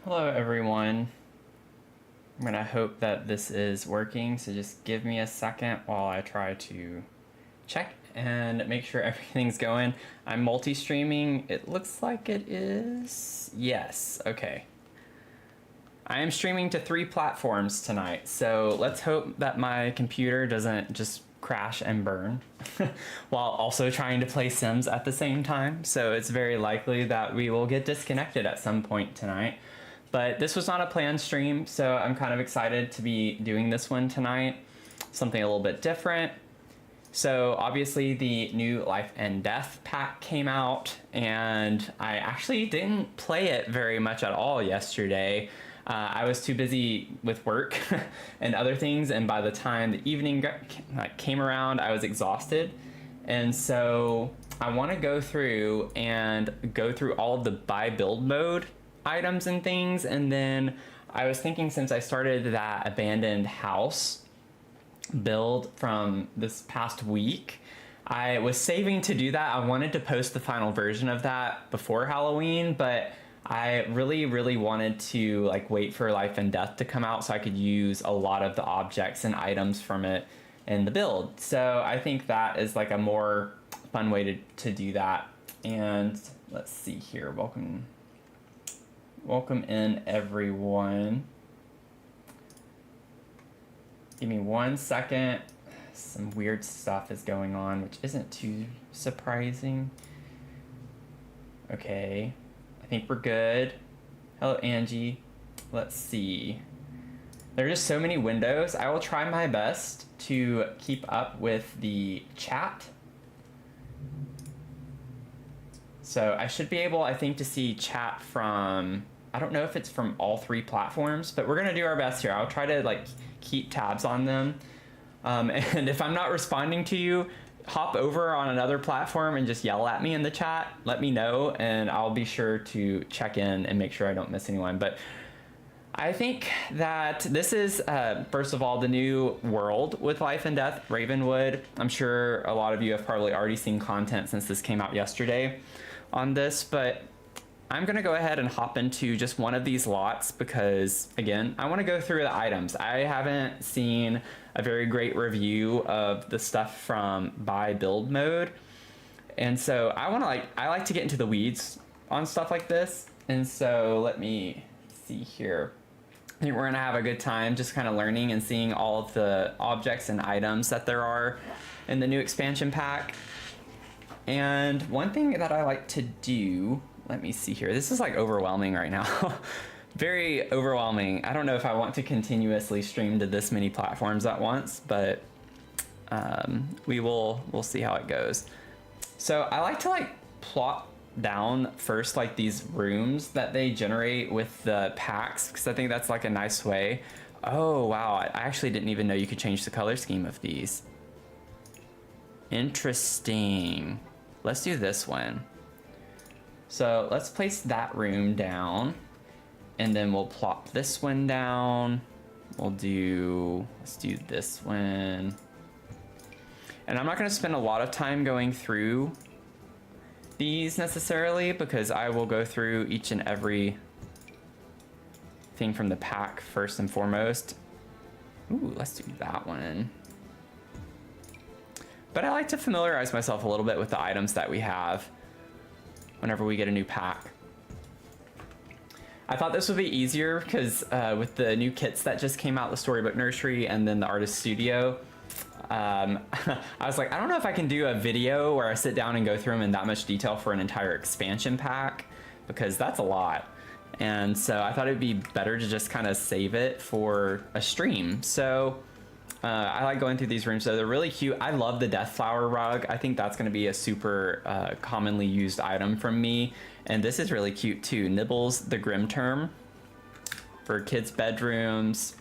Hello everyone. I'm gonna hope that this is working, so just give me a second while I try to check and make sure everything's going. I'm multi-streaming. It looks like it is. Yes, okay. I am streaming to 3 platforms tonight, so let's hope that my computer doesn't just crash and burn while also trying to play Sims at the same time. So it's very likely that we will get disconnected at some point tonight. But this was not a planned stream, so I'm kind of excited to be doing this one tonight. Something a little bit different. So obviously the new Life and Death pack came out, and I actually didn't play it very much at all yesterday. I was too busy with work and other things, and by the time the evening came around, I was exhausted. And so I want to go through all of the buy build mode items and things, and then I was thinking, since I started that abandoned house build from this past week, I was saving to do that. I wanted to post the final version of that before Halloween, but I really wanted to wait for Life and Death to come out so I could use a lot of the objects and items from it in the build. So I think that is a more fun way to do that. And let's see here. Welcome in everyone. Give me 1 second. Some weird stuff is going on, which isn't too surprising. Okay, I think we're good. Hello, Angie. Let's see. There are just so many windows. I will try my best to keep up with the chat. So I should be able, I think, to see chat from, I don't know if it's from all 3 platforms, but we're gonna do our best here. I'll try to keep tabs on them. And if I'm not responding to you, hop over on another platform and just yell at me in the chat. Let me know, and I'll be sure to check in and make sure I don't miss anyone. But I think that this is, first of all, the new world with Life and Death, Ravenwood. I'm sure a lot of you have probably already seen content since this came out yesterday on this, but I'm gonna go ahead and hop into just one of these lots because, again, I wanna go through the items. I haven't seen a very great review of the stuff from buy build mode. And so I like to get into the weeds on stuff like this. And so let me see here. I think we're gonna have a good time just kind of learning and seeing all of the objects and items that there are in the new expansion pack. And one thing that I like to do, let me see here. This is overwhelming right now. Very overwhelming. I don't know if I want to continuously stream to this many platforms at once, but we'll see how it goes. So I like to plot down first these rooms that they generate with the packs, because I think that's a nice way. Oh wow, I actually didn't even know you could change the color scheme of these. Interesting. Let's do this one. So let's place that room down, and then we'll plop this one down. Let's do this one. And I'm not gonna spend a lot of time going through these necessarily, because I will go through each and every thing from the pack first and foremost. Ooh, let's do that one. But I like to familiarize myself a little bit with the items that we have whenever we get a new pack. I thought this would be easier because with the new kits that just came out, the Storybook Nursery and then the Artist Studio, I was like, I don't know if I can do a video where I sit down and go through them in that much detail for an entire expansion pack, because that's a lot. And so I thought it'd be better to just kind of save it for a stream. So I like going through these rooms. So they're really cute. I love the Death Flower rug. I think that's going to be a super commonly used item from me. And this is really cute too. Nibbles the Grim Term for kids' bedrooms.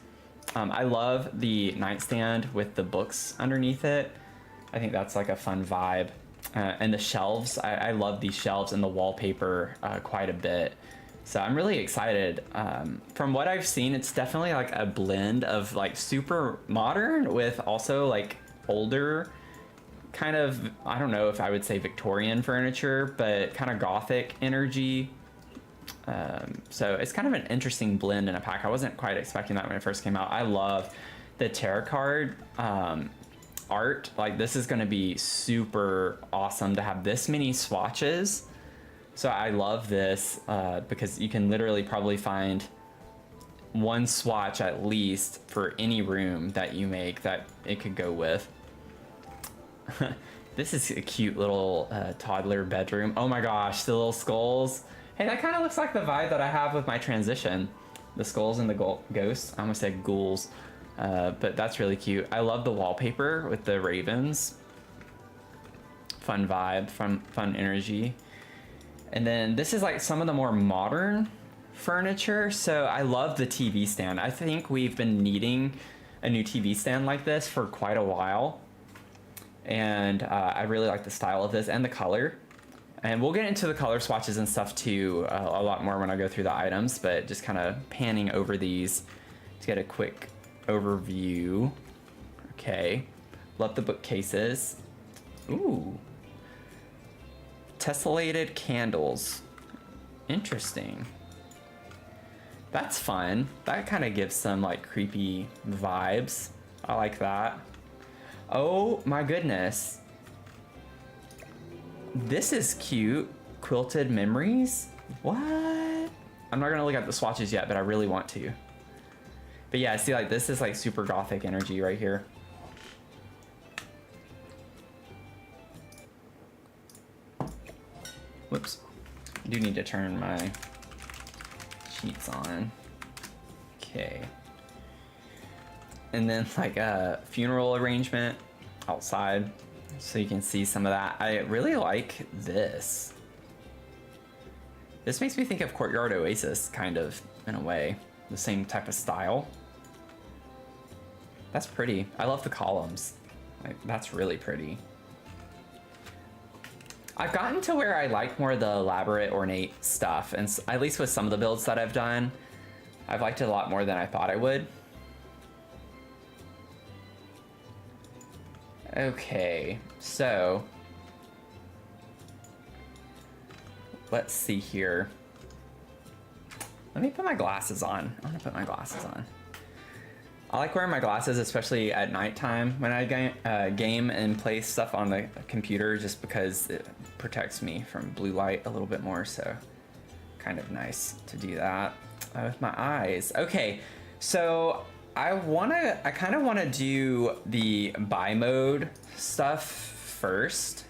I love the nightstand with the books underneath it. I think that's a fun vibe. And the shelves, I love these shelves and the wallpaper quite a bit. So I'm really excited. From what I've seen, it's definitely a blend of super modern with also older kind of, I don't know if I would say Victorian furniture, but kind of Gothic energy. So it's kind of an interesting blend in a pack. I wasn't quite expecting that when it first came out. I love the tarot card art. Like, this is going to be super awesome to have this many swatches. So I love this because you can literally probably find one swatch at least for any room that you make that it could go with. This is a cute little toddler bedroom. Oh my gosh, the little skulls. Hey, that kind of looks like the vibe that I have with my transition. The skulls and the ghosts. I almost said ghouls. But that's really cute. I love the wallpaper with the ravens. Fun vibe, fun energy. And then this is like some of the more modern furniture. So I love the TV stand. I think we've been needing a new TV stand like this for quite a while. And I really like the style of this and the color. And we'll get into the color swatches and stuff too a lot more when I go through the items, but just kind of panning over these to get a quick overview. Okay, love the bookcases. Ooh, tessellated candles. Interesting. That's fun. That kind of gives some like creepy vibes. I like that. Oh my goodness. This is cute. Quilted memories? What? I'm not gonna look at the swatches yet, but I really want to. But yeah, see, like, this is like super gothic energy right here. Whoops. I do need to turn my sheets on. Okay. And then like a funeral arrangement outside, so you can see some of that. I really like this. This makes me think of Courtyard Oasis, kind of, in a way. The same type of style. That's pretty. I love the columns. Like, that's really pretty. I've gotten to where I like more of the elaborate, ornate stuff, and at least with some of the builds that I've done, I've liked it a lot more than I thought I would. Okay, so let's see here. Let me put my glasses on. I'm gonna put my glasses on. I like wearing my glasses, especially at nighttime when I game and play stuff on the computer, just because it protects me from blue light a little bit more, so kind of nice to do that with my eyes. Okay, so I kind of want to do the buy mode stuff first.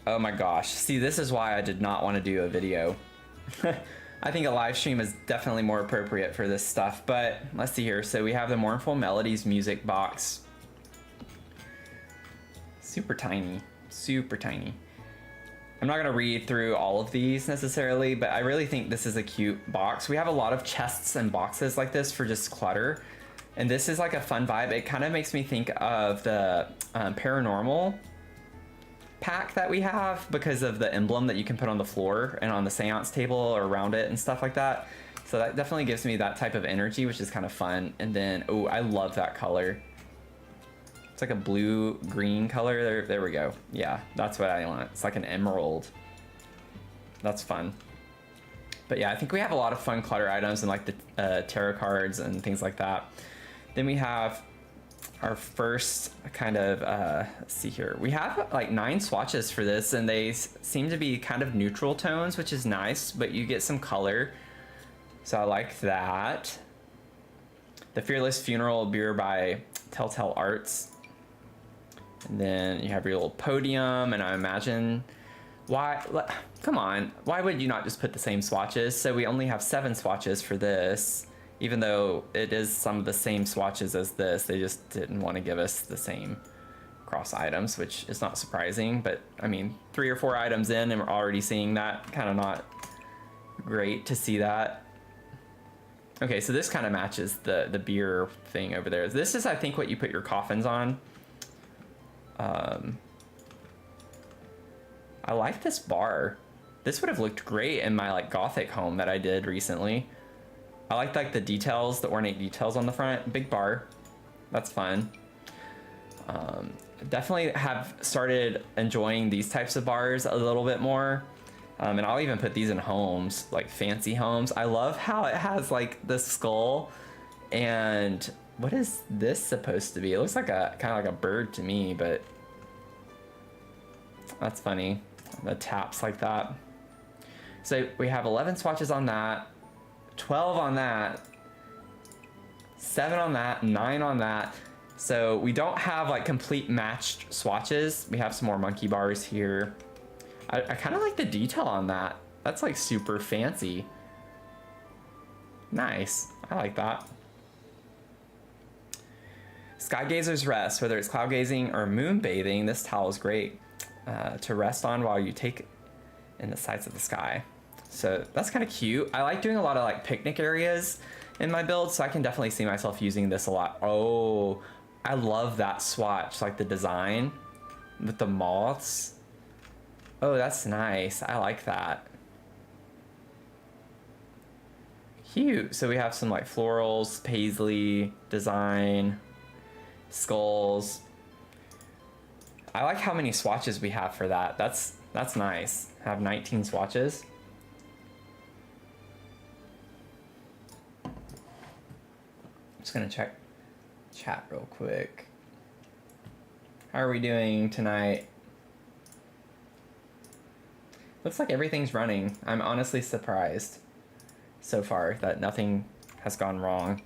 Oh my gosh. See, this is why I did not want to do a video. I think a live stream is definitely more appropriate for this stuff, but let's see here. So we have the Mournful Melodies music box. Super tiny, super tiny. I'm not gonna read through all of these necessarily, but I really think this is a cute box. We have a lot of chests and boxes like this for just clutter. And this is like a fun vibe. It kind of makes me think of the paranormal pack that we have because of the emblem that you can put on the floor and on the seance table or around it and stuff like that. So that definitely gives me that type of energy, which is kind of fun. And then, oh, I love that color. It's like a blue-green color. There we go. Yeah, that's what I want. It's like an emerald. That's fun. But yeah, I think we have a lot of fun clutter items and like the tarot cards and things like that. Then we have our first kind of, let's see here. We have like 9 swatches for this, and they seem to be kind of neutral tones, which is nice, but you get some color. So I like that. The Fearless Funeral beer by Telltale Arts. And then you have your little podium, and I imagine, come on, why would you not just put the same swatches? So we only have 7 swatches for this, even though it is some of the same swatches as this. They just didn't want to give us the same cross items, which is not surprising, but I mean, 3 or 4 items in and we're already seeing that. Kind of not great to see that. Okay, so this kind of matches the beer thing over there. This is, I think, what you put your coffins on. I like this bar. This would have looked great in my like gothic home that I did recently. I like the details, the ornate details on the front. Big bar. That's fun. Definitely have started enjoying these types of bars a little bit more. And I'll even put these in homes, like fancy homes. I love how it has like the skull. And what is this supposed to be? It looks like a kind of like a bird to me, but that's funny. The taps like that. So we have 11 swatches on that, 12 on that, 7 on that, 9 on that. So we don't have like complete matched swatches. We have some more monkey bars here. I kind of like the detail on that. That's like super fancy. Nice. I like that. Sky Gazer's Rest. Whether it's cloud gazing or moon bathing, this towel is great to rest on while you take in the sights of the sky. So that's kind of cute. I like doing a lot of like picnic areas in my build, so I can definitely see myself using this a lot. Oh, I love that swatch, like the design with the moths. Oh, that's nice. I like that. Cute. So we have some like florals, paisley design, skulls. I like how many swatches we have for that. That's nice. I have 19 swatches. Just gonna check chat real quick. How are we doing tonight? Looks like everything's running. I'm honestly surprised so far that nothing has gone wrong.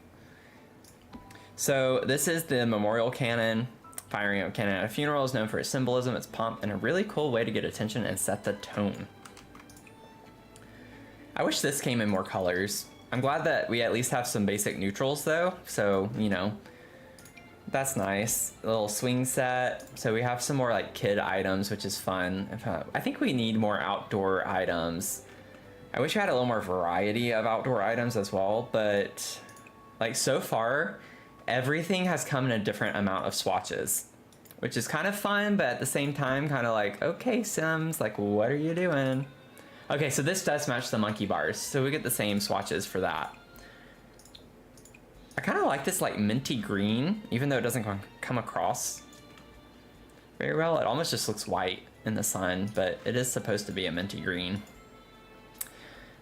So this is the memorial cannon. Firing a cannon at a funeral is known for its symbolism, its pomp, and a really cool way to get attention and set the tone. I wish this came in more colors. I'm glad that we at least have some basic neutrals though, so, you know, that's nice. A little swing set. So we have some more like kid items, which is fun. I think we need more outdoor items. I wish we had a little more variety of outdoor items as well, but like so far, everything has come in a different amount of swatches, which is kind of fun, but at the same time, kind of like, okay, Sims, like, what are you doing? Okay, so this does match the monkey bars, so we get the same swatches for that. I kind of like this like minty green, even though it doesn't come across very well. It almost just looks white in the sun, but it is supposed to be a minty green.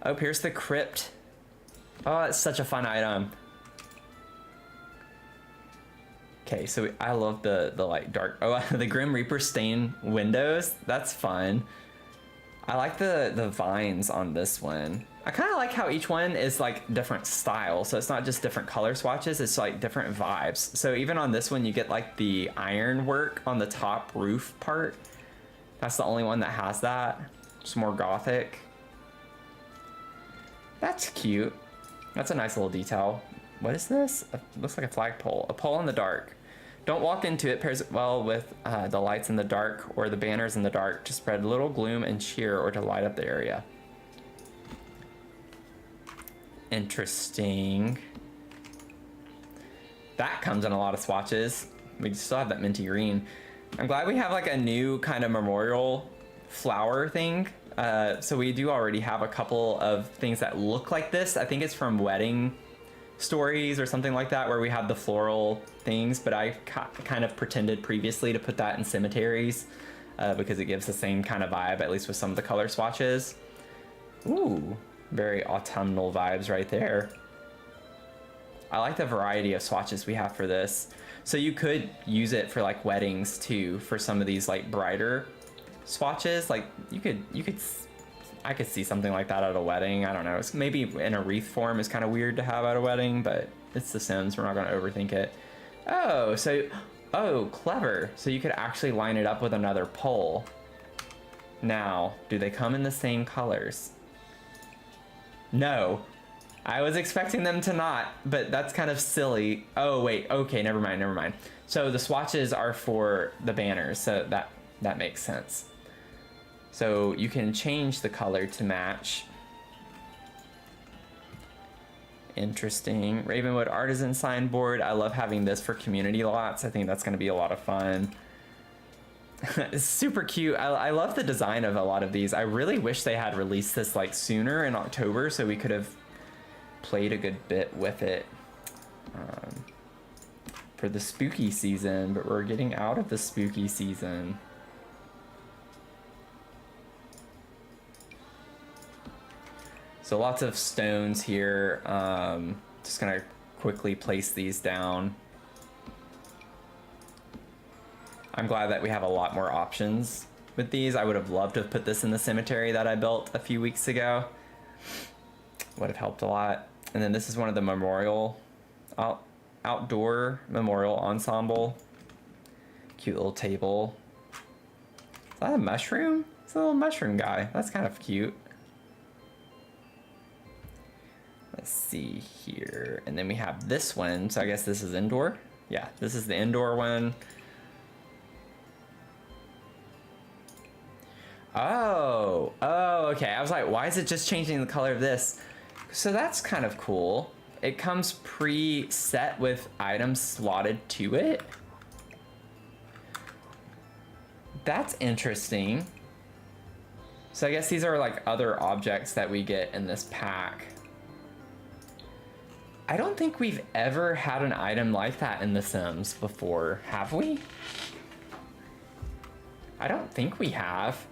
Oh, here's the crypt. Oh, it's such a fun item. Okay, so I love the like dark, oh, the Grim Reaper stain windows. That's fun. I like the vines on this one. I kind of like how each one is like different style. So it's not just different color swatches, it's like different vibes. So even on this one, you get like the iron work on the top roof part. That's the only one that has that. It's more gothic. That's cute. That's a nice little detail. What is this? Looks like a flagpole. A pole in the dark. Don't walk into it. Pairs well with the lights in the dark or the banners in the dark to spread little gloom and cheer or to light up the area. Interesting. That comes in a lot of swatches. We still have that minty green. I'm glad we have like a new kind of memorial flower thing. So we do already have a couple of things that look like this. I think it's from wedding stories or something like that, where we have the floral things, but I kind of pretended previously to put that in cemeteries because it gives the same kind of vibe, at least with some of the color swatches. Ooh, very autumnal vibes right there. I like the variety of swatches we have for this. So you could use it for like weddings too, for some of these like brighter swatches. Like I could see something like that at a wedding. I don't know. It's maybe in a wreath form is kind of weird to have at a wedding, but it's The Sims. We're not going to overthink it. Oh, clever. So you could actually line it up with another pole. Now, do they come in the same colors? No. I was expecting them to not, but that's kind of silly. Oh, wait. Okay, never mind. So the swatches are for the banners, so that makes sense. So you can change the color to match. Interesting. Ravenwood Artisan Signboard. I love having this for community lots. I think that's going to be a lot of fun. It's super cute. I love the design of a lot of these. I really wish they had released this like sooner in October so we could have played a good bit with it for the spooky season, but we're getting out of the spooky season. So lots of stones here. Just gonna quickly place these down. I'm glad that we have a lot more options with these. I would have loved to have put this in the cemetery that I built a few weeks ago. Would have helped a lot. And then this is one of the memorial, outdoor memorial ensemble. Cute little table. Is that a mushroom? It's a little mushroom guy. That's kind of cute. Let's see here. And then we have this one. So I guess this is indoor. Yeah, this is the indoor one. Oh, okay. I was like, why is it just changing the color of this? So that's kind of cool. It comes pre-set with items slotted to it. That's interesting. So I guess these are like other objects that we get in this pack. I don't think we've ever had an item like that in The Sims before, have we? I don't think we have.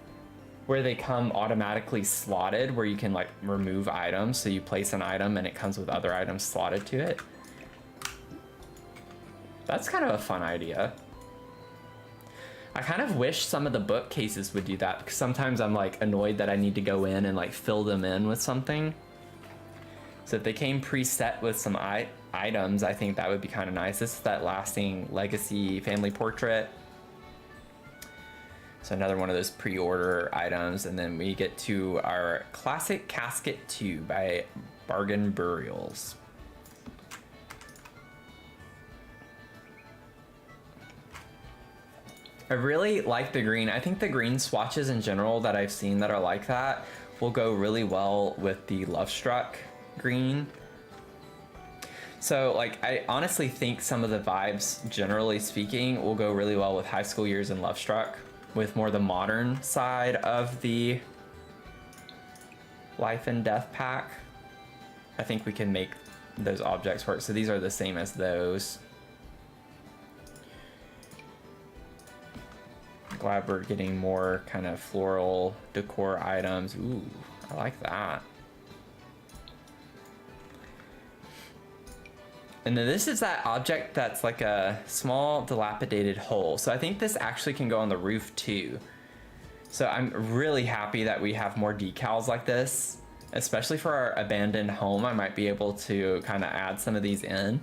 Where they come automatically slotted, where you can like remove items. So you place an item and it comes with other items slotted to it. That's kind of a fun idea. I kind of wish some of the bookcases would do that, because sometimes I'm like annoyed that I need to go in and like fill them in with something. So if they came preset with some items, I think that would be kind of nice. This is that lasting legacy family portrait. So another one of those pre-order items. And then we get to our classic casket 2 by Bargain Burials. I really like the green. I think the green swatches in general that I've seen that are like that will go really well with the Love Struck green. So like, I honestly think some of the vibes, generally speaking, will go really well with High School Years and Love Struck, with more the modern side of the Life and Death pack. I think we can make those objects work. So these are the same as those. I'm glad we're getting more kind of floral decor items. Ooh, I like that. And then this is that object that's like a small dilapidated hole. So I think this actually can go on the roof too. So I'm really happy that we have more decals like this, especially for our abandoned home. I might be able to kind of add some of these in.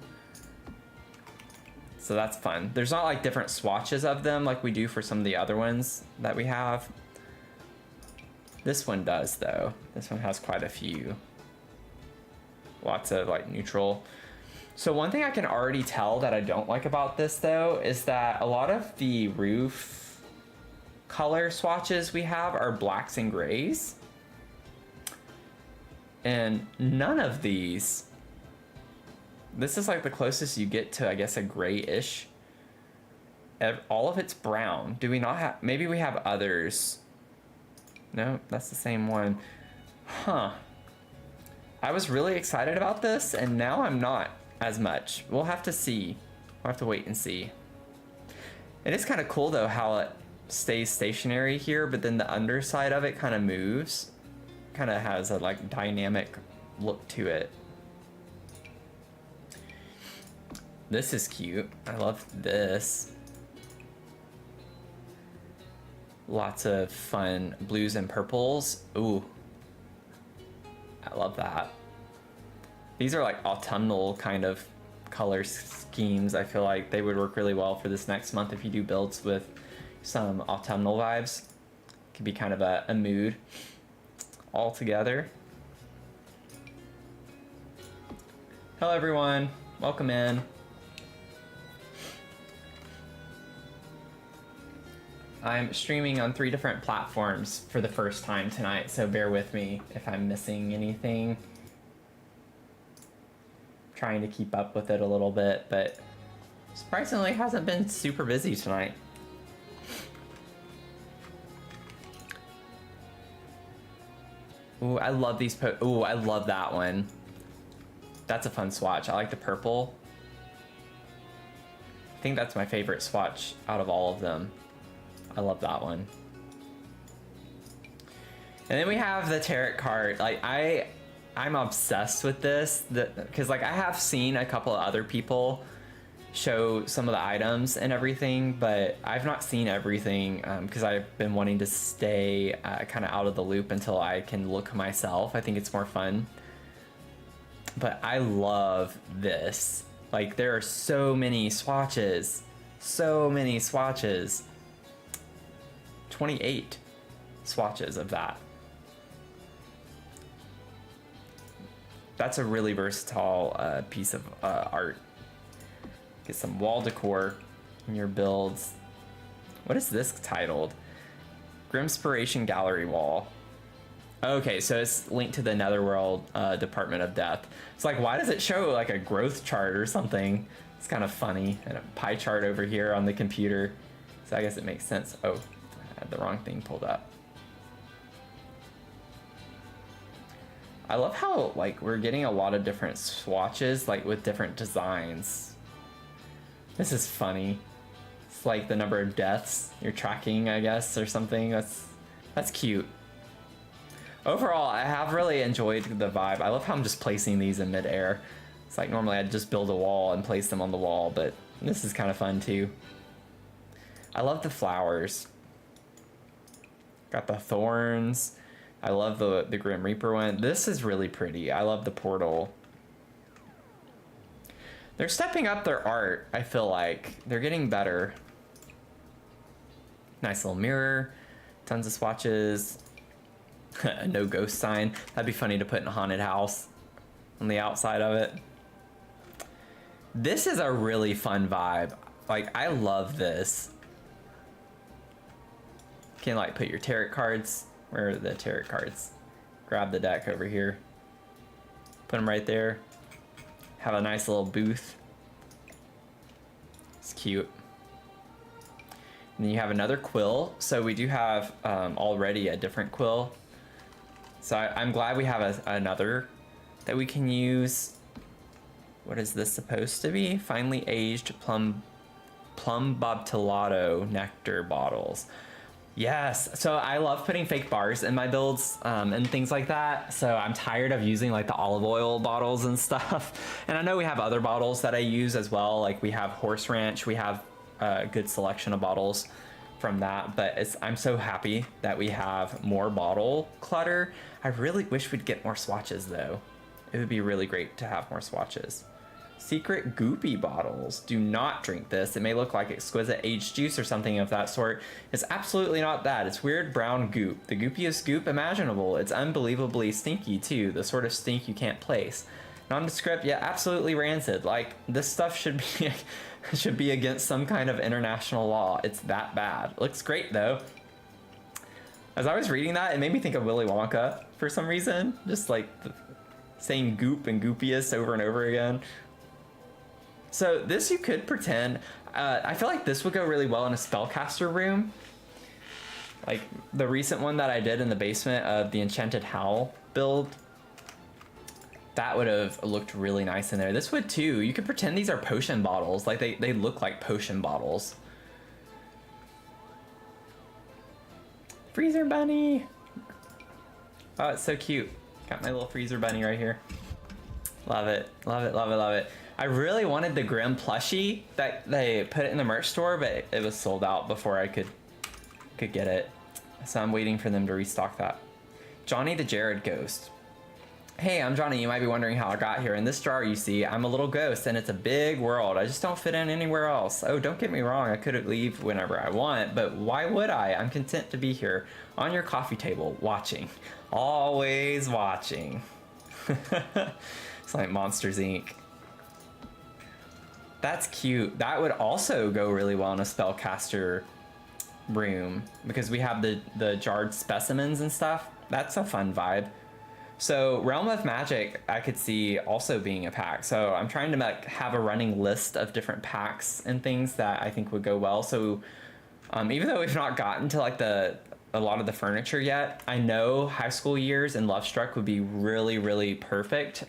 So that's fun. There's not like different swatches of them like we do for some of the other ones that we have. This one does though. This one has quite a few. Lots of like neutral. So one thing I can already tell that I don't like about this though is that a lot of the roof color swatches we have are blacks and grays. And none of these, this is like the closest you get to, I guess, a grayish. All of it's brown. Do we not have, maybe we have others. No, that's the same one. Huh. I was really excited about this and now I'm not as much. We'll have to see. We'll have to wait and see. It is kind of cool though how it stays stationary here, but then the underside of it kind of moves. Kind of has a like dynamic look to it. This is cute. I love this. Lots of fun blues and purples. Ooh. I love that. These are like autumnal kind of color schemes. I feel like they would work really well for this next month if you do builds with some autumnal vibes. Could be kind of a mood all together. Hello everyone, welcome in. I'm streaming on 3 different platforms for the first time tonight, so bear with me if I'm missing anything. Trying to keep up with it a little bit, but surprisingly hasn't been super busy tonight. Ooh, I love these ooh, I love that one. That's a fun swatch. I like the purple. I think that's my favorite swatch out of all of them. I love that one. And then we have the tarot card. Like, I I'm obsessed with this, because like I have seen a couple of other people show some of the items and everything, but I've not seen everything because I've been wanting to stay kind of out of the loop until I can look myself. I think it's more fun. But I love this. Like, there are so many swatches. So many swatches. 28 swatches of that. That's a really versatile piece of art. Get some wall decor in your builds. What is this titled? Grimspiration Gallery Wall. Okay, so it's linked to the Netherworld Department of Death. It's like, why does it show like a growth chart or something? It's kind of funny. And a pie chart over here on the computer. So I guess it makes sense. Oh, I had the wrong thing pulled up. I love how like we're getting a lot of different swatches like with different designs. This is funny. It's like the number of deaths you're tracking, I guess, or something. That's cute. Overall, I have really enjoyed the vibe. I love how I'm just placing these in midair. It's like normally I'd just build a wall and place them on the wall, but this is kind of fun too. I love the flowers. Got the thorns. I love the Grim Reaper one. This is really pretty. I love the portal. They're stepping up their art, I feel like. They're getting better. Nice little mirror. Tons of swatches. A no ghost sign. That'd be funny to put in a haunted house on the outside of it. This is a really fun vibe. Like, I love this. You can like put your tarot cards. Where are the tarot cards? Grab the deck over here. Put them right there. Have a nice little booth. It's cute. And then you have another quill. So we do have already a different quill. So I'm glad we have another that we can use. What is this supposed to be? Finely aged plum bobtolato nectar bottles. Yes, so I love putting fake bars in my builds and things like that. So I'm tired of using like the olive oil bottles and stuff. And I know we have other bottles that I use as well. Like we have Horse Ranch, we have a good selection of bottles from that. But I'm so happy that we have more bottle clutter. I really wish we'd get more swatches though. It would be really great to have more swatches. Secret goopy bottles. Do not drink this. It may look like exquisite aged juice or something of that sort. It's absolutely not that. It's weird brown goop. The goopiest goop imaginable. It's unbelievably stinky too. The sort of stink you can't place. Nondescript yet absolutely rancid. Like, this stuff should be against some kind of international law. It's that bad. Looks great though. As I was reading that, it made me think of Willy Wonka for some reason. Just like saying goop and goopiest over and over again. So this you could pretend, I feel like this would go really well in a spellcaster room. Like the recent one that I did in the basement of the Enchanted Howl build. That would have looked really nice in there. This would too. You could pretend these are potion bottles. Like they look like potion bottles. Freezer bunny. Oh, it's so cute. Got my little freezer bunny right here. Love it, love it, love it, love it. I really wanted the Grim plushie that they put it in the merch store, but it was sold out before I could get it. So I'm waiting for them to restock that. Johnny the Jared Ghost. Hey, I'm Johnny. You might be wondering how I got here. In this jar, you see, I'm a little ghost, and it's a big world. I just don't fit in anywhere else. Oh, don't get me wrong. I could leave whenever I want, but why would I? I'm content to be here on your coffee table, watching. Always watching. It's like Monsters, Inc. That's cute. That would also go really well in a spellcaster room because we have the jarred specimens and stuff. That's a fun vibe. So Realm of Magic, I could see also being a pack. So I'm trying to like have a running list of different packs and things that I think would go well. So even though we've not gotten to like a lot of the furniture yet, I know High School Years and Love Struck would be really, really perfect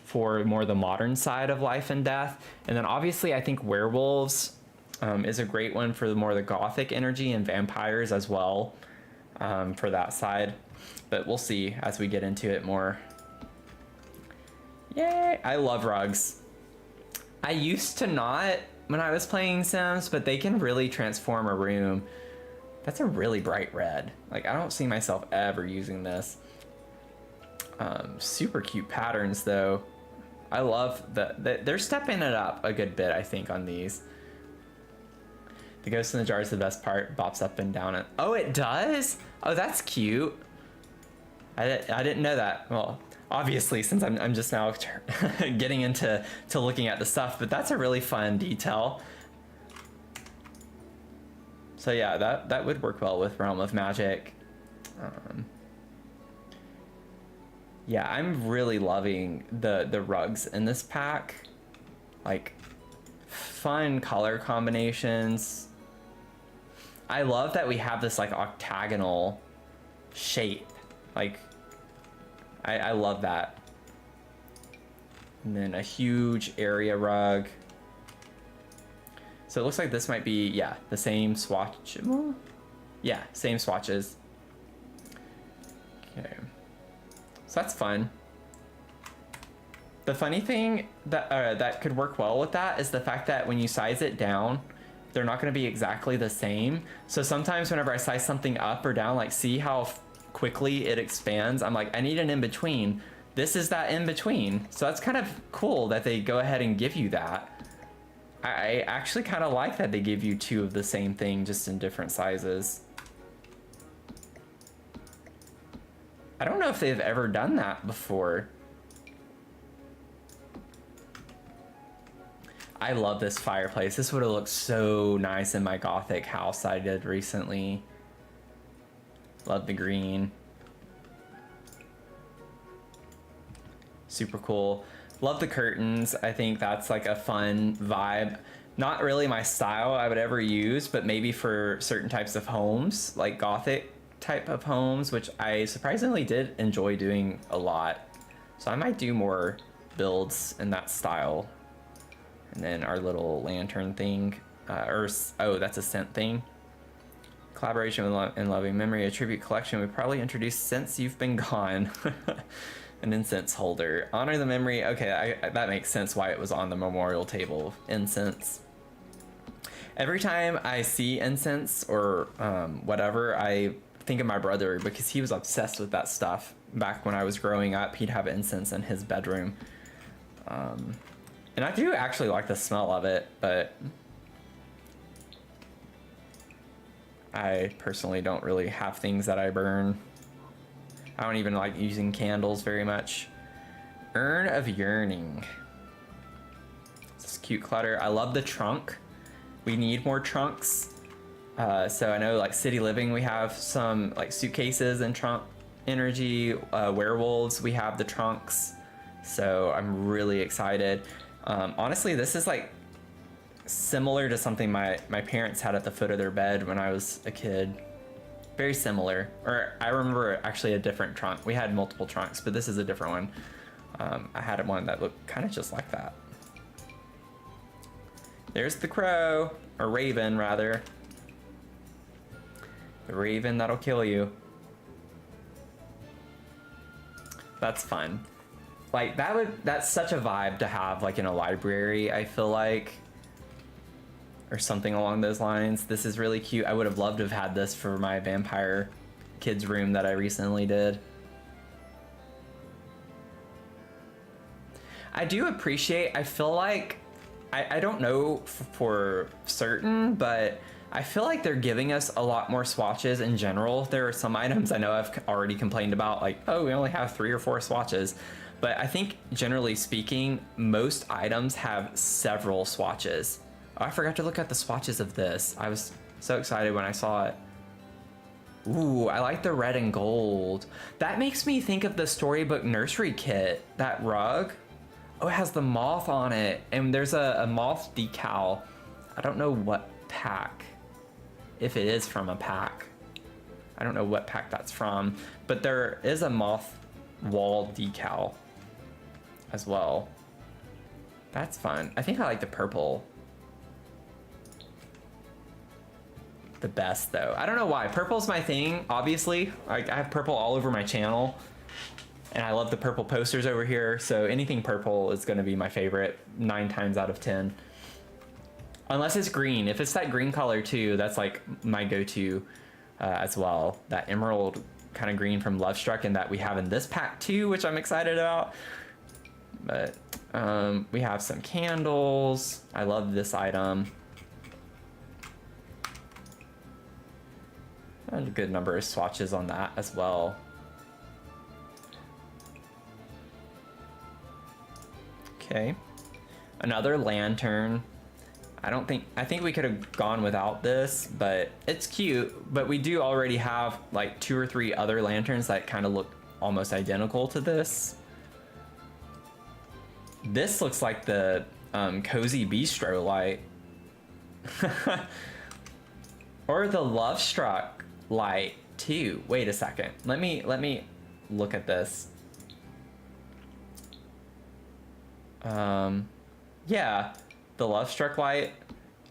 for more the modern side of life and death. And then obviously I think Werewolves is a great one for the more the gothic energy, and vampires as well for that side. But we'll see as we get into it more. Yay! I love rugs. I used to not when I was playing Sims, but they can really transform a room. That's a really bright red. Like, I don't see myself ever using this. Super cute patterns, though. I love they're stepping it up a good bit, I think, on these. The ghost in the jar is the best part. Bops up and down it. Oh, it does? Oh, that's cute. I didn't know that. Well, obviously, since I'm just now getting into looking at the stuff, but that's a really fun detail. So yeah, that would work well with Realm of Magic. Yeah, I'm really loving the rugs in this pack. Like, fun color combinations. I love that we have this like octagonal shape. Like, I love that. And then a huge area rug. So it looks like this might be, yeah, the same swatch. Yeah, same swatches. Okay. So that's fun. The funny thing that that could work well with that is the fact that when you size it down, they're not going to be exactly the same. So sometimes whenever I size something up or down, like see how quickly it expands, I'm like, I need an in-between. This is that in-between. So that's kind of cool that they go ahead and give you that. I actually kind of like that they give you two of the same thing, just in different sizes. I don't know if they've ever done that before. I love this fireplace. This would have looked so nice in my Gothic house I did recently. Love the green. Super cool. Love the curtains. I think that's like a fun vibe. Not really my style I would ever use, but maybe for certain types of homes, like Gothic type of homes, which I surprisingly did enjoy doing a lot. So I might do more builds in that style. And then our little lantern thing, oh, that's a scent thing. Collaboration with in loving memory, a tribute collection we probably introduced since you've been gone. An incense holder. Honor the memory. Okay, that makes sense why it was on the memorial table. Incense. Every time I see incense or whatever, I think of my brother because he was obsessed with that stuff. Back when I was growing up, he'd have incense in his bedroom. And I do actually like the smell of it, but I personally don't really have things that I burn. I don't even like using candles very much. Urn of Yearning. This is cute clutter. I love the trunk. We need more trunks. So I know like City Living, we have some like suitcases and trunk energy. Werewolves, we have the trunks. So I'm really excited. Honestly, this is like similar to something my parents had at the foot of their bed when I was a kid. Very similar. Or I remember actually a different trunk. We had multiple trunks, but this is a different one. I had one that looked kind of just like that. There's the crow, or raven rather. The raven that'll kill you. That's fun. Like that's such a vibe to have like in a library, I feel like. Or something along those lines. This is really cute. I would have loved to have had this for my vampire kids room that I recently did. I do appreciate, I feel like, I don't know for certain, but I feel like they're giving us a lot more swatches in general. There are some items I know I've already complained about, like, oh, we only have 3 or 4 swatches. But I think generally speaking, most items have several swatches. Oh, I forgot to look at the swatches of this. I was so excited when I saw it. Ooh, I like the red and gold. That makes me think of the Storybook Nursery kit, that rug. Oh, it has the moth on it, and there's a moth decal. I don't know what pack, if it is from a pack. I don't know what pack that's from, but there is a moth wall decal as well. That's fun. I think I like the purple the best though. I don't know why. Purple's my thing, obviously. I have purple all over my channel. And I love the purple posters over here, so anything purple is going to be my favorite 9 times out of 10. Unless it's green. If it's that green color too, that's like my go-to as well. That emerald kind of green from Love Struck, and that we have in this pack too, which I'm excited about. But we have some candles. I love this item. And a good number of swatches on that as well. Okay, another lantern. I think we could have gone without this, but it's cute. But we do already have like 2 or 3 other lanterns that kind of look almost identical to this. This looks like the Cozy Bistro light. Or the Love Struck light too. Wait a second. Let me look at this. Yeah, the Love Struck light,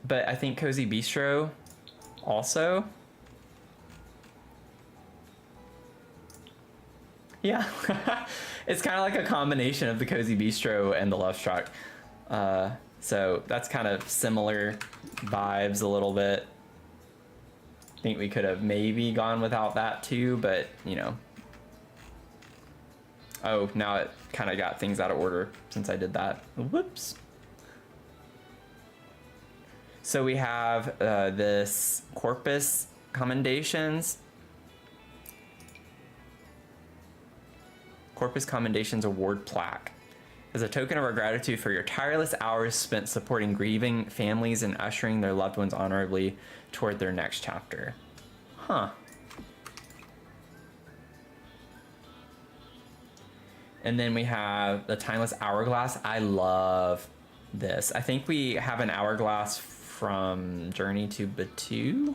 but I think Cozy Bistro also. Yeah, it's kind of like a combination of the Cozy Bistro and the Love Struck. So that's kind of similar vibes a little bit. I think we could have maybe gone without that too, but you know. Oh, now it kind of got things out of order since I did that. Whoops. So we have this Corpus Commendations. Corpus Commendations Award Plaque. As a token of our gratitude for your tireless hours spent supporting grieving families and ushering their loved ones honorably toward their next chapter. Huh. And then we have the Timeless Hourglass. I love this. I think we have an hourglass from Journey to Batuu.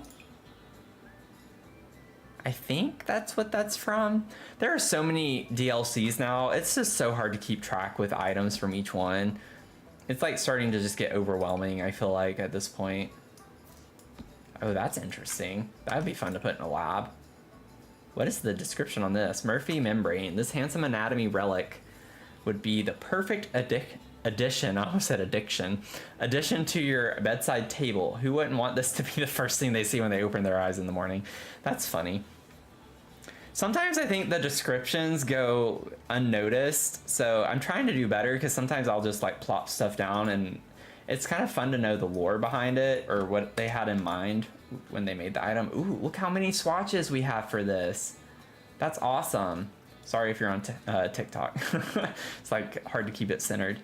I think that's what that's from. There are so many DLCs now. It's just so hard to keep track with items from each one. It's like starting to just get overwhelming, I feel like, at this point. Oh, that's interesting. That'd be fun to put in a lab. What is the description on this? Murphy membrane. This handsome anatomy relic would be the perfect addition, I almost said addiction to your bedside table. Who wouldn't want this to be the first thing they see when they open their eyes in the morning? That's funny. Sometimes I think the descriptions go unnoticed, so I'm trying to do better because sometimes I'll just like plop stuff down, and it's kind of fun to know the lore behind it or what they had in mind when they made the item. Ooh, look how many swatches we have for this. That's awesome. Sorry if you're on TikTok. It's like hard to keep it centered.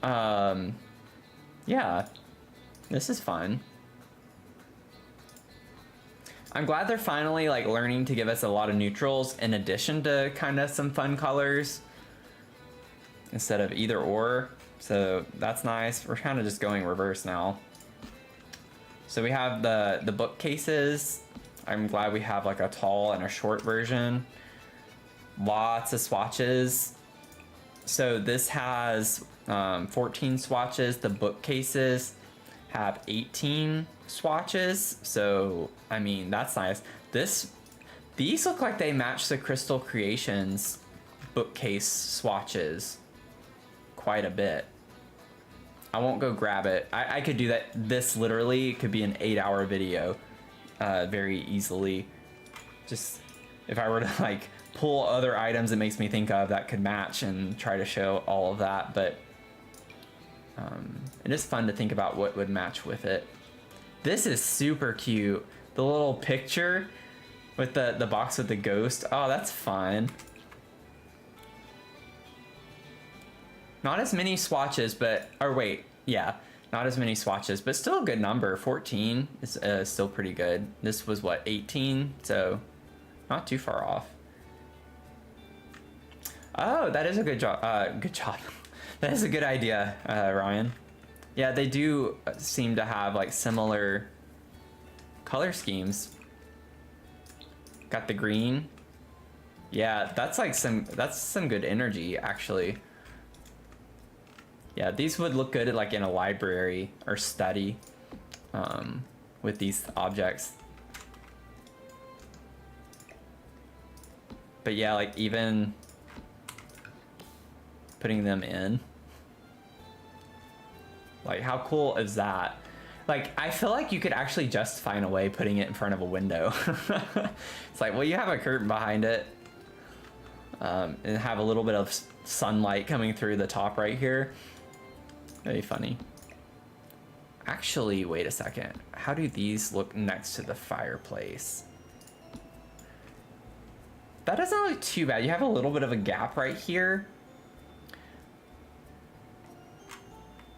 Yeah, this is fun. I'm glad they're finally like learning to give us a lot of neutrals in addition to kind of some fun colors instead of either or. So that's nice. We're kind of just going reverse now. So we have the bookcases. I'm glad we have like a tall and a short version. Lots of swatches. So this has 14 swatches. The bookcases have 18 swatches. So, I mean, that's nice. These look like they match the Crystal Creations bookcase swatches quite a bit. I won't go grab it. I could do that. This literally could be an 8-hour video very easily. Just if I were to like pull other items it makes me think of that could match and try to show all of that, but it is fun to think about what would match with it. This is super cute. The little picture with the box with the ghost. Oh, that's fun. Not as many swatches, but, or wait, yeah, not as many swatches, but still a good number. 14 is still pretty good. This was what, 18? So not too far off. Oh, that is a good job. Good job. That is a good idea, Ryan. Yeah, they do seem to have like similar color schemes. Got the green. Yeah, that's some good energy actually. Yeah, these would look good like in a library or study with these objects. But yeah, like even putting them in. Like, how cool is that? Like, I feel like you could actually just find a way putting it in front of a window. It's like, well, you have a curtain behind it, and have a little bit of sunlight coming through the top right here. That'd be funny. Actually, wait a second. How do these look next to the fireplace? That doesn't look too bad. You have a little bit of a gap right here.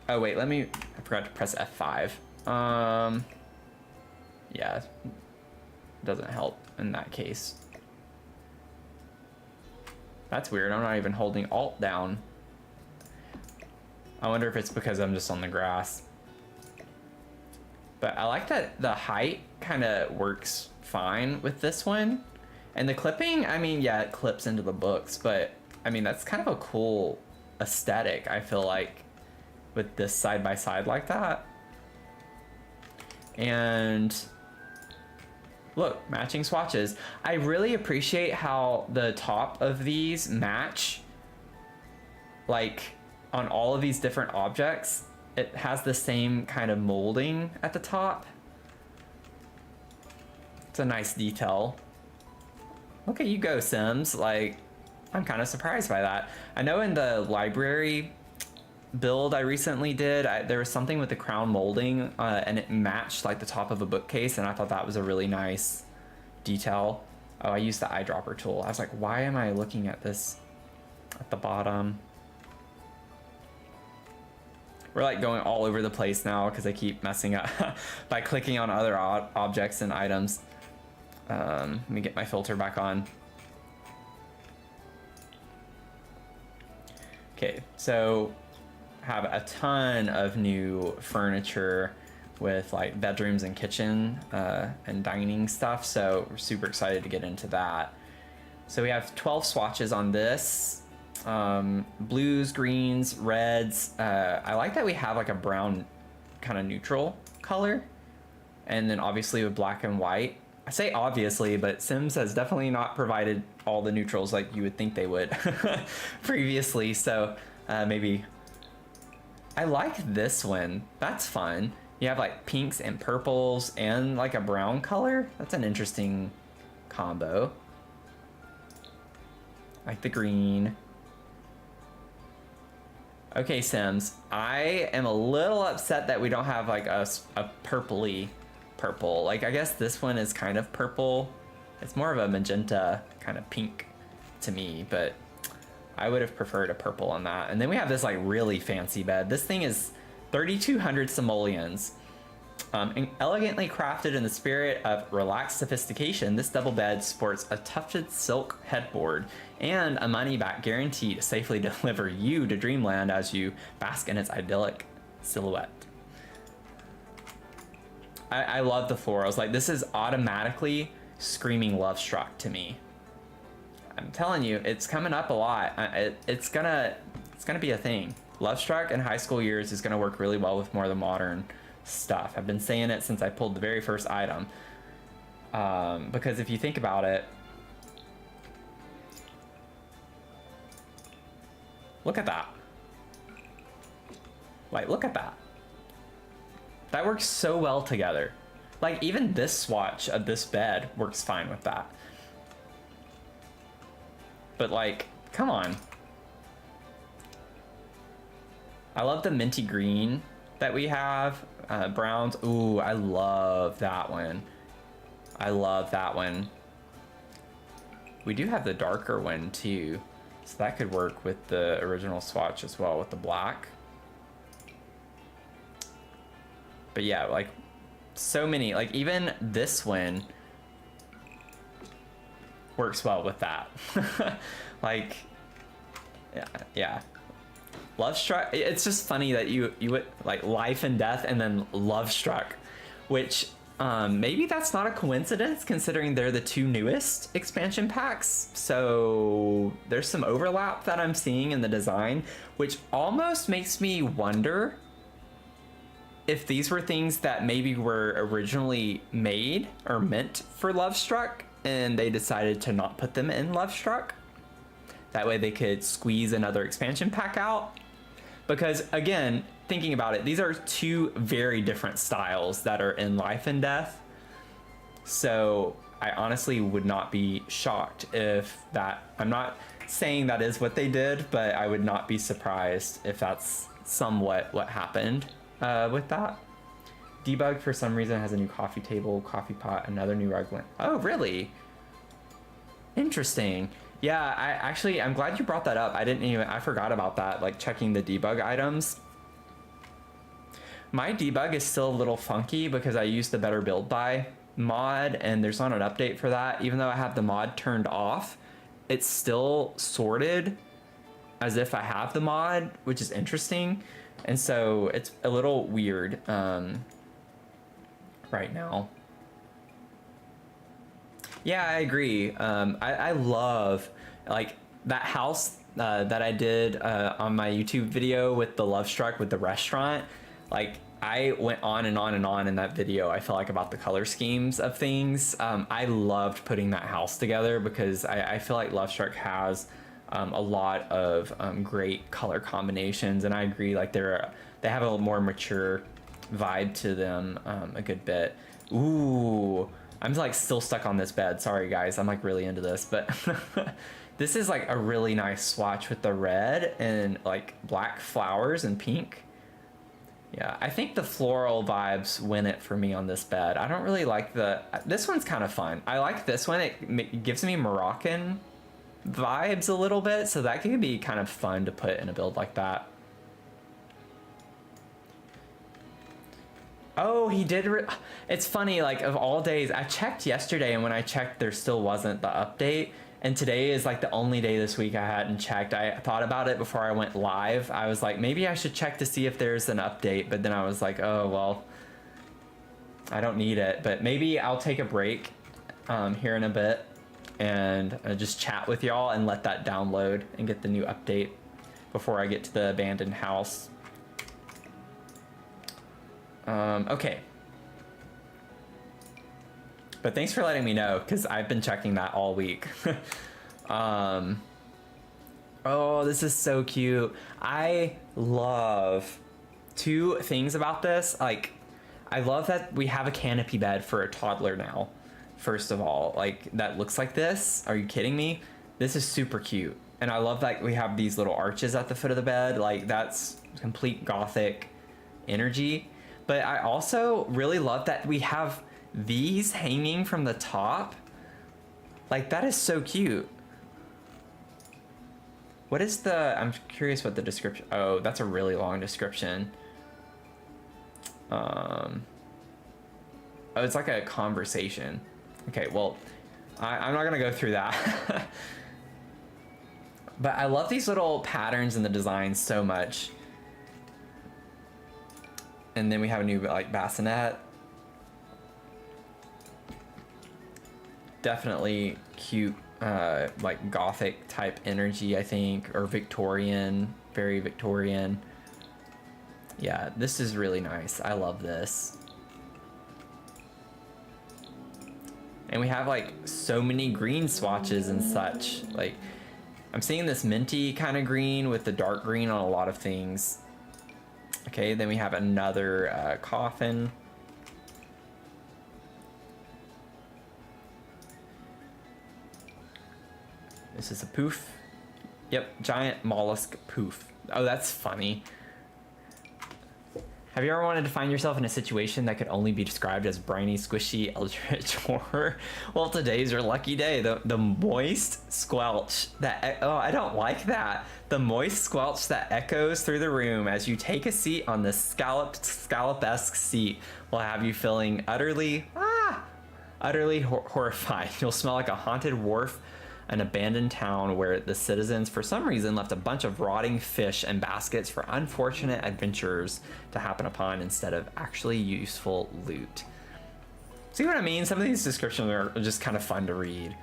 Oh wait, I forgot to press F5. Yeah, doesn't help in that case. That's weird, I'm not even holding Alt down. I wonder if it's because I'm just on the grass. But I like that the height kind of works fine with this one. And the clipping, I mean, yeah, it clips into the books, but I mean, that's kind of a cool aesthetic, I feel like, with this side by side like that. And look, matching swatches. I really appreciate how the top of these match, like on all of these different objects. It has the same kind of molding at the top. It's a nice detail. Okay, you go, Sims. Like, I'm kind of surprised by that. I know in the library build I recently did, there was something with the crown molding, and it matched like the top of a bookcase, and I thought that was a really nice detail. Oh, I used the eyedropper tool. I was like, why am I looking at this at the bottom? We're like going all over the place now because I keep messing up by clicking on other objects and items. Let me get my filter back on. Okay, so have a ton of new furniture with like bedrooms and kitchen and dining stuff, so we're super excited to get into that. So we have 12 swatches on this. Blues, greens, reds. I like that we have like a brown kind of neutral color, and then obviously with black and white. I say obviously, but Sims has definitely not provided all the neutrals like you would think they would previously, so maybe. I like this one. That's fun. You have like pinks and purples and like a brown color. That's an interesting combo. Like the green. Okay, Sims, I am a little upset that we don't have like a purpley purple. Like, I guess this one is kind of purple. It's more of a magenta kind of pink to me, but I would have preferred a purple on that. And then we have this like really fancy bed. This thing is 3,200 simoleons. And elegantly crafted in the spirit of relaxed sophistication, this double bed sports a tufted silk headboard and a money-back guarantee to safely deliver you to dreamland as you bask in its idyllic silhouette. I love the florals. Like, this is automatically screaming Love Struck to me. I'm telling you, it's coming up a lot. It's gonna be a thing. Love Struck in high school years is gonna work really well with more of the modern stuff. I've been saying it since I pulled the very first item. Because if you think about it, look at that. Like, look at that. That works so well together. Like, even this swatch of this bed works fine with that. But like, come on. I love the minty green that we have. Browns. Ooh, I love that one. I love that one. We do have the darker one too, so that could work with the original swatch as well with the black. But yeah, like, so many, like even this one works well with that. Like, yeah. Love Struck, it's just funny that you would like Life and Death and then Love Struck, which maybe that's not a coincidence considering they're the two newest expansion packs. So there's some overlap that I'm seeing in the design, which almost makes me wonder if these were things that maybe were originally made or meant for Love Struck and they decided to not put them in Love Struck. That way they could squeeze another expansion pack out. Because again, thinking about it, these are two very different styles that are in Life and Death. So I honestly would not be shocked if that, I'm not saying that is what they did, but I would not be surprised if that's somewhat what happened with that. Debug for some reason has a new coffee table, coffee pot, another new rug lamp. Oh, really? Interesting. Yeah, I'm glad you brought that up. I forgot about that, like checking the debug items. My debug is still a little funky because I used the Better Build By mod and there's not an update for that. Even though I have the mod turned off, it's still sorted as if I have the mod, which is interesting. And so it's a little weird right now. Yeah, I agree. I love like that house that I did on my YouTube video with the Love Struck with the restaurant. Like I went on and on and on in that video, I feel like, about the color schemes of things. I loved putting that house together because I feel like Love Struck has a lot of great color combinations, and I agree, like they have a more mature vibe to them a good bit. Ooh, I'm like still stuck on this bed. Sorry guys, I'm like really into this, but this is like a really nice swatch with the red and like black flowers and pink. Yeah, I think the floral vibes win it for me on this bed. I don't really like this one's kind of fun. I like this one. It gives me Moroccan vibes a little bit, so that could be kind of fun to put in a build like that. Oh, he did. It's funny, like of all days, I checked yesterday, and when I checked, there still wasn't the update. And today is like the only day this week I hadn't checked. I thought about it before I went live. I was like, maybe I should check to see if there's an update. But then I was like, oh, well, I don't need it. But maybe I'll take a break here in a bit and just chat with y'all and let that download and get the new update before I get to the abandoned house. Okay. But thanks for letting me know, because I've been checking that all week. Oh, this is so cute. I love two things about this. Like, I love that we have a canopy bed for a toddler now. First of all, like, that looks like this. Are you kidding me? This is super cute. And I love that we have these little arches at the foot of the bed. Like, that's complete gothic energy. But I also really love that we have these hanging from the top. Like, that is so cute. What is I'm curious what the description. Oh, that's a really long description. Oh, it's like a conversation. Okay, well, I'm not gonna go through that. But I love these little patterns in the design so much. And then we have a new like bassinet. Definitely cute, like gothic type energy, I think, or Victorian, very Victorian. Yeah, this is really nice. I love this. And we have like so many green swatches and such. Like, I'm seeing this minty kind of green with the dark green on a lot of things. Okay, then we have another coffin. This is a poof. Yep, giant mollusk poof. Oh, that's funny. Have you ever wanted to find yourself in a situation that could only be described as briny, squishy, eldritch horror? Well, today's your lucky day. The moist squelch that, oh, I don't like that. The moist squelch that echoes through the room as you take a seat on this scallop-esque seat will have you feeling utterly horrified. You'll smell like a haunted wharf, an abandoned town where the citizens, for some reason, left a bunch of rotting fish and baskets for unfortunate adventurers to happen upon instead of actually useful loot. See what I mean? Some of these descriptions are just kind of fun to read.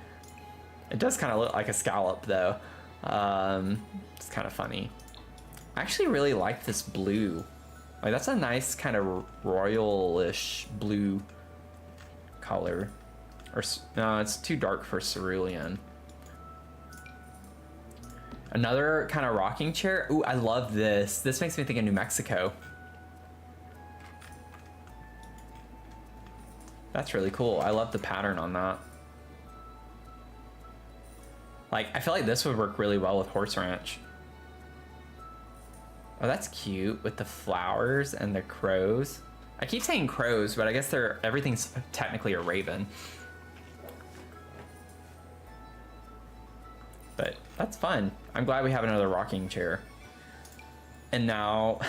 It does kind of look like a scallop, though. It's kind of funny. I actually really like this blue. Like, that's a nice kind of royalish blue color. Or no, it's too dark for cerulean. Another kind of rocking chair. Ooh, I love this. This makes me think of New Mexico. That's really cool. I love the pattern on that. Like, I feel like this would work really well with Horse Ranch. Oh, that's cute with the flowers and the crows. I keep saying crows, but I guess everything's technically a raven. But that's fun. I'm glad we have another rocking chair. And now,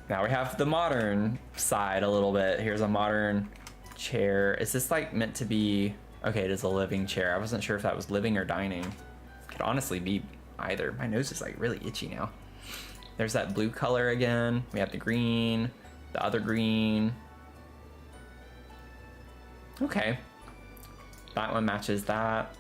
now we have the modern side a little bit. Here's a modern chair. Is this like meant to be, okay, it is a living chair. I wasn't sure if that was living or dining. Could honestly be either. My nose is like really itchy now. There's that blue color again. We have the green, the other green. Okay. That one matches that.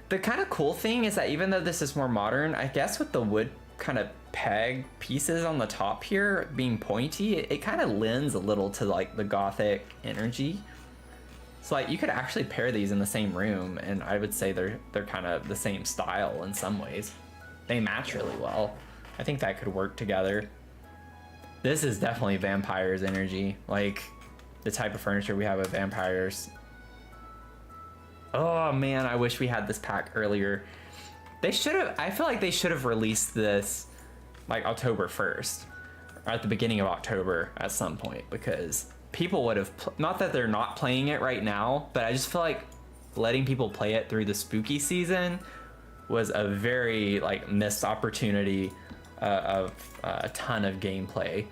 The kind of cool thing is that even though this is more modern, I guess with the wood kind of peg pieces on the top here being pointy, it kind of lends a little to like the Gothic energy. So like you could actually pair these in the same room, and I would say they're kind of the same style in some ways. They match really well. I think that could work together. This is definitely vampires energy, like the type of furniture we have with vampires. Oh man, I wish we had this pack earlier. They should have, I feel like they should have released this like October 1st, or at the beginning of October at some point, because people would have, not that they're not playing it right now, but I just feel like letting people play it through the spooky season was a very like missed opportunity of a ton of gameplay.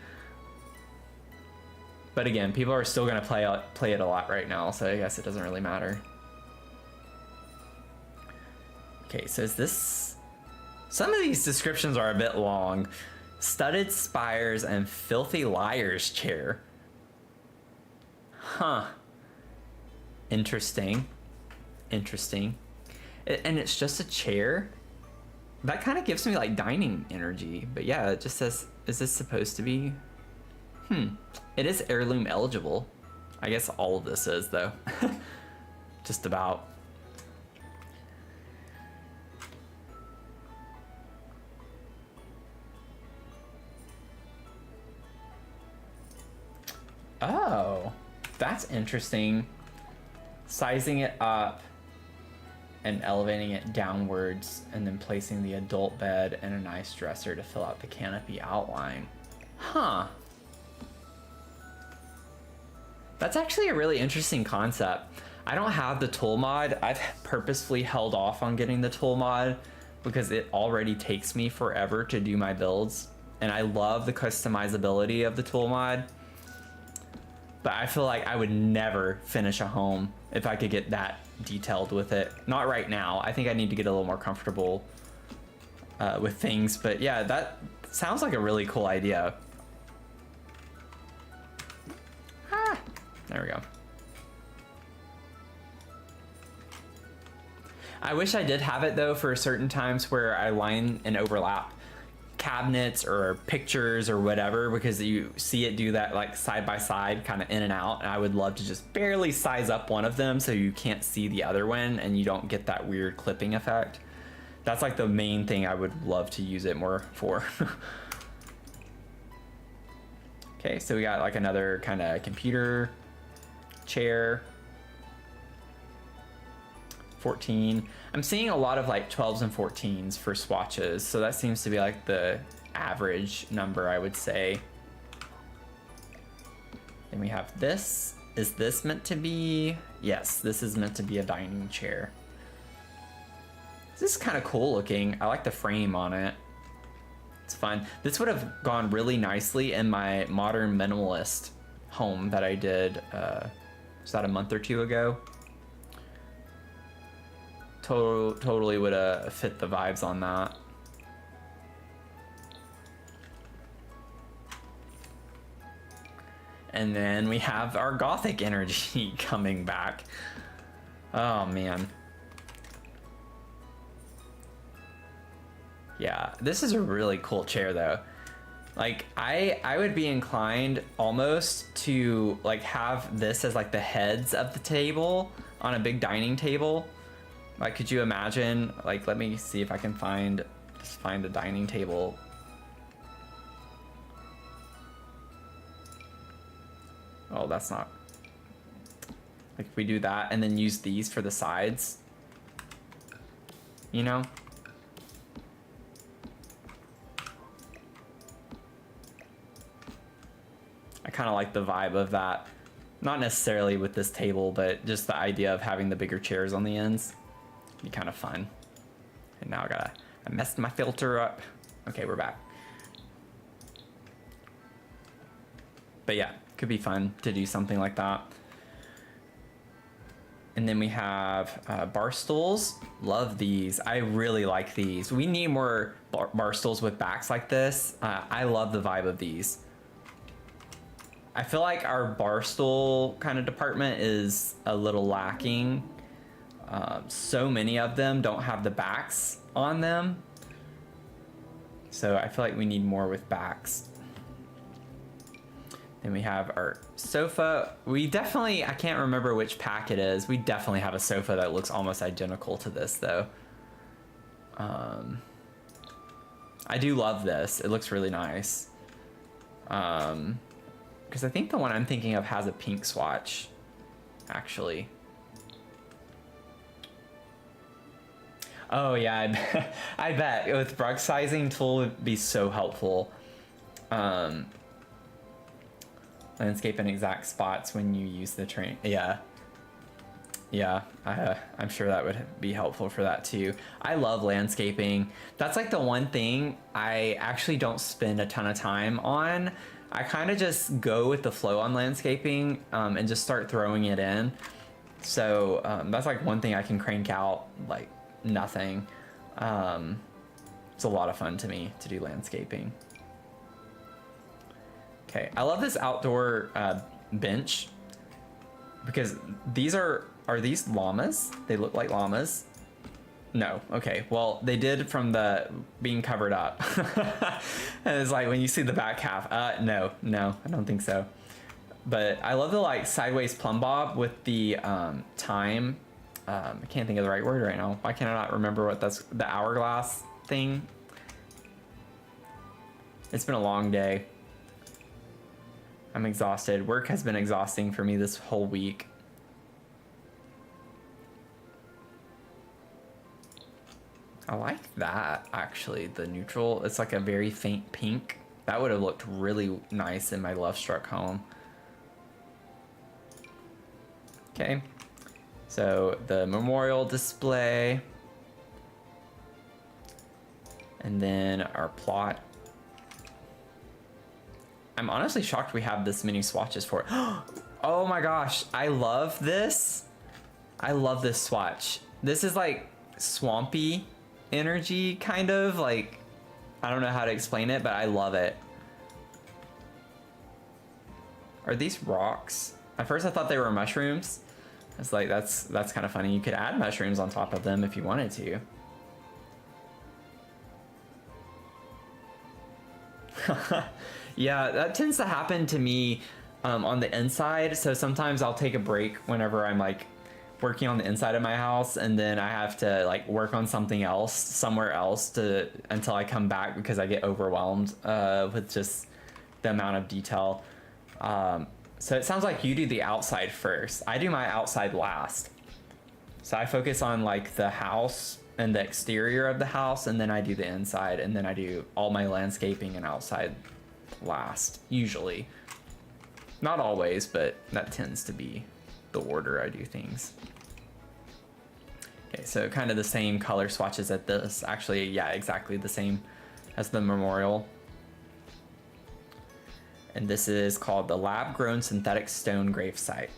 But again, people are still gonna play it a lot right now, so I guess it doesn't really matter. Okay, so is this... Some of these descriptions are a bit long. Studded spires and filthy liar's chair. Huh. Interesting. Interesting. And it's just a chair? That kind of gives me like dining energy. But yeah, it just says, is this supposed to be... It is heirloom eligible. I guess all of this is though. Just about. Oh, that's interesting. Sizing it up and elevating it downwards, and then placing the adult bed and a nice dresser to fill out the canopy outline. Huh. That's actually a really interesting concept. I don't have the tool mod. I've purposefully held off on getting the tool mod because it already takes me forever to do my builds. And I love the customizability of the tool mod. But I feel like I would never finish a home if I could get that detailed with it. Not right now. I think I need to get a little more comfortable with things. But yeah, that sounds like a really cool idea. Ah, there we go. I wish I did have it though for certain times where I line and overlap cabinets or pictures or whatever, because you see it do that like side by side kind of in and out, and I would love to just barely size up one of them so you can't see the other one and you don't get that weird clipping effect. That's like the main thing I would love to use it more for. Okay, so we got like another kind of computer chair. 14. I'm seeing a lot of like 12s and 14s for swatches, so that seems to be like the average number, I would say. Then we have this. Is this meant to be? Yes, this is meant to be a dining chair. This is kind of cool looking. I like the frame on it. It's fun. This would have gone really nicely in my modern minimalist home that I did, was that a month or two ago? Totally would have fit the vibes on that. And then we have our Gothic energy coming back. Oh man. Yeah, this is a really cool chair though. Like I would be inclined almost to like have this as like the heads of the table on a big dining table. Like, could you imagine, like, let me see if I can find a dining table. Oh, that's not, like, if we do that and then use these for the sides, you know? I kind of like the vibe of that. Not necessarily with this table, but just the idea of having the bigger chairs on the ends. Be kind of fun. And now I messed my filter up. Okay, we're back. But yeah, could be fun to do something like that. And then we have bar stools. Love these. I really like these. We need more bar stools with backs like this. I love the vibe of these. I feel like our bar stool kind of department is a little lacking. So many of them don't have the backs on them. So I feel like we need more with backs. Then we have our sofa. We definitely, I can't remember which pack it is. We definitely have a sofa that looks almost identical to this though. I do love this. It looks really nice. Because I think the one I'm thinking of has a pink swatch, actually. Oh yeah, I bet with rug sizing tool would be so helpful. Landscape in exact spots when you use the train. Yeah. I'm sure that would be helpful for that too. I love landscaping. That's like the one thing I actually don't spend a ton of time on. I kind of just go with the flow on landscaping and just start throwing it in. So that's like one thing I can crank out like nothing. It's a lot of fun to me to do landscaping. Okay, I love this outdoor bench because these are these llamas? They look like llamas. No, okay, well they did from the being covered up. And it's like when you see the back half, no, I don't think so. But I love the like sideways plumb bob with the time. I can't think of the right word right now. Why can I not remember what that's, the hourglass thing? It's been a long day. I'm exhausted. Work has been exhausting for me this whole week. I like that, actually, the neutral. It's like a very faint pink. That would have looked really nice in my Love Struck home. Okay, so the memorial display. And then our plot. I'm honestly shocked we have this many swatches for it. Oh my gosh, I love this. I love this swatch. This is like swampy energy, kind of like, I don't know how to explain it, but I love it. Are these rocks? At first I thought they were mushrooms. It's like, that's kind of funny. You could add mushrooms on top of them if you wanted to. Yeah, that tends to happen to me on the inside. So sometimes I'll take a break whenever I'm like working on the inside of my house, and then I have to like work on something else somewhere else until I come back because I get overwhelmed with just the amount of detail. So it sounds like you do the outside first. I do my outside last. So I focus on like the house and the exterior of the house, and then I do the inside, and then I do all my landscaping and outside last, usually. Not always, but that tends to be the order I do things. Okay, so kind of the same color swatches at this. Actually, yeah, exactly the same as the memorial. And this is called the Lab-Grown Synthetic Stone Gravesite.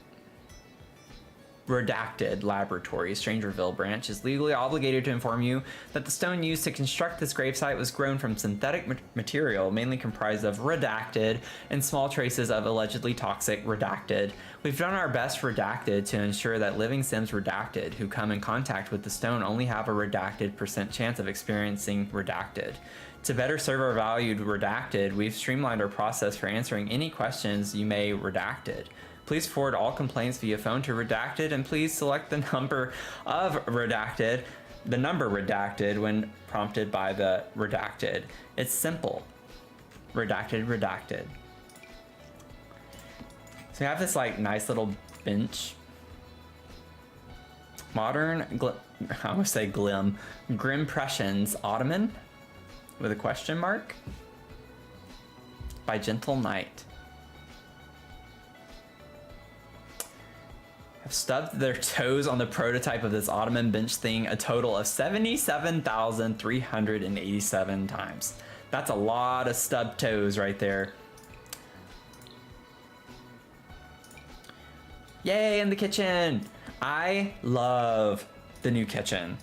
Redacted Laboratory, Strangerville branch, is legally obligated to inform you that the stone used to construct this gravesite was grown from synthetic material, mainly comprised of redacted and small traces of allegedly toxic redacted. We've done our best redacted to ensure that living Sims redacted who come in contact with the stone only have a redacted % chance of experiencing redacted. To better serve our valued redacted, we've streamlined our process for answering any questions you may redacted. Please forward all complaints via phone to redacted, and please select the number of redacted, the number redacted when prompted by the redacted. It's simple. Redacted, redacted. So we have this like nice little bench. Modern, I almost say Grimpressions Ottoman with a question mark by Gentle Knight. Have stubbed their toes on the prototype of this Ottoman bench thing a total of 77,387 times. That's a lot of stubbed toes right there. Yay, in the kitchen! I love the new kitchen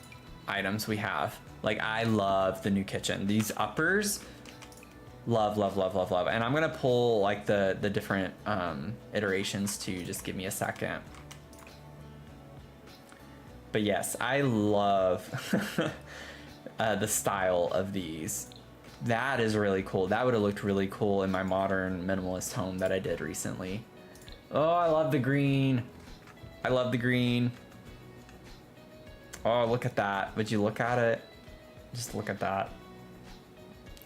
items we have. Like, I love the new kitchen. These uppers, love, love, love, love, love. And I'm gonna pull like the different iterations too. Just give me a second. But yes, I love the style of these. That is really cool. That would have looked really cool in my modern minimalist home that I did recently. Oh, I love the green. I love the green. Oh, look at that. Would you look at it? Just look at that.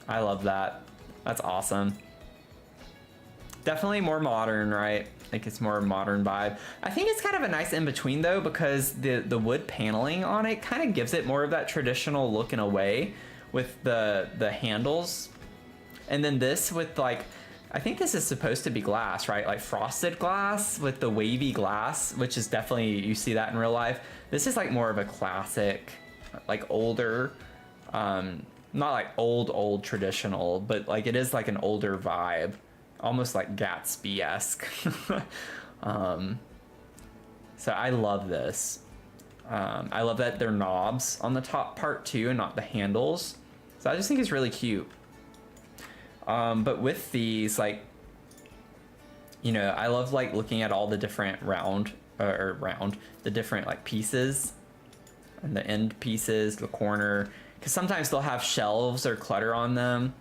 I love that. That's awesome. Definitely more modern, right? Like, it's more modern vibe. I think it's kind of a nice in between though, because the wood paneling on it kind of gives it more of that traditional look in a way with the handles. And then this with like, I think this is supposed to be glass, right? Like frosted glass with the wavy glass, which is definitely, you see that in real life. This is like more of a classic, like older, not like old traditional, but like it is like an older vibe, almost like Gatsby-esque. So I love this. I love that they're knobs on the top part too and not the handles. So I just think it's really cute. But with these, like, you know, I love like looking at all the different the different like pieces and the end pieces, the corner, because sometimes they'll have shelves or clutter on them.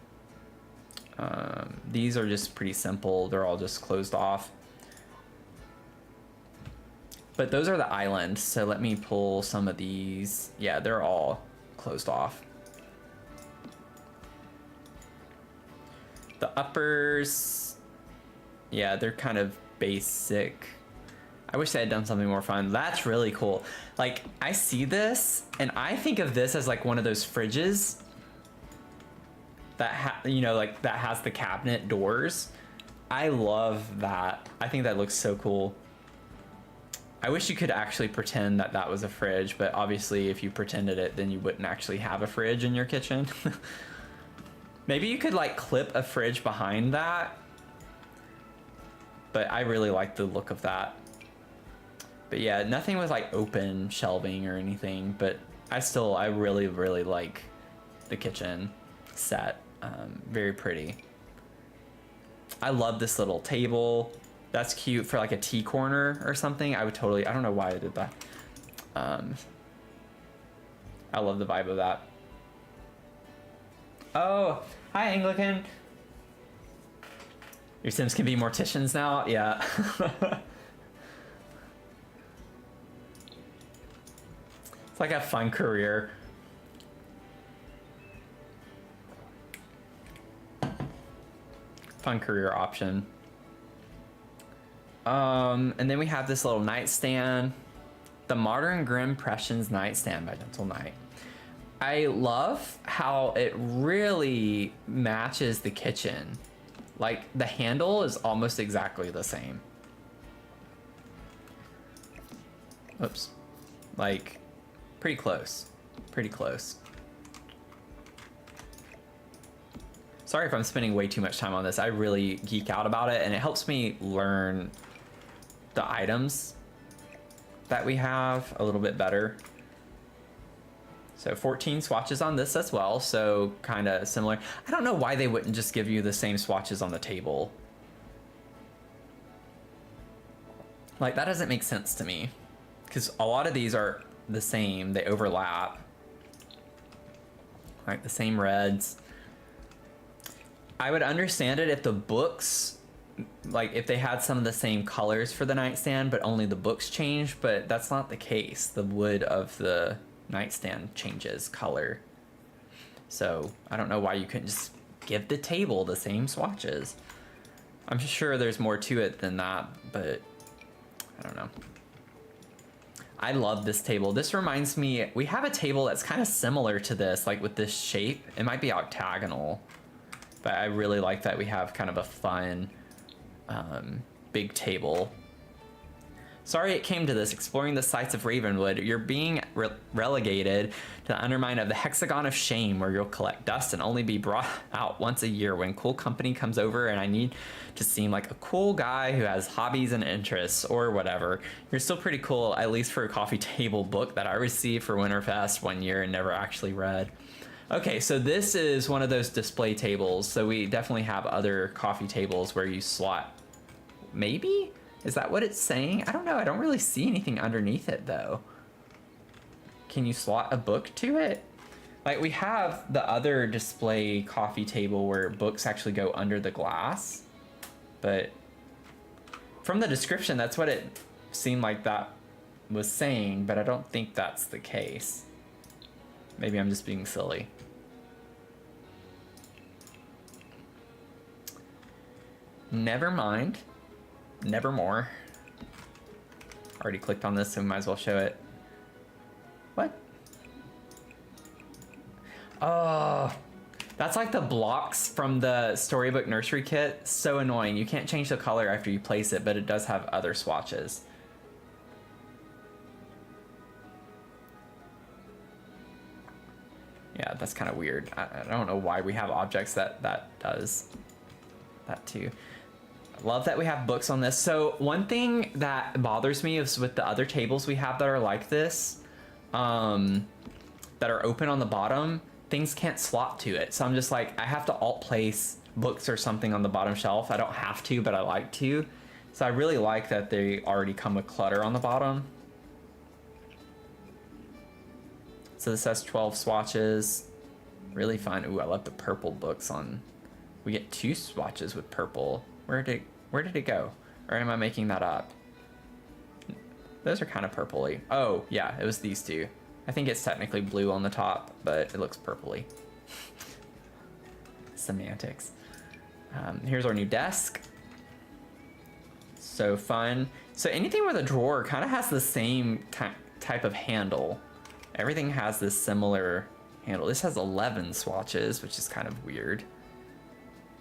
These are just pretty simple. They're all just closed off. But those are the islands. So let me pull some of these. Yeah, they're all closed off. The uppers, yeah, they're kind of basic. I wish I had done something more fun. That's really cool. Like, I see this and I think of this as like one of those fridges that you know, like that has the cabinet doors. I love that. I think that looks so cool. I wish you could actually pretend that that was a fridge, but obviously if you pretended it, then you wouldn't actually have a fridge in your kitchen. Maybe you could like clip a fridge behind that, but I really like the look of that. But yeah, nothing with like open shelving or anything, but I really, really like the kitchen set. Very pretty. I love this little table. That's cute for like a tea corner or something. I don't know why I did that. I love the vibe of that. Oh, hi Anglican. Your Sims can be morticians now? Yeah. It's like a fun career. Fun career option. And then we have this little nightstand. The Modern Grimpressions Nightstand by Gentle Knight. I love how it really matches the kitchen. Like, the handle is almost exactly the same. Oops. Like, pretty close. Pretty close. Sorry if I'm spending way too much time on this. I really geek out about it, and it helps me learn the items that we have a little bit better. So 14 swatches on this as well, so kind of similar. I don't know why they wouldn't just give you the same swatches on the table. Like, that doesn't make sense to me, because a lot of these are the same, they overlap. Like the same reds. I would understand it if the books like if they had some of the same colors for the nightstand, but only the books changed, but that's not the case. The wood of the nightstand changes color. So I don't know why you couldn't just give the table the same swatches. I'm sure there's more to it than that, but I don't know. I love this table. This reminds me, we have a table that's kind of similar to this, like with this shape. It might be octagonal, but I really like that we have kind of a fun big table. Sorry it came to this, exploring the sights of Ravenwood. You're being relegated to the undermine of the hexagon of shame, where you'll collect dust and only be brought out once a year when cool company comes over and I need to seem like a cool guy who has hobbies and interests or whatever. You're still pretty cool, at least for a coffee table book that I received for Winterfest one year and never actually read. Okay, so this is one of those display tables. So we definitely have other coffee tables where you slot, maybe? Is that what it's saying? I don't know. I don't really see anything underneath it, though. Can you slot a book to it? Like, we have the other display coffee table where books actually go under the glass. But from the description, that's what it seemed like that was saying, but I don't think that's the case. Maybe I'm just being silly. Never mind. Nevermore. Already clicked on this, so we might as well show it. What? Oh, that's like the blocks from the Storybook Nursery Kit. So annoying. You can't change the color after you place it, but it does have other swatches. Yeah, that's kind of weird. I don't know why we have objects that does that too. Love that we have books on this. So one thing that bothers me is with the other tables we have that are like this, that are open on the bottom, things can't slot to it. So I'm just like, I have to alt place books or something on the bottom shelf. I don't have to, but I like to. So I really like that they already come with clutter on the bottom. So this has 12 swatches. Really fun. Ooh, I love the purple books on. We get 2 swatches with purple. Where did it go? Or am I making that up? Those are kind of purpley. Oh, yeah, it was these 2. I think it's technically blue on the top, but it looks purpley. Semantics. Here's our new desk. So fun. So anything with a drawer kind of has the same type of handle. Everything has this similar handle. This has 11 swatches, which is kind of weird.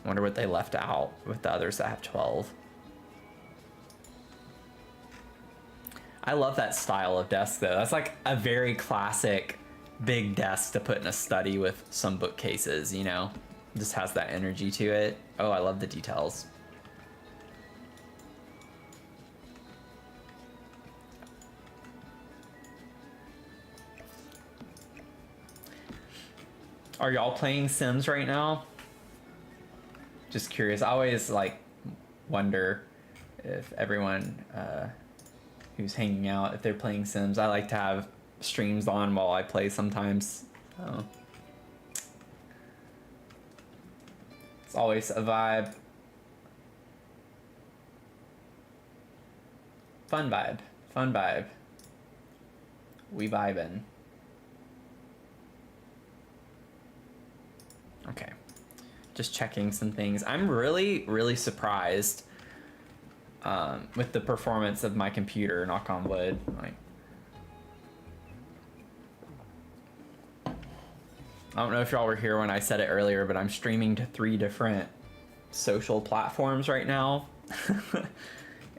I wonder what they left out with the others that have 12. I love that style of desk though. That's like a very classic big desk to put in a study with some bookcases, you know? It just has that energy to it. Oh, I love the details. Are y'all playing Sims right now? Just curious. I always like wonder if everyone who's hanging out, if they're playing Sims. I like to have streams on while I play sometimes. It's always a vibe. Fun vibe. Fun vibe. We vibin'. Okay. Just checking some things. I'm really surprised with the performance of my computer, knock on wood. Like, I don't know if y'all were here when I said it earlier, but I'm streaming to 3 different social platforms right now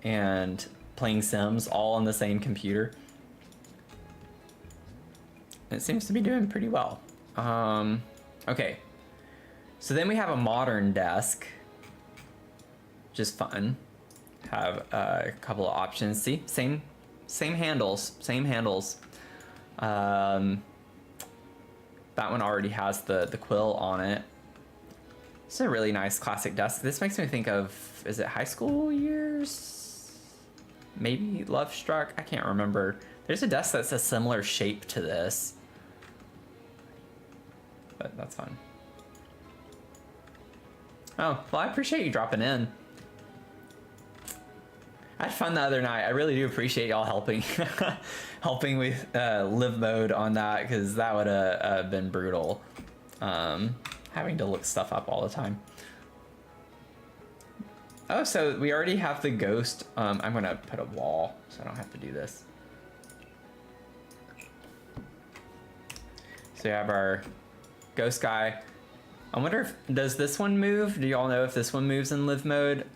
and playing Sims all on the same computer. It seems to be doing pretty well. Okay. So then we have a modern desk, which is fun. Have a couple of options. See, same handles, same handles. That one already has the quill on it. It's a really nice classic desk. This makes me think of, is it high school years? Maybe Love Struck? I can't remember. There's a desk that's a similar shape to this. But that's fun. Oh, well, I appreciate you dropping in. I had fun the other night. I really do appreciate y'all helping helping with live mode on that, because that would have been brutal. Having to look stuff up all the time. Oh, so we already have the ghost. I'm gonna put a wall so I don't have to do this. So we have our ghost guy. I wonder if, does this one move? Do y'all know if this one moves in live mode?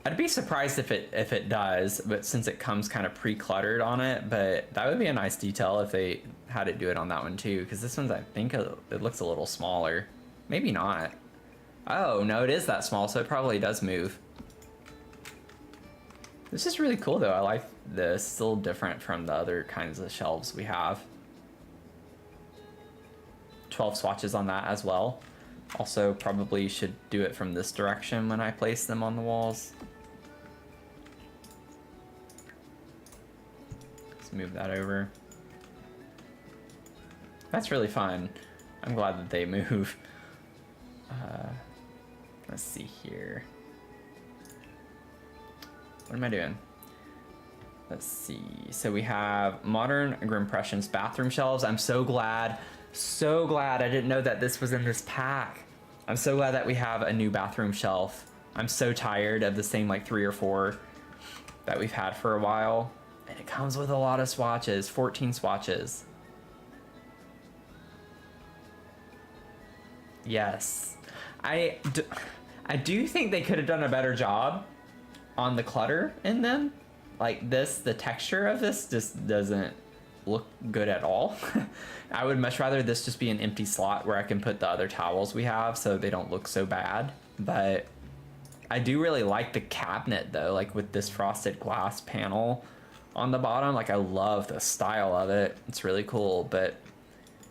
I'd be surprised if it does, but since it comes kind of pre-cluttered on it, but that would be a nice detail if they had it do it on that one too, because this one's, I think it looks a little smaller. Maybe not. Oh, no, it is that small, so it probably does move. This is really cool though. I like this. It's a little different from the other kinds of shelves we have. 12 swatches on that as well. Also probably should do it from this direction when I place them on the walls. Let's move that over. That's really fun. I'm glad that they move. Let's see here. What am I doing? Let's see. So we have modern Grimpressions bathroom shelves. I'm so glad I didn't know that this was in this pack. I'm so glad that we have a new bathroom shelf. I'm so tired of the same like 3 or 4 that we've had for a while. And it comes with a lot of swatches, 14 swatches. Yes. I do think they could have done a better job on the clutter in them. Like this, the texture of this just doesn't look good at all. I would much rather this just be an empty slot where I can put the other towels we have so they don't look so bad. But I do really like the cabinet though, like with this frosted glass panel on the bottom. Like I love the style of it. It's really cool, but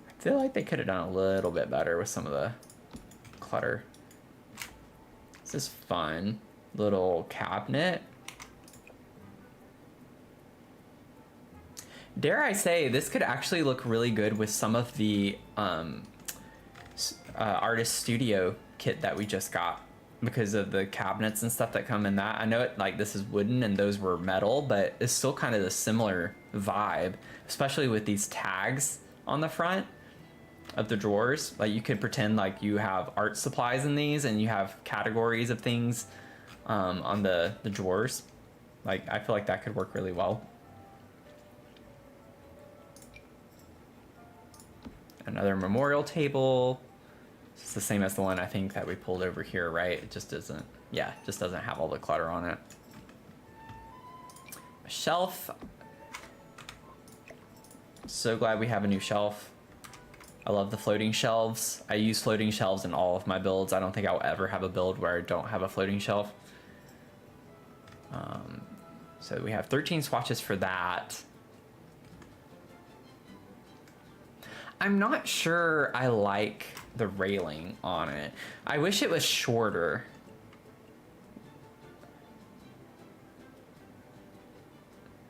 I feel like they could have done a little bit better with some of the clutter. This is fun. Little cabinet. Dare I say, this could actually look really good with some of the artist studio kit that we just got, because of the cabinets and stuff that come in that. I know it, like this is wooden and those were metal, but it's still kind of the similar vibe, especially with these tags on the front of the drawers. Like you could pretend like you have art supplies in these and you have categories of things on the drawers. Like I feel like that could work really well. Another memorial table. It's the same as the one I think that we pulled over here, right? It just doesn't, yeah, just doesn't have all the clutter on it. A shelf. So glad we have a new shelf. I love the floating shelves. I use floating shelves in all of my builds. I don't think I'll ever have a build where I don't have a floating shelf. So we have 13 swatches for that. I'm not sure I like the railing on it. I wish it was shorter.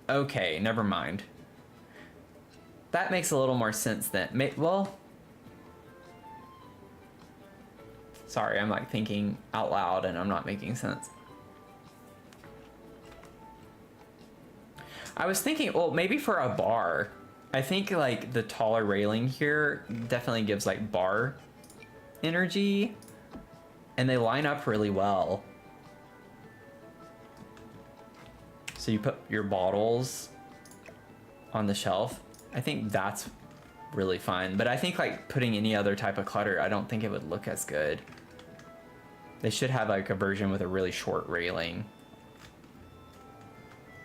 Okay, never mind. That makes a little more sense then. Well, sorry, I'm like thinking out loud and I'm not making sense. I was thinking, well, maybe for a bar. I think like the taller railing here definitely gives like bar energy, and they line up really well. So you put your bottles on the shelf. I think that's really fun, but I think like putting any other type of clutter, I don't think it would look as good. They should have like a version with a really short railing.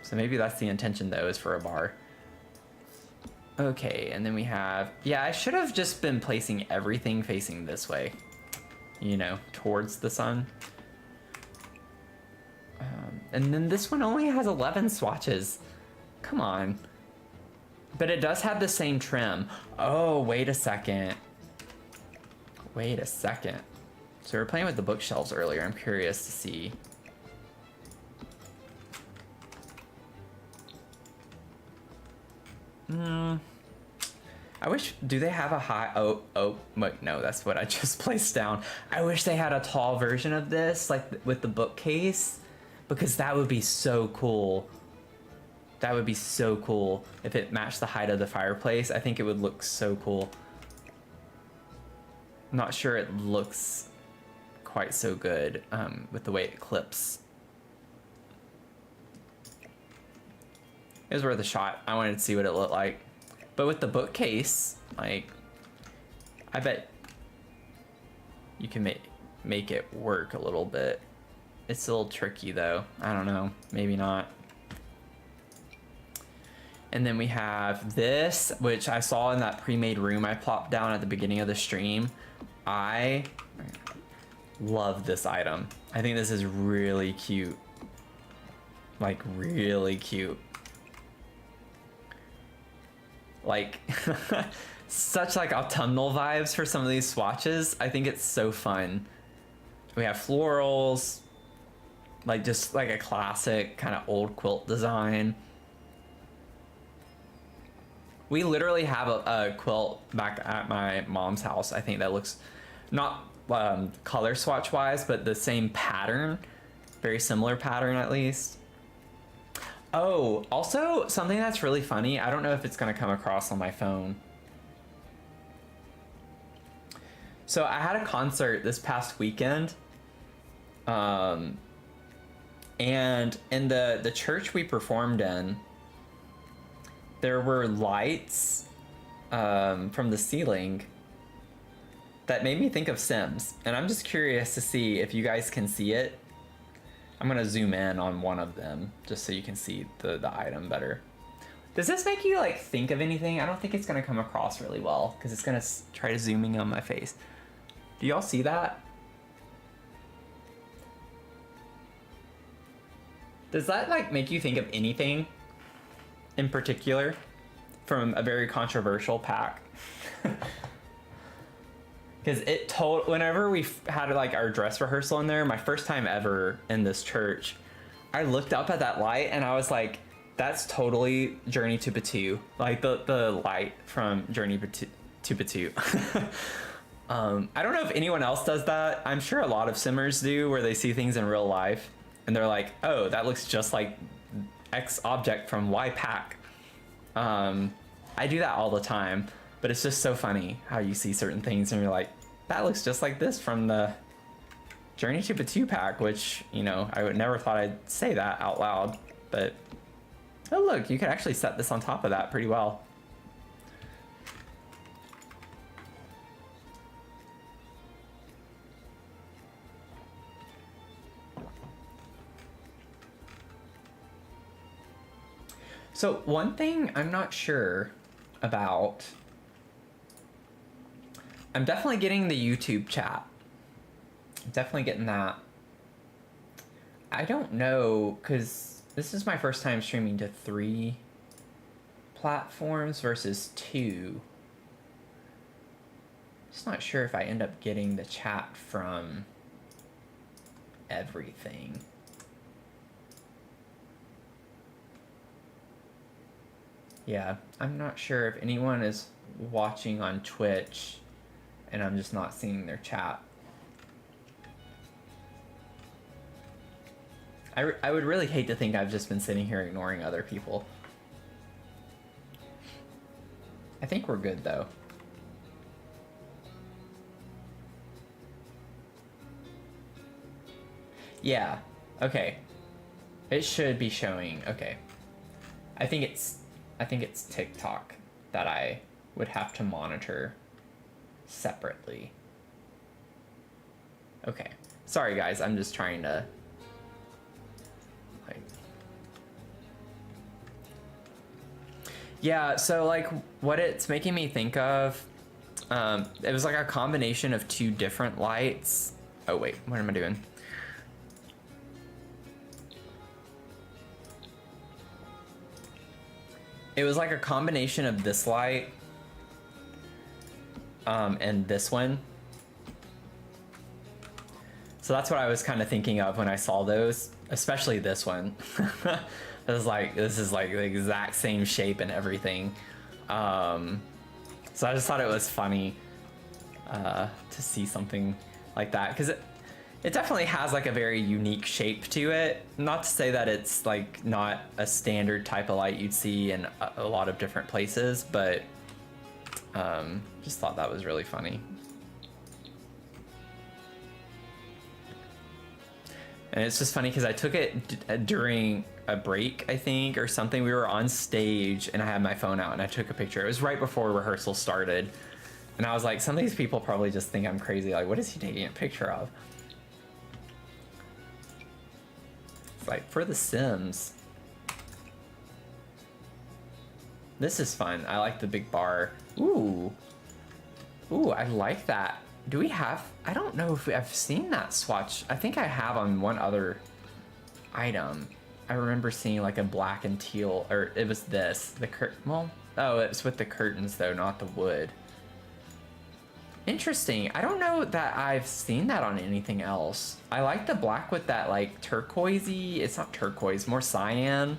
So maybe that's the intention though, is for a bar. Okay, and then we have, yeah, I should have just been placing everything facing this way, you know, towards the sun. And then this one only has 11 swatches. Come on. But it does have the same trim. Oh, wait a second. Wait a second. So we were playing with the bookshelves earlier. I'm curious to see. I wish, do they have a high, oh, no, that's what I just placed down. I wish they had a tall version of this, like with the bookcase, because that would be so cool. That would be so cool if it matched the height of the fireplace. I think it would look so cool. I'm not sure it looks quite so good with the way it clips. It was worth a shot. I wanted to see what it looked like. But with the bookcase, like, I bet you can make it work a little bit. It's a little tricky though. I don't know, maybe not. And then we have this, which I saw in that pre-made room I plopped down at the beginning of the stream. I love this item. I think this is really cute. Like, really cute. Like, such like autumnal vibes for some of these swatches. I think it's so fun. We have florals, like just like a classic kind of old quilt design. We literally have a quilt back at my mom's house, I think, that looks not color swatch wise, but the same pattern, very similar pattern at least. Oh, also something that's really funny. I don't know if it's gonna come across on my phone. So I had a concert this past weekend. And in the church we performed in, there were lights from the ceiling that made me think of Sims. And I'm just curious to see if you guys can see it. I'm gonna zoom in on one of them just so you can see the item better. Does this make you like think of anything? I don't think it's gonna come across really well because it's gonna try to zoom in on my face. Do y'all see that? Does that like make you think of anything in particular from a very controversial pack? Because it told, whenever we had like our dress rehearsal in there, my first time ever in this church, I looked up at that light and I was like, that's totally Journey to Batuu. Like the light from Journey to Batuu. I don't know if anyone else does that. I'm sure a lot of simmers do, where they see things in real life and they're like, oh, that looks just like X object from Y pack. I do that all the time. But it's just so funny how you see certain things and you're like, that looks just like this from the Journey to Batuu pack, which, you know, I would never thought I'd say that out loud. But, oh look, you could actually set this on top of that pretty well. So one thing I'm not sure about, I'm definitely getting the YouTube chat. Definitely getting that. I don't know, because this is my first time streaming to 3 platforms versus 2. Just not sure if I end up getting the chat from everything. Yeah, I'm not sure if anyone is watching on Twitch and I'm just not seeing their chat. I would really hate to think I've just been sitting here ignoring other people. I think we're good though. Yeah, okay. It should be showing, okay. I think it's TikTok that I would have to monitor separately. Okay. Sorry guys, I'm just trying to like, yeah, so like what it's making me think of, it was like a combination of 2 different lights. Oh wait, what am I doing? It was like a combination of this light and this one. So that's what I was kind of thinking of when I saw those, especially this one. It was like, this is like the exact same shape and everything. So I just thought it was funny to see something like that, because It definitely has like a very unique shape to it. Not to say that it's like not a standard type of light you'd see in a lot of different places, but just thought that was really funny. And it's just funny because I took it during a break, I think, or something. We were on stage and I had my phone out and I took a picture. It was right before rehearsal started. And I was like, some of these people probably just think I'm crazy. Like, what is he taking a picture of? It's like, for The Sims. This is fun. I like the big bar. Ooh. Ooh, I like that. Do we have... I don't know if I've seen that swatch. I think I have on one other item. I remember seeing like a black and teal, or it was this. The well, oh, it's with the curtains though, not the wood. Interesting. I don't know that I've seen that on anything else. I like the black with that like turquoisey, it's not turquoise, more cyan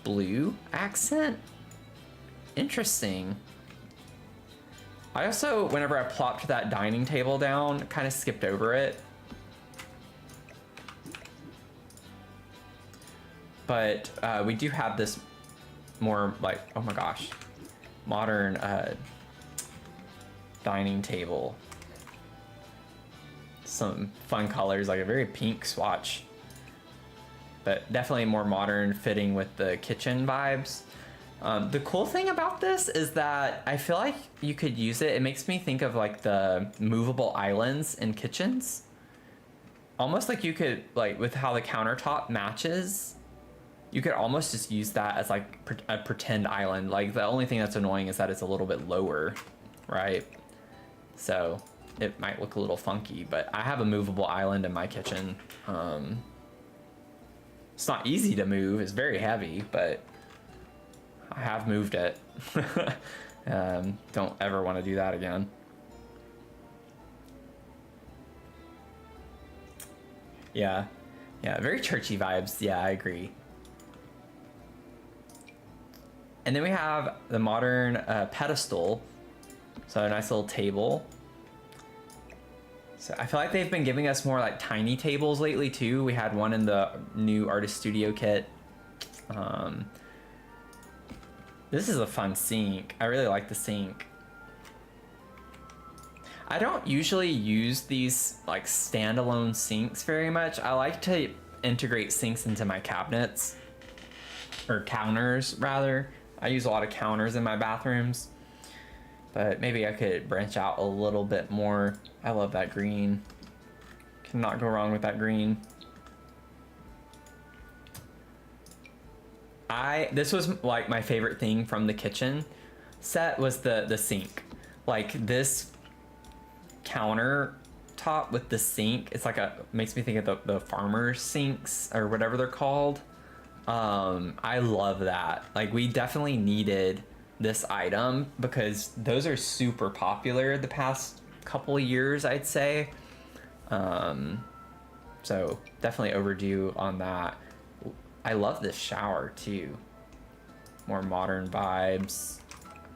blue accent. Interesting. I also, whenever I plopped that dining table down, kind of skipped over it. But we do have this more like, oh my gosh, modern dining table. Some fun colors, like a very pink swatch. But definitely more modern, fitting with the kitchen vibes. The cool thing about this is that I feel like you could use it. It makes me think of like the movable islands in kitchens. Almost like you could, like with how the countertop matches, you could almost just use that as like a pretend island. Like the only thing that's annoying is that it's a little bit lower, right? So it might look a little funky, but I have a movable island in my kitchen. It's not easy to move, it's very heavy, but I have moved it. Don't ever want to do that again. Yeah, very churchy vibes. Yeah, I agree. And then we have the modern pedestal. So a nice little table. So I feel like they've been giving us more like tiny tables lately too. We had one in the new Artist Studio kit. This is a fun sink. I really like the sink. I don't usually use these like standalone sinks very much. I like to integrate sinks into my cabinets, or counters rather. I use a lot of counters in my bathrooms, but maybe I could branch out a little bit more. I love that green. Cannot go wrong with that green. This was like my favorite thing from the kitchen set was the sink. Like this countertop with the sink, it's like makes me think of the farmer's sinks or whatever they're called. I love that. Like we definitely needed this item because those are super popular the past couple of years, I'd say. So definitely overdue on that. I love this shower too. More modern vibes.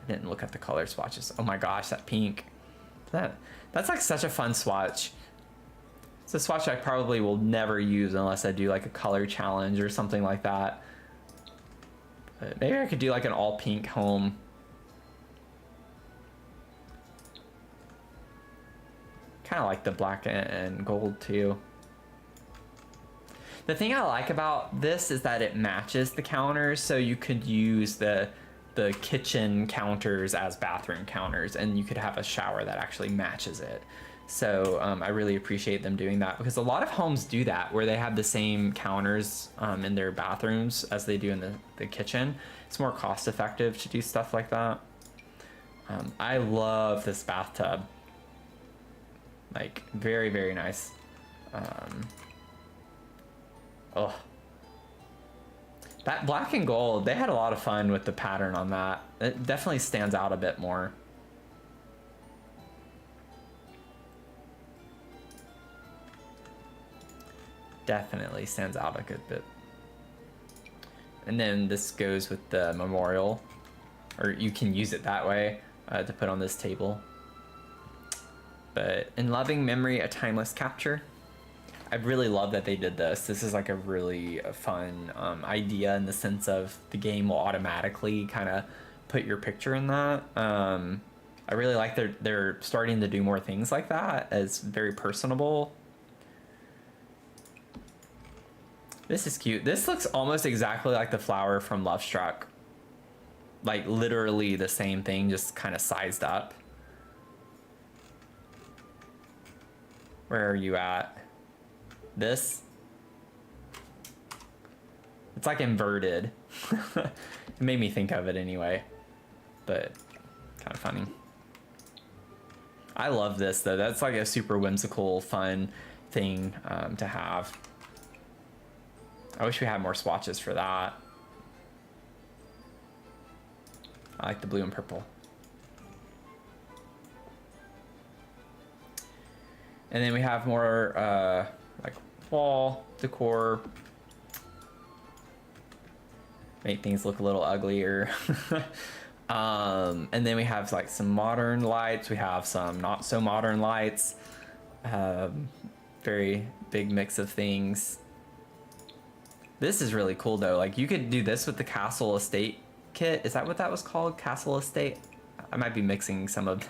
I didn't look at the color swatches. Oh my gosh, that pink. That's like such a fun swatch. It's a swatch I probably will never use unless I do like a color challenge or something like that. But maybe I could do like an all pink home. Kind of like the black and gold too. The thing I like about this is that it matches the counters, so you could use the kitchen counters as bathroom counters, and you could have a shower that actually matches it. So I really appreciate them doing that because a lot of homes do that where they have the same counters in their bathrooms as they do in the kitchen. It's more cost effective to do stuff like that. I love this bathtub. Like very, very nice. Oh, that black and gold, they had a lot of fun with the pattern on that. It definitely stands out a bit more. Definitely stands out a good bit. And then this goes with the memorial, or you can use it that way to put on this table. But in loving memory, a timeless capture. I really love that they did this. This is like a really fun idea in the sense of the game will automatically kind of put your picture in that. I really like they're starting to do more things like that as very personable. This is cute. This looks almost exactly like the flower from Love Struck. Like literally the same thing, just kind of sized up. Where are you at? This? It's like inverted. It made me think of it anyway, but kind of funny. I love this though. That's like a super whimsical, fun thing to have. I wish we had more swatches for that. I like the blue and purple. And then we have more like wall decor. Make things look a little uglier. And then we have like some modern lights. We have some not so modern lights. Very big mix of things. This is really cool though. Like you could do this with the Castle Estate kit. Is that what that was called? Castle Estate? I might be mixing some of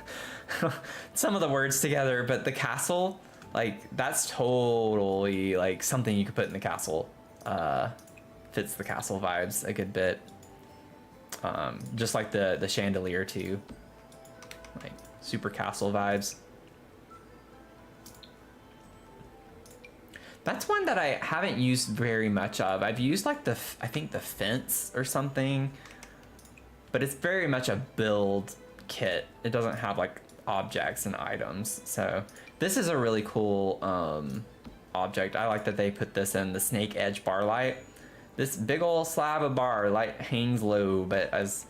some of the words together, but the castle, like that's totally like something you could put in the castle. Fits the castle vibes a good bit. Just like the chandelier too. Like super castle vibes. That's one that I haven't used very much of. I've used like I think the fence or something, but it's very much a build kit. It doesn't have like objects and items. So this is a really cool object. I like that they put this in the snake edge bar light. This big old slab of bar light hangs low, but as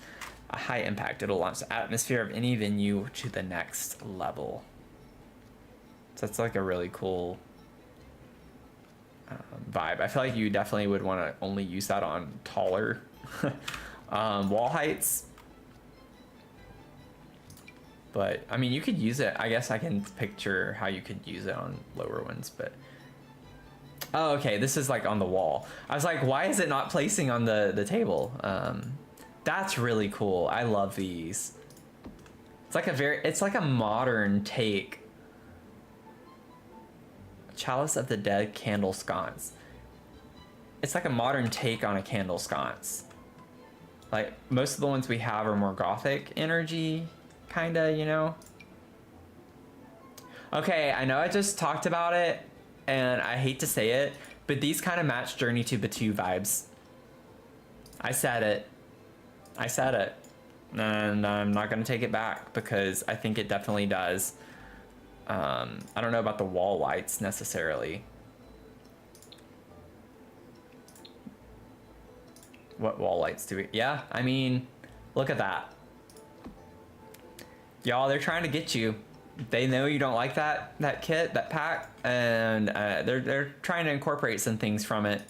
a high impact, it'll launch the atmosphere of any venue to the next level. So it's like a really cool vibe. I feel like you definitely would want to only use that on taller wall heights. But I mean, you could use it. I guess I can picture how you could use it on lower ones, but oh, okay, this is like on the wall. I was like, why is it not placing on the table? That's really cool. I love these. It's like a modern take. Chalice of the Dead candle sconce. It's like a modern take on a candle sconce. Like most of the ones we have are more gothic energy, kinda, you know? Okay, I know I just talked about it and I hate to say it, but these kind of match Journey to Batuu vibes. I said it. I said it. And I'm not gonna take it back because I think it definitely does. I don't know about the wall lights necessarily. What wall lights do we... Yeah, I mean, look at that. Y'all, they're trying to get you. They know you don't like that kit, that pack, and they're trying to incorporate some things from it.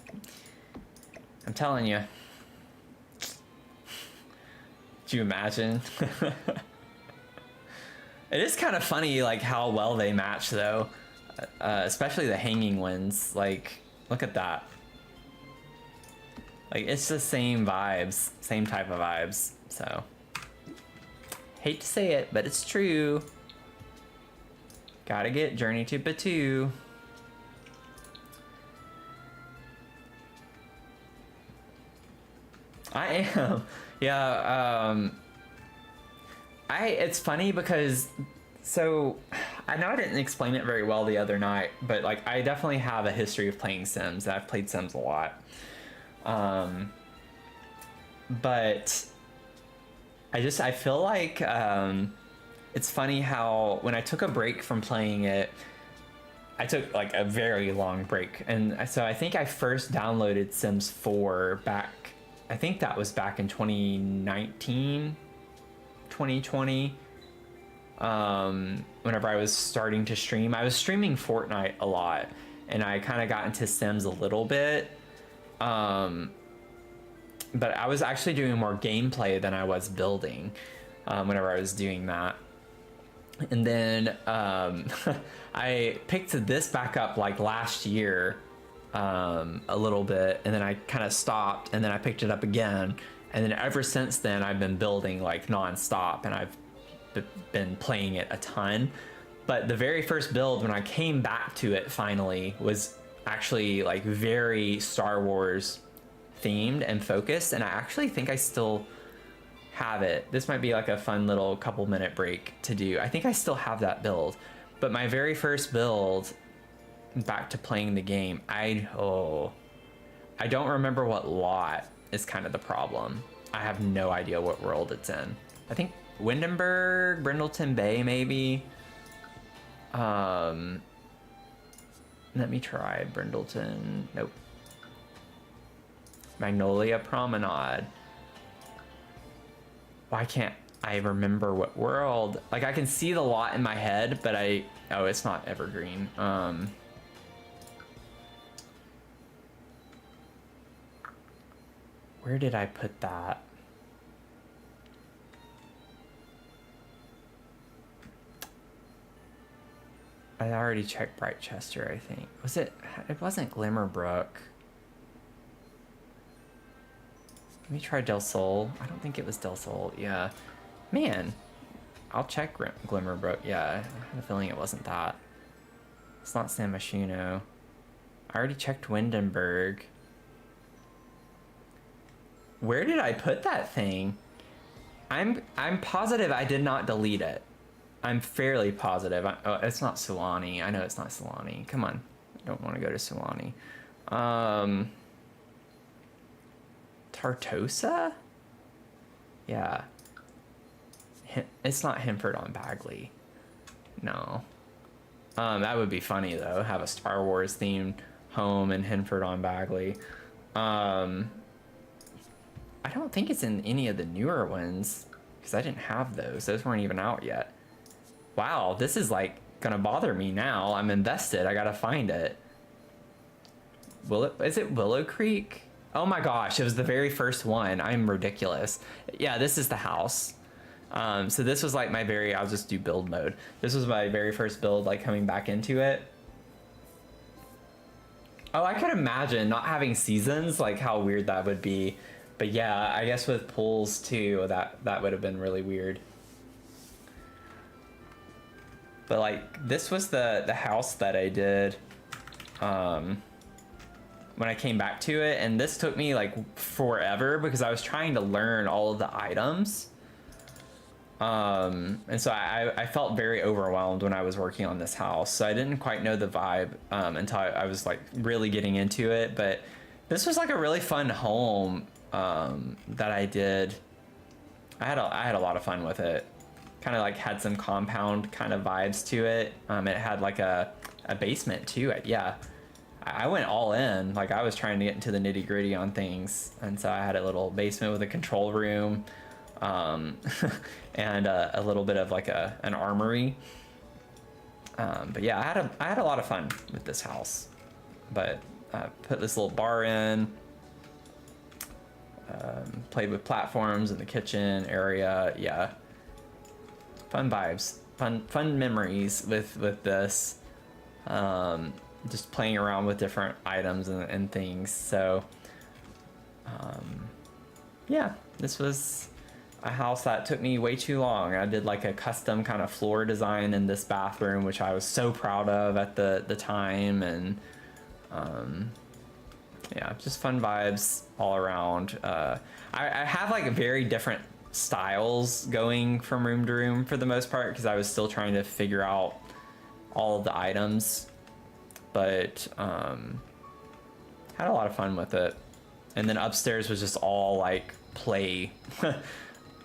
I'm telling you. Could you imagine? It is kind of funny, like how well they match, though, especially the hanging ones. Like, look at that. Like, it's the same vibes, same type of vibes. So, hate to say it, but it's true. Gotta get Journey to Batuu. I am, yeah. It's funny because, so I know I didn't explain it very well the other night, but like I definitely have a history of playing Sims. I've played Sims a lot. But I feel like it's funny how when I took a break from playing it, I took like a very long break. And so I think I first downloaded Sims 4 back, I think that was back in 2019. 2020, whenever I was starting to stream. I was streaming Fortnite a lot, and I kind of got into Sims a little bit, but I was actually doing more gameplay than I was building whenever I was doing that. And then I picked this back up like last year a little bit, and then I kind of stopped, and then I picked it up again. And then ever since then, I've been building like nonstop, and I've been playing it a ton. But the very first build, when I came back to it finally, was actually like very Star Wars themed and focused, and I actually think I still have it. This might be like a fun little couple minute break to do. I think I still have that build. But my very first build, back to playing the game, I don't remember what lot is kind of the problem. I have no idea what world it's in. I think Windenburg, Brindleton Bay, maybe. Let me try Brindleton. Nope. Magnolia Promenade. Why can't I remember what world? Like, I can see the lot in my head, but oh, it's not Evergreen. Where did I put that? I already checked Brightchester, I think. Was it? It wasn't Glimmerbrook. Let me try Del Sol. I don't think it was Del Sol. Yeah. Man. I'll check Glimmerbrook. Yeah, I had a feeling it wasn't that. It's not San Myshuno. I already checked Windenburg. Where did I put that thing? I'm positive I did not delete it. I'm fairly positive. Oh, it's not Sulani. I know it's not Sulani. Come on. I don't want to go to Sulani. Tartosa? Yeah. It's not Hinford on Bagley. No. That would be funny though. Have a Star Wars themed home in Hinford on Bagley. I don't think it's in any of the newer ones because I didn't have those. Those weren't even out yet. Wow, this is like gonna bother me now. I'm invested. I gotta find it. Is it Willow Creek? Oh my gosh, it was the very first one. I'm ridiculous. Yeah, this is the house. So this was like I'll just do build mode. This was my very first build, like coming back into it. Oh, I could imagine not having seasons, like how weird that would be. But yeah, I guess with pools too, that would have been really weird. But like this was the house that I did when I came back to it, and this took me like forever because I was trying to learn all of the items. And so I felt very overwhelmed when I was working on this house. So I didn't quite know the vibe until I was like really getting into it. But this was like a really fun home that I did. I had a lot of fun with it. Kind of like had some compound kind of vibes to it. It had like a basement too. Yeah, I went all in. Like I was trying to get into the nitty gritty on things, and so I had a little basement with a control room, and a little bit of like an armory. But yeah, I had a lot of fun with this house. But put this little bar in. Played with platforms in the kitchen area. Yeah. Fun vibes, fun memories with this. Just playing around with different items and things. So, yeah, this was a house that took me way too long. I did like a custom kind of floor design in this bathroom, which I was so proud of at the time, and yeah, just fun vibes all around. I have like very different styles going from room to room for the most part because I was still trying to figure out all of the items, but had a lot of fun with it. And then upstairs was just all like play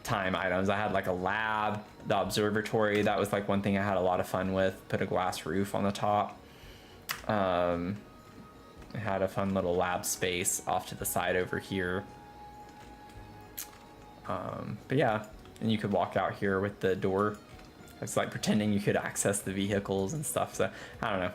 time items. I had like a lab, the observatory. That was like one thing I had a lot of fun with. Put a glass roof on the top. I had a fun little lab space off to the side over here. But yeah, and you could walk out here with the door. It's like pretending you could access the vehicles and stuff. So I don't know.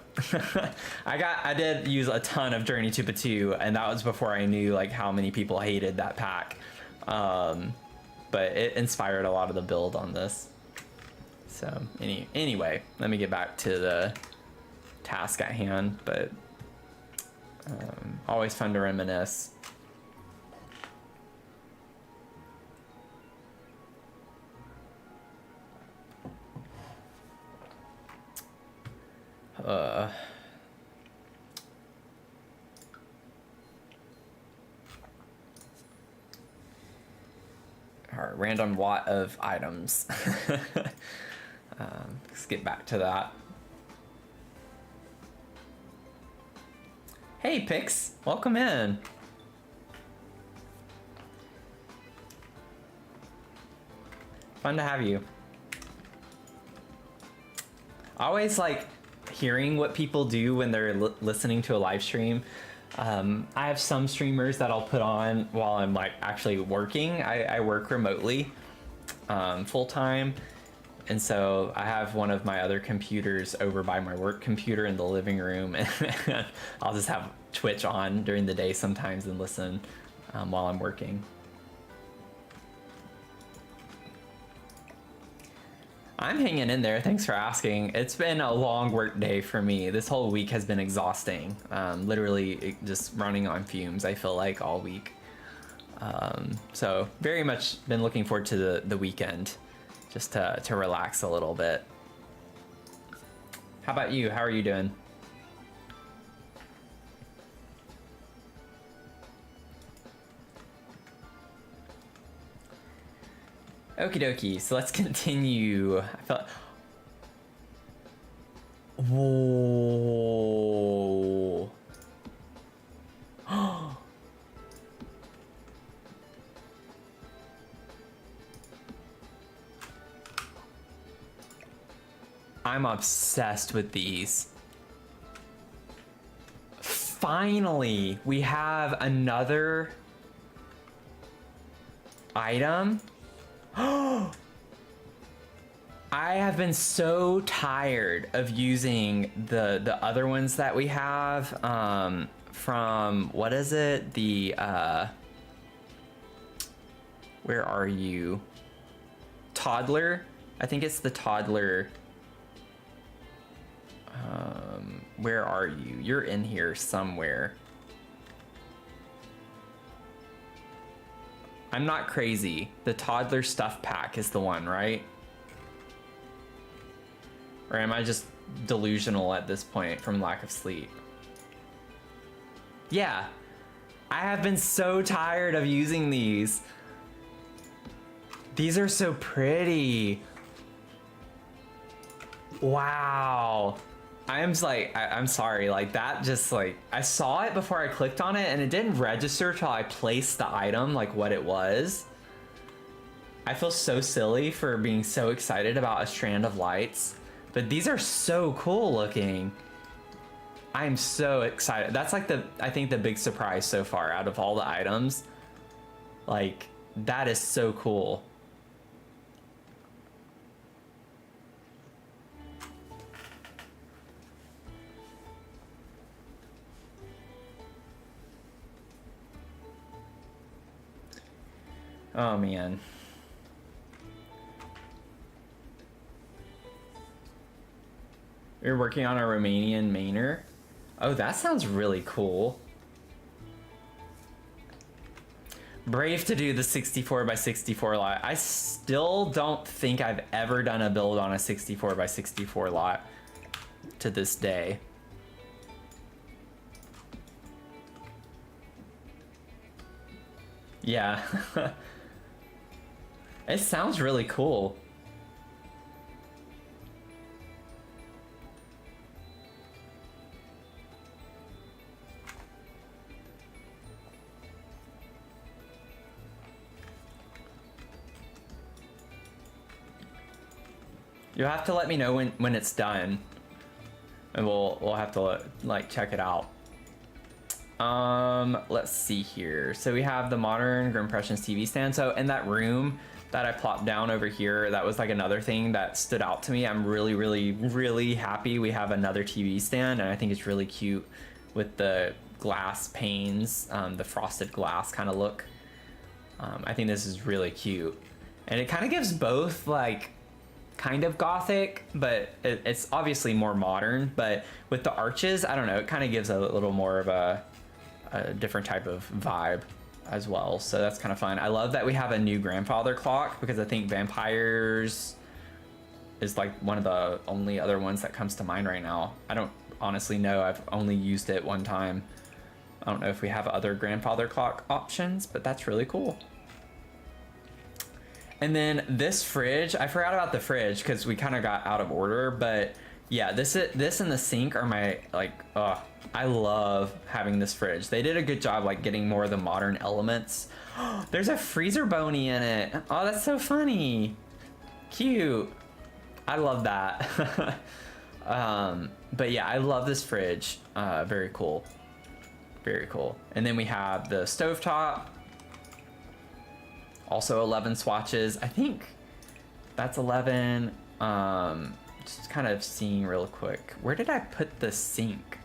I did use a ton of Journey to Batuu, and that was before I knew like how many people hated that pack. But it inspired a lot of the build on this. So anyway, let me get back to the task at hand, but always fun to reminisce. All right, random lot of items. Let's get back to that. Hey, Pix, welcome in. Fun to have you. I always like hearing what people do when they're listening to a live stream. I have some streamers that I'll put on while I'm like actually working. I work remotely full time. And so I have one of my other computers over by my work computer in the living room, and I'll just have Twitch on during the day sometimes and listen while I'm working. I'm hanging in there. Thanks for asking. It's been a long work day for me. This whole week has been exhausting. Literally just running on fumes, I feel like, all week. So very much been looking forward to the weekend, just to relax a little bit. How about you? How are you doing? Okie dokie, so let's continue. I felt... Whoa. I'm obsessed with these. Finally, we have another item. I have been so tired of using the other ones that we have from, what is it? The, where are you? Toddler? I think it's the toddler. Where are you? You're in here somewhere. I'm not crazy. The toddler stuff pack is the one, right? Or am I just delusional at this point from lack of sleep? Yeah. I have been so tired of using these. These are so pretty. Wow. I'm sorry, like that just like, I saw it before I clicked on it and it didn't register till I placed the item, like what it was. I feel so silly for being so excited about a strand of lights, but these are so cool looking. I'm so excited. That's like I think the big surprise so far out of all the items. Like, that is so cool. Oh man. You're working on a Romanian mainer? Oh, that sounds really cool. Brave to do the 64 by 64 lot. I still don't think I've ever done a build on a 64 by 64 lot to this day. Yeah. It sounds really cool. You'll have to let me know when it's done, and we'll have to like check it out. Let's see here. So we have the modern Grim Impressions TV stand. So in that room that I plopped down over here, that was like another thing that stood out to me. I'm really, really, really happy we have another TV stand, and I think it's really cute with the glass panes, the frosted glass kind of look. I think this is really cute, and it kind of gives both like kind of Gothic, but it's obviously more modern. But with the arches, I don't know, it kind of gives a little more of a different type of vibe as well. So that's kind of fun. I love that we have a new grandfather clock, because I think vampires is like one of the only other ones that comes to mind right now. I don't honestly know. I've only used it one time. I don't know if we have other grandfather clock options, but that's really cool. And then this fridge, I forgot about the fridge because we kind of got out of order, but yeah, this and the sink are my, like, I love having this fridge. They did a good job like getting more of the modern elements. There's a freezer bony in it. Oh, that's so funny. Cute. I love that. But yeah, I love this fridge. Very cool. Very cool. And then we have the stovetop. Also 11 swatches. I think that's 11. Just kind of seeing real quick. Where did I put the sink?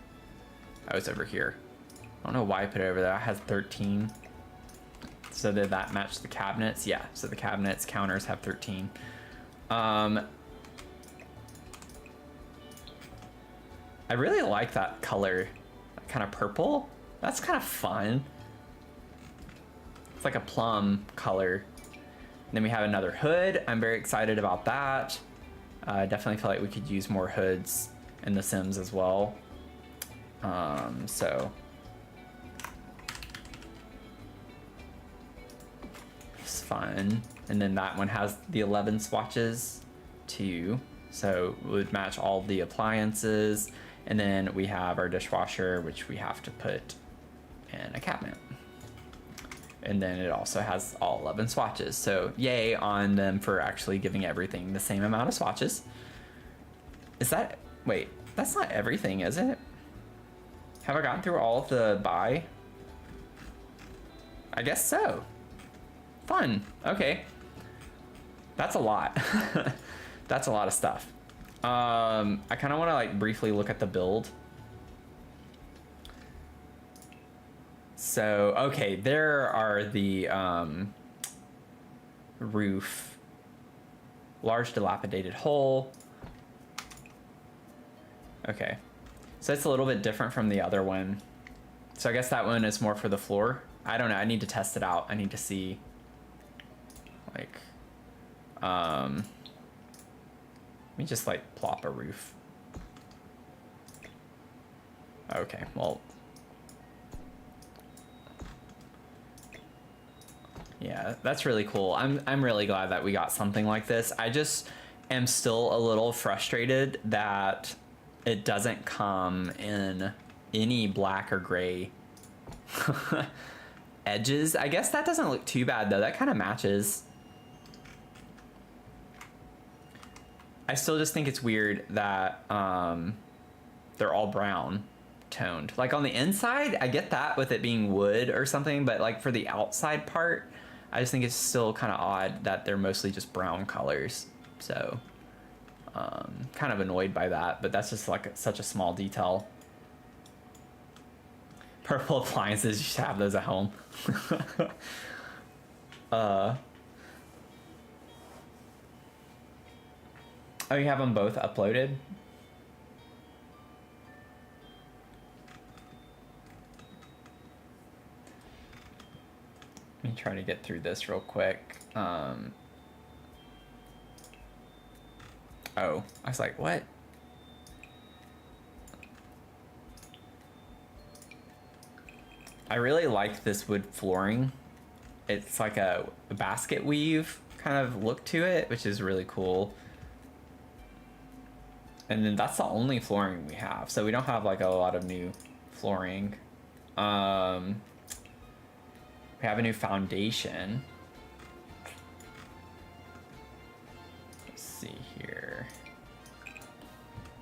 I was over here. I don't know why I put it over there. I had 13. So did that match the cabinets? Yeah, so the cabinets counters have 13. I really like that color, that kind of purple. That's kind of fun. It's like a plum color. And then we have another hood. I'm very excited about that. I definitely feel like we could use more hoods in The Sims as well. So it's fun. And then that one has the 11 swatches too. So it would match all the appliances. And then we have our dishwasher, which we have to put in a cabinet. And then it also has all 11 swatches. So yay on them for actually giving everything the same amount of swatches. Is that, wait, that's not everything, is it? Have I gotten through all of the buy? I guess so. Fun, okay. That's a lot. That's a lot of stuff. I kind of want to like briefly look at the build. So, okay, there are the roof, large dilapidated hole. Okay, so it's a little bit different from the other one. So I guess that one is more for the floor. I don't know, I need to test it out. I need to see, like, let me just like plop a roof. Okay, well, yeah, that's really cool. I'm really glad that we got something like this. I just am still a little frustrated that it doesn't come in any black or gray edges. I guess that doesn't look too bad though. That kind of matches. I still just think it's weird that they're all brown toned. Like on the inside, I get that with it being wood or something, but like for the outside part, I just think it's still kind of odd that they're mostly just brown colors. So kind of annoyed by that, but that's just like such a small detail. Purple appliances, you should have those at home. Oh, you have them both uploaded? Let me try to get through this real quick. Oh, I was like, what? I really like this wood flooring. It's like a basket weave kind of look to it, which is really cool. And then that's the only flooring we have. So we don't have like a lot of new flooring. We have a new foundation. Let's see here.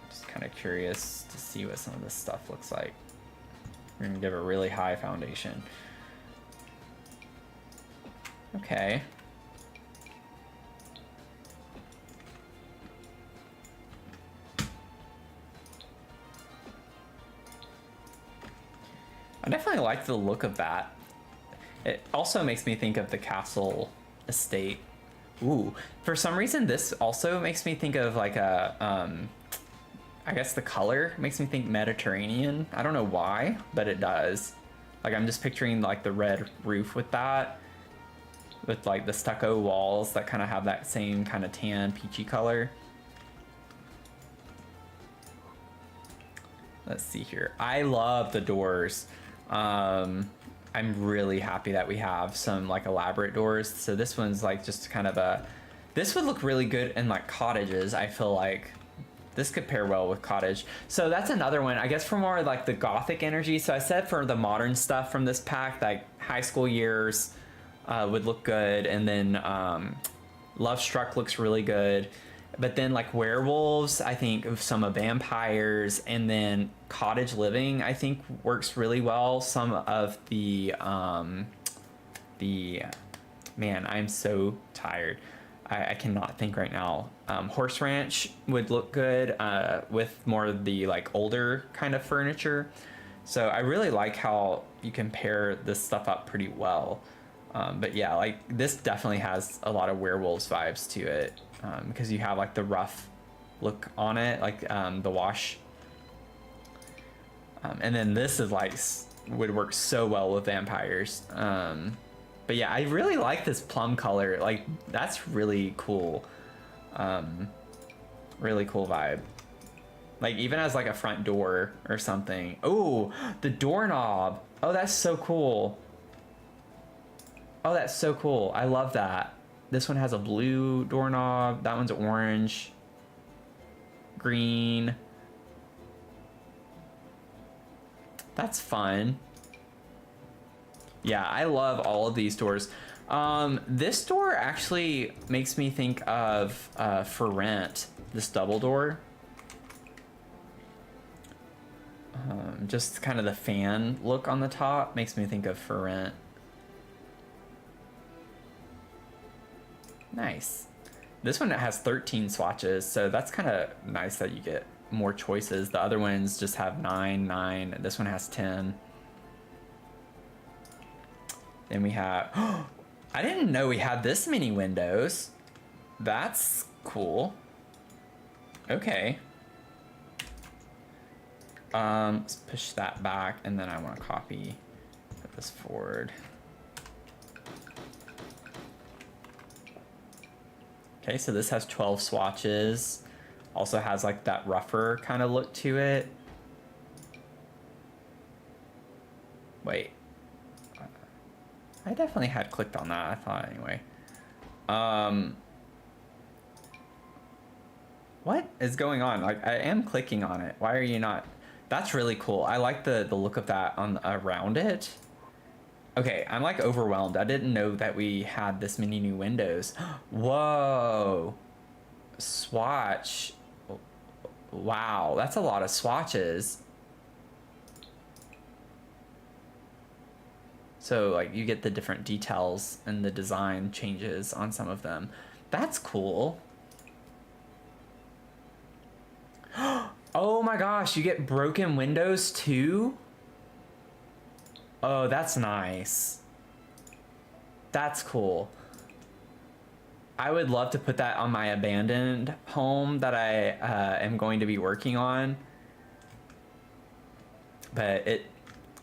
Just kind of curious to see what some of this stuff looks like. We're gonna give a really high foundation. Okay. I definitely like the look of that. It also makes me think of the castle estate Ooh, for some reason, this also makes me think of like a, I guess the color makes me think Mediterranean. I don't know why, but it does. Like I'm just picturing like the red roof with that, with like the stucco walls that kind of have that same kind of tan peachy color. Let's see here. I love the doors. I'm really happy that we have some like elaborate doors. So this one's like just kind of a, this would look really good in like cottages. I feel like this could pair well with cottage. So that's another one, I guess, for more like the Gothic energy. So I said for the modern stuff from this pack, like high school years would look good. And then Love Struck looks really good. But then like werewolves, I think of some of vampires, and then cottage living, I think works really well. Some of the man, I'm so tired. I cannot think right now. Horse ranch would look good with more of the like older kind of furniture. So I really like how you can pair this stuff up pretty well. But yeah, like this definitely has a lot of werewolves vibes to it. Because you have like the rough look on it, like the wash. And then this is like, would work so well with vampires. But yeah, I really like this plum color. Like that's really cool. Really cool vibe. Like even as like a front door or something. Oh, the doorknob. Oh, that's so cool. Oh, that's so cool. I love that. This one has a blue doorknob. That one's orange. Green. That's fun. Yeah, I love all of these doors. This door actually makes me think of For Rent, this double door. Just kind of the fan look on the top makes me think of For Rent. Nice. This one has 13 swatches, so that's kind of nice that you get more choices. The other ones just have 9, 9. This one has 10. Then we have... I didn't know we had this many windows. That's cool. Okay. Let's push that back, and then I want to copy, put this forward. Okay, so this has 12 swatches. Also has like that rougher kind of look to it. Wait. I definitely had clicked on that, I thought anyway. What is going on? Like I am clicking on it. Why are you not? That's really cool. I like the look of that on around it. Okay, I'm like overwhelmed. I didn't know that we had this many new windows. Whoa. Swatch. Wow, that's a lot of swatches. So like you get the different details and the design changes on some of them. That's cool. Oh my gosh, you get broken windows too? Oh, that's nice. That's cool. I would love to put that on my abandoned home that I am going to be working on. But it,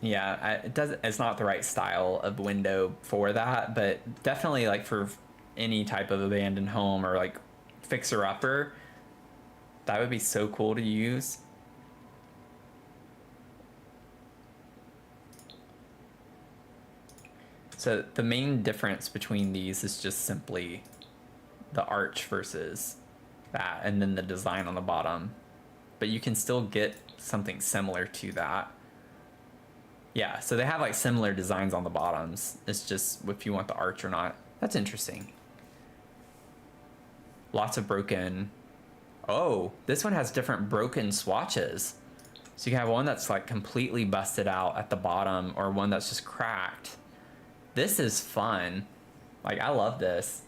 yeah, it doesn't. It's not the right style of window for that. But definitely, like for any type of abandoned home or like fixer upper, that would be so cool to use. So the main difference between these is just simply the arch versus that, and then the design on the bottom. But you can still get something similar to that. Yeah, so they have like similar designs on the bottoms. It's just if you want the arch or not. That's interesting. Lots of broken. Oh, this one has different broken swatches. So you can have one that's like completely busted out at the bottom, or one that's just cracked. This is fun. Like, I love this.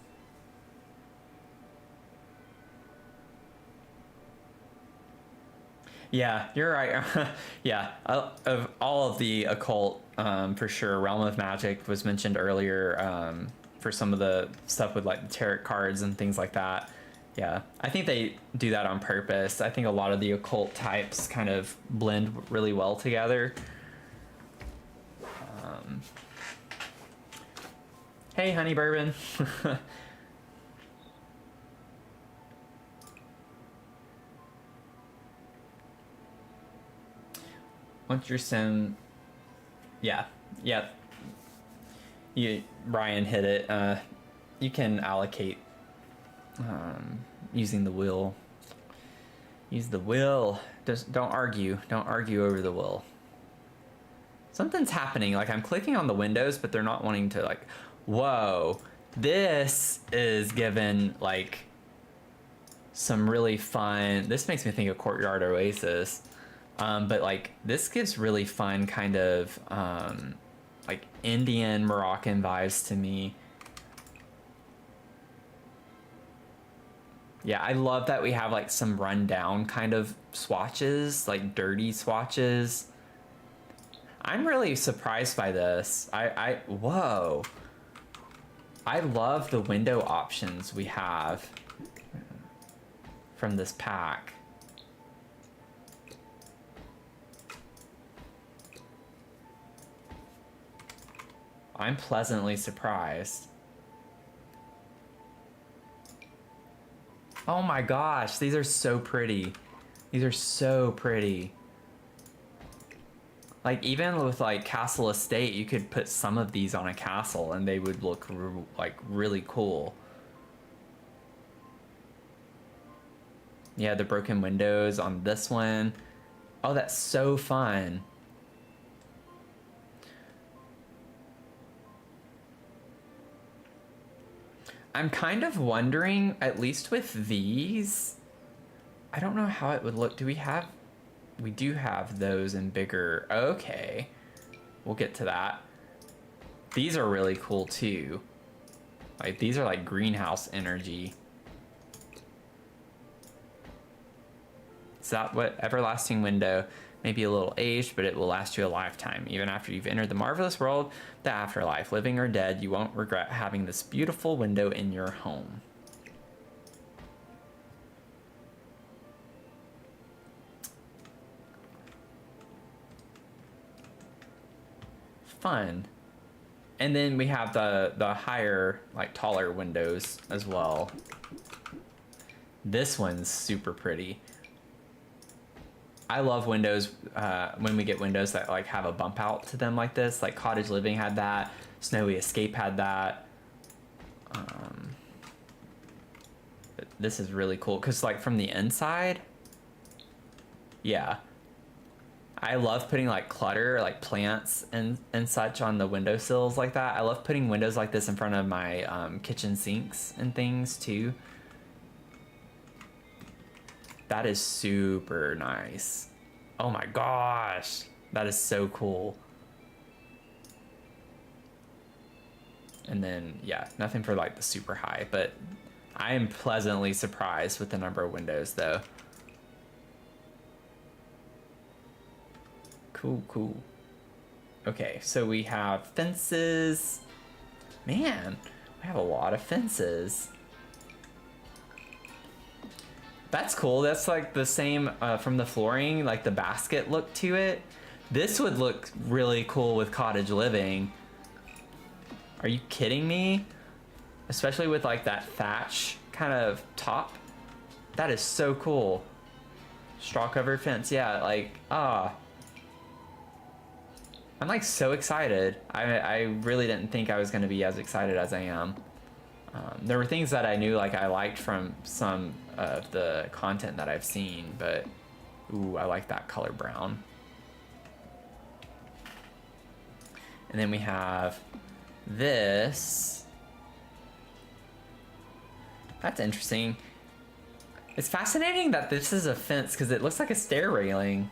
Yeah, you're right. Yeah, of all of the occult, for sure, Realm of Magic was mentioned earlier. for some of the stuff with like the tarot cards and things like that. Yeah, I think they do that on purpose. I think a lot of the occult types kind of blend really well together. Hey, honey bourbon. Once your sim, yeah, Ryan hit it. You can allocate using the wheel. Use the wheel. Just don't argue. Don't argue over the wheel. Something's happening. Like I'm clicking on the windows, but they're not wanting to like. Whoa, this is given like some really fun. This makes me think of Courtyard Oasis. But like this gives really fun kind of like Indian Moroccan vibes to me. Yeah, I love that we have like some rundown kind of swatches, like dirty swatches. I'm really surprised by this. Whoa. I love the window options we have from this pack. I'm pleasantly surprised. Oh my gosh, these are so pretty. These are so pretty. Like even with like Castle Estate, you could put some of these on a castle and they would look like really cool. Yeah, the broken windows on this one. Oh, that's so fun. I'm kind of wondering, at least with these, I don't know how it would look. We do have those in bigger. Okay, we'll get to that. These are really cool too. Like these are like greenhouse energy. Is that what? Everlasting window may be a little aged, but it will last you a lifetime. Even after you've entered the marvelous world, the afterlife, living or dead, you won't regret having this beautiful window in your home. Fun. And then we have the higher, like taller windows as well. This one's super pretty. I love windows when we get windows that like have a bump out to them like this. Like Cottage Living had that. Snowy Escape had that. This is really cool because like from the inside, yeah. I love putting like clutter, like plants and such on the windowsills like that. I love putting windows like this in front of my kitchen sinks and things too. That is super nice. Oh my gosh. That is so cool. And then, yeah, nothing for like the super high, but I am pleasantly surprised with the number of windows though. Cool. Okay, so we have fences. Man, we have a lot of fences. That's cool. That's like the same from the flooring, like the basket look to it. This would look really cool with Cottage Living. Are you kidding me? Especially with like that thatch kind of top. That is so cool. Straw covered fence. Yeah, like, I'm like so excited. I really didn't think I was going to be as excited as I am. There were things that I knew like I liked from some of the content that I've seen, but ooh, I like that color brown. And then we have this. That's interesting. It's fascinating that this is a fence because it looks like a stair railing.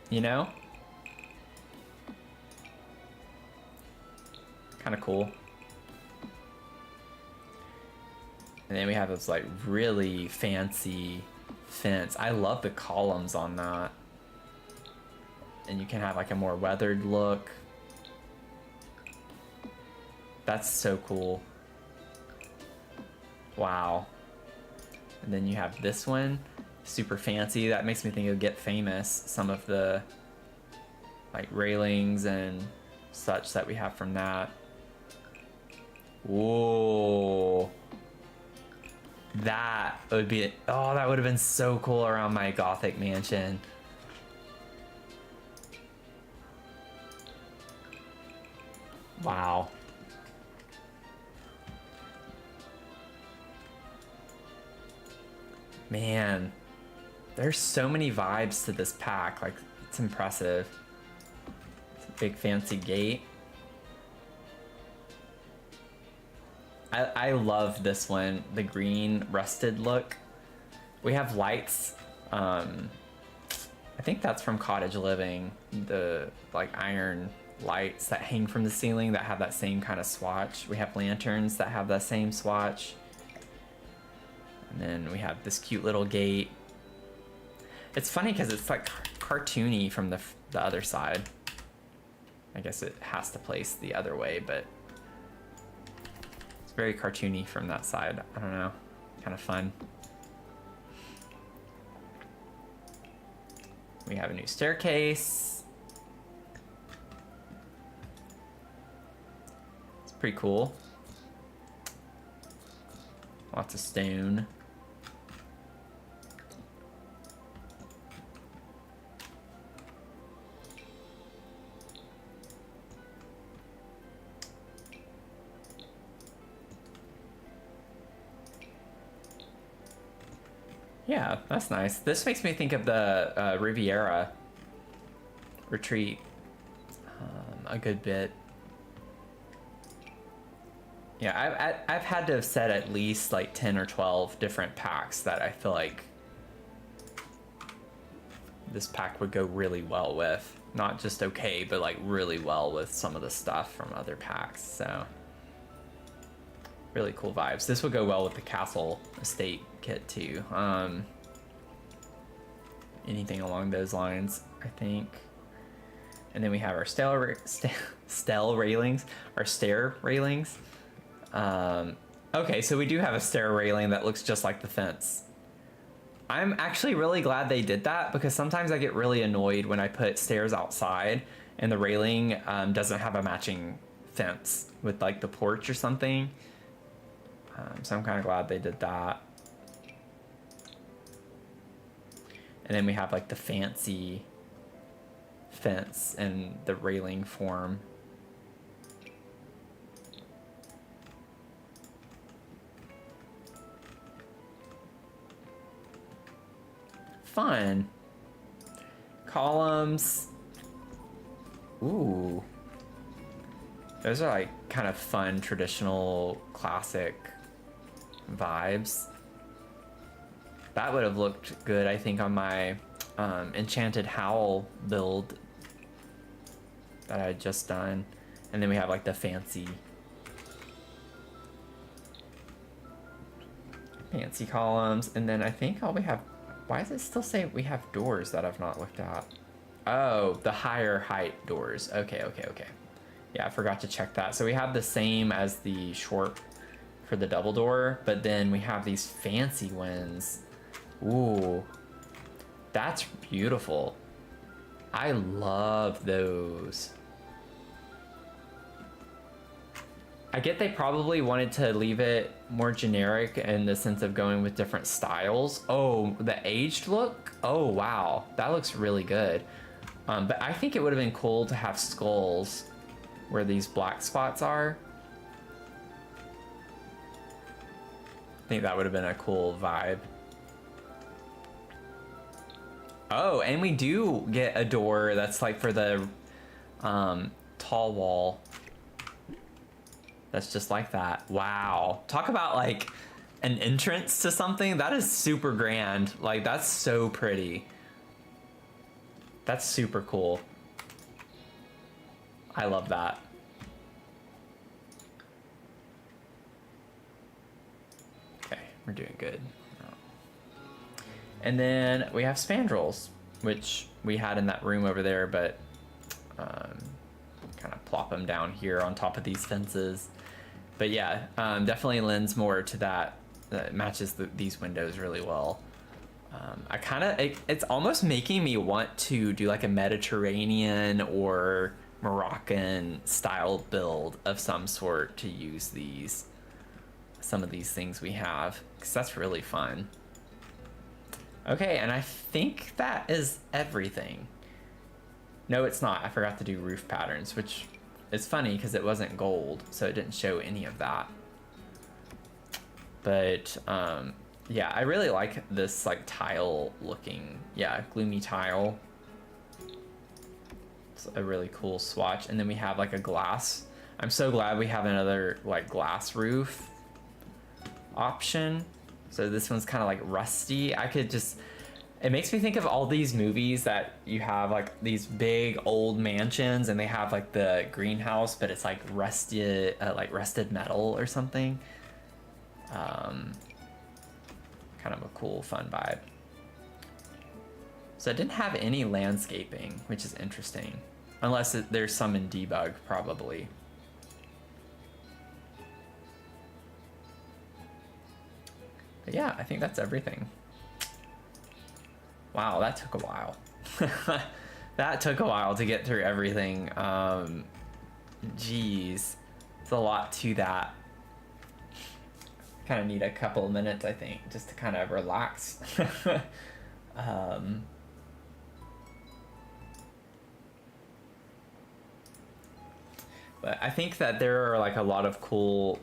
You know? Kind of cool. And then we have this like really fancy fence. I love the columns on that. And you can have like a more weathered look. That's so cool. Wow. And then you have this one, super fancy. That makes me think of Get Famous. Some of the like railings and such that we have from that. Whoa. That would be, oh, that would have been so cool around my Gothic mansion. Wow. Man, there's so many vibes to this pack. Like, it's impressive. It's a big fancy gate. I love this one, the green rusted look. We have lights. I think that's from Cottage Living. The like iron lights that hang from the ceiling that have that same kind of swatch. We have lanterns that have that same swatch. And then we have this cute little gate. It's funny because it's like cartoony from the other side. I guess it has to place the other way, but it's very cartoony from that side. I don't know, kind of fun. We have a new staircase. It's pretty cool. Lots of stone. Yeah, that's nice. This makes me think of the Riviera retreat a good bit. Yeah, I've had to have said at least like 10 or 12 different packs that I feel like this pack would go really well with. Not just okay, but like really well with some of the stuff from other packs. So really cool vibes. This would go well with the Castle Estate kit too. Anything along those lines, I think. And then we have our stell railings, our stair railings. Okay, so we do have a stair railing that looks just like the fence. I'm actually really glad they did that because sometimes I get really annoyed when I put stairs outside and the railing doesn't have a matching fence with like the porch or something. So I'm kind of glad they did that. And then we have like the fancy fence and the railing form. Fun. Columns. Ooh. Those are like kind of fun, traditional, classic vibes. That would have looked good, I think, on my Enchanted Howl build that I had just done. And then we have like the fancy columns. And then I think all we have, why does it still say we have doors that I've not looked at? Oh, the higher height doors. Okay. Yeah, I forgot to check that. So we have the same as the short for the double door, but then we have these fancy ones. Ooh, that's beautiful. I love those. I get they probably wanted to leave it more generic in the sense of going with different styles. Oh, the aged look? Oh, wow. That looks really good. But I think it would have been cool to have skulls where these black spots are. I think that would have been a cool vibe. Oh, and we do get a door that's like for the tall wall. That's just like that. Wow. Talk about like an entrance to something. That is super grand. Like, that's so pretty. That's super cool. I love that. Okay, we're doing good. And then we have spandrels, which we had in that room over there, but kind of plop them down here on top of these fences. But yeah, definitely lends more to that. That matches these windows really well. I kind of it's almost making me want to do like a Mediterranean or Moroccan style build of some sort to use some of these things we have, because that's really fun. Okay, and I think that is everything. No, it's not. I forgot to do roof patterns, which is funny because it wasn't gold, so it didn't show any of that. But yeah, I really like this like tile looking, yeah, gloomy tile. It's a really cool swatch. And then we have like a glass. I'm so glad we have another like glass roof option. So this one's kind of like rusty. It makes me think of all these movies that you have like these big old mansions and they have like the greenhouse, but it's like rusted metal or something. Kind of a cool, fun vibe. So I didn't have any landscaping, which is interesting. Unless there's some in debug, probably. But yeah, I think that's everything. Wow, that took a while. That took a while to get through everything. Geez, it's a lot to that. Kind of need a couple of minutes, I think, just to kind of relax. But I think that there are like a lot of cool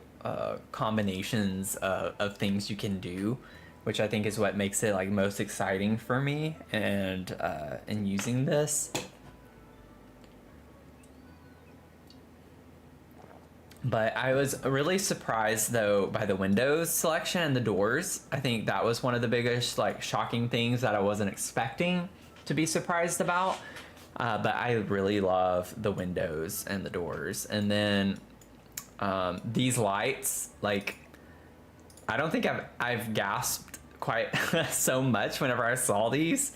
combinations of things you can do, which I think is what makes it like most exciting for me and in using this. But I was really surprised though by the windows selection and the doors. I think that was one of the biggest like shocking things that I wasn't expecting to be surprised about. But I really love the windows and the doors. And then these lights, like, I don't think I've gasped quite so much whenever I saw these.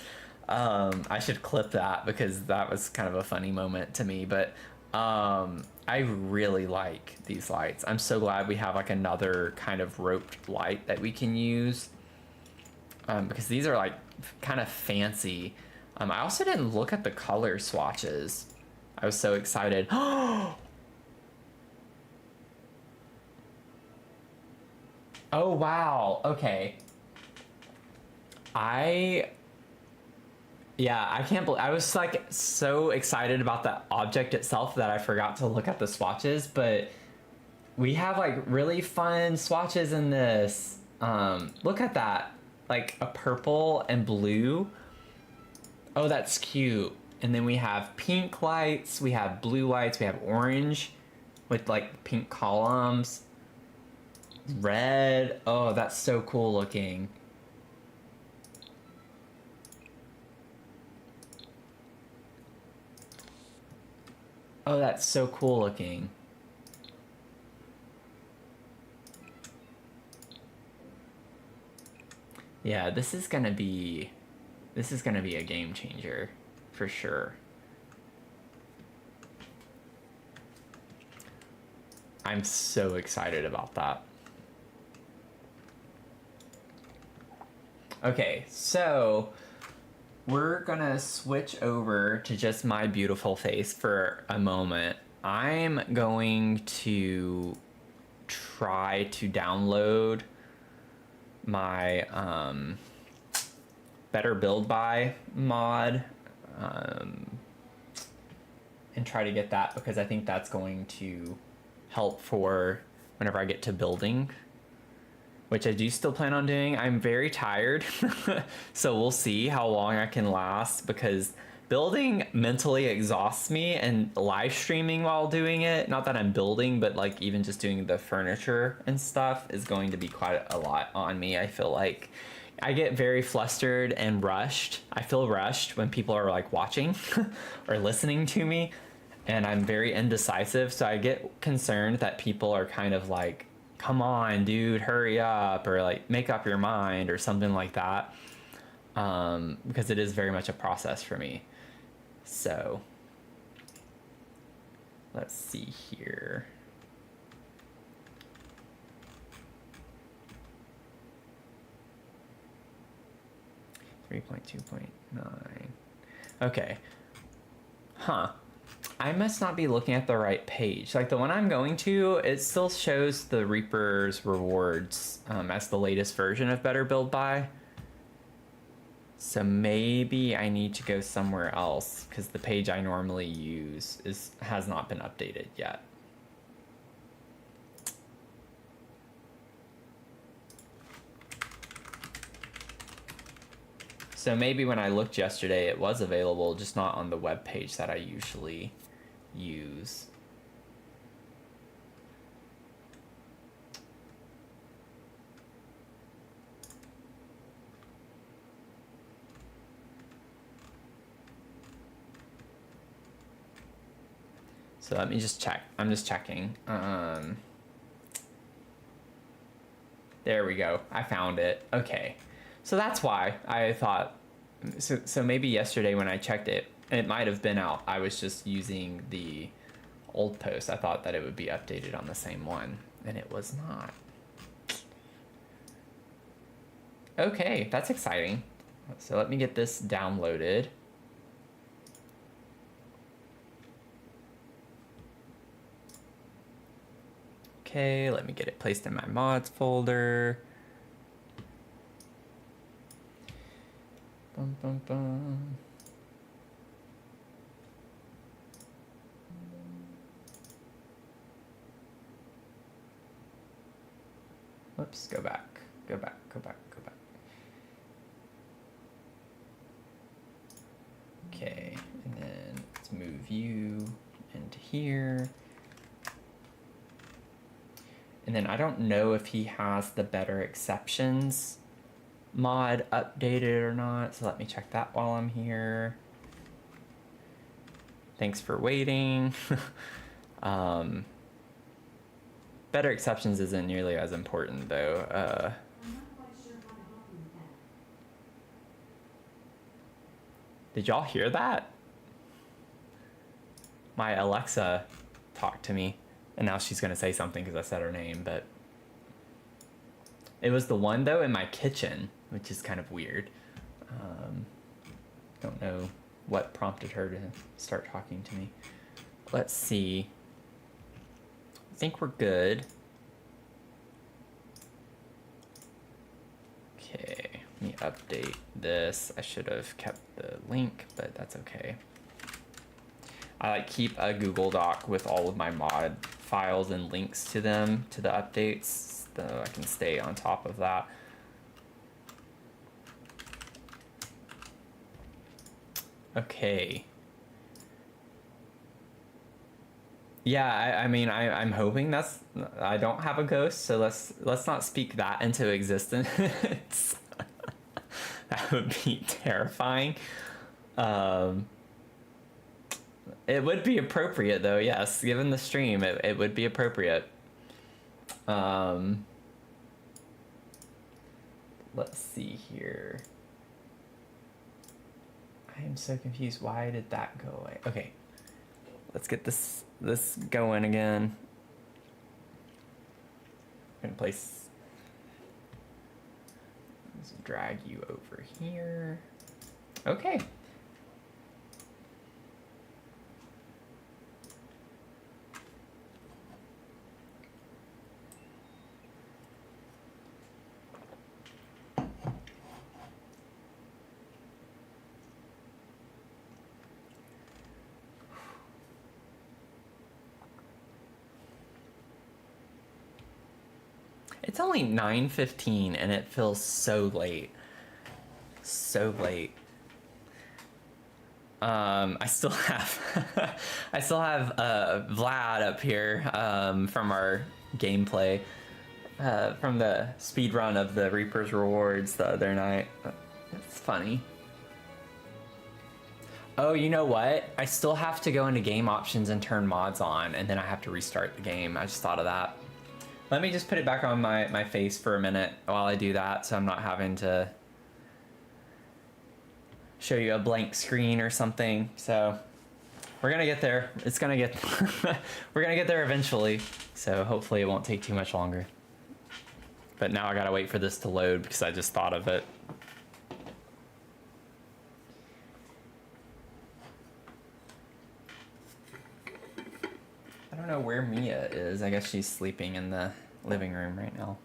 I should clip that because that was kind of a funny moment to me. But I really like these lights. I'm so glad we have like another kind of roped light that we can use, because these are like kind of fancy. I also didn't look at the color swatches. I was so excited. Oh wow, okay. Yeah, I can't believe I was like so excited about the object itself that I forgot to look at the swatches, but we have like really fun swatches in this. Look at that. Like a purple and blue. Oh, that's cute. And then we have pink lights, we have blue lights, we have orange with like pink columns. Red. Oh, that's so cool looking. Oh, that's so cool looking. Yeah, this is gonna be a game changer for sure. I'm so excited about that. Okay, so we're gonna switch over to just my beautiful face for a moment. I'm going to try to download my Better Build By mod and try to get that, because I think that's going to help for whenever I get to building, which I do still plan on doing. I'm very tired, so we'll see how long I can last, because building mentally exhausts me, and live streaming while doing it, not that I'm building, but like even just doing the furniture and stuff is going to be quite a lot on me. I feel like I get very flustered and rushed. I feel rushed when people are like watching or listening to me, and I'm very indecisive, so I get concerned that people are kind of like, come on dude, hurry up, or like make up your mind or something like that, because it is very much a process for me. So let's see here. 3.2.9. Okay. Huh. I must not be looking at the right page. Like the one I'm going to, it still shows the Reaper's rewards as the latest version of Better Build Buy. So maybe I need to go somewhere else because the page I normally use has not been updated yet. So maybe when I looked yesterday, it was available, just not on the web page that I usually use. So let me just check. I'm just checking. There we go. I found it. Okay. So that's why I thought, so maybe yesterday when I checked it, it might have been out. I was just using the old post. I thought that it would be updated on the same one, and it was not. Okay, that's exciting. So let me get this downloaded. Okay, let me get it placed in my mods folder. Bum, bum, bum. Whoops, go back, go back, go back, go back. Okay, and then let's move you into here. And then I don't know if he has the better exceptions mod updated or not, so let me check that while I'm here. Thanks for waiting. Better exceptions isn't nearly as important though. I'm not quite sure how to help you with that. Did y'all hear that? My Alexa talked to me, and now she's gonna say something because I said her name, but it was the one though in my kitchen, which is kind of weird. Don't know what prompted her to start talking to me. Let's see. I think we're good. Okay, let me update this. I should have kept the link, but that's okay. I like keep a Google Doc with all of my mod files and links to them, to the updates, so I can stay on top of that. Okay. Yeah, I mean, I'm hoping I don't have a ghost, so let's not speak that into existence. That would be terrifying. It would be appropriate though, yes. Given the stream, it would be appropriate. Let's see here. I am so confused. Why did that go away? Okay. Let's get this going again. I'm gonna place. Let's drag you over here. Okay. It's only 9:15 and it feels so late. So late. I still have Vlad up here from our gameplay from the speed run of the Reaper's Rewards the other night. It's funny. Oh, you know what? I still have to go into game options and turn mods on, and then I have to restart the game. I just thought of that. Let me just put it back on my face for a minute while I do that, so I'm not having to show you a blank screen or something. So we're gonna get there. It's gonna get we're gonna get there eventually, so hopefully it won't take too much longer. But now I gotta wait for this to load because I just thought of it. don't know where Mia is. I guess she's sleeping in the living room right now.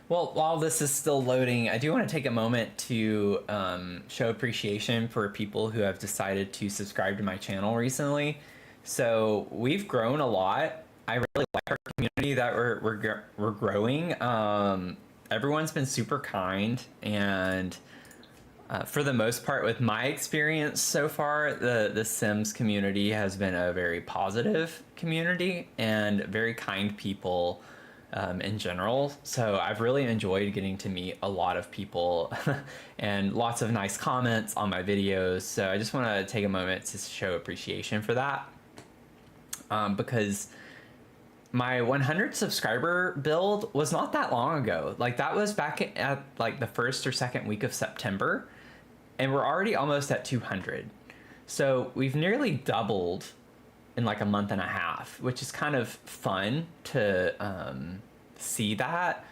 Well, while this is still loading, I do want to take a moment to show appreciation for people who have decided to subscribe to my channel recently. So we've grown a lot. I really like our community that we're growing. Everyone's been super kind, and for the most part, with my experience so far, the Sims community has been a very positive community and very kind people. In general. So I've really enjoyed getting to meet a lot of people and lots of nice comments on my videos. So I just want to take a moment to show appreciation for that. Because my 100 subscriber build was not that long ago. Like that was back at like the first or second week of September, and we're already almost at 200. So we've nearly doubled in like a month and a half, which is kind of fun to see that,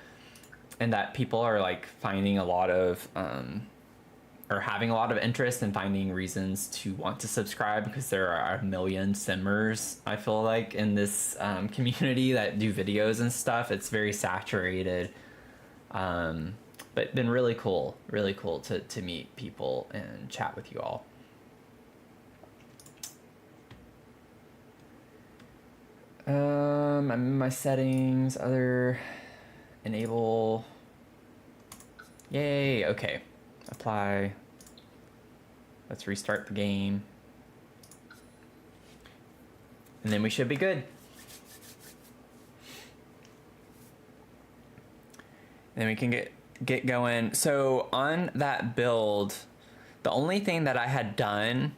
and that people are like finding a lot of or having a lot of interest and finding reasons to want to subscribe, because there are a million simmers, I feel like, in this community that do videos and stuff. It's very saturated, but been really cool to meet people and chat with you all. I'm in my settings, other, enable, yay, okay, apply, let's restart the game, and then we should be good. Then we can get going. So on that build, the only thing that I had done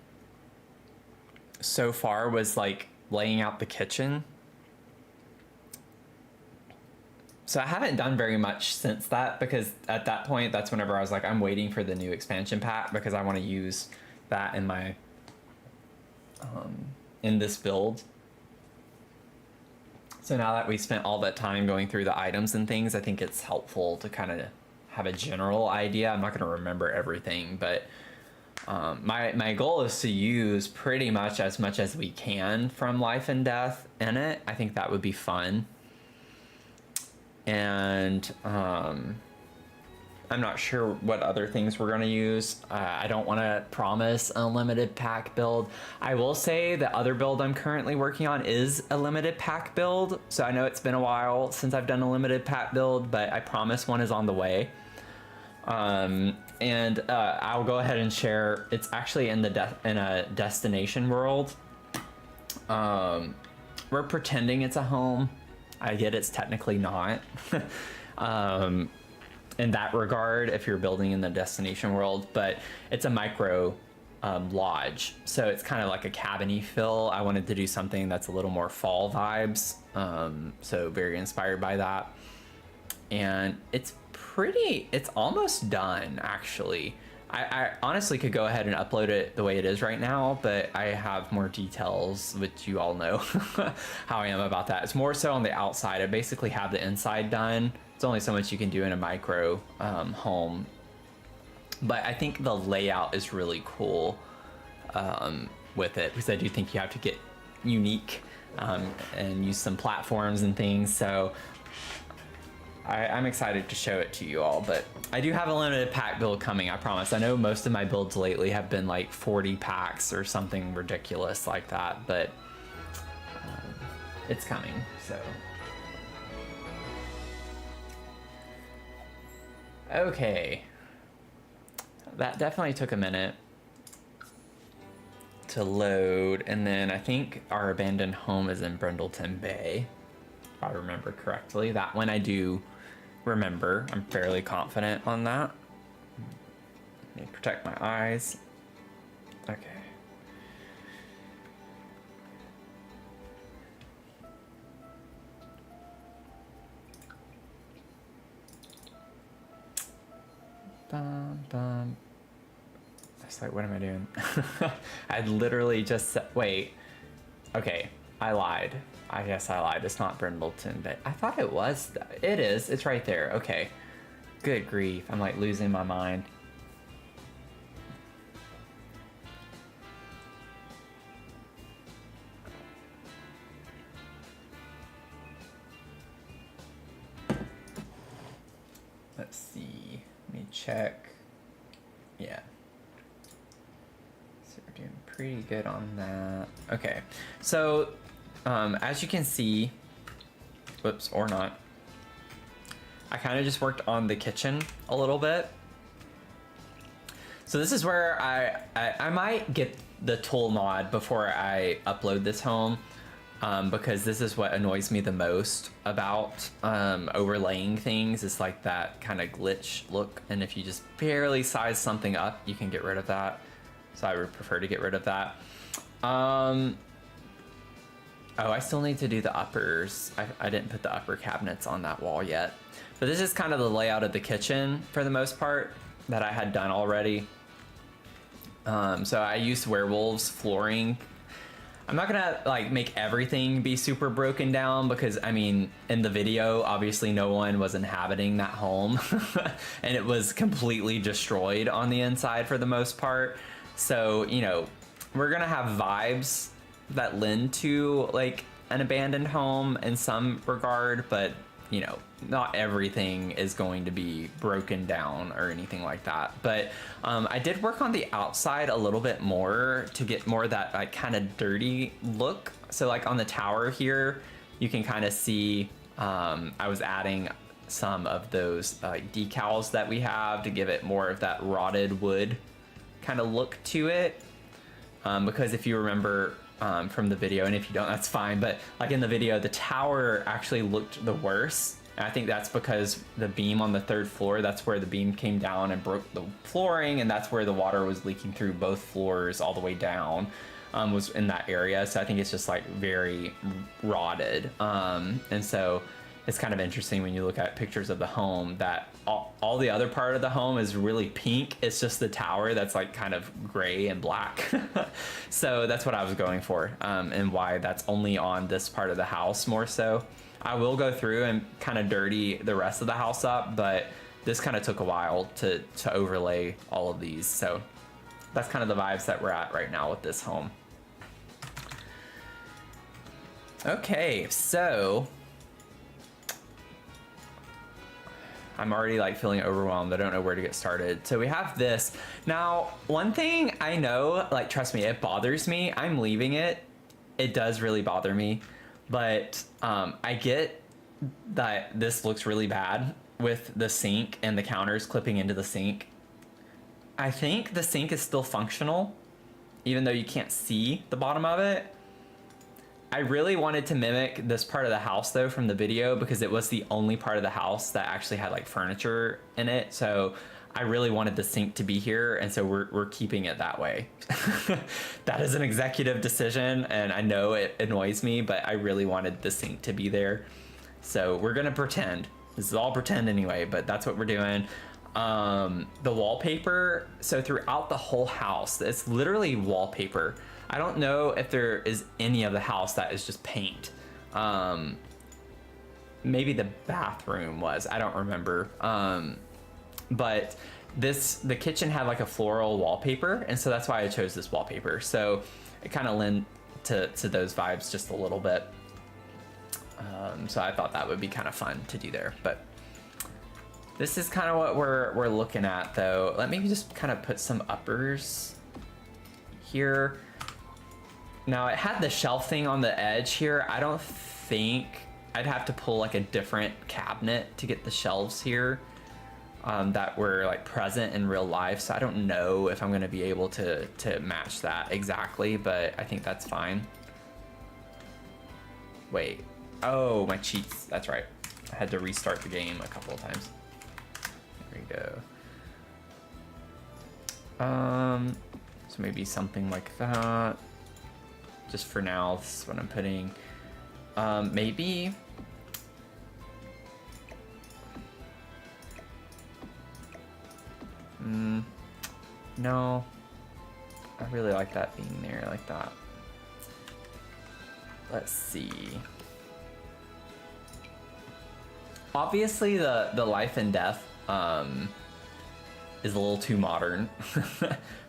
so far was like laying out the kitchen. So I haven't done very much since that, because at that point, that's whenever I was like, I'm waiting for the new expansion pack, because I want to use that in my in this build. So now that we spent all that time going through the items and things, I think it's helpful to kind of have a general idea. I'm not going to remember everything, but my goal is to use pretty much as we can from Life and Death in it. I think that would be fun. And I'm not sure what other things we're going to use. I don't want to promise a limited pack build. I will say the other build I'm currently working on is a limited pack build. So I know it's been a while since I've done a limited pack build, but I promise one is on the way. And I'll go ahead and share. It's actually in a destination world. We're pretending it's a home. I get it's technically not. In that regard, if you're building in the destination world, but it's a micro lodge. So it's kind of like a cabin-y feel. I wanted to do something that's a little more fall vibes. So very inspired by that. And it's almost done, actually. I honestly could go ahead and upload it the way it is right now, but I have more details, which you all know how I am about that. It's more so on the outside. I basically have the inside done. It's only so much you can do in a micro home. But I think the layout is really cool with it, because I do think you have to get unique and use some platforms and things. So I'm excited to show it to you all, but I do have a limited pack build coming, I promise. I know most of my builds lately have been like 40 packs or something ridiculous like that, but it's coming, so. Okay. That definitely took a minute to load, and then I think our abandoned home is in Brindleton Bay, if I remember correctly. That one I do remember. I'm fairly confident on that. Let me protect my eyes. Okay. Bum, bum. It's like, what am I doing? I'd literally just wait. Okay. I lied. I guess I lied. It's not Brindleton, but I thought it was. It is. It's right there. Okay. Good grief. I'm like losing my mind. Let's see. Let me check. Yeah. So we're doing pretty good on that. Okay. So, as you can see, whoops, or not, I kind of just worked on the kitchen a little bit. So this is where I might get the tool mod before I upload this home. Because this is what annoys me the most about overlaying things. It's like that kind of glitch look, and if you just barely size something up, you can get rid of that. So I would prefer to get rid of that. Oh, I still need to do the uppers. I didn't put the upper cabinets on that wall yet. But this is kind of the layout of the kitchen for the most part that I had done already. So I used Werewolves flooring. I'm not gonna like make everything be super broken down because I mean in the video obviously no one was inhabiting that home and it was completely destroyed on the inside for the most part. So you know we're gonna have vibes that lend to like an abandoned home in some regard, but you know not everything is going to be broken down or anything like that. But I did work on the outside a little bit more to get more of that like kind of dirty look. So like on the tower here you can kind of see I was adding some of those decals that we have to give it more of that rotted wood kind of look to it, because if you remember from the video, and if you don't that's fine, but like in the video the tower actually looked the worst. And I think that's because the beam on the 3rd floor, that's where the beam came down and broke the flooring, and that's where the water was leaking through both floors all the way down, was in that area. So I think it's just like very rotted. And so it's kind of interesting when you look at pictures of the home that all the other part of the home is really pink. It's just the tower that's like kind of gray and black. So that's what I was going for, and why that's only on this part of the house more so. I will go through and kind of dirty the rest of the house up, but this kind of took a while to overlay all of these. So that's kind of the vibes that we're at right now with this home. Okay, so I'm already like feeling overwhelmed. I don't know where to get started. So we have this. Now, one thing I know, like, trust me, it bothers me. I'm leaving it. It does really bother me. But I get that this looks really bad with the sink and the counters clipping into the sink. I think the sink is still functional, even though you can't see the bottom of it. I really wanted to mimic this part of the house though from the video because it was the only part of the house that actually had like furniture in it. So I really wanted the sink to be here, and so we're keeping it that way. That is an executive decision, and I know it annoys me, but I really wanted the sink to be there. So we're gonna pretend. This is all pretend anyway, but that's what we're doing. The wallpaper, so throughout the whole house, it's literally wallpaper. I don't know if there is any of the house that is just paint. Maybe the bathroom was, I don't remember. But the kitchen had like a floral wallpaper, and so that's why I chose this wallpaper. So it kind of lent to those vibes just a little bit. So I thought that would be kind of fun to do there. But this is kind of what we're looking at though. Let me just kind of put some uppers here. Now it had the shelf thing on the edge here. I don't think I'd have to pull like a different cabinet to get the shelves here. That were like present in real life, so I don't know if I'm gonna be able to match that exactly, but I think that's fine. Wait, oh, my cheats, that's right. I had to restart the game a couple of times. There we go. So maybe something like that. Just for now, this is what I'm putting. Maybe. No, I really like that being there like that. let's see. Obviously the life and death is a little too modern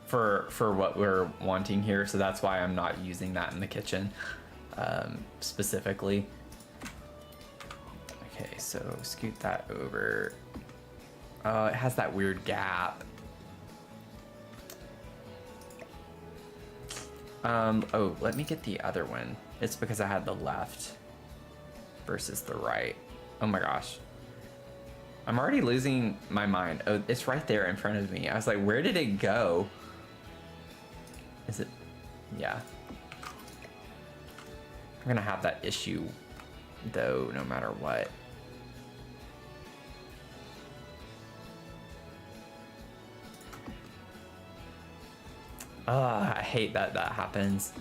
for what we're wanting here, so that's why I'm not using that in the kitchen specifically. Okay, so scoot that over. Oh, it has that weird gap. Oh, let me get the other one. It's because I had the left versus the right. Oh my gosh. I'm already losing my mind. Oh, it's right there in front of me. I was like, where did it go? Is it? Yeah. I'm gonna have that issue though, no matter what. I hate that that happens.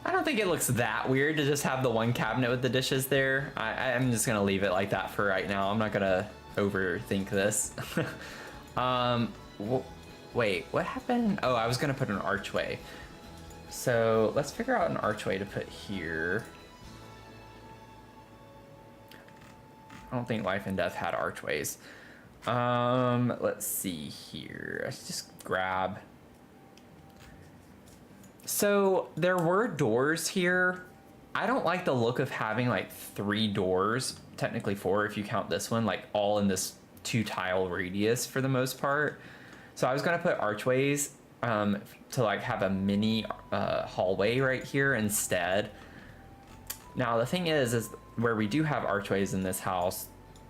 I don't think it looks that weird to just have the one cabinet with the dishes there. I'm just gonna leave it like that for right now. I'm not gonna overthink this. Wait, what happened? Oh, I was gonna put an archway. So let's figure out an archway to put here. I don't think Life and Death had archways. Let's see here. Let's just grab. So there were doors here. I don't like the look of having like 3 doors, technically 4 if you count this one, like all in this 2 tile radius for the most part. So I was gonna put archways to like have a mini hallway right here instead. Now the thing is where we do have archways in this house,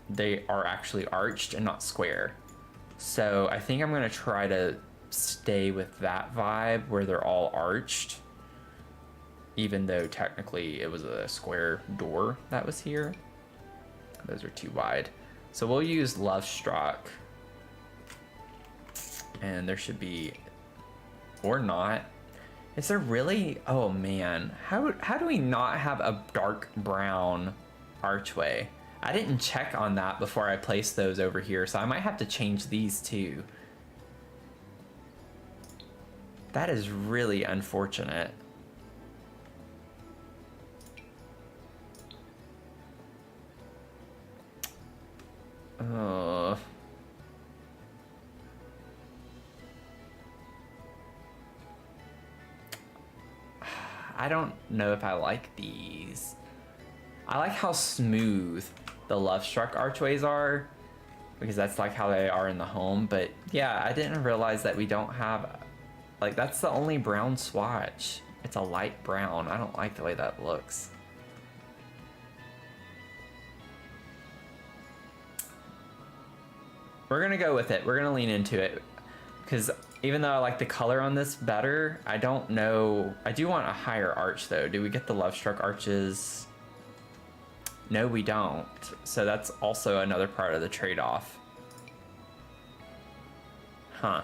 they are actually arched and not square. So I think I'm gonna try to stay with that vibe where they're all arched, even though technically it was a square door that was here. Those are too wide. So we'll use Love Struck. And there should be, or not. Is there really? Oh man, how do we not have a dark brown archway? I didn't check on that before I placed those over here, so I might have to change these too. That is really unfortunate. I don't know if I like these. I like how smooth the Love Struck archways are, because that's like how they are in the home. But yeah, I didn't realize that we don't have, like, that's the only brown swatch. It's a light brown. I don't like the way that looks. We're gonna go with it. We're gonna lean into it, because even though I like the color on this better, I don't know. I do want a higher arch though. Do we get the Love Struck arches? No, we don't. So that's also another part of the trade-off. Huh.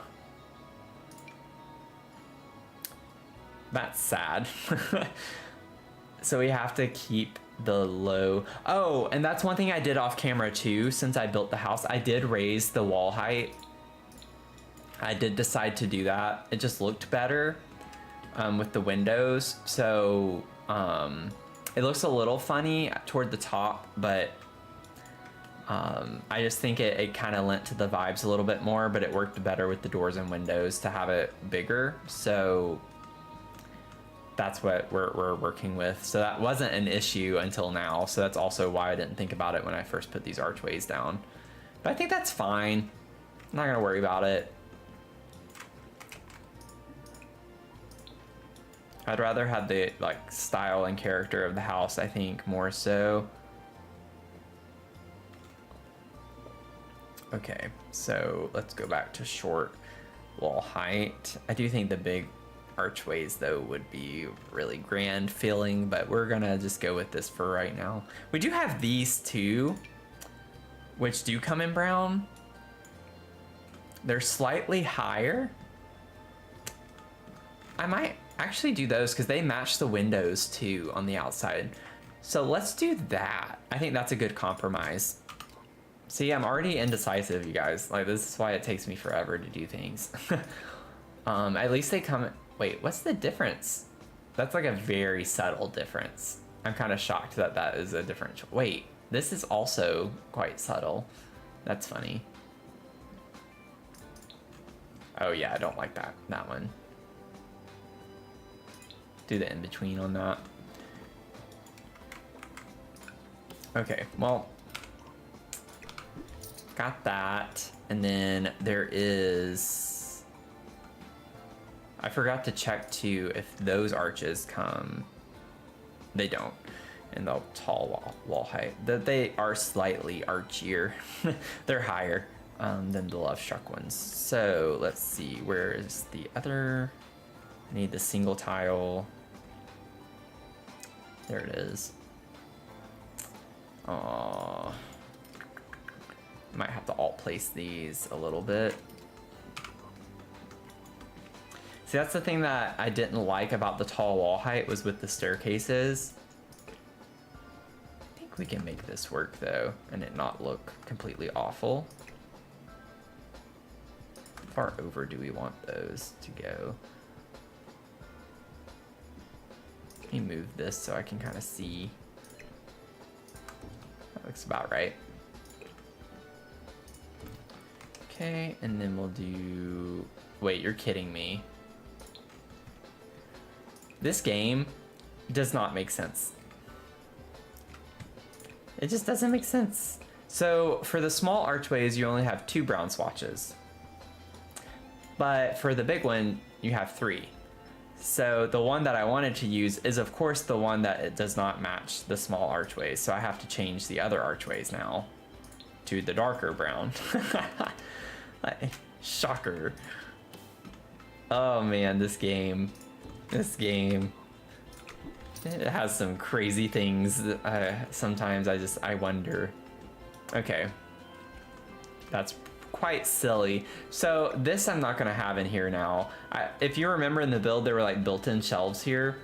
That's sad. So we have to keep the low. Oh, and that's one thing I did off camera too. Since I built the house, I did raise the wall height. I did decide to do that. It just looked better with the windows. So it looks a little funny toward the top, but I just think it kind of lent to the vibes a little bit more, but it worked better with the doors and windows to have it bigger. So that's what we're working with. So that wasn't an issue until now. So that's also why I didn't think about it when I first put these archways down. But I think that's fine. I'm not gonna worry about it. I'd rather have the like style and character of the house, I think, more so. Okay, so let's go back to short wall height. I do think the big archways though would be really grand feeling, but we're gonna just go with this for right now. We do have these two, which do come in brown. They're slightly higher. I might actually do those because they match the windows too on the outside. So let's do that. I think that's a good compromise. See, I'm already indecisive, you guys. Like, this is why it takes me forever to do things. At least they come... Wait, what's the difference? That's like a very subtle difference. I'm kind of shocked that that is a different... Wait, this is also quite subtle. That's funny. Oh yeah, I don't like that one. Do the in-between on that. Okay, well... Got that. And then there is... I forgot to check too if those arches come. They don't. And the tall wall height. They are slightly archier. They're higher than the love struck ones. So let's see, where is the other? I need the single tile. There it is. Aww. Might have to alt place these a little bit. See, that's the thing that I didn't like about the tall wall height was with the staircases. I think we can make this work though, and it not look completely awful. How far over do we want those to go? Let me move this so I can kind of see. That looks about right. Okay, and then we'll do... Wait, you're kidding me. This game does not make sense. It just doesn't make sense. So for the small archways, you only have 2 brown swatches. But for the big one, you have 3. So the one that I wanted to use is of course the one that it does not match the small archways. So I have to change the other archways now to the darker brown. Shocker. Oh man, this game. It has some crazy things that sometimes I wonder. Okay. That's quite silly. So this I'm not gonna have in here now. If you remember in the build, there were like built-in shelves here,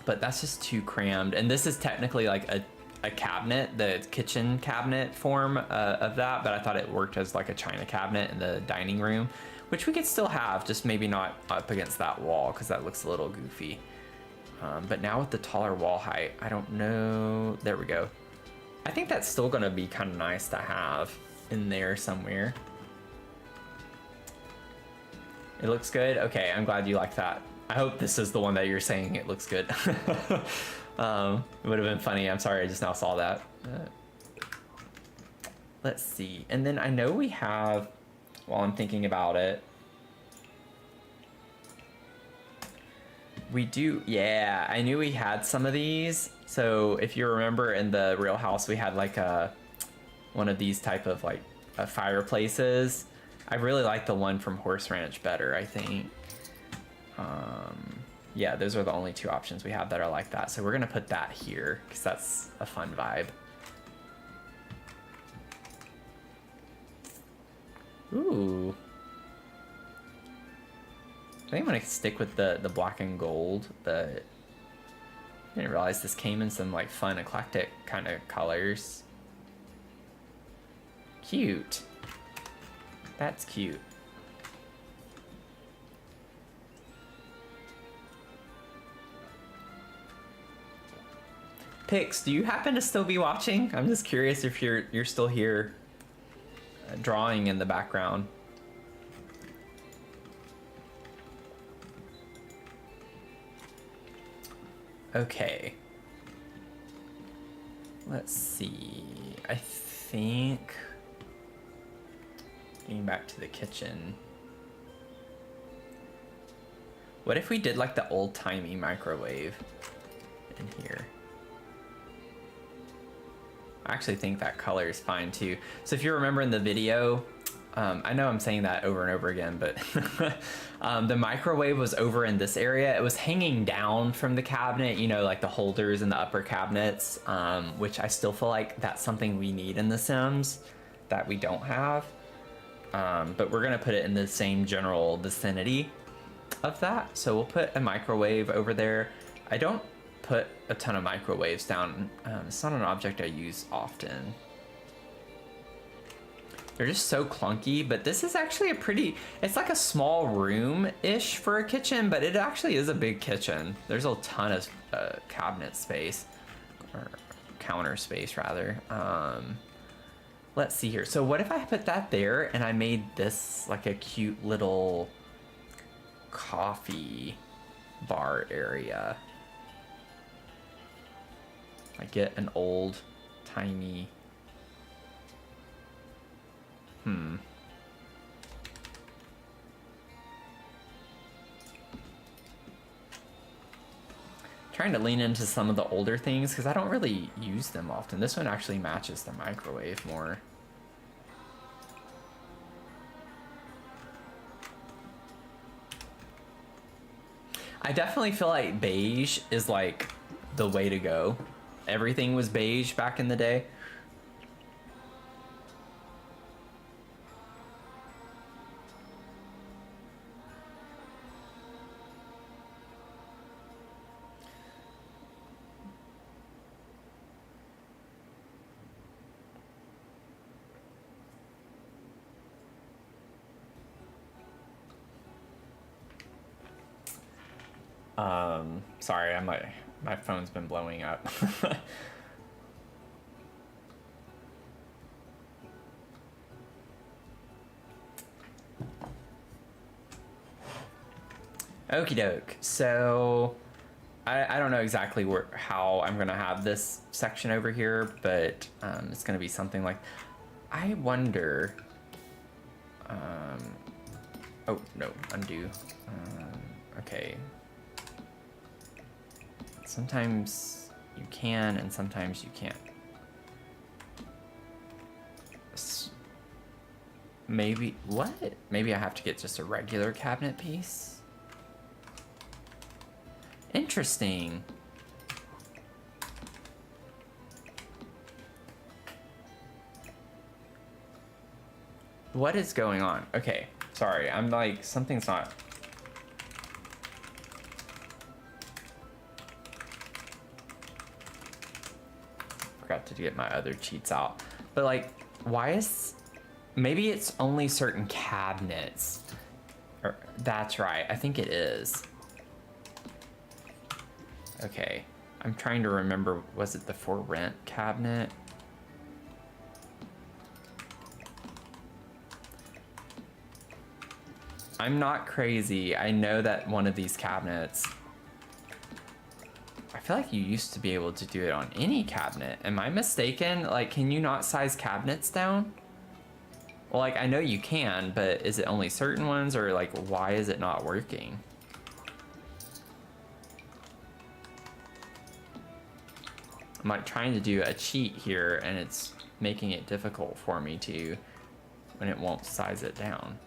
but that's just too crammed. And this is technically like a cabinet, the kitchen cabinet form of that, but I thought it worked as like a china cabinet in the dining room, which we could still have, just maybe not up against that wall because that looks a little goofy. But now with the taller wall height, I don't know. There we go. I think that's still gonna be kind of nice to have in there somewhere. It looks good. Okay, I'm glad you like that. I hope this is the one that you're saying it looks good. It would have been funny. I'm sorry, I just now saw that. Let's see. And then I know we have, while I'm thinking about it, we do, yeah, I knew we had some of these. So if you remember in the real house, we had like one of these type of like fireplaces. I really like the one from Horse Ranch better, I think. Yeah, those are the only 2 options we have that are like that. So we're gonna put that here because that's a fun vibe. Ooh. I think I'm gonna stick with the black and gold, but I didn't realize this came in some like fun eclectic kind of colors. Cute. That's cute. Pix, do you happen to still be watching? I'm just curious if you're still here, drawing in the background. Okay. Let's see. I think getting back to the kitchen. What if we did like the old-timey microwave in here? I actually think that color is fine too. So if you remember in the video, I know I'm saying that over and over again, but the microwave was over in this area. It was hanging down from the cabinet, you know, like the holders in the upper cabinets, which I still feel like that's something we need in The Sims that we don't have. But we're gonna put it in the same general vicinity of that. So we'll put a microwave over there. I don't put a ton of microwaves down. It's not an object I use often. They're just so clunky, but this is actually a pretty, it's like a small room-ish for a kitchen, but it actually is a big kitchen. There's a ton of cabinet space, or counter space rather. Let's see here. So what if I put that there and I made this like a cute little coffee bar area? I get an old, tiny... Trying to lean into some of the older things because I don't really use them often. This one actually matches the microwave more. I definitely feel like beige is like the way to go. Everything was beige back in the day. Sorry, my phone's been blowing up. Okie doke. So I don't know exactly how I'm gonna have this section over here, but it's gonna be something like, I wonder. Oh no, undo. Okay. Sometimes you can and sometimes you can't. Maybe, what? Maybe I have to get just a regular cabinet piece? Interesting. What is going on? Okay, sorry, I'm like, something's not... Forgot to get my other cheats out. But like, why is... Maybe it's only certain cabinets. Or, that's right, I think it is. Okay, I'm trying to remember, was it the for rent cabinet? I'm not crazy. I know that one of these cabinets, I feel like you used to be able to do it on any cabinet. Am I mistaken? Like, can you not size cabinets down? Well, like, I know you can, but is it only certain ones, or like, why is it not working? I'm like trying to do a cheat here and it's making it difficult for me to, when it won't size it down.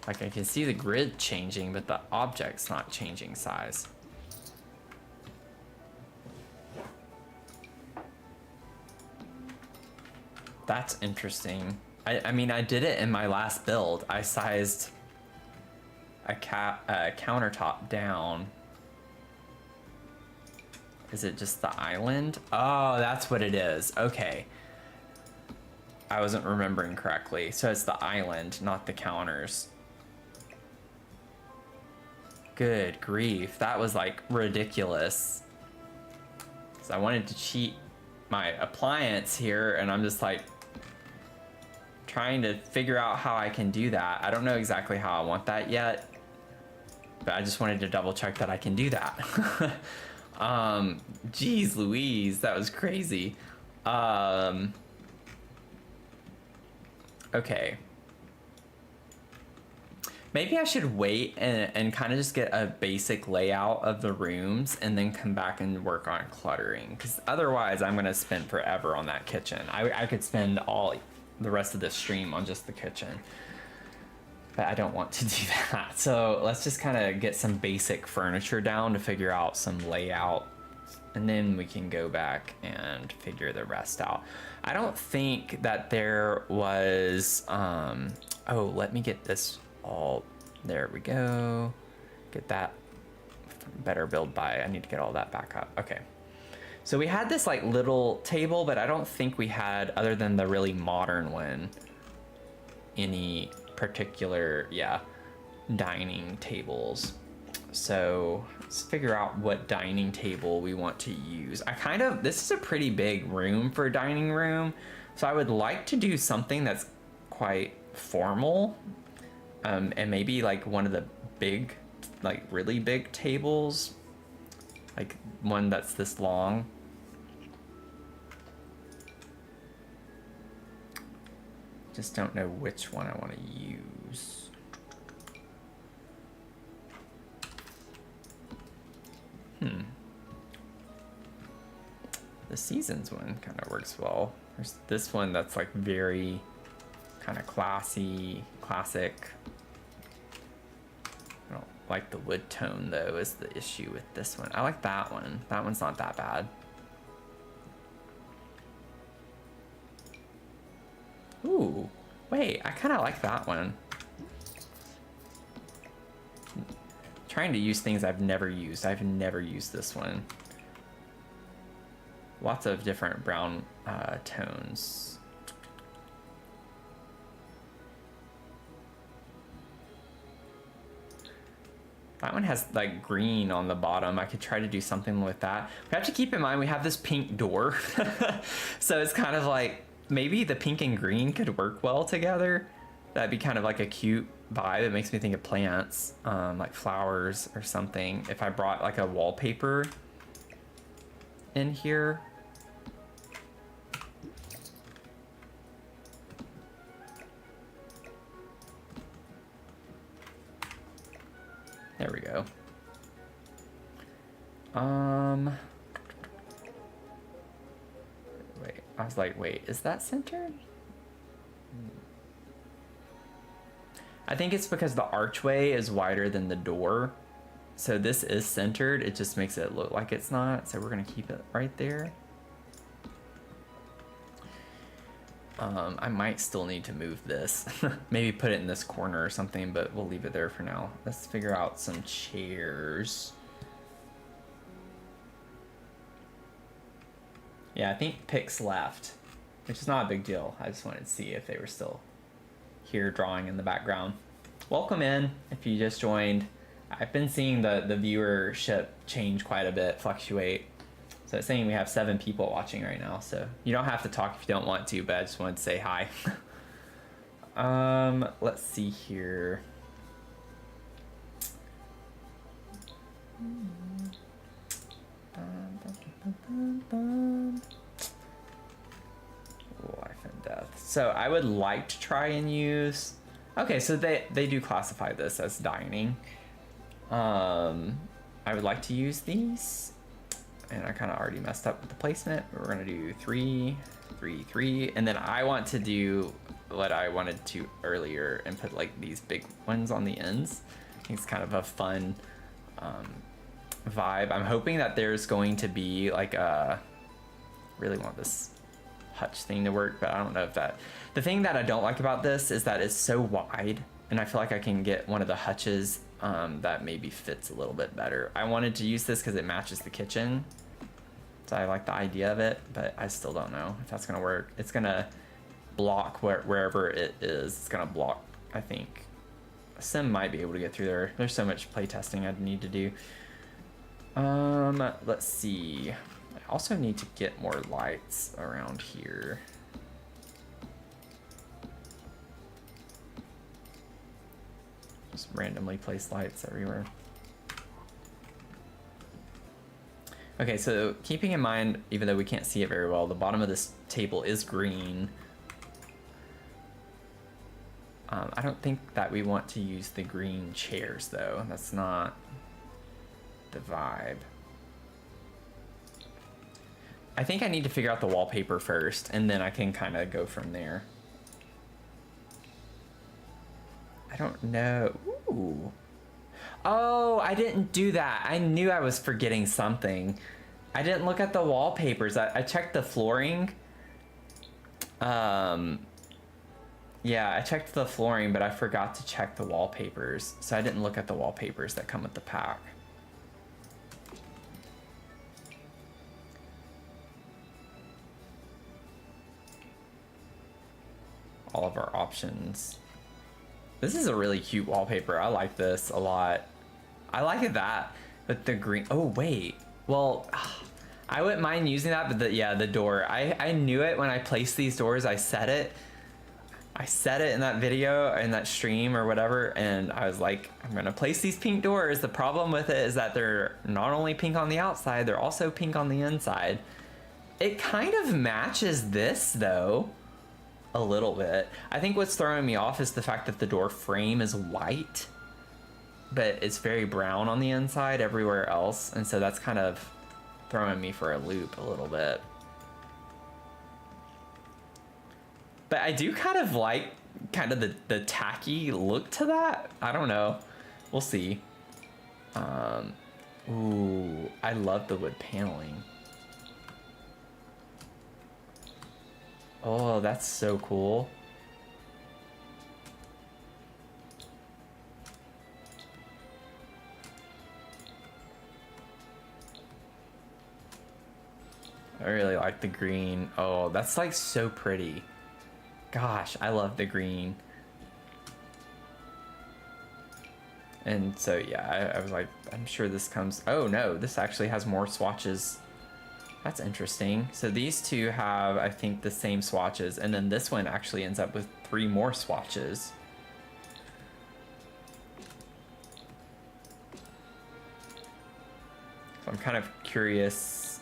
Like, I can see the grid changing, but the object's not changing size. That's interesting. I mean, I did it in my last build. I sized a countertop down. Is it just the island? Oh, that's what it is. Okay. I wasn't remembering correctly. So it's the island, not the counters. Good grief. That was like ridiculous. So I wanted to cheat my appliance here, and I'm just like trying to figure out how I can do that. I don't know exactly how I want that yet, but I just wanted to double check that I can do that. Geez Louise, that was crazy. Okay. Maybe I should wait and kind of just get a basic layout of the rooms and then come back and work on cluttering. Because otherwise I'm going to spend forever on that kitchen. I could spend all the rest of this stream on just the kitchen. But I don't want to do that. So let's just kind of get some basic furniture down to figure out some layout. And then we can go back and figure the rest out. I don't think that there was... oh, let me get this... all there we go. Get that better build by. I need to get all that back up. Okay, So we had this like little table, but I don't think we had, other than the really modern one, any particular, yeah, dining tables. So let's figure out what dining table we want to use. This is a pretty big room for a dining room, so I would like to do something that's quite formal, and maybe like one of the big, like really big tables, like one that's this long. Just don't know which one I want to use. The Seasons one kind of works well. There's this one that's like very kind of classy, classic. I don't like the wood tone though, is the issue with this one. I like that one. That one's not that bad. Ooh, wait, I kind of like that one. Trying to use things I've never used. I've never used this one. Lots of different brown tones. That one has like green on the bottom. I could try to do something with that. We have to keep in mind we have this pink door. So it's kind of like, maybe the pink and green could work well together. That'd be kind of like a cute vibe. It makes me think of plants, like flowers or something. If I brought like a wallpaper in here. There we go. Wait, I was like, wait, is that centered? I think it's because the archway is wider than the door. So this is centered. It just makes it look like it's not. So we're gonna keep it right there. I might still need to move this. Maybe put it in this corner or something, but we'll leave it there for now. Let's figure out some chairs. Yeah, I think Pix left, which is not a big deal. I just wanted to see if they were still here drawing in the background. Welcome in if you just joined. I've been seeing the viewership change quite a bit, fluctuate. So it's saying we have 7 people watching right now, so you don't have to talk if you don't want to, but I just wanted to say hi. Let's see here. Life and death. So I would like to try and use, okay, so they do classify this as dining. I would like to use these, and I kind of already messed up with the placement. We're gonna do 3, 3, 3, and then I want to do what I wanted to earlier and put like these big ones on the ends. I think it's kind of a fun vibe. I'm hoping that there's going to be like a, really want this hutch thing to work, but I don't know if that, the thing that I don't like about this is that it's so wide, and I feel like I can get one of the hutches that maybe fits a little bit better. I wanted to use this because it matches the kitchen, so I like the idea of it, but I still don't know if that's gonna work. It's gonna block wherever it is. It's gonna block, I think. Sim might be able to get through there. There's so much playtesting I'd need to do. Let's see. I also need to get more lights around here. Just randomly place lights everywhere. Okay, so keeping in mind, even though we can't see it very well, the bottom of this table is green. I don't think that we want to use the green chairs though. That's not the vibe. I think I need to figure out the wallpaper first, and then I can kind of go from there. I don't know. Ooh. Oh, I didn't do that. I knew I was forgetting something. I didn't look at the wallpapers. I checked the flooring. Yeah, I checked the flooring, but I forgot to check the wallpapers. So I didn't look at the wallpapers that come with the pack. all of our options. This is a really cute wallpaper. I like this a lot. I like it that with the green. Oh wait, well, I wouldn't mind using that, but yeah, the door. I knew it when I placed these doors. I said it in that video, in that stream or whatever, and I was like, I'm gonna place these pink doors. The problem with it is that they're not only pink on the outside, they're also pink on the inside. It kind of matches this though, a little bit. I think what's throwing me off is the fact that the door frame is white, but it's very brown on the inside everywhere else, and so that's kind of throwing me for a loop a little bit. But I do kind of like the tacky look to that. I don't know. We'll see. Ooh, I love the wood paneling. Oh, that's so cool. I really like the green. Oh, that's like so pretty. Gosh, I love the green. And so yeah, I was like, I'm sure this comes, oh no, this actually has more swatches. That's interesting. So these two have, I think, the same swatches, and then this one actually ends up with 3 more swatches. So I'm kind of curious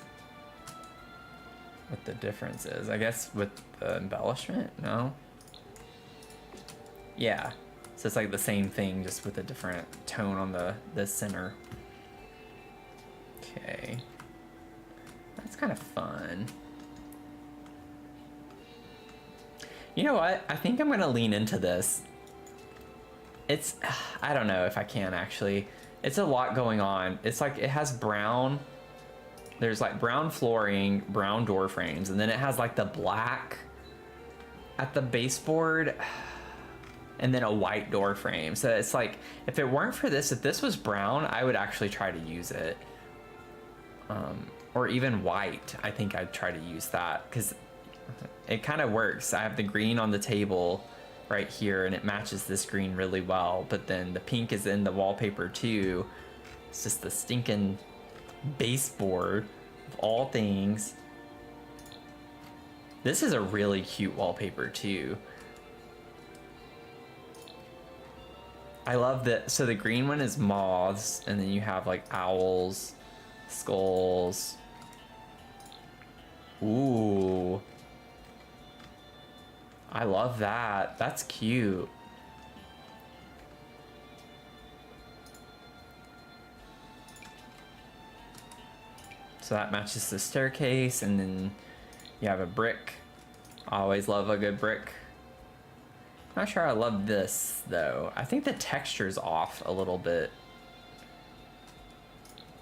what the difference is. I guess with the embellishment, no? Yeah, so it's like the same thing, just with a different tone on the center. Okay. That's kind of fun. You know what? I think I'm gonna lean into this. It's, I don't know if I can actually. It's a lot going on. It's like it has brown. There's like brown flooring, brown door frames, and then it has like the black at the baseboard, and then a white door frame. So it's like, if it weren't for this, if this was brown, I would actually try to use it. Or even white, I think I'd try to use that, because it kind of works. I have the green on the table right here, and it matches this green really well, but then the pink is in the wallpaper too. It's just the stinking baseboard of all things. This is a really cute wallpaper too. I love that. So the green one is moths, and then you have like owls, skulls. Ooh, I love that. That's cute. So that matches the staircase, and then you have a brick. I always love a good brick. Not sure I love this though. I think the texture's off a little bit.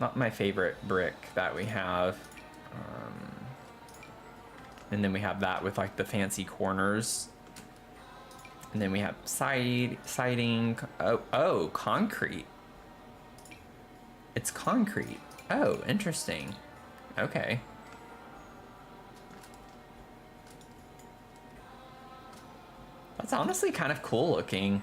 Not my favorite brick that we have. And then we have that with like the fancy corners. And then we have siding. Oh, concrete. It's concrete. Oh, interesting. Okay. That's honestly kind of cool looking.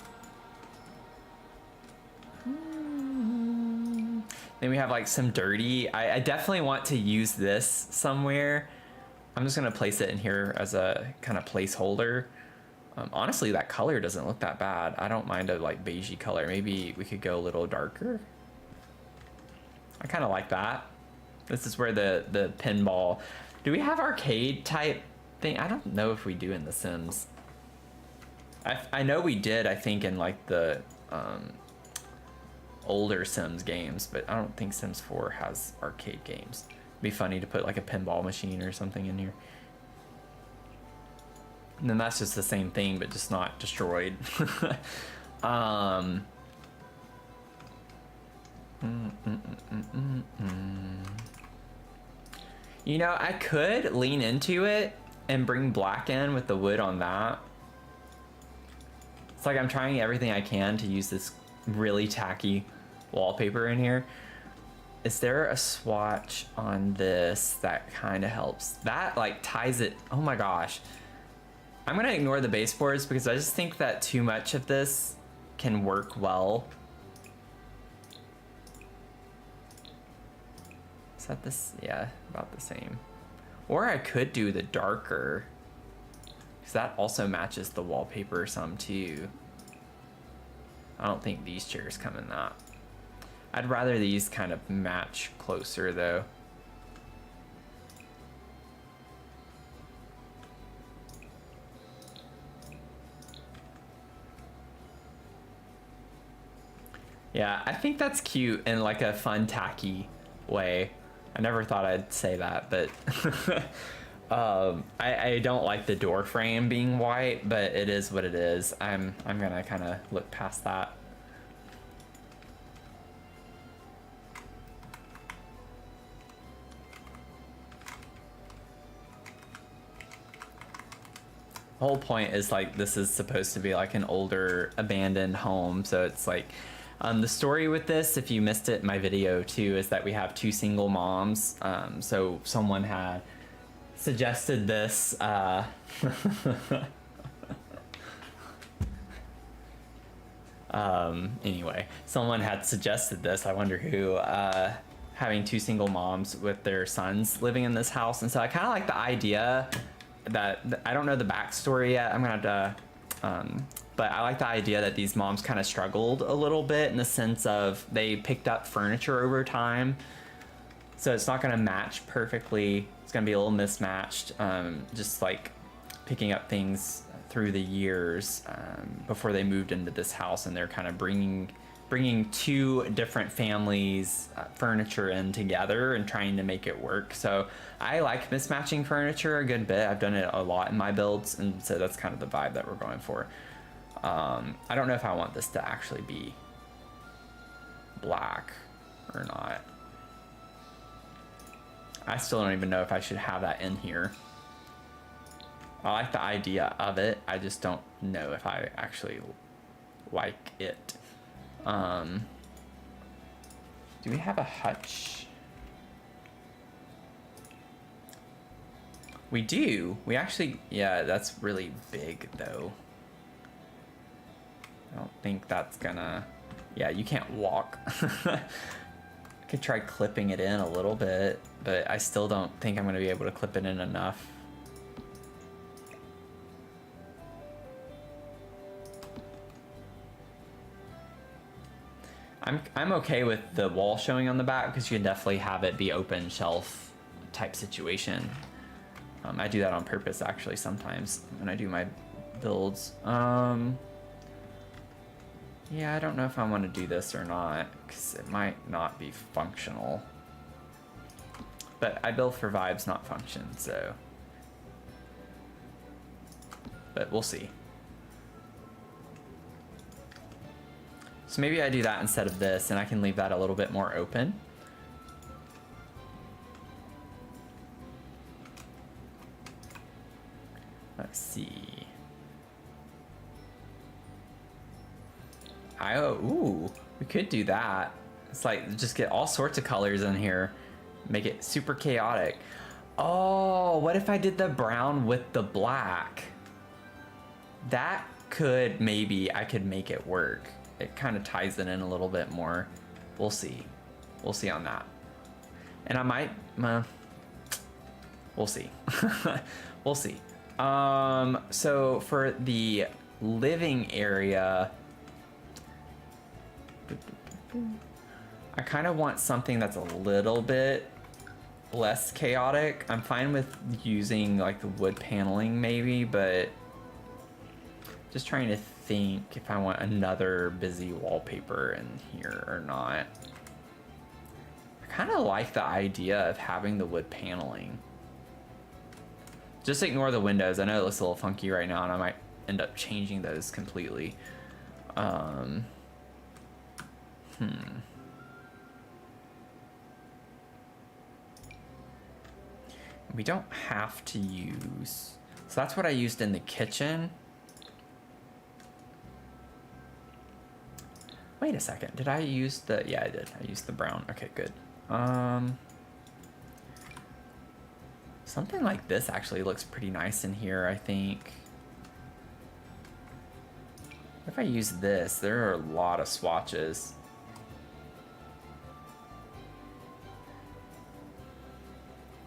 Then we have like some dirty. I definitely want to use this somewhere. I'm just gonna place it in here as a kind of placeholder. Honestly, that color doesn't look that bad. I don't mind a like beigey color. Maybe we could go a little darker. I kind of like that. This is where the pinball. Do we have arcade type thing? I don't know if we do in The Sims. I know we did, I think, in like the older Sims games, but I don't think Sims 4 has arcade games. It'd be funny to put like a pinball machine or something in here. And then that's just the same thing, but just not destroyed. You know, I could lean into it and bring black in with the wood on that. It's like I'm trying everything I can to use this really tacky wallpaper in here. Is there a swatch on this that kind of helps? That like ties it. Oh my gosh. I'm gonna ignore the baseboards because I just think that too much of this can work well. Is that this? Yeah, about the same. Or I could do the darker, because that also matches the wallpaper some too. I don't think these chairs come in that. I'd rather these kind of match closer though. Yeah, I think that's cute in like a fun, tacky way. I never thought I'd say that, but I don't like the door frame being white, but it is what it is. I'm gonna kind of look past that. The whole point is like this is supposed to be like an older abandoned home, so it's like the story with this, if you missed it in my video too, is that we have two single moms. So someone had suggested this. Anyway, someone had suggested this. I wonder who. Having two single moms with their sons living in this house, and so I kind of like the idea that I don't know the backstory yet. I'm gonna have to. But I like the idea that these moms kind of struggled a little bit in the sense of they picked up furniture over time. So it's not going to match perfectly. It's going to be a little mismatched. Just like picking up things through the years before they moved into this house. And they're kind of bringing two different families' furniture in together and trying to make it work. So I like mismatching furniture a good bit. I've done it a lot in my builds. And so that's kind of the vibe that we're going for. I don't know if I want this to actually be black or not. I still don't even know if I should have that in here. I like the idea of it. I just don't know if I actually like it. Do we have a hutch? We do. We actually, yeah, that's really big though. I don't think that's gonna, yeah, you can't walk. I could try clipping it in a little bit, but I still don't think I'm gonna be able to clip it in enough. I'm okay with the wall showing on the back because you can definitely have it be open shelf type situation. I do that on purpose actually sometimes when I do my builds. Yeah, I don't know if I want to do this or not, because it might not be functional. But I build for vibes, not function, so. But we'll see. So maybe I do that instead of this, and I can leave that a little bit more open. Let's see. Ooh, we could do that. It's like, just get all sorts of colors in here. Make it super chaotic. Oh, what if I did the brown with the black? That could, maybe I could make it work. It kind of ties it in a little bit more. We'll see. We'll see on that. And I might, we'll see. We'll see. So for the living area, I kind of want something that's a little bit less chaotic. I'm fine with using like the wood paneling maybe, but just trying to think if I want another busy wallpaper in here or not. I kind of like the idea of having the wood paneling. Just ignore the windows. I know it looks a little funky right now and I might end up changing those completely. We don't have to use, so that's what I used in the kitchen. Wait a second, did I use the, yeah I did, I used the brown, okay good. Something like this actually looks pretty nice in here, I think. If I use this, there are a lot of swatches.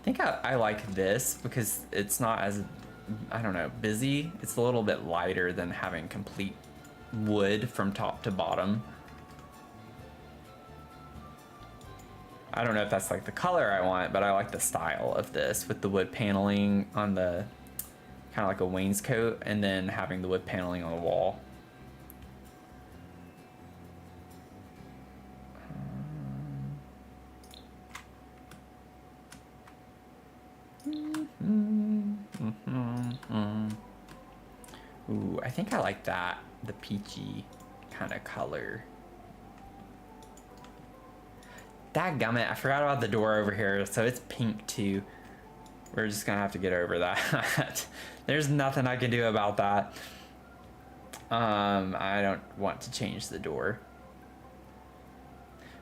I think I like this because it's not as, I don't know, busy. It's a little bit lighter than having complete wood from top to bottom. I don't know if that's like the color I want, but I like the style of this with the wood paneling on the, kind of like a wainscot, and then having the wood paneling on the wall. Ooh, I think I like that, the peachy kind of color. Dadgummit, I forgot about the door over here, so it's pink too. We're just gonna have to get over that. There's nothing I can do about that. I don't want to change the door.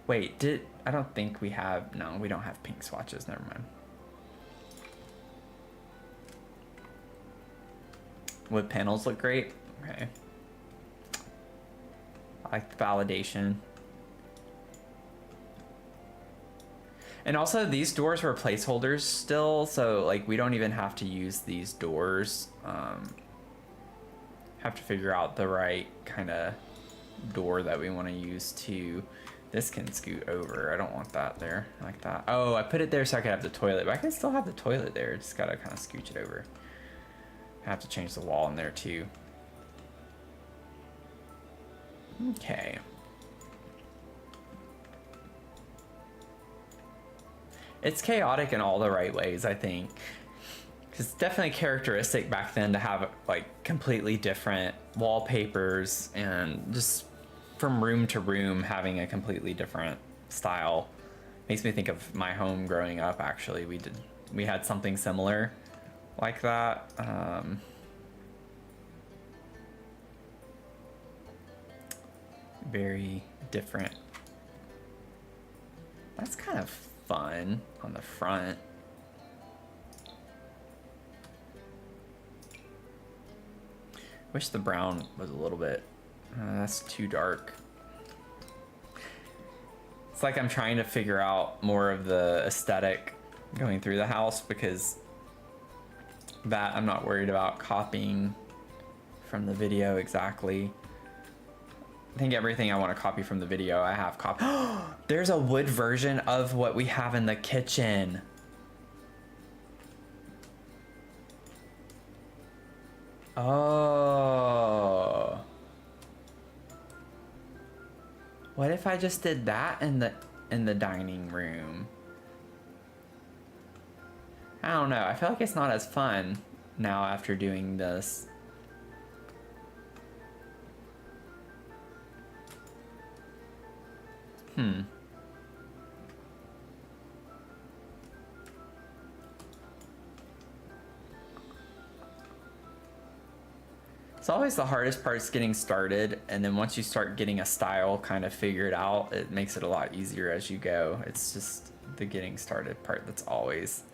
Wait, I don't think we have, no, we don't have pink swatches, never mind. Wood panels look great. Okay. I like the validation. And also these doors were placeholders still, so like we don't even have to use these doors. Have to figure out the right kind of door that we want to use too. This can scoot over. I don't want that there like that. Oh, I put it there so I could have the toilet, but I can still have the toilet there. Just gotta kind of scooch it over. I have to change the wall in there too. Okay. It's chaotic in all the right ways, I think. It's definitely characteristic back then to have like completely different wallpapers and just from room to room having a completely different style. Makes me think of my home growing up. Actually, we had something similar like that. Very different. That's kind of fun on the front. Wish the brown was a little bit, that's too dark. It's like I'm trying to figure out more of the aesthetic going through the house, because that I'm not worried about copying from the video exactly. I think everything I want to copy from the video I have copied. There's a wood version of what we have in the kitchen. Oh. What if I just did that in the dining room? I don't know. I feel like it's not as fun now after doing this. It's always the hardest part is getting started, and then once you start getting a style kind of figured out, it makes it a lot easier as you go. It's just the getting started part that's always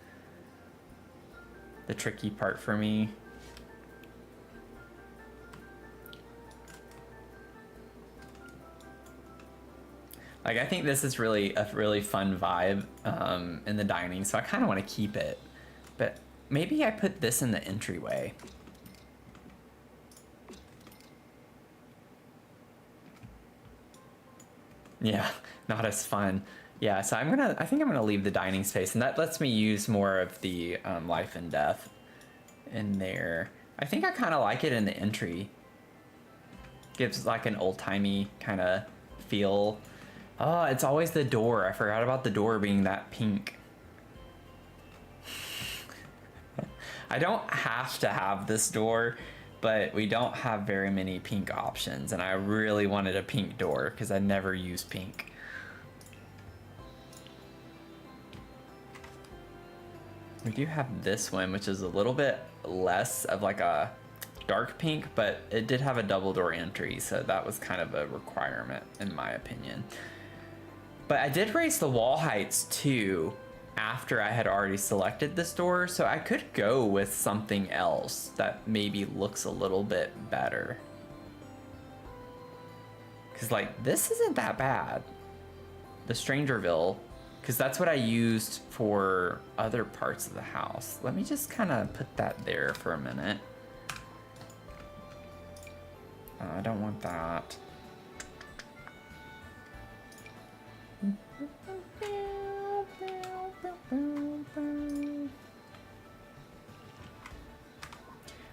the tricky part for me. Like, I think this is really a really fun vibe in the dining, so I kind of want to keep it. But maybe I put this in the entryway. Yeah, not as fun. Yeah, so I think I'm gonna leave the dining space, and that lets me use more of the life and death in there. I think I kind of like it in the entry. Gives like an old-timey kind of feel. Oh, it's always the door. I forgot about the door being that pink. I don't have to have this door, but we don't have very many pink options, and I really wanted a pink door because I never use pink. We do have this one, which is a little bit less of like a dark pink, but it did have a double door entry, so that was kind of a requirement in my opinion. But I did raise the wall heights too after I had already selected this door, so I could go with something else that maybe looks a little bit better. Because, like, this isn't that bad. The Strangerville, because that's what I used for other parts of the house. Let me just kind of put that there for a minute. I don't want that.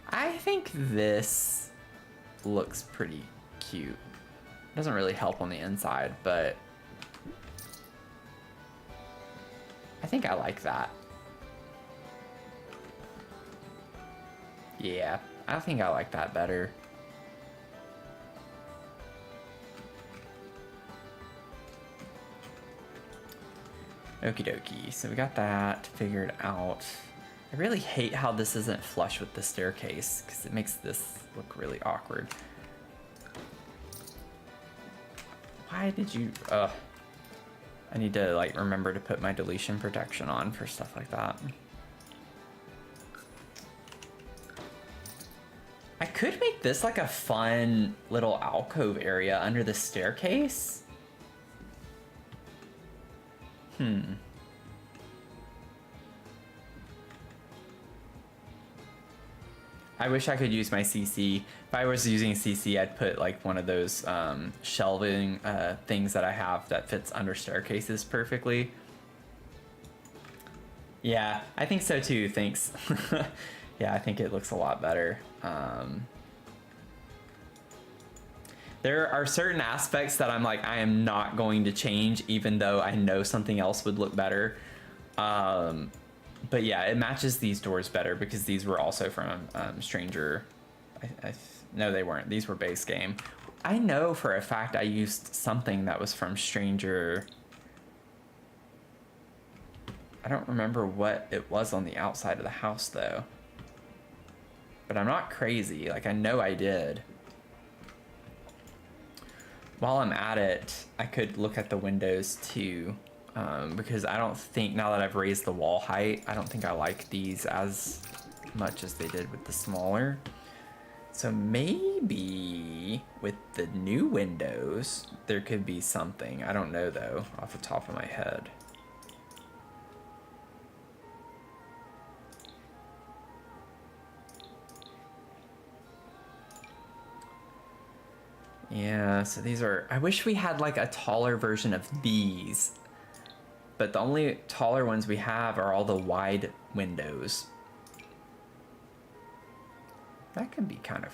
I think this looks pretty cute. Doesn't really help on the inside, but I think I like that. Yeah, I think I like that better. Okie dokie, so we got that figured out. I really hate how this isn't flush with the staircase because it makes this look really awkward. Why did you, I need to like remember to put my deletion protection on for stuff like that. I could make this like a fun little alcove area under the staircase. I wish I could use my CC. If I was using CC, I'd put like one of those shelving things that I have that fits under staircases perfectly. Yeah, I think so too, thanks. Yeah, I think it looks a lot better. There are certain aspects that I'm like, I am not going to change, even though I know something else would look better. But yeah, it matches these doors better because these were also from Stranger. No, they weren't. These were base game. I know for a fact I used something that was from Stranger. I don't remember what it was on the outside of the house though. But I'm not crazy. Like, I know I did. While I'm at it, I could look at the windows too, because I don't think, now that I've raised the wall height, I don't think I like these as much as they did with the smaller. So maybe with the new windows, there could be something. I don't know though, off the top of my head. Yeah, so these are, I wish we had like a taller version of these, but the only taller ones we have are all the wide windows. That could be kind of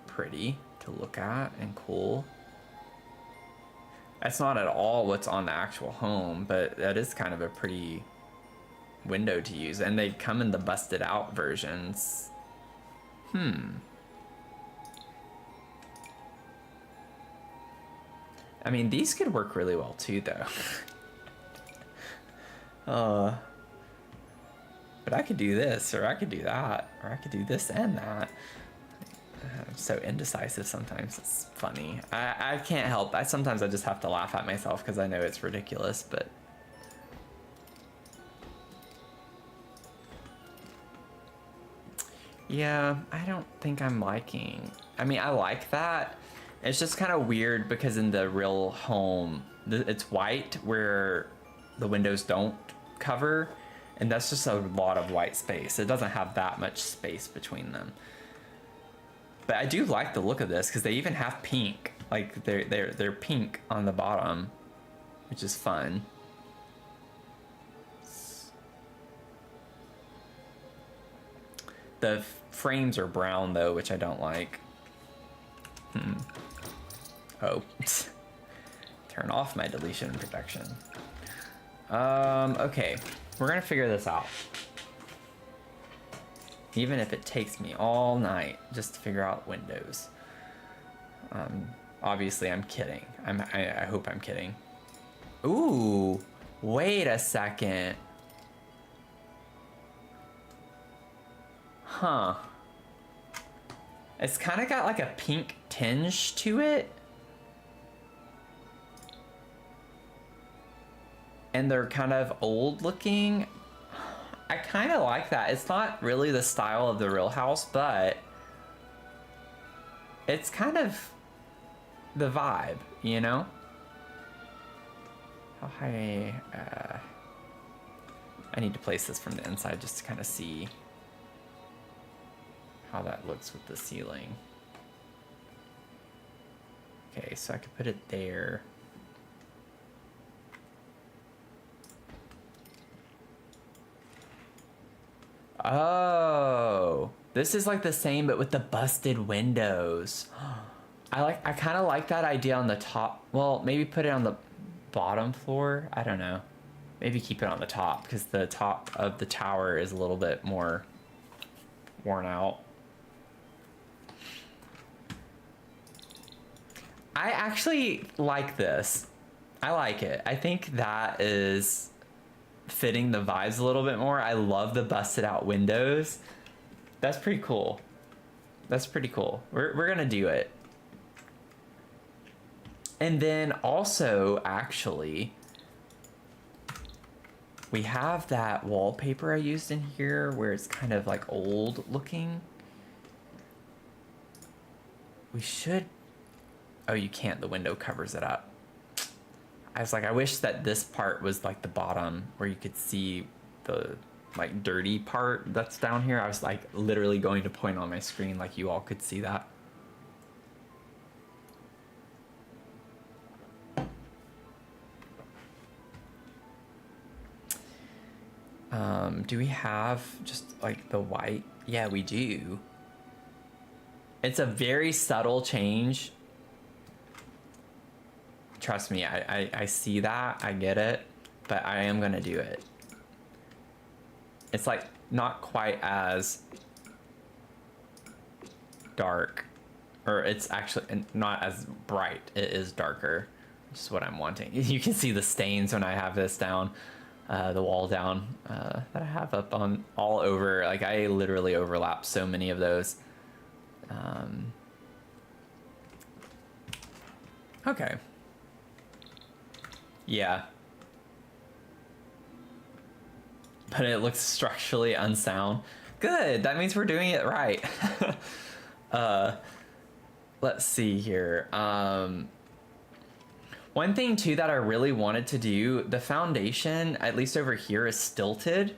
pretty to look at and cool. That's not at all what's on the actual home, but that is kind of a pretty window to use, and they come in the busted out versions. I mean, these could work really well too, though. But I could do this, or I could do that, or I could do this and that. I'm so indecisive sometimes. It's funny. I can't help. Sometimes I just have to laugh at myself because I know it's ridiculous, but... Yeah, I don't think I'm liking... I mean, I like that. It's just kind of weird because in the real home, it's white where the windows don't cover, and that's just a lot of white space. It doesn't have that much space between them. But I do like the look of this because they even have pink. Like they're pink on the bottom, which is fun. The frames are brown though, which I don't like. Oh, turn off my deletion protection. Okay, we're gonna figure this out. Even if it takes me all night just to figure out windows. Obviously I'm kidding. I hope I'm kidding. Ooh, wait a second. Huh. It's kind of got like a pink tinge to it. And they're kind of old looking. I kind of like that. It's not really the style of the real house, but it's kind of the vibe, you know? How high, I need to place this from the inside just to kind of see how that looks with the ceiling. Okay, so I could put it there. Oh, this is like the same, but with the busted windows. I kind of like that idea on the top. Well, maybe put it on the bottom floor. I don't know. Maybe keep it on the top because the top of the tower is a little bit more worn out. I actually like this. I like it. I think that is fitting the vibes a little bit more. I love the busted out windows. That's pretty cool. That's pretty cool. We're gonna do it. And then also, actually, we have that wallpaper I used in here where it's kind of like old looking. We should, oh, you can't, the window covers it up. I was like, I wish that this part was like the bottom where you could see the like dirty part that's down here. I was like literally going to point on my screen like you all could see that. Do we have just like the white? Yeah, we do. It's a very subtle change. Trust me, I see that, I get it, but I am gonna do it. It's like not quite as dark, or it's actually not as bright. It is darker, which is what I'm wanting. You can see the stains when I have this down, the wall down that I have up on all over. Like I literally overlap so many of those. Okay. Yeah. But it looks structurally unsound. Good, that means we're doing it right. Let's see here. One thing too that I really wanted to do, the foundation, at least over here, is stilted.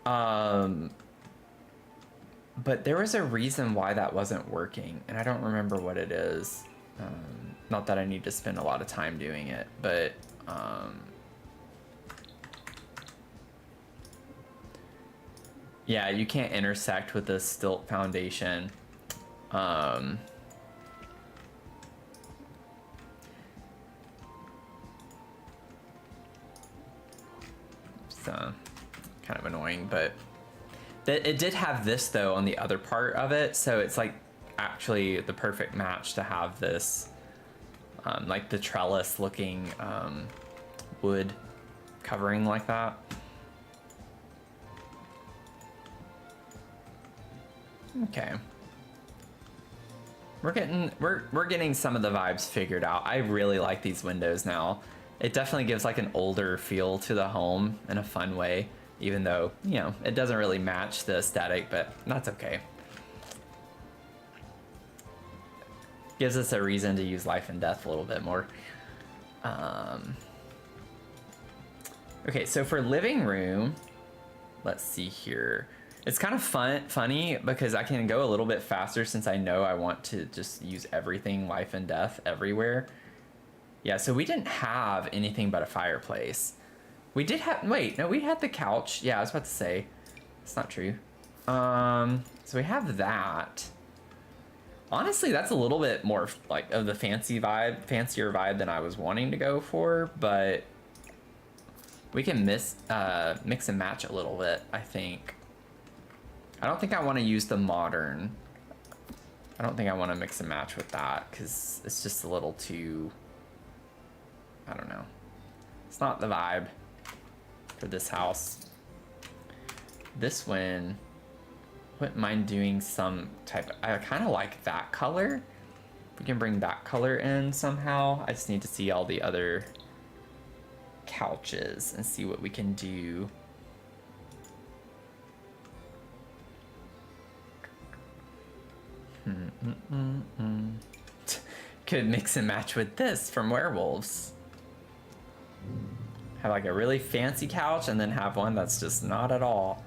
But there was a reason why that wasn't working, and I don't remember what it is. Not that I need to spend a lot of time doing it, but yeah, you can't intersect with the stilt foundation. So kind of annoying, but it did have this though on the other part of it, so it's like actually the perfect match to have this like the trellis looking wood covering like that. Okay, we're getting some of the vibes figured out. I really like these windows now. It definitely gives like an older feel to the home in a fun way, even though, you know, it doesn't really match the aesthetic, but that's okay. Gives us a reason to use life and death a little bit more. Okay, so for living room, let's see here. It's kind of funny because I can go a little bit faster since I know I want to just use everything life and death everywhere. Yeah, so we didn't have anything but a fireplace. We did have, wait, no, we had the couch. Yeah, I was about to say, it's not true. So we have that. Honestly, that's a little bit more like of the fancier vibe than I was wanting to go for, but we can mix and match a little bit, I think. I don't think I want to use the modern. I don't think I want to mix and match with that because it's just a little too, I don't know. It's not the vibe for this house. This one, wouldn't mind doing some type of, I kind of like that color. We can bring that color in somehow. I just need to see all the other couches and see what we can do. could mix and match with this from Werewolves. Have like a really fancy couch and then have one that's just not at all.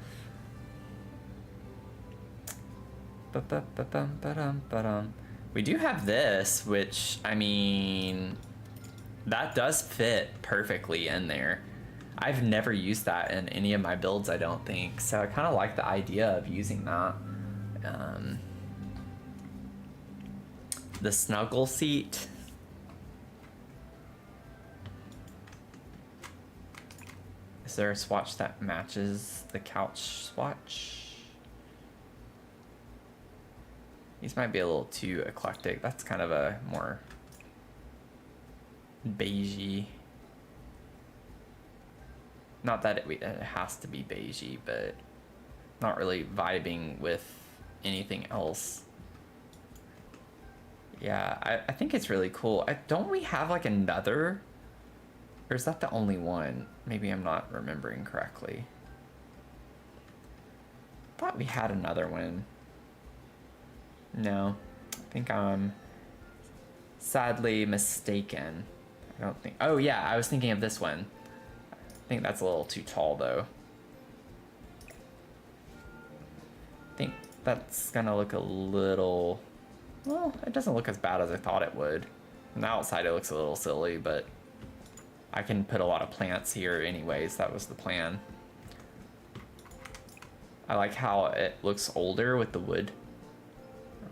We do have this, which, I mean, that does fit perfectly in there. I've never used that in any of my builds, I don't think. So I kind of like the idea of using that. The snuggle seat. Is there a swatch that matches the couch swatch? These might be a little too eclectic. That's kind of a more beigey. Not that it has to be beigey, but not really vibing with anything else. Yeah, I think it's really cool. Don't we have like another? Or is that the only one? Maybe I'm not remembering correctly. Thought we had another one. No, I think I'm sadly mistaken. I don't think. Oh yeah, I was thinking of this one. I think that's a little too tall though. I think that's gonna look a little. Well, it doesn't look as bad as I thought it would. On the outside, it looks a little silly, but I can put a lot of plants here anyways. That was the plan. I like how it looks older with the wood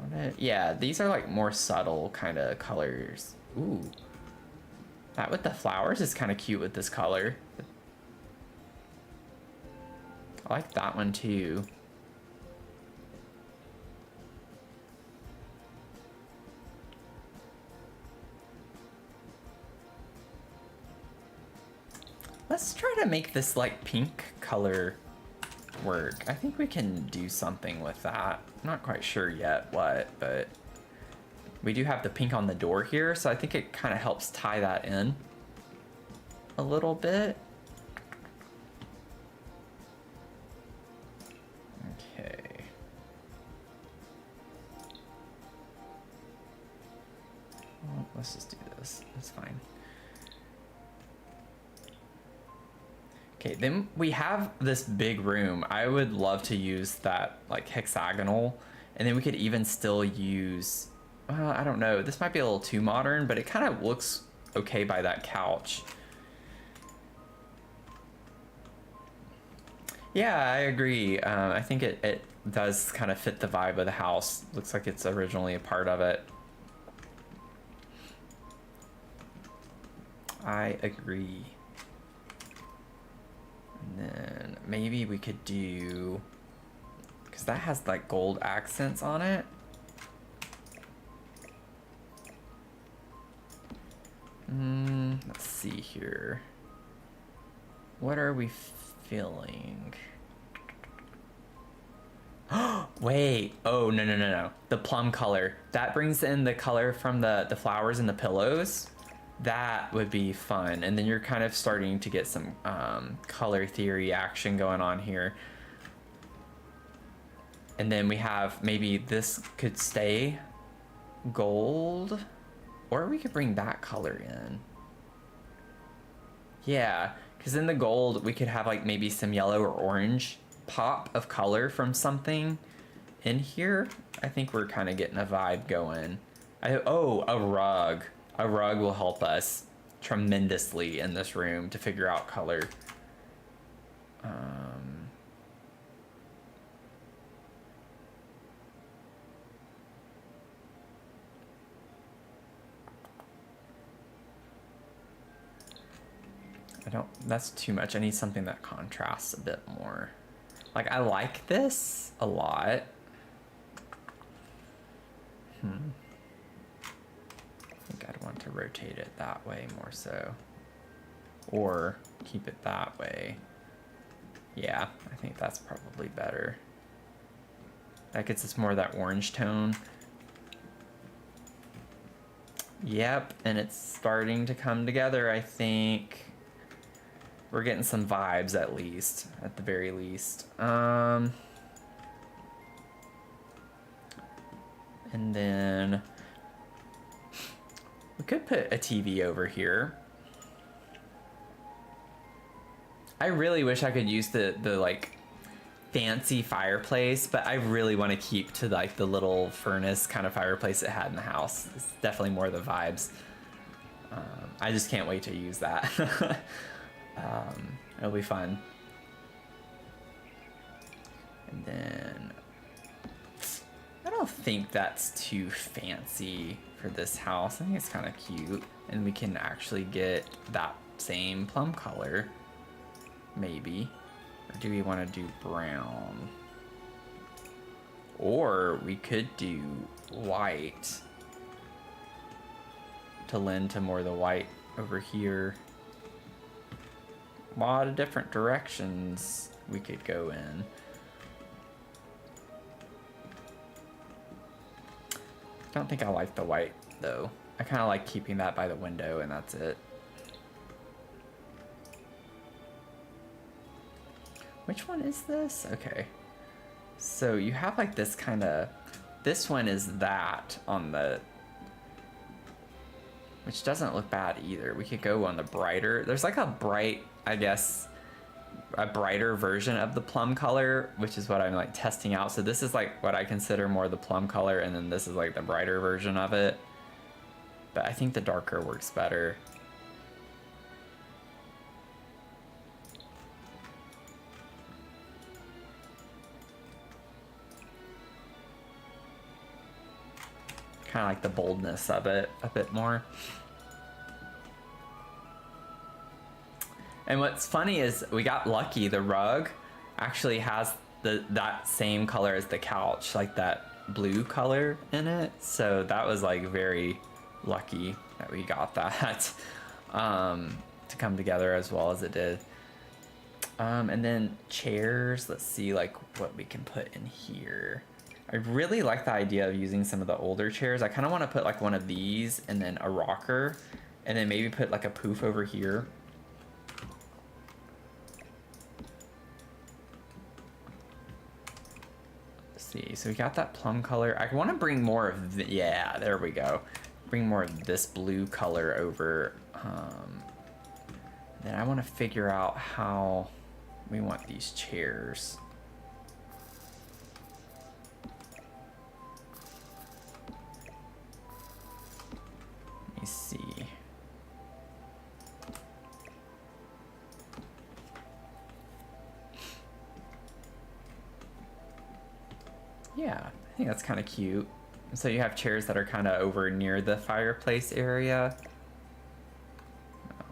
on it. Yeah, these are like more subtle kind of colors. Ooh. That with the flowers is kind of cute with this color. I like that one too. Let's try to make this like pink color work. I think we can do something with that. Not quite sure yet what, but we do have the pink on the door here, so I think it kind of helps tie that in a little bit. Okay. Well, let's just do this. It's fine. Okay, then we have this big room. I would love to use that like hexagonal, and then we could even still use, I don't know, this might be a little too modern, but it kind of looks okay by that couch. Yeah, I agree. I think it does kind of fit the vibe of the house. Looks like it's originally a part of it. I agree. And then maybe we could do, because that has like gold accents on it. Let's see here. What are we feeling? Wait, oh, no. The plum color. That brings in the color from the flowers and the pillows. That would be fun. And then you're kind of starting to get some color theory action going on here. And then we have, maybe this could stay gold, or we could bring that color in. Yeah, because in the gold, we could have like maybe some yellow or orange pop of color from something in here. I think we're kind of getting a vibe going. Oh, a rug. A rug will help us tremendously in this room to figure out color. That's too much. I need something that contrasts a bit more. Like, I like this a lot. I think I'd want to rotate it that way more so. Or keep it that way. Yeah, I think that's probably better. That gets us more of that orange tone. Yep, and it's starting to come together, I think. We're getting some vibes at least, at the very least. And then We could put a TV over here. I really wish I could use the like fancy fireplace, but I really want to keep to like the little furnace kind of fireplace it had in the house. It's definitely more the vibes. I just can't wait to use that. It'll be fun. And then I don't think that's too fancy for this house. I think it's kind of cute, and we can actually get that same plum color, maybe. Or do we want to do brown? Or we could do white to lend to more of the white over here. A lot of different directions we could go in. I don't think I like the white though. I kind of like keeping that by the window and that's it. Which one is this? Okay. So you have like this kind of, this one is that on the, which doesn't look bad either. We could go on the brighter, there's like a bright, I guess, a brighter version of the plum color, which is what I'm like testing out. So this is like what I consider more the plum color, and then this is like the brighter version of it. But I think the darker works better. Kind of like the boldness of it a bit more. And what's funny is we got lucky. The rug actually has that same color as the couch, like that blue color in it. So that was like very lucky that we got that to come together as well as it did. And then chairs, let's see like what we can put in here. I really like the idea of using some of the older chairs. I kind of want to put like one of these and then a rocker, and then maybe put like a poof over here. Let's see, so we got that plum color. I want to bring more of the, yeah, there we go. Bring more of this blue color over. Then I want to figure out how we want these chairs. Let me see. Yeah, I think that's kind of cute. So you have chairs that are kind of over near the fireplace area.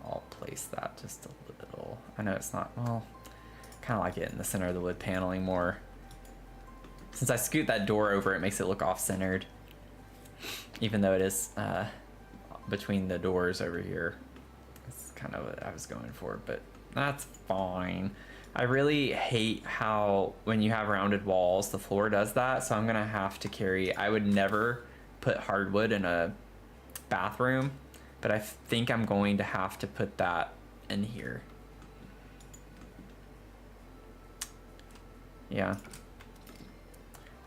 I'll place that just a little. I know it's not, well, kind of like it in the center of the wood paneling more. Since I scoot that door over, it makes it look off-centered. Even though it is between the doors over here. That's kind of what I was going for, but that's fine. I really hate how when you have rounded walls, the floor does that, so I'm gonna have to carry, I would never put hardwood in a bathroom, but I think I'm going to have to put that in here. Yeah.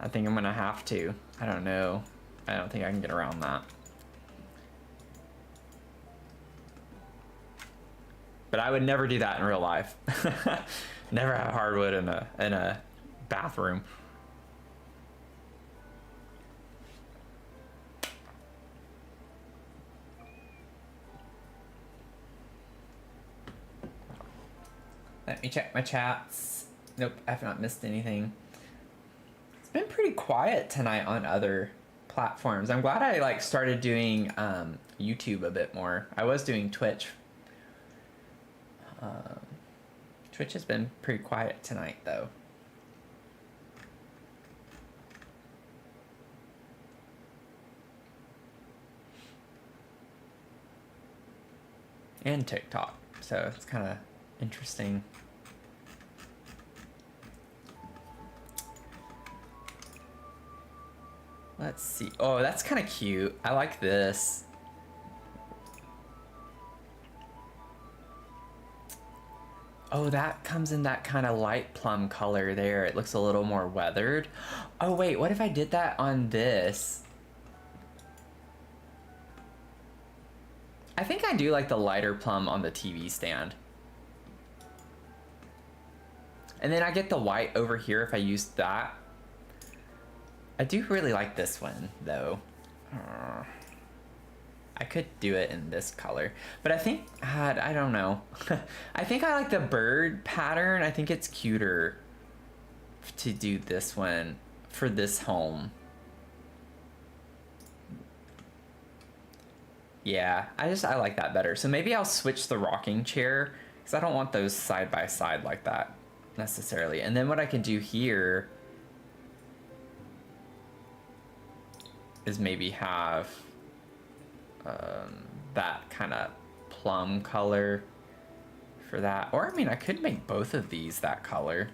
I think I'm gonna have to. I don't know. I don't think I can get around that. But I would never do that in real life. Never have hardwood in a bathroom. Let me check my chats. Nope, I've not missed anything. It's been pretty quiet tonight on other platforms. I'm glad I like started doing YouTube a bit more. I was doing Twitch. Twitch has been pretty quiet tonight though. And TikTok, so it's kind of interesting. Let's see. Oh, that's kind of cute. I like this. Oh, that comes in that kind of light plum color there. It looks a little more weathered. Oh, wait, what if I did that on this? I think I do like the lighter plum on the TV stand. And then I get the white over here if I use that. I do really like this one though. I could do it in this color, but I think, I don't know. I think I like the bird pattern. I think it's cuter to do this one for this home. Yeah, I like that better. So maybe I'll switch the rocking chair because I don't want those side by side like that necessarily. And then what I can do here is maybe have that kind of plum color for that. Or I mean, I could make both of these that color.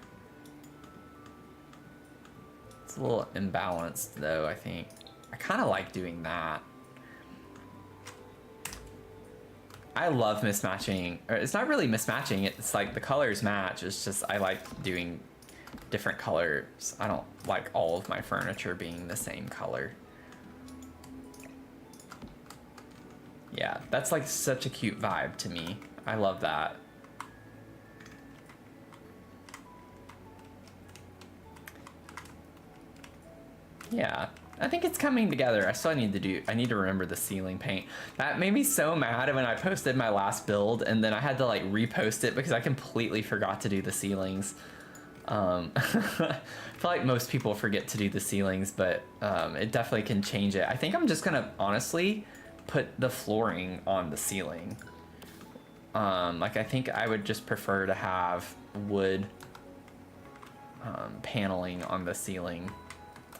It's a little imbalanced though, I think. I kind of like doing that. I love mismatching, or it's not really mismatching, it's like the colors match, it's just I like doing different colors. I don't like all of my furniture being the same color. Yeah, that's like such a cute vibe to me. I love that. Yeah, I think it's coming together. I need to remember the ceiling paint. That made me so mad when I posted my last build and then I had to like repost it because I completely forgot to do the ceilings. I feel like most people forget to do the ceilings, but it definitely can change it. I think I'm just gonna honestly put the flooring on the ceiling. Like I think I would just prefer to have wood paneling on the ceiling.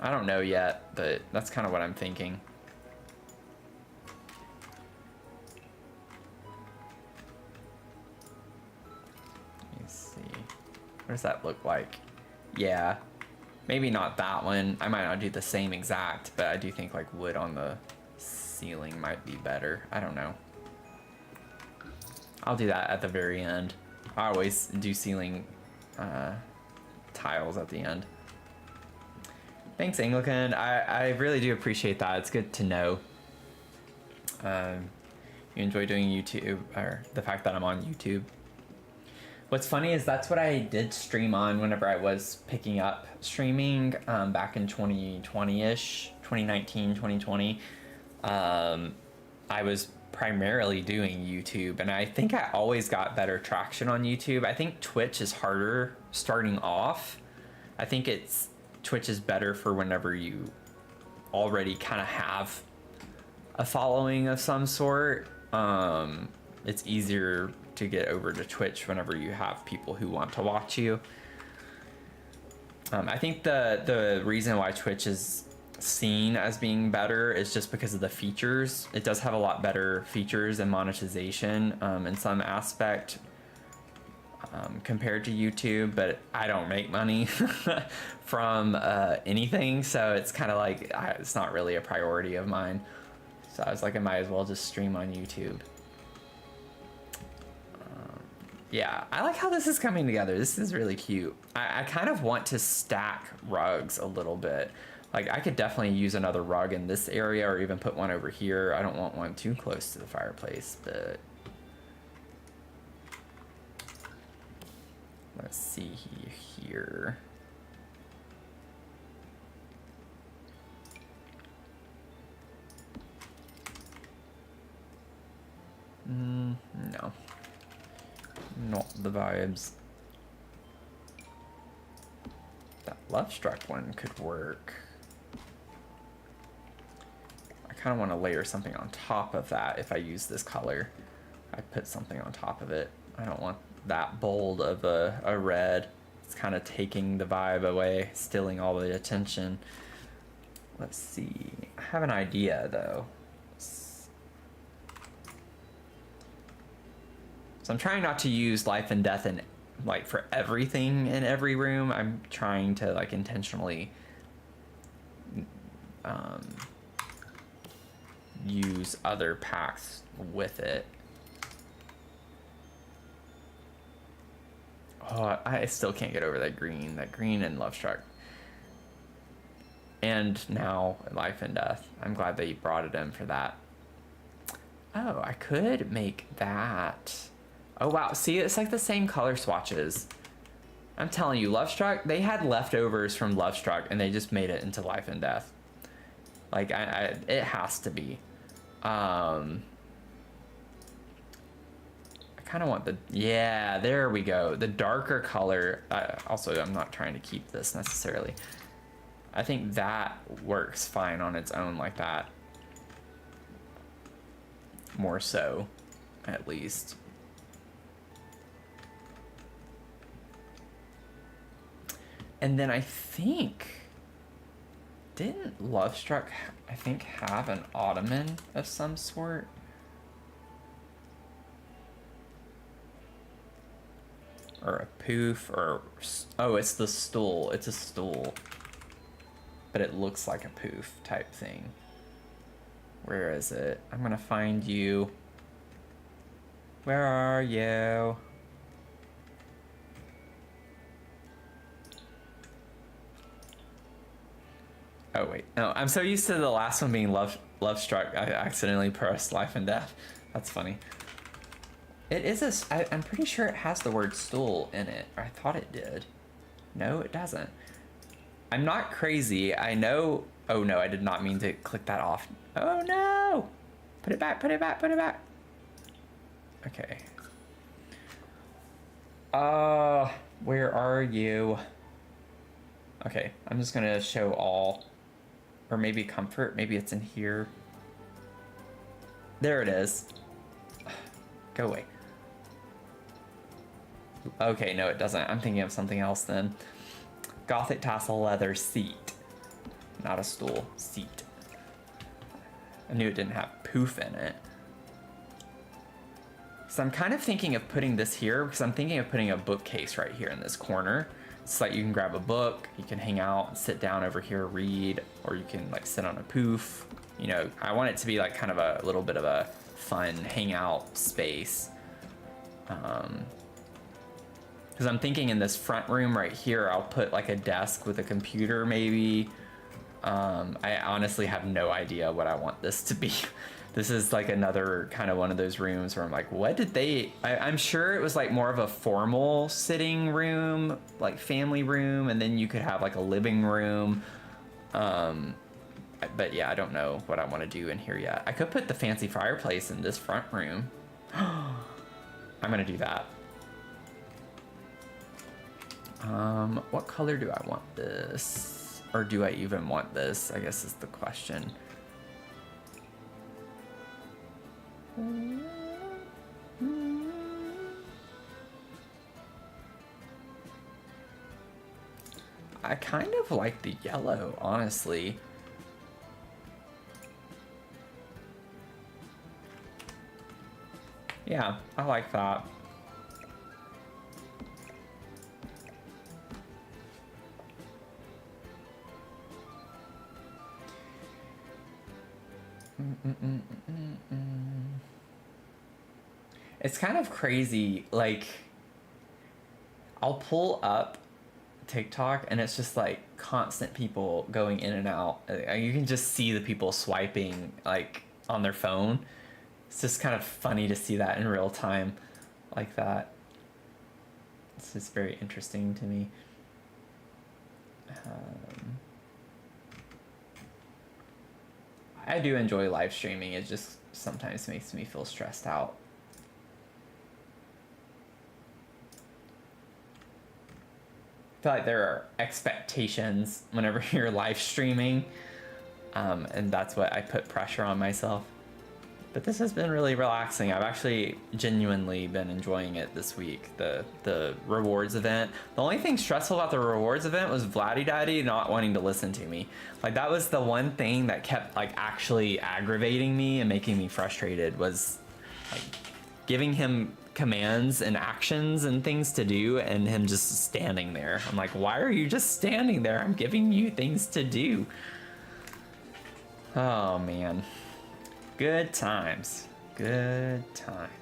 I don't know yet, but that's kind of what I'm thinking. Let me see. What does that look like? Yeah, maybe not that one. I might not do the same exact, but I do think like wood on the ceiling might be better. I don't know. I'll do that at the very end. I always do ceiling tiles at the end. Thanks, Anglican. I really do appreciate that. It's good to know. You enjoy doing YouTube, or the fact that I'm on YouTube. What's funny is that's what I did stream on whenever I was picking up streaming back in 2020-ish, 2019, 2020. I was primarily doing YouTube, and I think I always got better traction on YouTube. I think Twitch is harder starting off. I think Twitch is better for whenever you already kind of have a following of some sort. It's easier to get over to Twitch whenever you have people who want to watch you. I think the reason why Twitch is seen as being better is just because of the features. It does have a lot better features and monetization in some aspect compared to YouTube, but I don't make money from anything, so it's kind of like it's not really a priority of mine. So I was like, I might as well just stream on YouTube. Yeah, I like how this is coming together. This is really cute. I kind of want to stack rugs a little bit. Like I could definitely use another rug in this area or even put one over here. I don't want one too close to the fireplace, but let's see here. No. Not the vibes. That Love Struck one could work. I kind of want to layer something on top of that if I use this color. I put something on top of it. I don't want that bold of a red. It's kind of taking the vibe away, stealing all the attention. Let's see. I have an idea though. So I'm trying not to use life and death in like for everything in every room. I'm trying to like intentionally use other packs with it. Oh, I still can't get over that green. That green and Love Struck. And now Life and Death. I'm glad that you brought it in for that. Oh, I could make that. Oh wow, see, it's like the same color swatches. I'm telling you, Love Struck, they had leftovers from Love Struck and they just made it into Life and Death. Like, it has to be. I kind of want the, yeah, there we go. The darker color. Also, I'm not trying to keep this necessarily. I think that works fine on its own like that. More so, at least. And then I think, didn't Love Struck, I think, have an ottoman of some sort? Or a poof, or, oh, it's the stool. It's a stool. But it looks like a poof type thing. Where is it? I'm gonna find you. Where are you? Oh wait, no, I'm so used to the last one being Love Struck, I accidentally pressed Life and Death. That's funny. It is I'm pretty sure it has the word stool in it. I thought it did. No, it doesn't. I'm not crazy. I know. Oh no, I did not mean to click that off. Oh no! Put it back, put it back, put it back. Okay. Where are you? Okay, I'm just gonna show all. Or maybe comfort, maybe it's in here. There it is. Go away. Okay, no, it doesn't. I'm thinking of something else then. Gothic tassel leather seat. Not a stool, seat. I knew it didn't have poof in it. So I'm kind of thinking of putting this here because I'm thinking of putting a bookcase right here in this corner. It's like you can grab a book, you can hang out, sit down over here, read, or you can like sit on a poof. You know, I want it to be like kind of a little bit of a fun hangout space. Because I'm thinking in this front room right here, I'll put like a desk with a computer maybe. I honestly have no idea what I want this to be. This is like another kind of one of those rooms where I'm like, what did they... I'm sure it was like more of a formal sitting room, like family room, and then you could have like a living room. But yeah, I don't know what I want to do in here yet. I could put the fancy fireplace in this front room. I'm gonna do that. What color do I want this? Or do I even want this, I guess is the question. I kind of like the yellow, honestly. Yeah, I like that. It's kind of crazy, like, I'll pull up TikTok and it's just like constant people going in and out. You can just see the people swiping like on their phone. It's just kind of funny to see that in real time like that. It's just very interesting to me. I do enjoy live streaming. It just sometimes makes me feel stressed out. I feel like there are expectations whenever you're live streaming, and that's what I put pressure on myself. But this has been really relaxing. I've actually genuinely been enjoying it this week, the rewards event. The only thing stressful about the rewards event was Vladdy Daddy not wanting to listen to me. Like, that was the one thing that kept like actually aggravating me and making me frustrated, was like giving him commands and actions and things to do and him just standing there. I'm like, why are you just standing there? I'm giving you things to do. Oh man. Good times. Good times.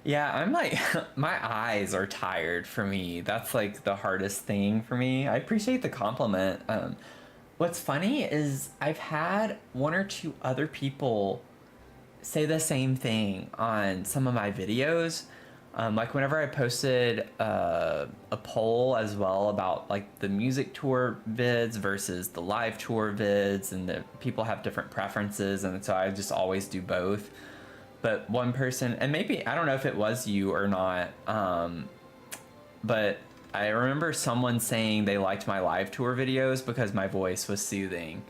Yeah, I'm like, my eyes are tired for me. That's like the hardest thing for me. I appreciate the compliment. What's funny is I've had one or two other people say the same thing on some of my videos. Like whenever I posted a poll as well about like the music tour vids versus the live tour vids, and the people have different preferences, and so I just always do both. But one person, and maybe I don't know if it was you or not, but I remember someone saying they liked my live tour videos because my voice was soothing.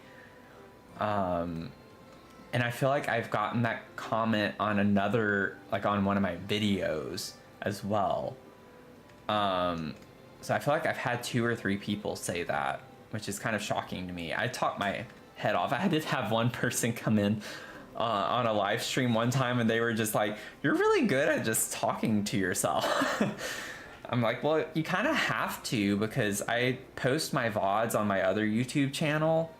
And I feel like I've gotten that comment on another, like on one of my videos as well. So I feel like I've had 2 or 3 people say that, which is kind of shocking to me. I talked my head off. I did have one person come in on a live stream one time, and they were just like, "You're really good at just talking to yourself." I'm like, well, you kind of have to, because I post my VODs on my other YouTube channel.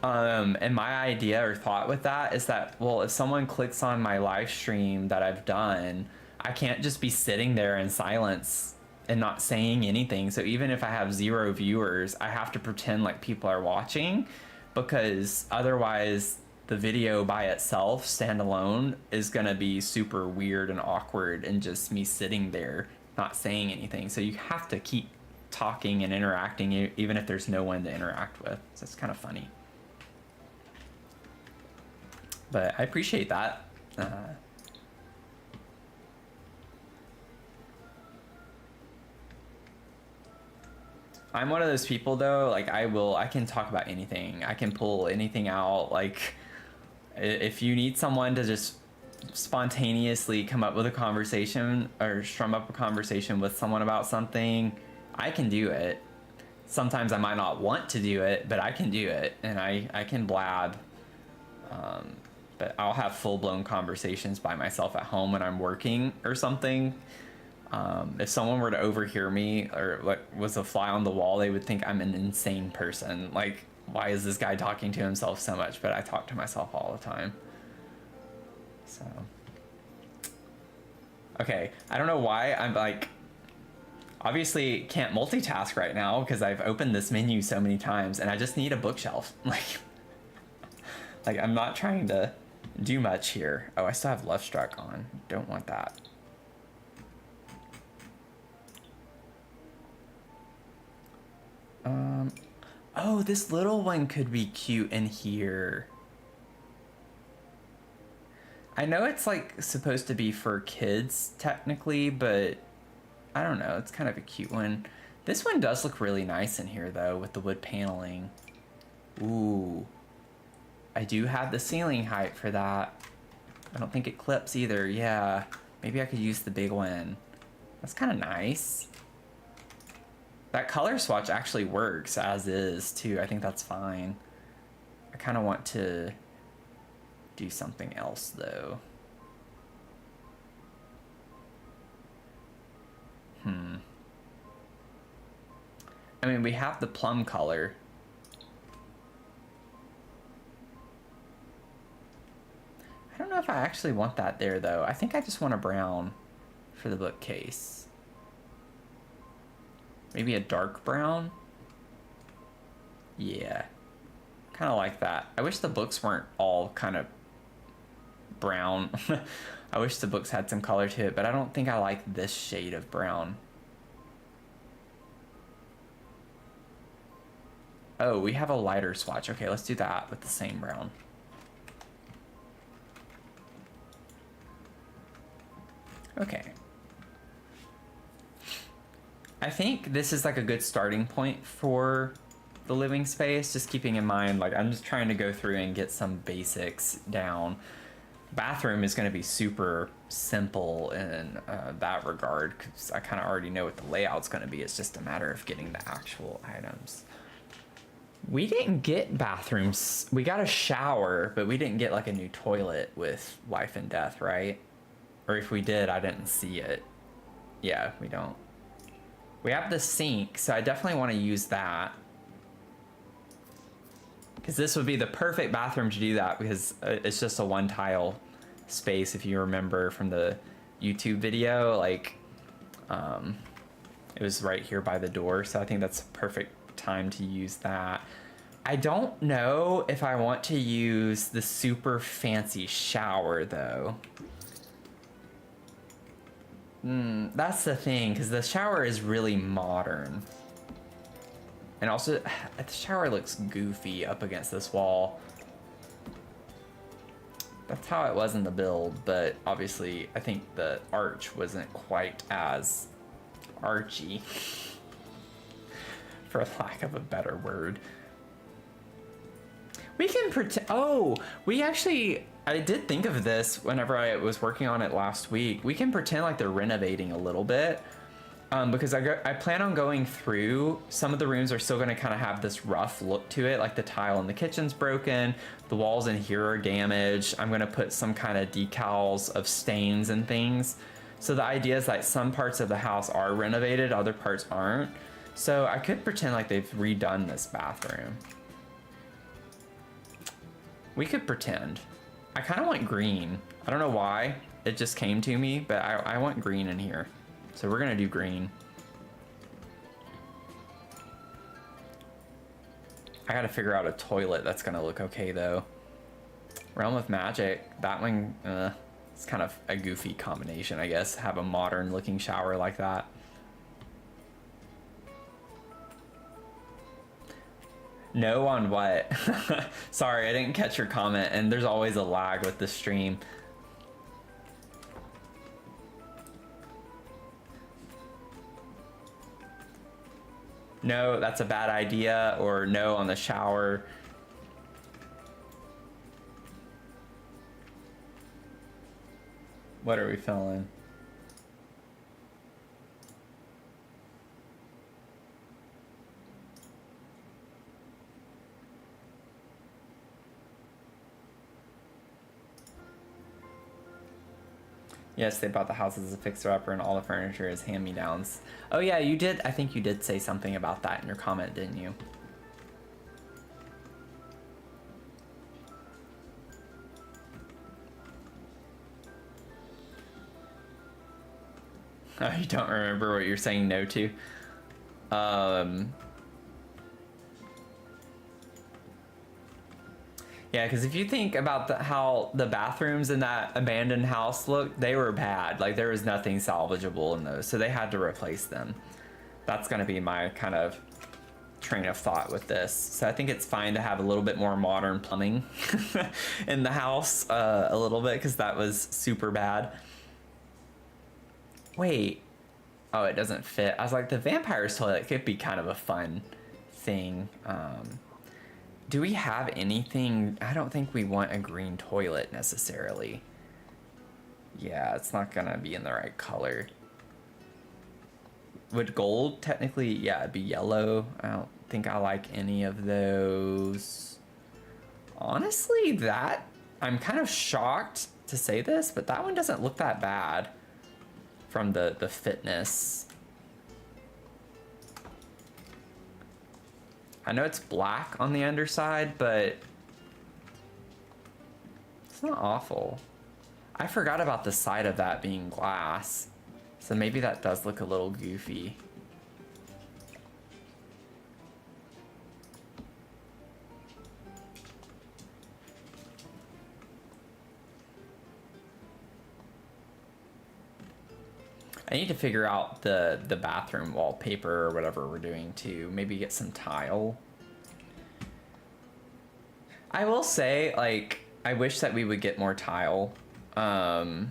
And my idea or thought with that is that, well, if someone clicks on my live stream that I've done, I can't just be sitting there in silence and not saying anything. So even if I have 0 viewers, I have to pretend like people are watching, because otherwise the video by itself, standalone, is gonna be super weird and awkward and just me sitting there not saying anything. So you have to keep talking and interacting even if there's no one to interact with. So it's kind of funny. But I appreciate that. I'm one of those people though, like I can talk about anything. I can pull anything out. Like if you need someone to just spontaneously come up with a conversation or strum up a conversation with someone about something, I can do it. Sometimes I might not want to do it, but I can do it, and I can blab. But I'll have full-blown conversations by myself at home when I'm working or something. If someone were to overhear me or like was a fly on the wall, they would think I'm an insane person. Like, why is this guy talking to himself so much? But I talk to myself all the time. So, okay, I don't know why I'm like, obviously can't multitask right now because I've opened this menu so many times, and I just need a bookshelf. Like I'm not trying to do much here. Oh, I still have left struck on. Don't want that. Oh, this little one could be cute in here. I know it's like supposed to be for kids technically, but I don't know. It's kind of a cute one. This one does look really nice in here though, with the wood paneling. Ooh. I do have the ceiling height for that. I don't think it clips either. Yeah, maybe I could use the big one. That's kind of nice. That color swatch actually works as is too. I think that's fine. I kind of want to do something else though. I mean, we have the plum color. I don't know if I actually want that there though. I think I just want a brown for the bookcase. Maybe a dark brown? Yeah, kind of like that. I wish the books weren't all kind of brown. I wish the books had some color to it, but I don't think I like this shade of brown. Oh, we have a lighter swatch. Okay, let's do that with the same brown. Okay. I think this is like a good starting point for the living space, just keeping in mind, like I'm just trying to go through and get some basics down. Bathroom is going to be super simple in that regard, because I kind of already know what the layout's going to be. It's just a matter of getting the actual items. We didn't get bathrooms. We got a shower, but we didn't get like a new toilet with life and death, right? Or if we did, I didn't see it. Yeah, we don't. We have the sink, so I definitely want to use that. Because this would be the perfect bathroom to do that, because it's just a one tile space, if you remember from the YouTube video. Like, it was right here by the door, so I think that's a perfect time to use that. I don't know if I want to use the super fancy shower though. That's the thing, because the shower is really modern. And also, the shower looks goofy up against this wall. That's how it was in the build, but obviously I think the arch wasn't quite as archy, for lack of a better word. We can pretend, oh, we actually, I did think of this whenever I was working on it last week. We can pretend like they're renovating a little bit. Because I plan on going through, some of the rooms are still going to kind of have this rough look to it, like the tile in the kitchen's broken, the walls in here are damaged. I'm going to put some kind of decals of stains and things. So the idea is that some parts of the house are renovated, other parts aren't. So I could pretend like they've redone this bathroom. We could pretend. I kind of want green. I don't know why, it just came to me, but I want green in here. So we're gonna do green. I gotta figure out a toilet that's gonna look okay though. Realm of Magic, that one, it's kind of a goofy combination, I guess. Have a modern looking shower like that. No on what? Sorry, I didn't catch your comment, and there's always a lag with the stream. No, that's a bad idea, or no on the shower. What are we feeling? Yes, they bought the house as a fixer-upper and all the furniture is hand-me-downs. Oh yeah, you did. I think you did say something about that in your comment, didn't you? Oh, you don't remember what you're saying no to? Yeah, because if you think about how the bathrooms in that abandoned house looked, they were bad. Like, there was nothing salvageable in those, so they had to replace them. That's going to be my kind of train of thought with this. So I think it's fine to have a little bit more modern plumbing in the house, a little bit, because that was super bad. Wait. Oh, it doesn't fit. I was like, the vampire's toilet could be kind of a fun thing. Do we have anything? I don't think we want a green toilet necessarily. Yeah, it's not gonna be in the right color. Would gold technically, yeah, it'd be yellow. I don't think I like any of those. Honestly, that, I'm kind of shocked to say this, but that one doesn't look that bad from the fitness. I know it's black on the underside, but it's not awful. I forgot about the side of that being glass, so maybe that does look a little goofy. I need to figure out the bathroom wallpaper or whatever we're doing too. Maybe get some tile. I will say, like, I wish that we would get more tile. It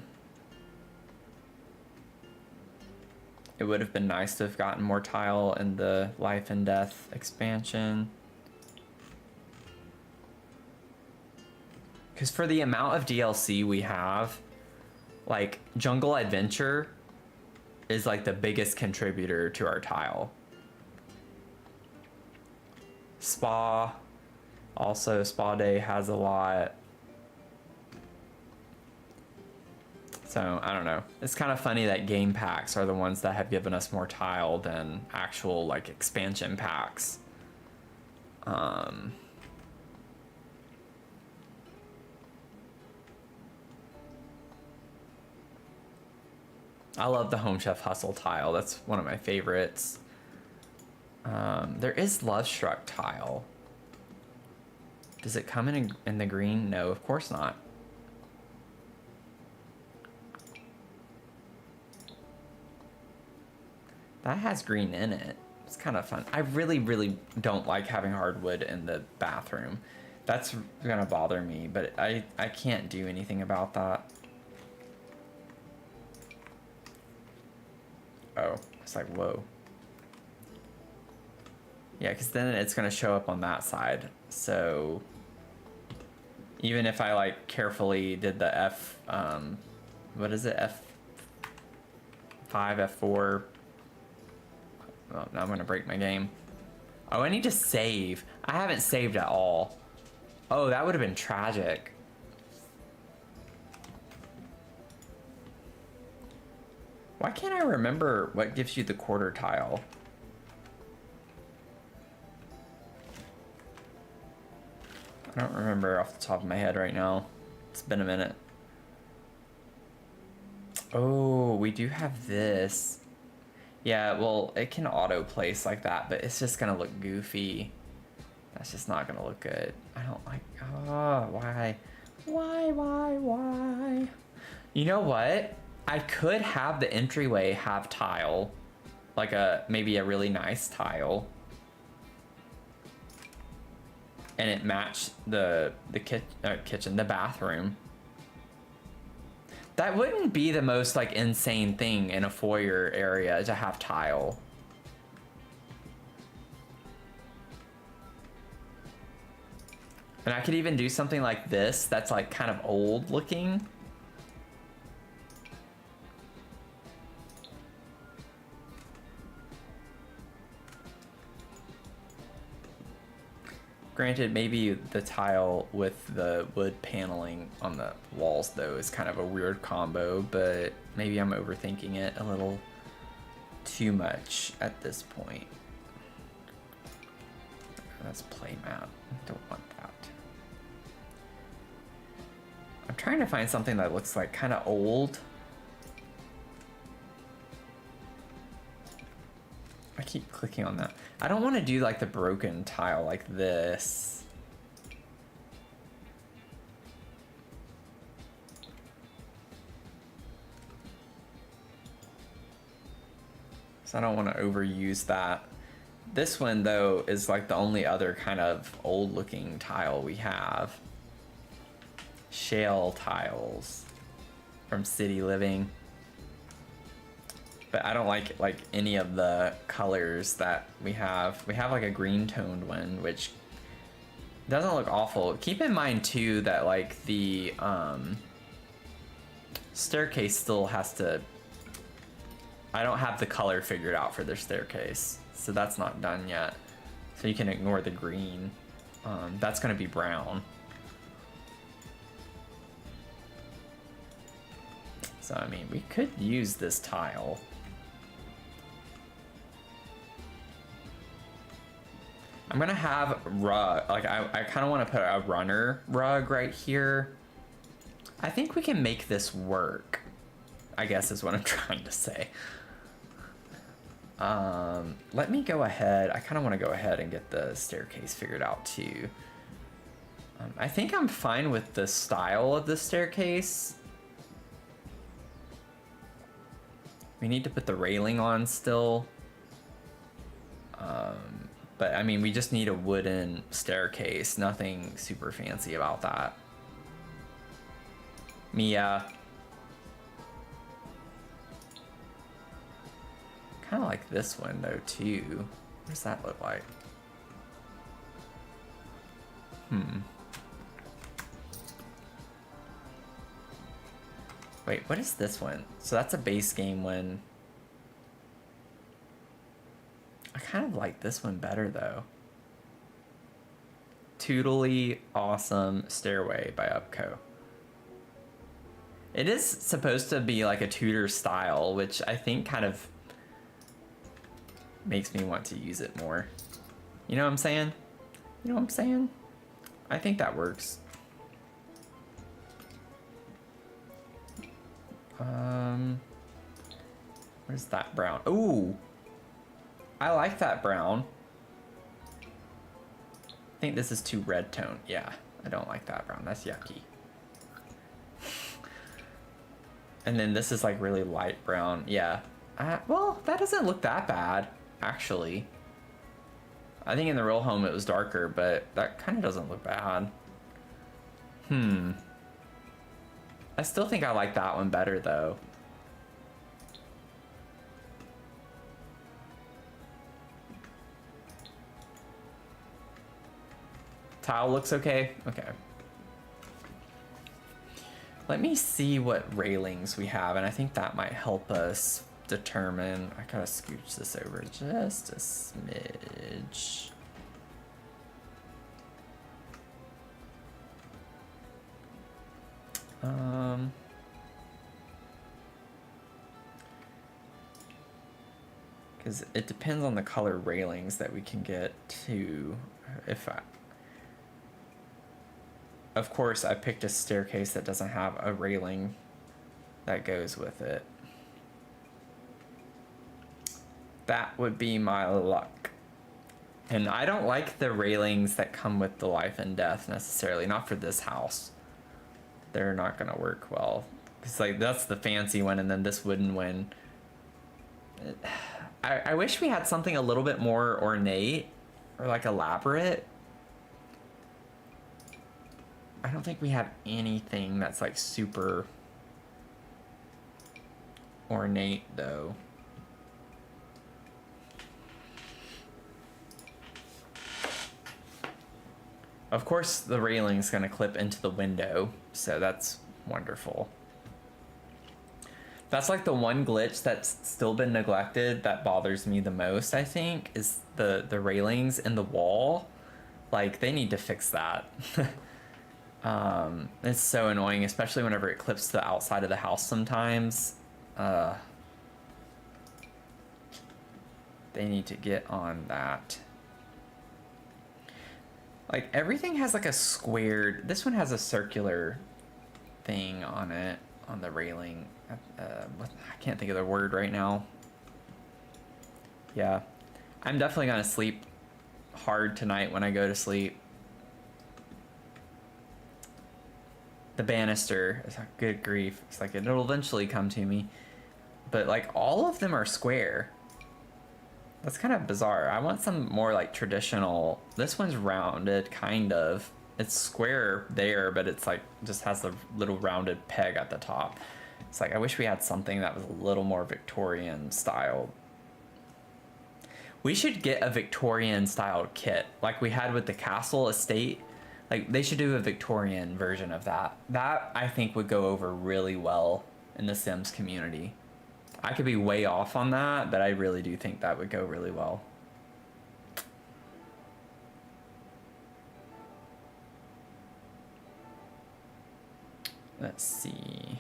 would have been nice to have gotten more tile in the Life and Death expansion. Because for the amount of DLC we have, like, Jungle Adventure is like the biggest contributor to our tile. Spa, also Spa Day has a lot. So I don't know. It's kind of funny that game packs are the ones that have given us more tile than actual like expansion packs. I love the Home Chef Hustle tile. That's one of my favorites. There is Love Struck tile. Does it come in the green? No, of course not. That has green in it. It's kind of fun. I really, really don't like having hardwood in the bathroom. That's gonna bother me, but I can't do anything about that. Oh, it's like, whoa. Yeah, because then it's gonna show up on that side. So even if I like carefully did the F, what is it? F5, F4. Oh, now I'm gonna break my game. Oh, I need to save. I haven't saved at all. Oh, that would have been tragic. Why can't I remember what gives you the quarter tile? I don't remember off the top of my head right now. It's been a minute. Oh, we do have this. Yeah, well, it can auto place like that, but it's just gonna look goofy. That's just not gonna look good. I don't like, oh, why? Why? You know what? I could have the entryway have tile. Like maybe a really nice tile. And it matched the kitchen, the bathroom. That wouldn't be the most like insane thing in a foyer area to have tile. And I could even do something like this that's like kind of old looking. Granted, maybe the tile with the wood paneling on the walls though is kind of a weird combo, but maybe I'm overthinking it a little too much at this point. That's playmat. Don't want that. I'm trying to find something that looks like kind of old. I keep clicking on that. I don't want to do like the broken tile like this. So I don't want to overuse that. This one though is like the only other kind of old looking tile we have. Shale tiles from City Living. But I don't like any of the colors that we have. We have like a green toned one, which doesn't look awful. Keep in mind too that like the staircase still has to, I don't have the color figured out for their staircase, so that's not done yet. So you can ignore the green. That's gonna be brown. So I mean, we could use this tile. I'm gonna have rug, like I kind of want to put a runner rug right here. I think we can make this work, I guess is what I'm trying to say. Let me go ahead. I kind of want to go ahead and get the staircase figured out too. I think I'm fine with the style of the staircase. We need to put the railing on still. But I mean, we just need a wooden staircase. Nothing super fancy about that. Mia. Kind of like this one though too. What does that look like? Wait, what is this one? So that's a base game one. I kind of like this one better though. Tootly Awesome Stairway by Upco. It is supposed to be like a Tudor style, which I think kind of makes me want to use it more. You know what I'm saying? You know what I'm saying? I think that works. Where's that brown? Ooh, I like that brown. I think this is too red tone. Yeah, I don't like that brown. That's yucky. And then this is like really light brown. Yeah. Well, that doesn't look that bad, actually. I think in the real home it was darker, but that kind of doesn't look bad. I still think I like that one better, though. Tile looks okay? Okay. Let me see what railings we have, and I think that might help us determine. I gotta scooch this over just a smidge. Because it depends on the color railings that we can get to. Of course, I picked a staircase that doesn't have a railing that goes with it. That would be my luck. And I don't like the railings that come with the life and death necessarily, not for this house. They're not gonna work well. It's like, that's the fancy one, and then this wooden one. I wish we had something a little bit more ornate or like elaborate. I don't think we have anything that's like super ornate though. Of course, the railing's gonna clip into the window, so that's wonderful. That's like the one glitch that's still been neglected that bothers me the most, I think, is the railings in the wall. Like, they need to fix that. It's so annoying, especially whenever it clips to the outside of the house sometimes. They need to get on that. Like, everything has like a squared... This one has a circular thing on it, on the railing. I can't think of the word right now. Yeah. I'm definitely gonna sleep hard tonight when I go to sleep. The banister, good grief. It's like it'll eventually come to me. But like all of them are square. That's kind of bizarre. I want some more like traditional. This one's rounded, kind of. It's square there, but it's like just has a little rounded peg at the top. It's like I wish we had something that was a little more Victorian styled. We should get a Victorian styled kit like we had with the castle estate. Like, they should do a Victorian version of that. That, I think, would go over really well in the Sims community. I could be way off on that, but I really do think that would go really well. Let's see.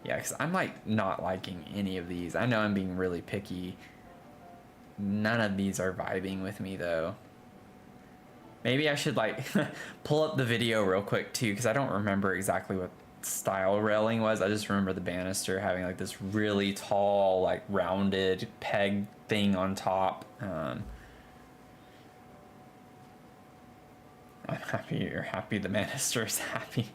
Yeah, because I'm, like, not liking any of these. I know I'm being really picky. None of these are vibing with me, though. Maybe I should like pull up the video real quick too, because I don't remember exactly what style railing was. I just remember the banister having like this really tall, like rounded peg thing on top. I'm happy you're happy. The banister is happy.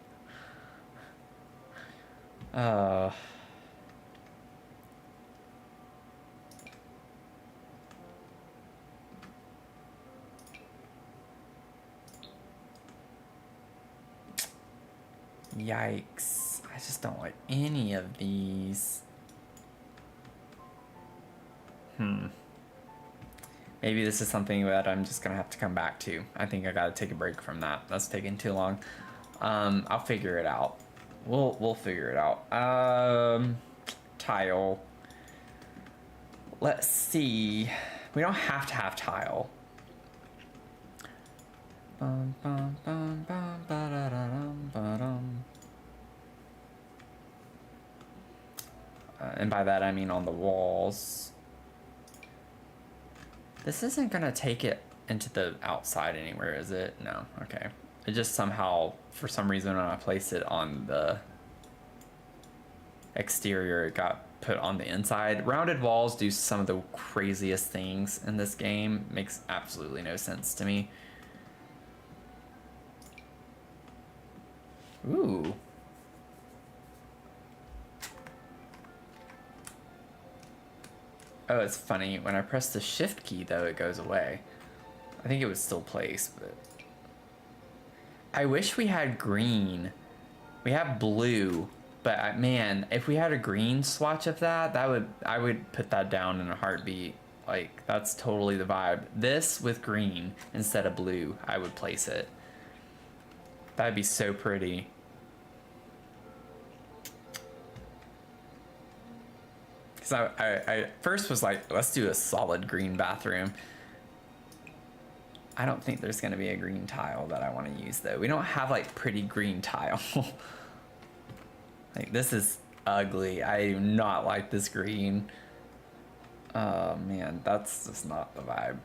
Yikes. I just don't like any of these. Maybe this is something that I'm just gonna have to come back to. I think I gotta take a break from that. That's taking too long. I'll figure it out. We'll figure it out. Tile. Let's see. We don't have to have tile. And by that I mean on the walls. This isn't gonna take it into the outside anywhere, is it? No, okay. It just somehow, for some reason, when I placed it on the exterior, it got put on the inside. Rounded walls do some of the craziest things in this game. Makes absolutely no sense to me. Ooh. Oh, it's funny. When I press the shift key, though, it goes away. I think it was still placed, but... I wish we had green. We have blue, but man, if we had a green swatch of that, I would put that down in a heartbeat. Like, that's totally the vibe. This with green instead of blue, I would place it. That'd be so pretty. Because I first was like, let's do a solid green bathroom. I don't think there's going to be a green tile that I want to use, though. We don't have, like, pretty green tile. Like, this is ugly. I do not like this green. Oh, man. That's just not the vibe.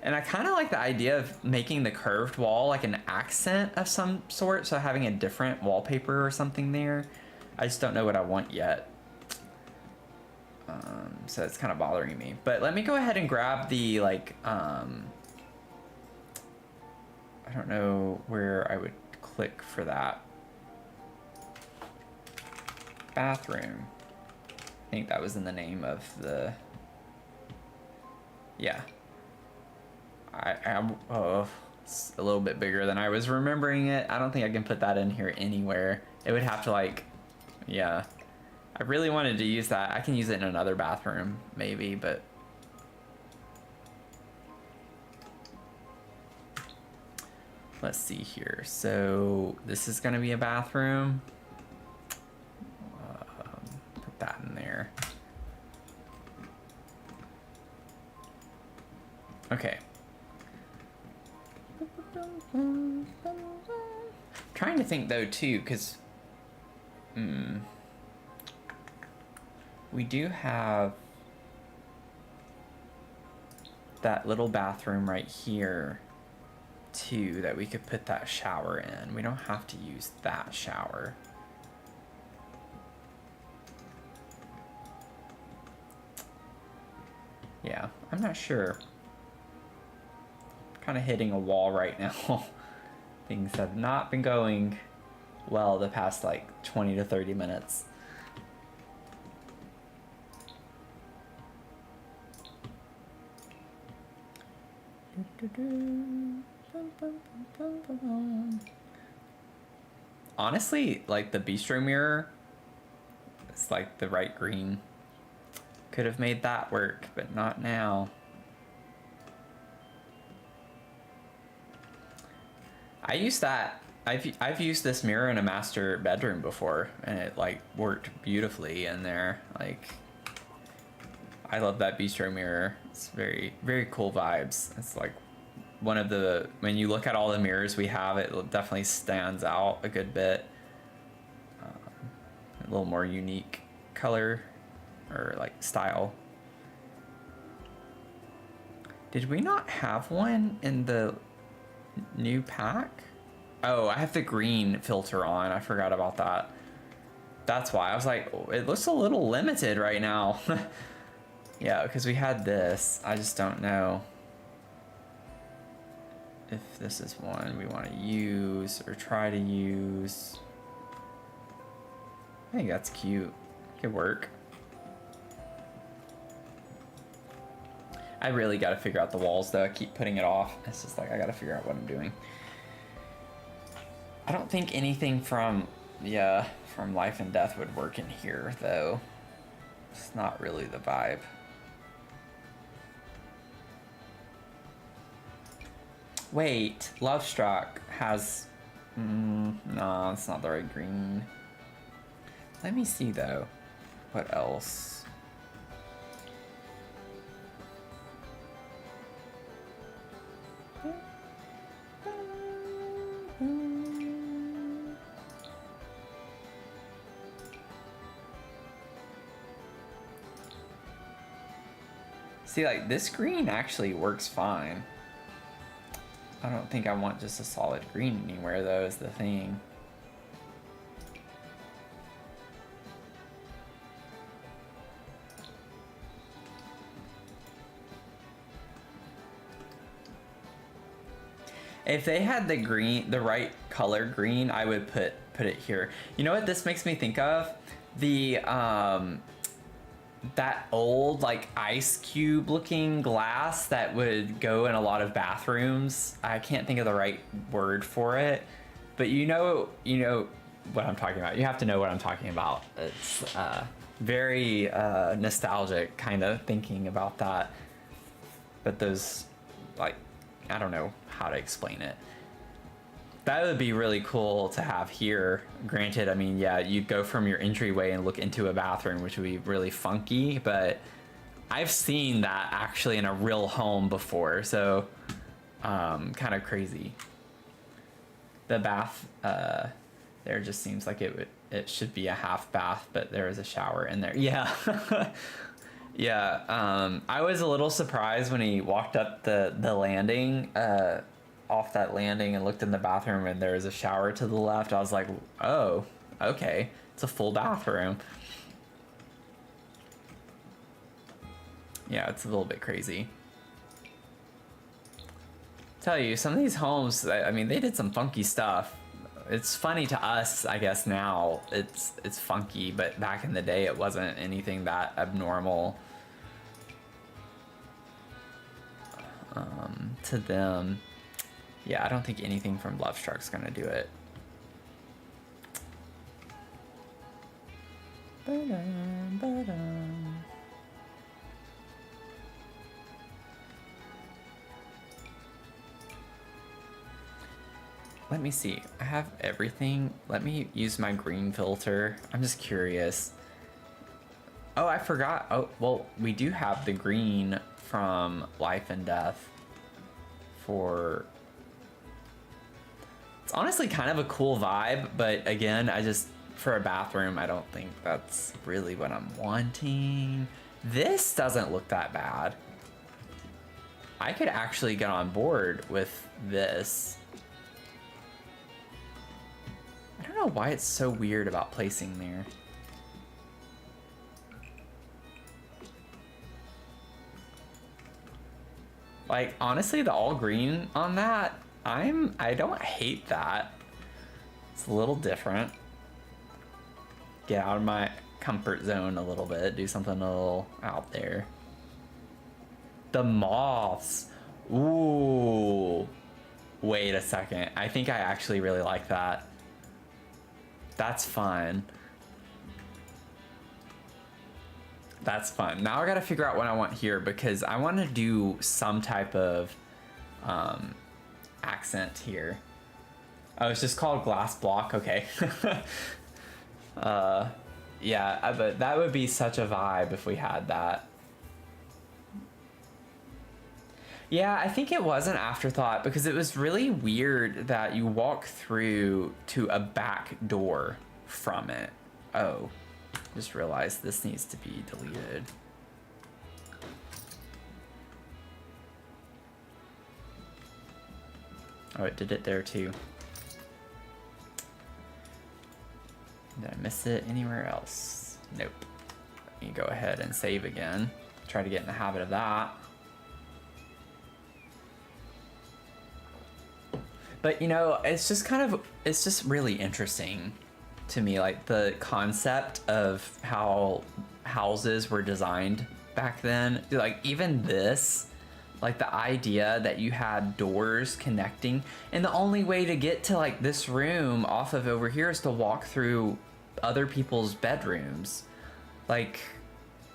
And I kind of like the idea of making the curved wall, like, an accent of some sort. So having a different wallpaper or something there. I just don't know what I want yet. So it's kind of bothering me, but let me go ahead and grab the, like, I don't know where I would click for that. Bathroom. I think that was in the name of the, yeah. Oh, it's a little bit bigger than I was remembering it. I don't think I can put that in here anywhere. It would have to, like, yeah. I really wanted to use that. I can use it in another bathroom, maybe, but... Let's see here. So, this is going to be a bathroom. Put that in there. Okay. Trying to think, though, too, because... we do have that little bathroom right here too that we could put that shower in. We don't have to use that shower. Yeah, I'm not sure. Kind of hitting a wall right now. Things have not been going well the past like 20 to 30 minutes. Honestly, like the bistro mirror, it's like the right green. Could have made that work, but not now. I used that. I've used this mirror in a master bedroom before, and it like worked beautifully in there. Like, I love that bistro mirror. It's very, very cool vibes. It's like one of the, when you look at all the mirrors we have, it definitely stands out a good bit. A little more unique color or like style. Did we not have one in the new pack? Oh, I have the green filter on. I forgot about that. That's why I was like, oh, it looks a little limited right now. Yeah, because we had this. I just don't know if this is one we want to use or try to use. I think that's cute. Could work. I really got to figure out the walls though. I keep putting it off. It's just like, I got to figure out what I'm doing. I don't think anything from Life and Death would work in here though. It's not really the vibe. Wait, Love Struck has, no, it's not the right green. Let me see though, what else? See, like, this green actually works fine. I don't think I want just a solid green anywhere, though, is the thing. If they had the green, the right color green, I would put it here. You know what this makes me think of? The that old like ice cube looking glass that would go in a lot of bathrooms. I can't think of the right word for it, but you know what I'm talking about. You have to know what I'm talking about. It's very nostalgic kind of thinking about that. But those, like, I don't know how to explain it. That would be really cool to have here. Granted, I mean, yeah, you'd go from your entryway and look into a bathroom, which would be really funky, but I've seen that actually in a real home before, so kind of crazy. The bath there just seems like it should be a half bath, but there is a shower in there. Yeah. Yeah, I was a little surprised when he walked up the landing, off that landing, and looked in the bathroom and there was a shower to the left. I was like, oh, okay, it's a full bathroom. Yeah, it's a little bit crazy. Tell you, some of these homes, I mean, they did some funky stuff. It's funny to us, I guess now it's funky, but back in the day it wasn't anything that abnormal to them. Yeah, I don't think anything from Love Struck's gonna do it. Ba-dum, ba-dum. Let me see. I have everything. Let me use my green filter. I'm just curious. Oh, I forgot. Oh, well, we do have the green from Life and Death for... It's honestly kind of a cool vibe, but again, for a bathroom, I don't think that's really what I'm wanting. This doesn't look that bad. I could actually get on board with this. I don't know why it's so weird about placing there. Like, honestly, the all green on that, I don't hate that. It's a little different. Get out of my comfort zone a little bit, do something a little out there. The moths. Ooh. Wait a second. I think I actually really like that. That's fun. That's fun. Now I gotta figure out what I want here, because I want to do some type of accent here. Oh, it's just called glass block. Okay. Yeah, but that would be such a vibe if we had that. Yeah, I think it was an afterthought, because it was really weird that you walk through to a back door from it. Oh, just realized this needs to be deleted. Oh, it did it there too. Did I miss it anywhere else? Nope. Let me go ahead and save again. Try to get in the habit of that. But you know, it's just really interesting to me, like the concept of how houses were designed back then. Like even this, like the idea that you had doors connecting, and the only way to get to like this room off of over here is to walk through other people's bedrooms. Like,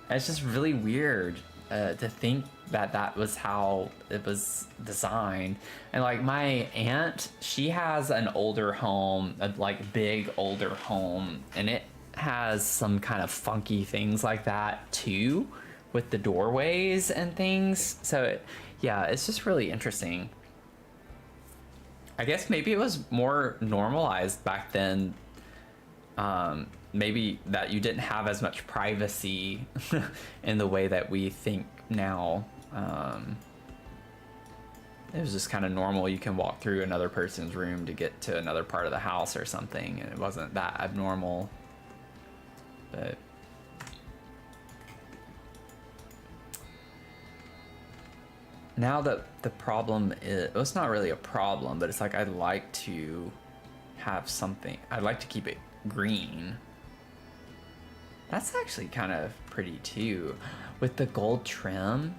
it's just really weird to think that that was how it was designed. And like my aunt, she has an older home, a like big older home, and it has some kind of funky things like that too, with the doorways and things. So yeah, it's just really interesting. I guess maybe it was more normalized back then. Maybe that you didn't have as much privacy in the way that we think now. It was just kind of normal. You can walk through another person's room to get to another part of the house or something, and it wasn't that abnormal. But now the problem is, well, it's not really a problem, but it's like I'd like to have something. I'd like to keep it green. That's actually kind of pretty too. With the gold trim,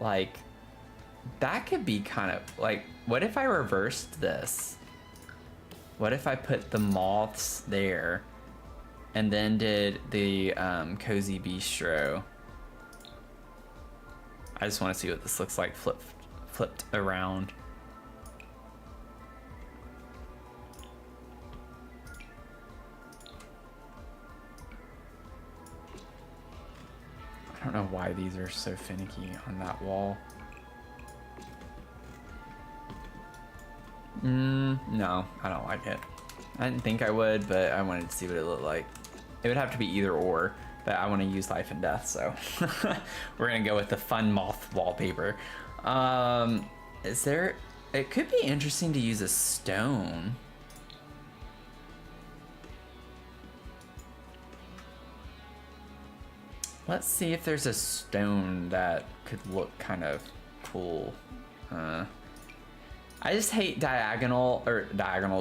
like, that could be kind of like, what if I reversed this? What if I put the moths there and then did the cozy bistro? I just want to see what this looks like flipped around. I don't know why these are so finicky on that wall. No, I don't like it. I didn't think I would, but I wanted to see what it looked like. It would have to be either or, but I want to use life and death, so we're gonna go with the fun moth wallpaper. Is there? It could be interesting to use a stone. Let's see if there's a stone that could look kind of cool. I just hate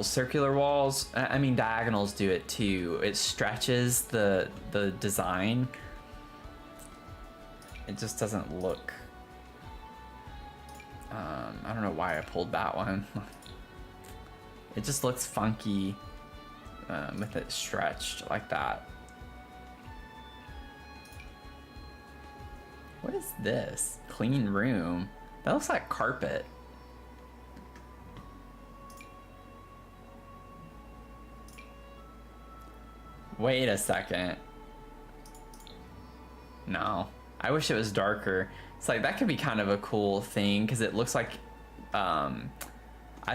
circular walls. I mean, diagonals do it too. It stretches the design. It just doesn't look. I don't know why I pulled that one. It just looks funky with it stretched like that. What is this? Clean room. That looks like carpet. Wait a second. No. I wish it was darker. It's like, that could be kind of a cool thing because it looks like, I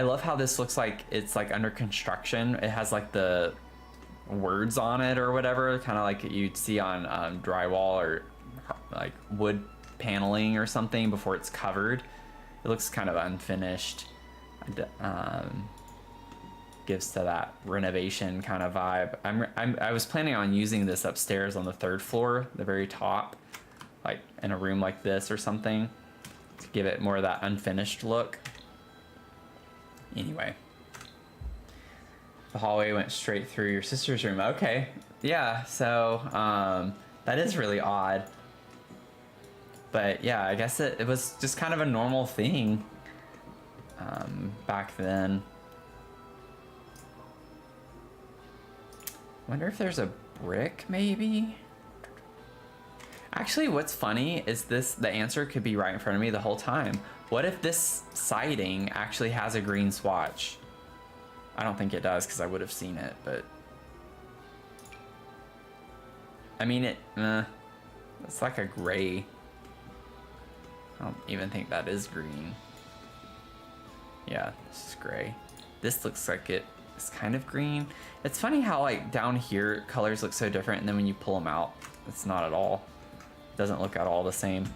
love how this looks like it's like under construction. It has like the words on it or whatever, kind of like you'd see on drywall or like wood paneling or something before it's covered. It looks kind of unfinished. Gives to that renovation kind of vibe. I was planning on using this upstairs on the 3rd floor, the very top, like in a room like this or something, to give it more of that unfinished look. Anyway, the hallway went straight through your sister's room. Okay, yeah, so that is really odd. But yeah, I guess it was just kind of a normal thing back then. Wonder if there's a brick, maybe? Actually, what's funny is the answer could be right in front of me the whole time. What if this siding actually has a green swatch? I don't think it does because I would have seen it, but... I mean, it's like a gray. I don't even think that is green. Yeah, this is gray. This looks like it's kind of green. It's funny how like down here colors look so different, and then when you pull them out, it's not at all. It doesn't look at all the same.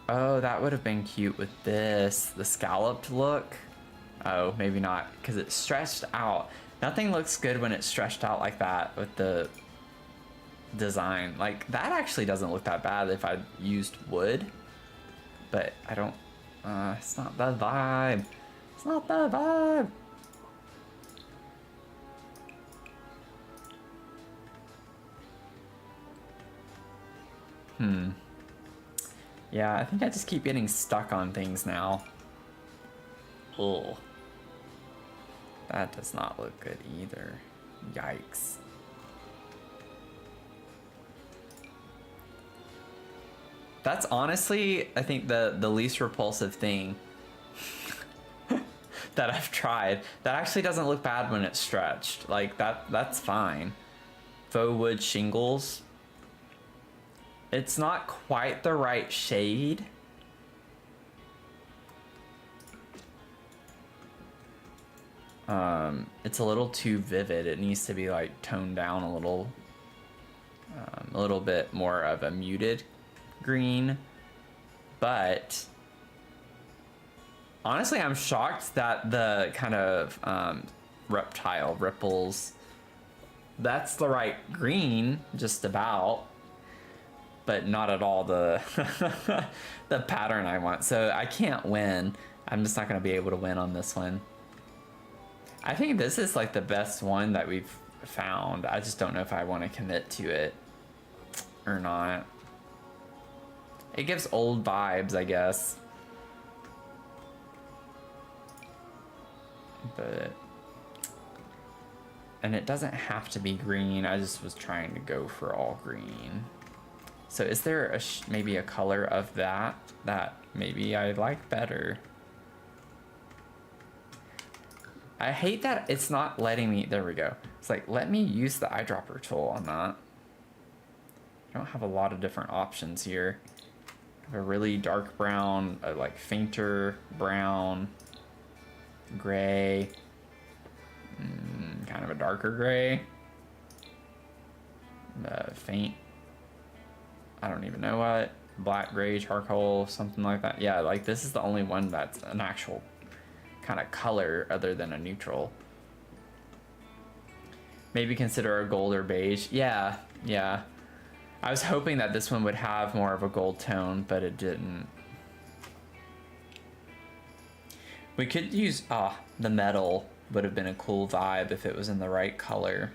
Oh, that would have been cute with this, the scalloped look. Oh, maybe not, because it's stretched out. Nothing looks good when it's stretched out like that with the design. Like, that actually doesn't look that bad if I used wood, but I don't, it's not the vibe. It's not the vibe. Yeah, I think I just keep getting stuck on things now. Ugh. That does not look good either. Yikes. That's honestly, I think the least repulsive thing that I've tried. That actually doesn't look bad when it's stretched. Like that's fine. Faux wood shingles. It's not quite the right shade. It's a little too vivid. It needs to be like toned down a little bit more of a muted green. But honestly, I'm shocked that the kind of reptile ripples, that's the right green, just about. but not at all the the pattern I want. So I can't win. I'm just not going to be able to win on this one. I think this is like the best one that we've found. I just don't know if I want to commit to it or not. It gives old vibes, I guess. But... and it doesn't have to be green. I just was trying to go for all green. So is there a maybe a color of that maybe I like better? I hate that it's not letting me, there we go. It's like, let me use the eyedropper tool on that. I don't have a lot of different options here. I have a really dark brown, a like fainter brown, gray, kind of a darker gray, faint, I don't even know what, black, gray, charcoal, something like that. Yeah, like this is the only one that's an actual kind of color other than a neutral. Maybe consider a gold or beige. Yeah, yeah. I was hoping that this one would have more of a gold tone, but it didn't. We could use, the metal would have been a cool vibe if it was in the right color.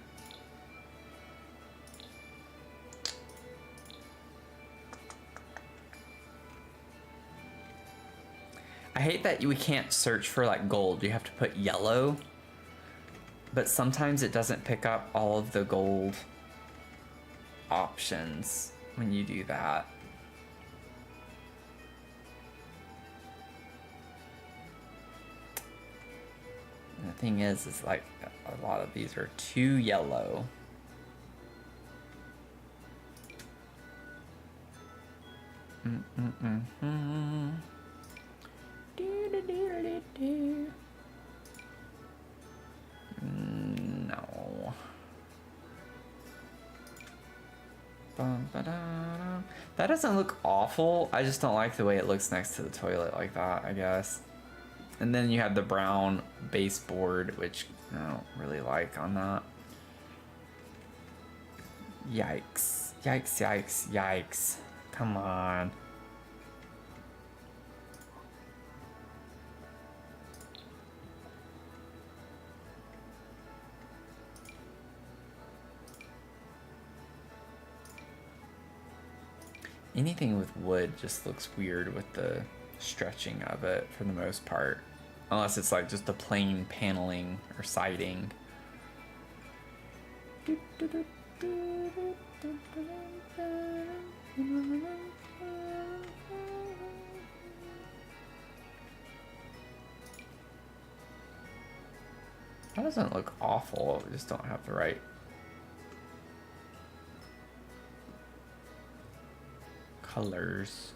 I hate that we can't search for like gold. You have to put yellow, but sometimes it doesn't pick up all of the gold options when you do that. And the thing is like a lot of these are too yellow. No. That doesn't look awful. I just don't like the way it looks next to the toilet like that, I guess. And then you have the brown baseboard, which I don't really like on that. Yikes. Yikes, yikes, yikes. Come on. Anything with wood just looks weird with the stretching of it for the most part. Unless it's like just a plain paneling or siding. That doesn't look awful, we just don't have the right colors.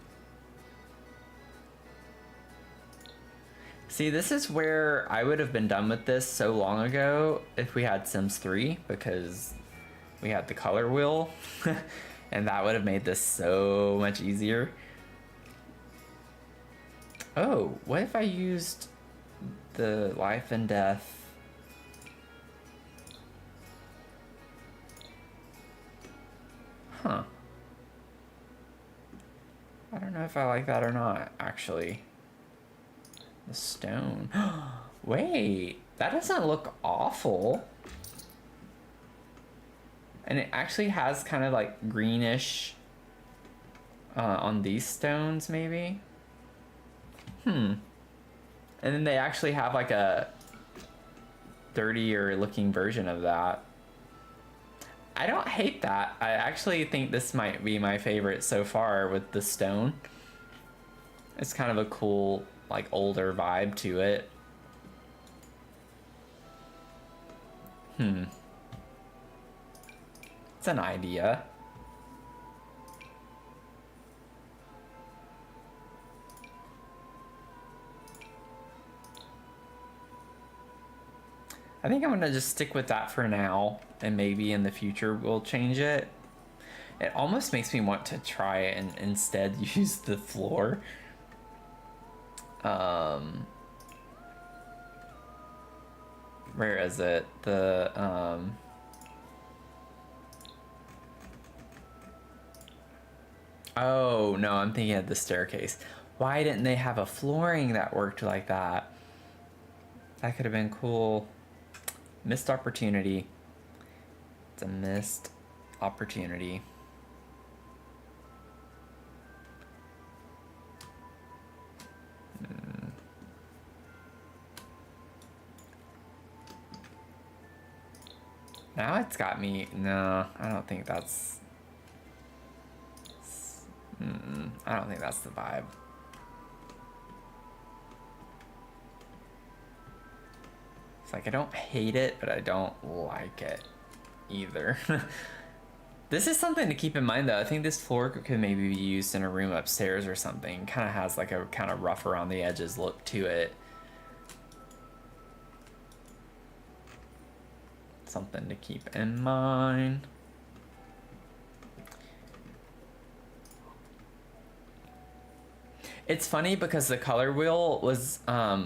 See, this is where I would have been done with this so long ago if we had Sims 3, because we had the color wheel and that would have made this so much easier. Oh, what if I used the life and death? Huh. I don't know if I like that or not, actually. The stone. Wait, that doesn't look awful. And it actually has kind of like greenish on these stones, maybe. And then they actually have like a dirtier looking version of that. I don't hate that. I actually think this might be my favorite so far with the stone. It's kind of a cool, like, older vibe to it. It's an idea. I think I'm gonna just stick with that for now, and maybe in the future we'll change it. It almost makes me want to try it and instead use the floor. Where is it? The Oh, no, I'm thinking of the staircase. Why didn't they have a flooring that worked like that? That could have been cool. Missed opportunity. It's a missed opportunity. Now it's got me. No, I don't think that's. I don't think that's the vibe. It's like I don't hate it, but I don't like it either. This is something to keep in mind, though. I think this floor could maybe be used in a room upstairs or something. Kind of has like a kind of rough around the edges look to it. Something to keep in mind. It's funny because the color wheel was, I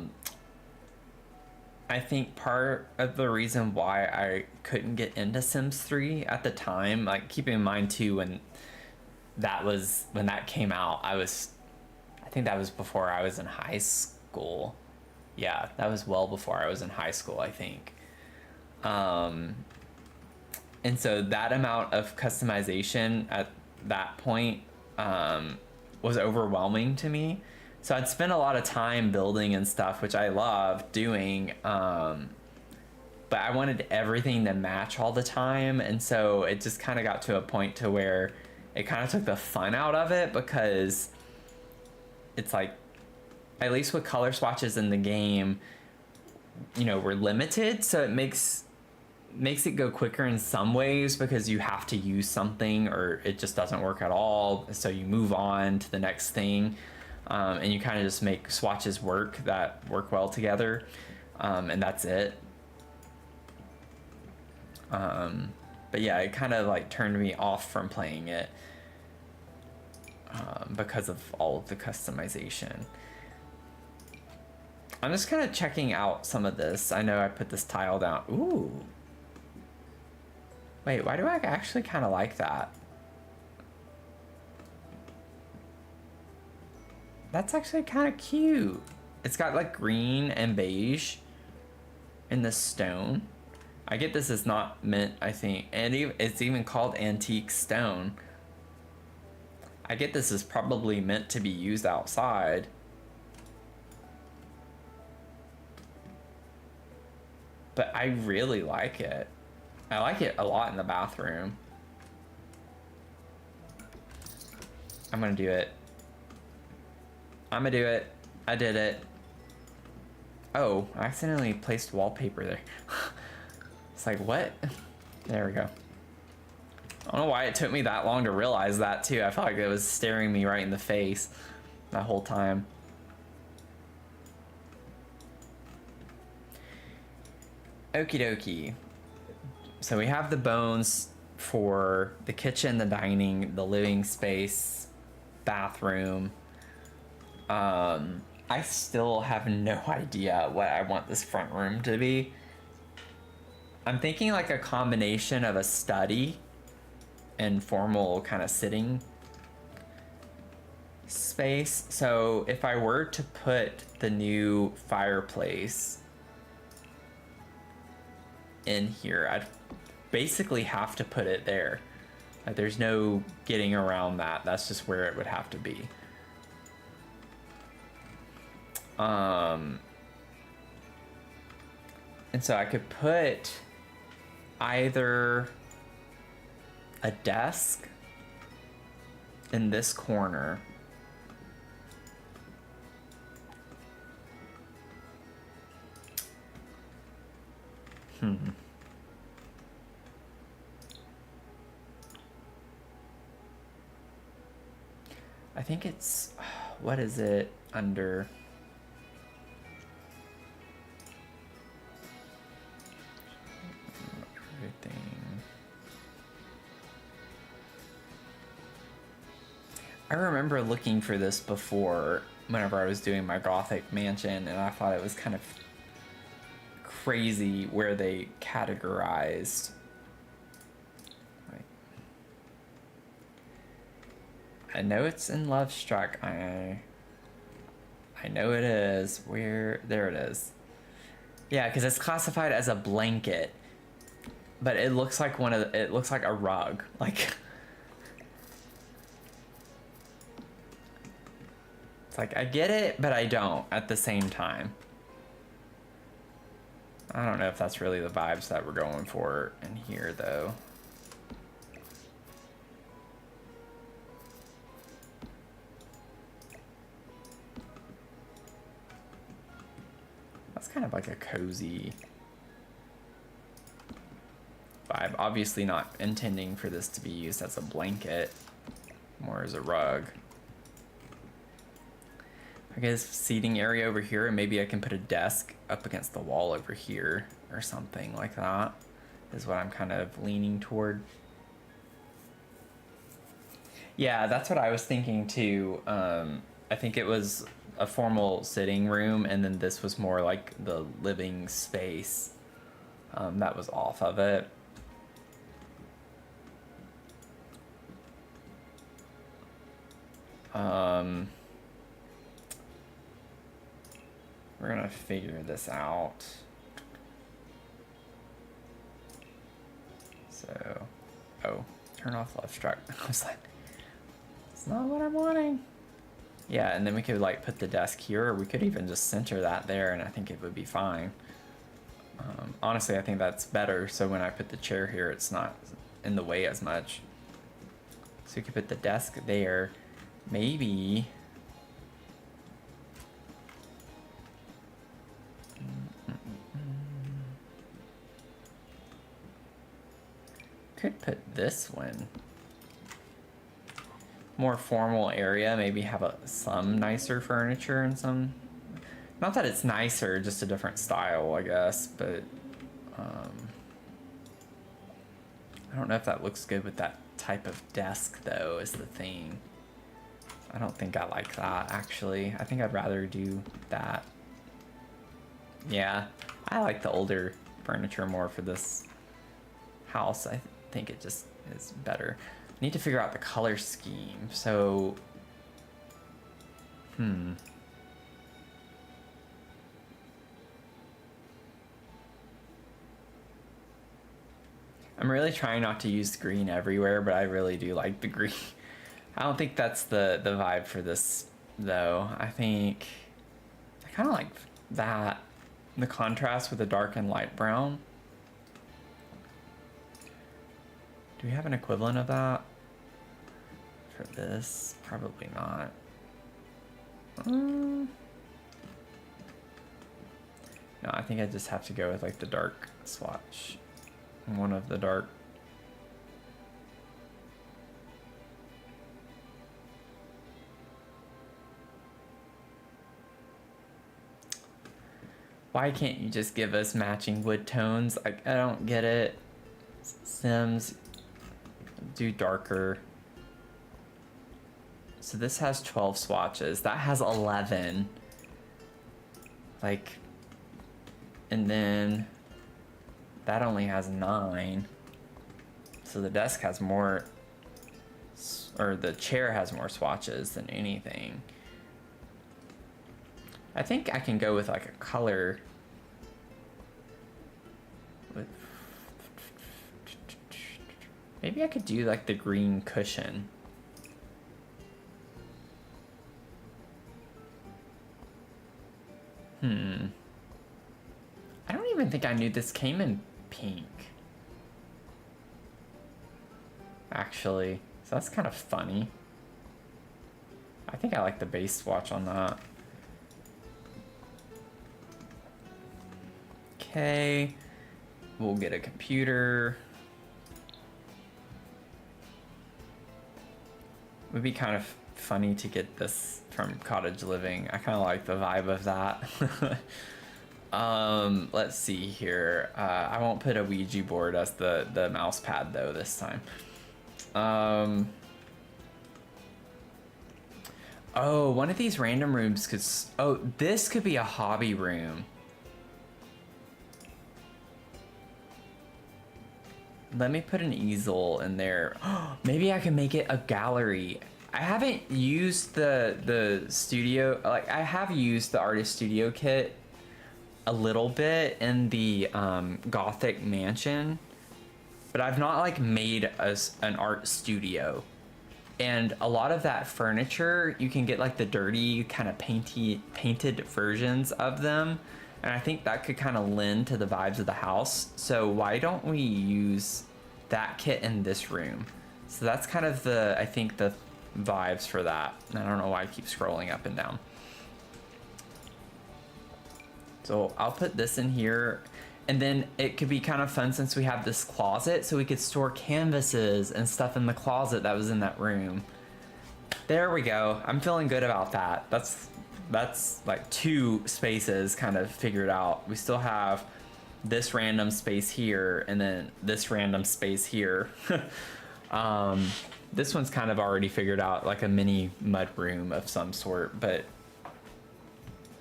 think part of the reason why I couldn't get into Sims 3 at the time. Like, keeping in mind too, when that came out, I think that was before I was in high school. Yeah, that was well before I was in high school, I think. And so that amount of customization at that point was overwhelming to me. So I'd spent a lot of time building and stuff, which I love doing, but I wanted everything to match all the time, and so it just kind of got to a point to where it kind of took the fun out of it, because it's like, at least with color swatches in the game, you know, we're limited, so it makes it go quicker in some ways because you have to use something or it just doesn't work at all, so you move on to the next thing, and you kind of just make swatches that work well together, and that's it. But yeah, it kind of like turned me off from playing it because of all of the customization. I'm just kind of checking out some of this. I know I put this tile down. Ooh. Wait, why do I actually kind of like that? That's actually kind of cute. It's got like green and beige in the stone. I get this is not meant, I think, and it's even called antique stone. I get this is probably meant to be used outside. But I really like it. I like it a lot in the bathroom. I'm gonna do it. I'm gonna do it. I did it. Oh, I accidentally placed wallpaper there. It's like, what? There we go. I don't know why it took me that long to realize that too. I felt like it was staring me right in the face that whole time. Okie dokie. So we have the bones for the kitchen, the dining, the living space, bathroom. I still have no idea what I want this front room to be. I'm thinking like a combination of a study and formal kind of sitting space. So if I were to put the new fireplace in here, I'd basically have to put it there. Like, there's no getting around that. That's just where it would have to be. And so I could put either a desk in this corner, I think it's, what is it under? Everything. I remember looking for this before whenever I was doing my Gothic mansion, and I thought it was kind of crazy where they categorized. I know it's in Love Struck. I know it is. Where? There it is. Yeah, because it's classified as a blanket, but it looks like it looks like a rug. Like, it's like I get it, but I don't at the same time. I don't know if that's really the vibes that we're going for in here, though. That's kind of like a cozy vibe. Obviously not intending for this to be used as a blanket, more as a rug. I guess seating area over here, and maybe I can put a desk up against the wall over here or something like that is what I'm kind of leaning toward. Yeah, that's what I was thinking too. I think it was a formal sitting room, and then this was more like the living space that was off of it. We're gonna figure this out. So, oh, turn off Love Struck. I was like, it's not what I'm wanting. Yeah, and then we could like put the desk here, or we could even just center that there, and I think it would be fine. Honestly, I think that's better, so when I put the chair here, it's not in the way as much. So you could put the desk there, maybe. Could put this one. More formal area, maybe have some nicer furniture and some, not that it's nicer, just a different style, I guess, but I don't know if that looks good with that type of desk, though, is the thing. I don't think I like that, actually. I think I'd rather do that. Yeah, I like the older furniture more for this house. I think it just is better. Need to figure out the color scheme. So, I'm really trying not to use green everywhere, but I really do like the green. I don't think that's the vibe for this, though. I think I kind of like that, the contrast with the dark and light brown. Do we have an equivalent of that for this? Probably not. No, I think I just have to go with like the dark swatch. One of the dark. Why can't you just give us matching wood tones? I don't get it. Sims, do darker. So this has 12 swatches. That has 11. Like, and then that only has 9. So the desk has more, or the chair has more swatches than anything. I think I can go with like a color. Maybe I could do like the green cushion. I don't even think I knew this came in pink. Actually, so that's kind of funny. I think I like the base swatch on that. Okay, we'll get a computer. It would be kind of funny to get this from Cottage Living. I kind of like the vibe of that. Let's see here. I won't put a Ouija board as the mouse pad though this time. Oh, one of these random rooms could, oh, this could be a hobby room. Let me put an easel in there. Maybe I can make it a gallery. I haven't used the studio, like I have used the artist studio kit a little bit in the Gothic mansion, but I've not like made an art studio. And a lot of that furniture, you can get like the dirty kind of painted versions of them. And I think that could kind of lend to the vibes of the house. So why don't we use that kit in this room? So that's kind of the, I think the vibes for that. And I don't know why I keep scrolling up and down. So I'll put this in here. And then it could be kind of fun since we have this closet, so we could store canvases and stuff in the closet that was in that room. There we go. I'm feeling good about that. That's like 2 spaces kind of figured out. We still have this random space here and then this random space here. This one's kind of already figured out, like a mini mud room of some sort, but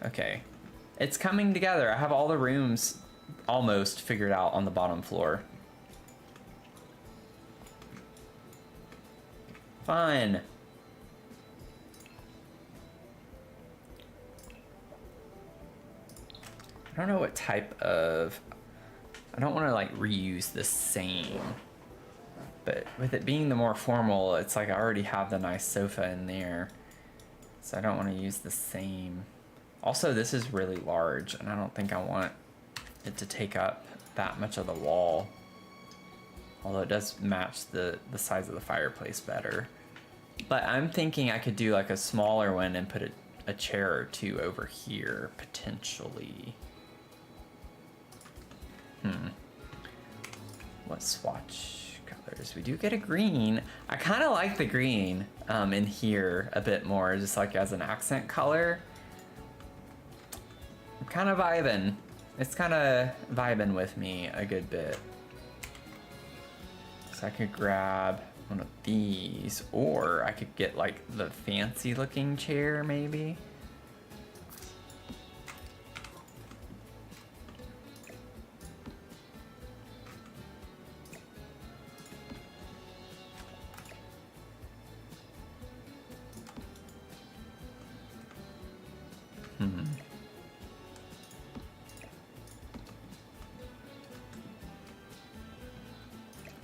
okay. It's coming together. I have all the rooms almost figured out on the bottom floor. Fun. I don't know what type of, I don't want to like reuse the same, but with it being the more formal, it's like I already have the nice sofa in there, so I don't want to use the same. Also, this is really large and I don't think I want it to take up that much of the wall, although it does match the size of the fireplace better. But I'm thinking I could do like a smaller one and put a chair or 2 over here potentially. What swatch colors? We do get a green. I kind of like the green in here a bit more, just like as an accent color. I'm kind of vibing. It's kind of vibing with me a good bit. So I could grab one of these, or I could get like the fancy looking chair maybe.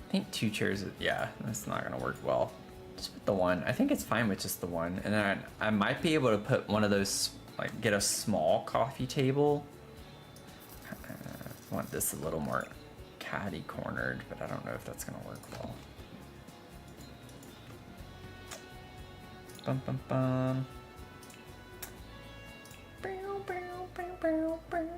I think 2 chairs, yeah, that's not gonna work well. Just put the one. I think it's fine with just the one. And then I might be able to put one of those, like get a small coffee table. I want this a little more caddy cornered, but I don't know if that's gonna work well. Bum bum bum. Bow, bow, bow, bow, bow.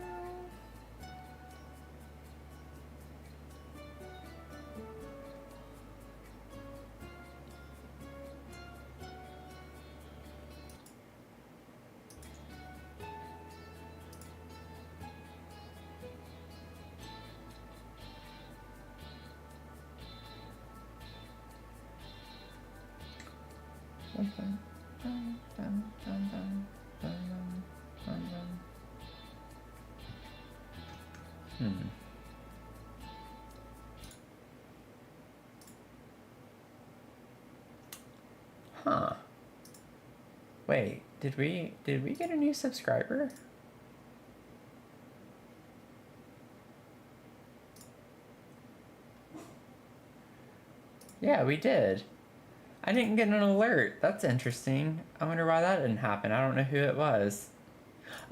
Huh. Wait, did we get a new subscriber? Yeah, we did. I didn't get an alert. That's interesting. I wonder why that didn't happen. I don't know who it was.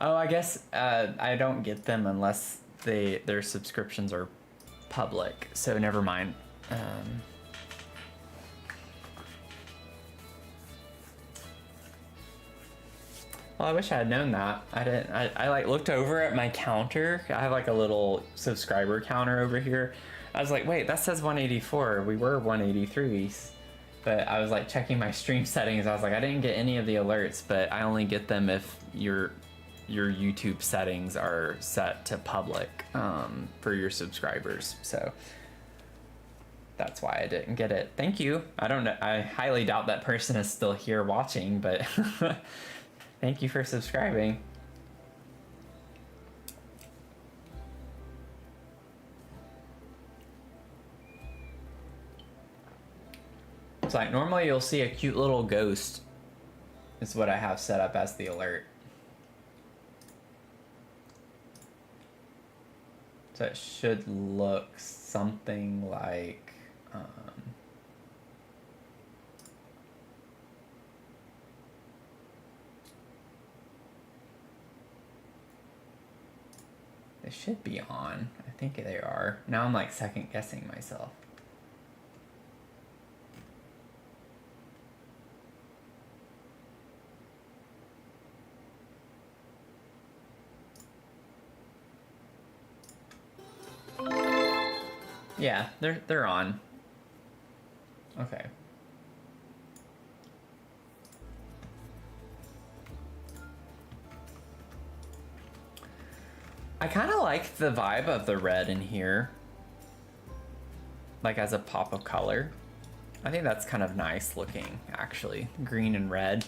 Oh, I guess I don't get them unless their subscriptions are public. So never mind. Well, I wish I had known that. I didn't. I like looked over at my counter. I have like a little subscriber counter over here. I was like, wait, that says 184. We were 183. But I was like checking my stream settings. I was like, I didn't get any of the alerts, but I only get them if your YouTube settings are set to public for your subscribers. So that's why I didn't get it. Thank you. I don't know. I highly doubt that person is still here watching, but thank you for subscribing. It's like normally you'll see a cute little ghost is what I have set up as the alert. So it should look something like they should be on. I think they are. Now I'm like second guessing myself. Yeah, they're on. Okay. I kind of like the vibe of the red in here. Like as a pop of color. I think that's kind of nice looking, actually. Green and red.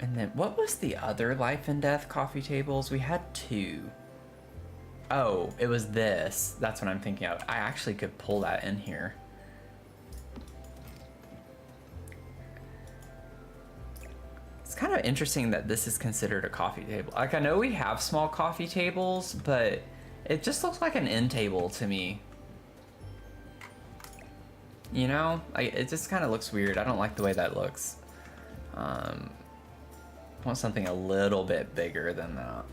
And then, what was the other life and death coffee tables? We had two. Oh, it was this. That's what I'm thinking of. I actually could pull that in here. It's kind of interesting that this is considered a coffee table. Like, I know we have small coffee tables, but it just looks like an end table to me. You know? Like, it just kind of looks weird. I don't like the way that looks. I want something a little bit bigger than that.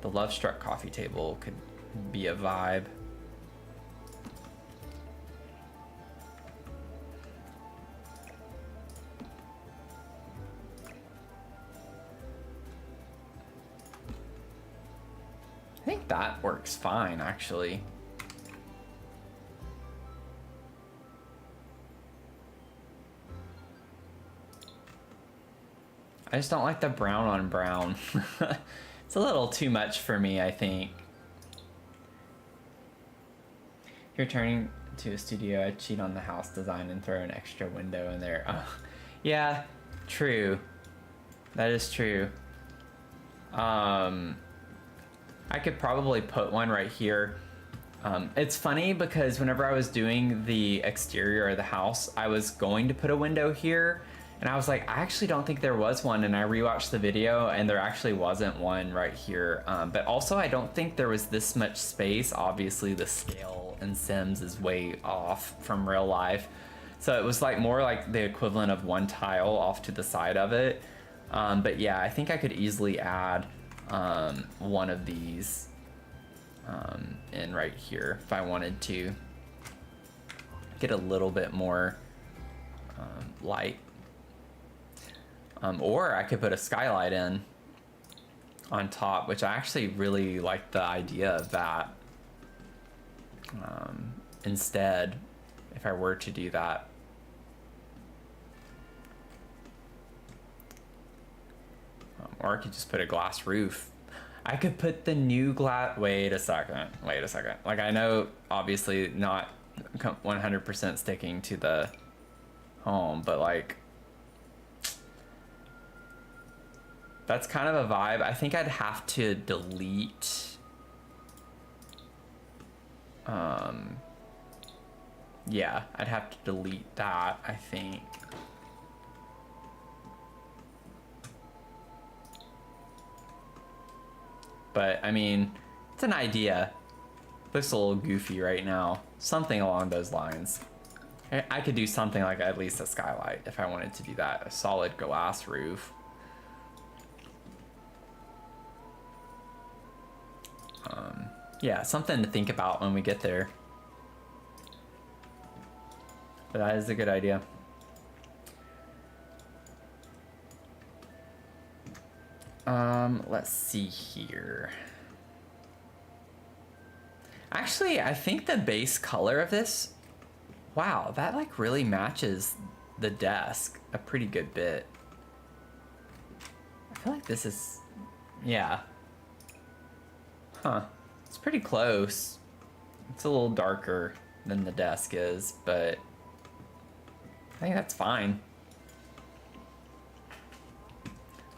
The Love Struck coffee table could be a vibe. I think that works fine, actually. I just don't like the brown on brown. It's a little too much for me, I think. If you're turning to a studio, I'd cheat on the house design and throw an extra window in there. Oh, yeah, true. That is true. I could probably put one right here. It's funny because whenever I was doing the exterior of the house, I was going to put a window here. And I was like, I actually don't think there was one. And I rewatched the video and there actually wasn't one right here. But also I don't think there was this much space. Obviously the scale in Sims is way off from real life. So it was like more like the equivalent of one tile off to the side of it. But yeah, I think I could easily add one of these in right here if I wanted to get a little bit more light. Or I could put a skylight in on top, which I actually really like the idea of that. Instead, if I were to do that. Or I could just put a glass roof. I could put the new glass. Wait a second. Like, I know, obviously, not 100% sticking to the home, but like, that's kind of a vibe. I think I'd have to delete. Yeah, I'd have to delete that, I think. But, I mean, it's an idea. Looks a little goofy right now. Something along those lines. I could do something like at least a skylight if I wanted to do that. A solid glass roof. Yeah, something to think about when we get there. But that is a good idea. Let's see here. Actually, I think the base color of this, wow, that like really matches the desk a pretty good bit. I feel like this is, yeah. Huh, it's pretty close. It's a little darker than the desk is, but I think that's fine.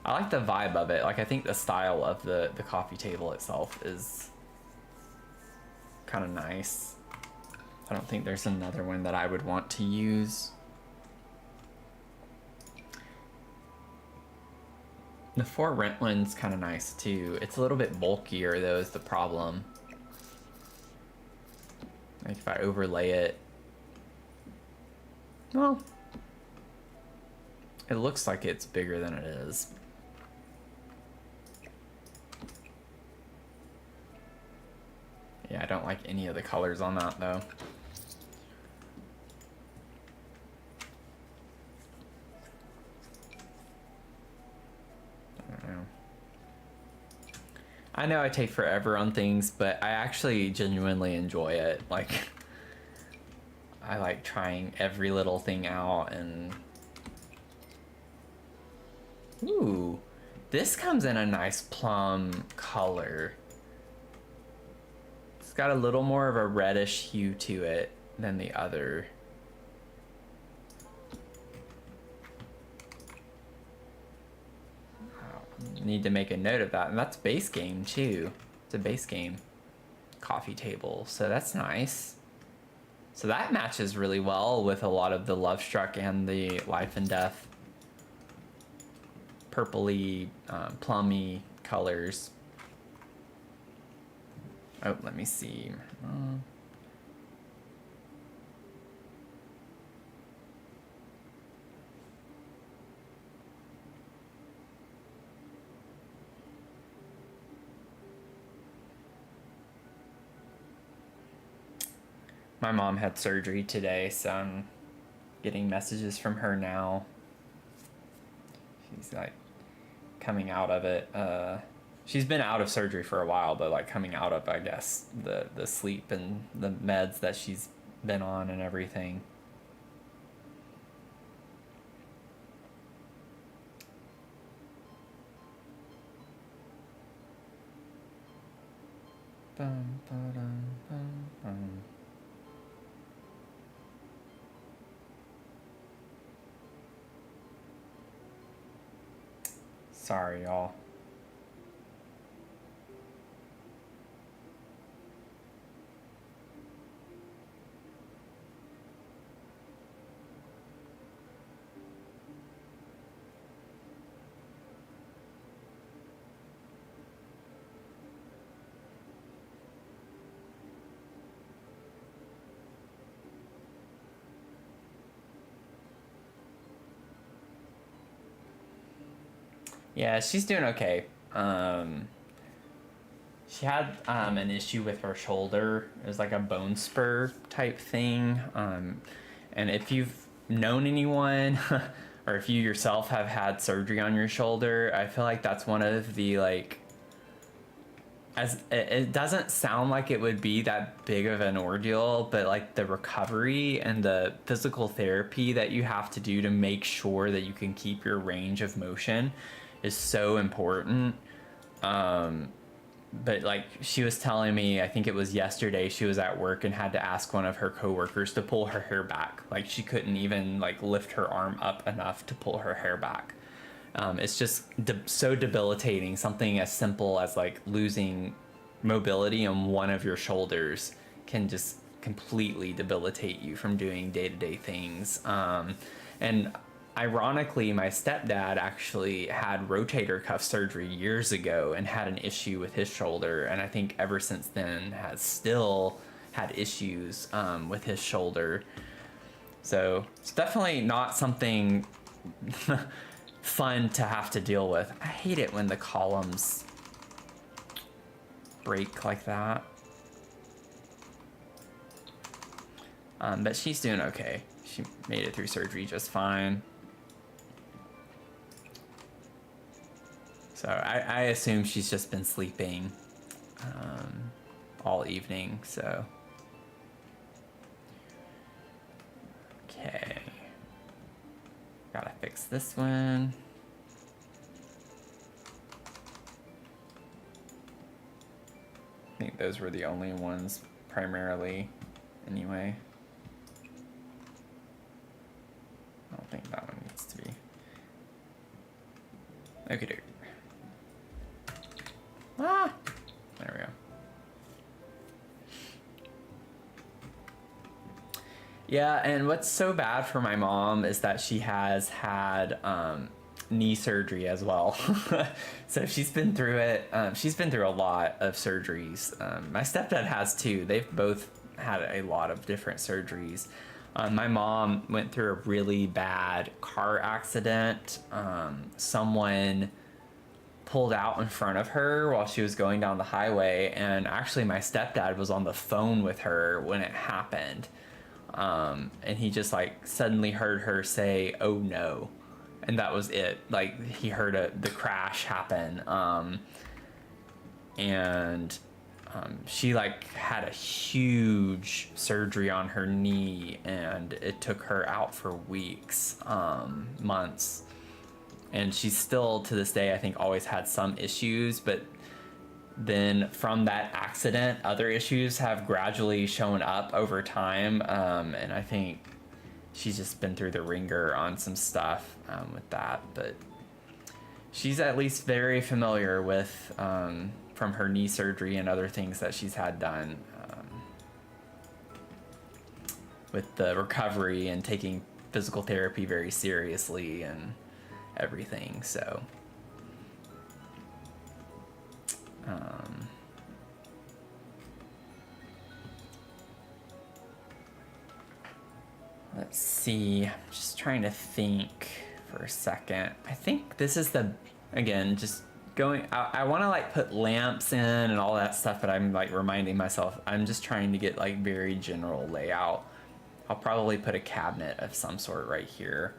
I like the vibe of it. Like, I think the style of the coffee table itself is kind of nice. I don't think there's another one that I would want to use. The For Rent one's kind of nice too. It's a little bit bulkier though is the problem. Like if I overlay it, well, it looks like it's bigger than it is. Yeah, I don't like any of the colors on that though. I know I take forever on things, but I actually genuinely enjoy it. Like, I like trying every little thing out and... Ooh, this comes in a nice plum color. It's got a little more of a reddish hue to it than the other. Need to make a note of that, and that's base game too. It's a base game coffee table, so that's nice. So that matches really well with a lot of the Love Struck and the Life and Death purpley, plummy colors. Oh, let me see. My mom had surgery today, so I'm getting messages from her now. She's like coming out of it. She's been out of surgery for a while, but like coming out of, I guess, the sleep and the meds that she's been on and everything. Bum, ba-dum, bum, bum. Sorry, y'all. Yeah, she's doing okay. She had an issue with her shoulder. It was like a bone spur type thing. And if you've known anyone, or if you yourself have had surgery on your shoulder, I feel like that's one of the like, as it doesn't sound like it would be that big of an ordeal, but like the recovery and the physical therapy that you have to do to make sure that you can keep your range of motion is so important. But like she was telling me, I think it was yesterday, she was at work and had to ask one of her coworkers to pull her hair back. Like she couldn't even like lift her arm up enough to pull her hair back. It's just so debilitating. Something as simple as like losing mobility on one of your shoulders can just completely debilitate you from doing day-to-day things. And ironically, my stepdad actually had rotator cuff surgery years ago and had an issue with his shoulder, and I think ever since then has still had issues with his shoulder. So it's definitely not something fun to have to deal with. I hate it when the columns break like that. But she's doing okay. She made it through surgery just fine. So I assume she's just been sleeping all evening, so. Okay. Gotta fix this one. I think those were the only ones primarily anyway. I don't think that one needs to be. Okay, dude. Ah! There we go. Yeah, and what's so bad for my mom is that she has had knee surgery as well. So she's been through it. She's been through a lot of surgeries. My stepdad has too. They've both had a lot of different surgeries. My mom went through a really bad car accident. Someone pulled out in front of her while she was going down the highway, and actually my stepdad was on the phone with her when it happened. And he just like suddenly heard her say, "Oh no," and that was it. Like he heard the crash happen, and she like had a huge surgery on her knee, and it took her out for weeks, months, and she's still to this day I think always had some issues, but then from that accident other issues have gradually shown up over time, and I think she's just been through the ringer on some stuff with that, but she's at least very familiar with from her knee surgery and other things that she's had done, with the recovery and taking physical therapy very seriously and everything. So let's see, I'm just trying to think for a second. I think this is again, just going, I want to like put lamps in and all that stuff, but I'm like reminding myself, I'm just trying to get like very general layout. I'll probably put a cabinet of some sort right here,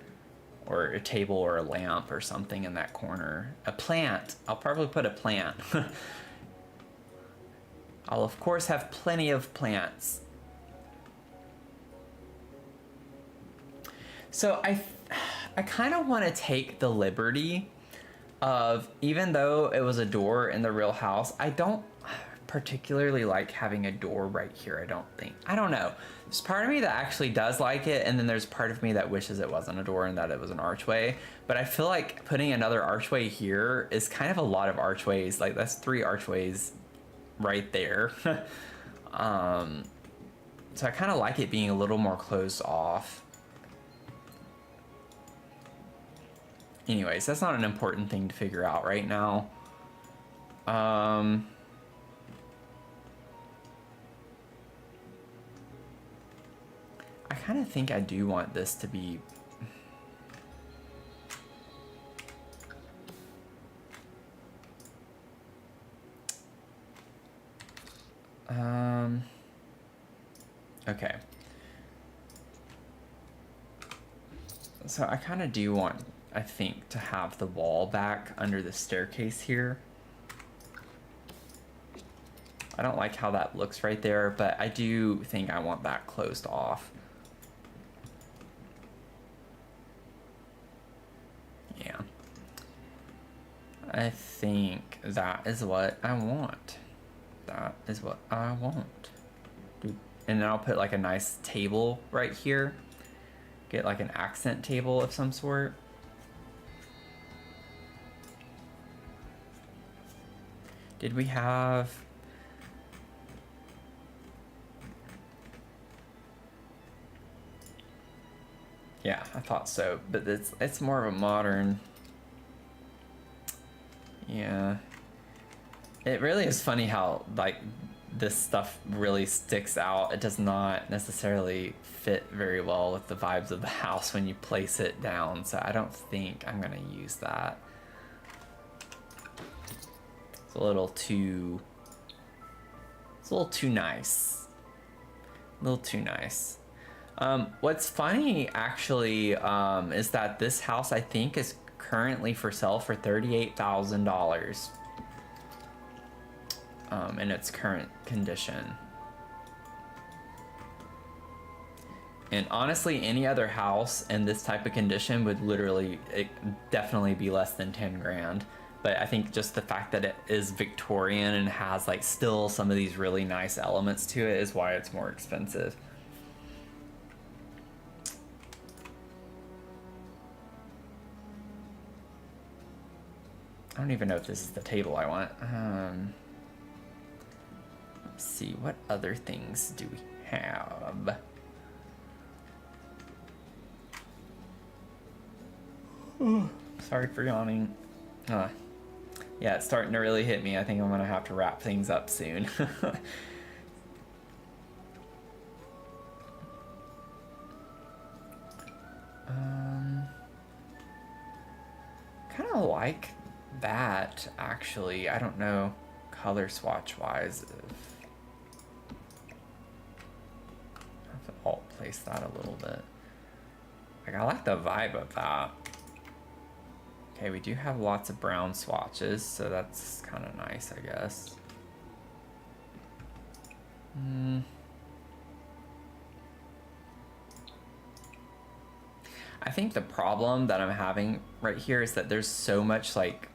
or a table or a lamp or something in that corner. A plant, I'll probably put a plant. I'll of course have plenty of plants. So I kind of want to take the liberty of, even though it was a door in the real house, I don't particularly like having a door right here, I don't think. I don't know. There's part of me that actually does like it, and then there's part of me that wishes it wasn't a door and that it was an archway. But I feel like putting another archway here is kind of a lot of archways. Like that's 3 archways right there. So I kind of like it being a little more closed off. Anyways, that's not an important thing to figure out right now. I kind of think I do want this to be... okay. So I kind of do want, I think, to have the wall back under the staircase here. I don't like how that looks right there, but I do think I want that closed off. Yeah. I think that is what I want. That is what I want. And then I'll put like a nice table right here. Get like an accent table of some sort. Did we have... Yeah, I thought so, but it's more of a modern... Yeah. It really is funny how like this stuff really sticks out. It does not necessarily fit very well with the vibes of the house when you place it down, so I don't think I'm gonna use that. It's a little too nice. A little too nice. What's funny actually is that this house I think is currently for sale for $38,000 in its current condition. And honestly, any other house in this type of condition would definitely be less than 10 grand. But I think just the fact that it is Victorian and has like still some of these really nice elements to it is why it's more expensive. I don't even know if this is the table I want. Let's see, what other things do we have? Sorry for yawning. Yeah, it's starting to really hit me. I think I'm gonna have to wrap things up soon. Kind of like that, actually. I don't know color swatch wise if I have to alt place that a little bit. Like, I like the vibe of that. Okay, we do have lots of brown swatches, so that's kind of nice, I guess. I think the problem that I'm having right here is that there's so much like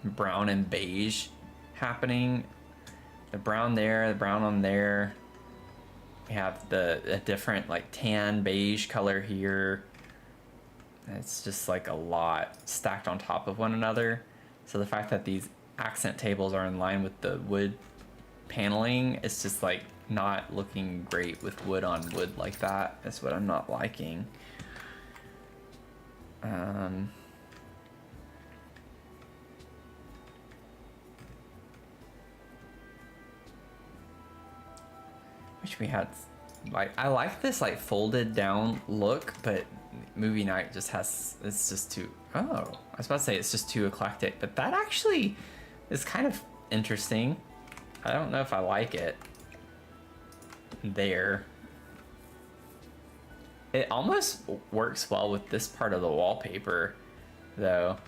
brown and beige happening. The brown there, the brown on there. We have a different like tan beige color here. It's just like a lot stacked on top of one another. So the fact that these accent tables are in line with the wood paneling, it's just like not looking great with wood on wood like that. That's what I'm not liking. Wish we had, like, I like this like folded down look, but movie night just has, it's just too, oh, I was about to say it's just too eclectic, but that actually is kind of interesting. I don't know if I like it there. It almost works well with this part of the wallpaper, though.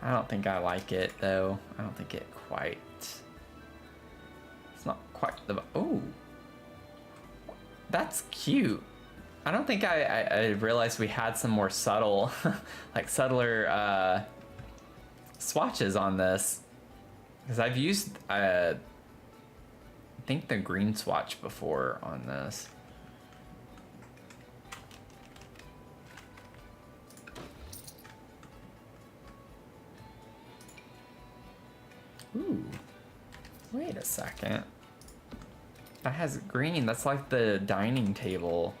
I don't think I like it, though. I don't think it quite... It's not quite the... Oh! That's cute. I don't think I realized we had some more subtle, like subtler swatches on this. Because I've used... I think the green swatch before on this. Ooh, wait a second. That has green, that's like the dining table.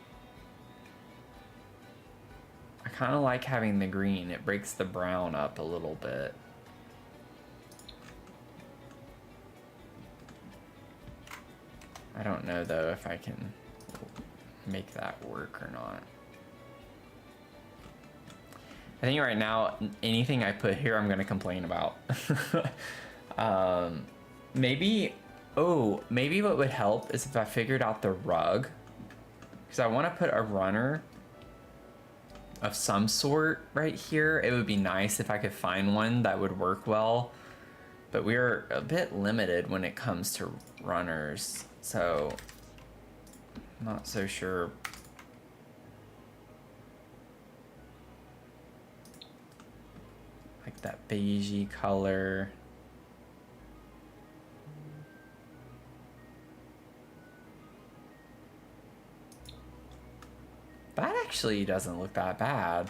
I kind of like having the green, it breaks the brown up a little bit. I don't know though if I can make that work or not. I think right now, anything I put here, I'm gonna complain about. Maybe, oh, maybe what would help is if I figured out the rug. Because I want to put a runner of some sort right here. It would be nice if I could find one that would work well. But we're a bit limited when it comes to runners. So, I'm not so sure. Like that beigey color. That actually doesn't look that bad.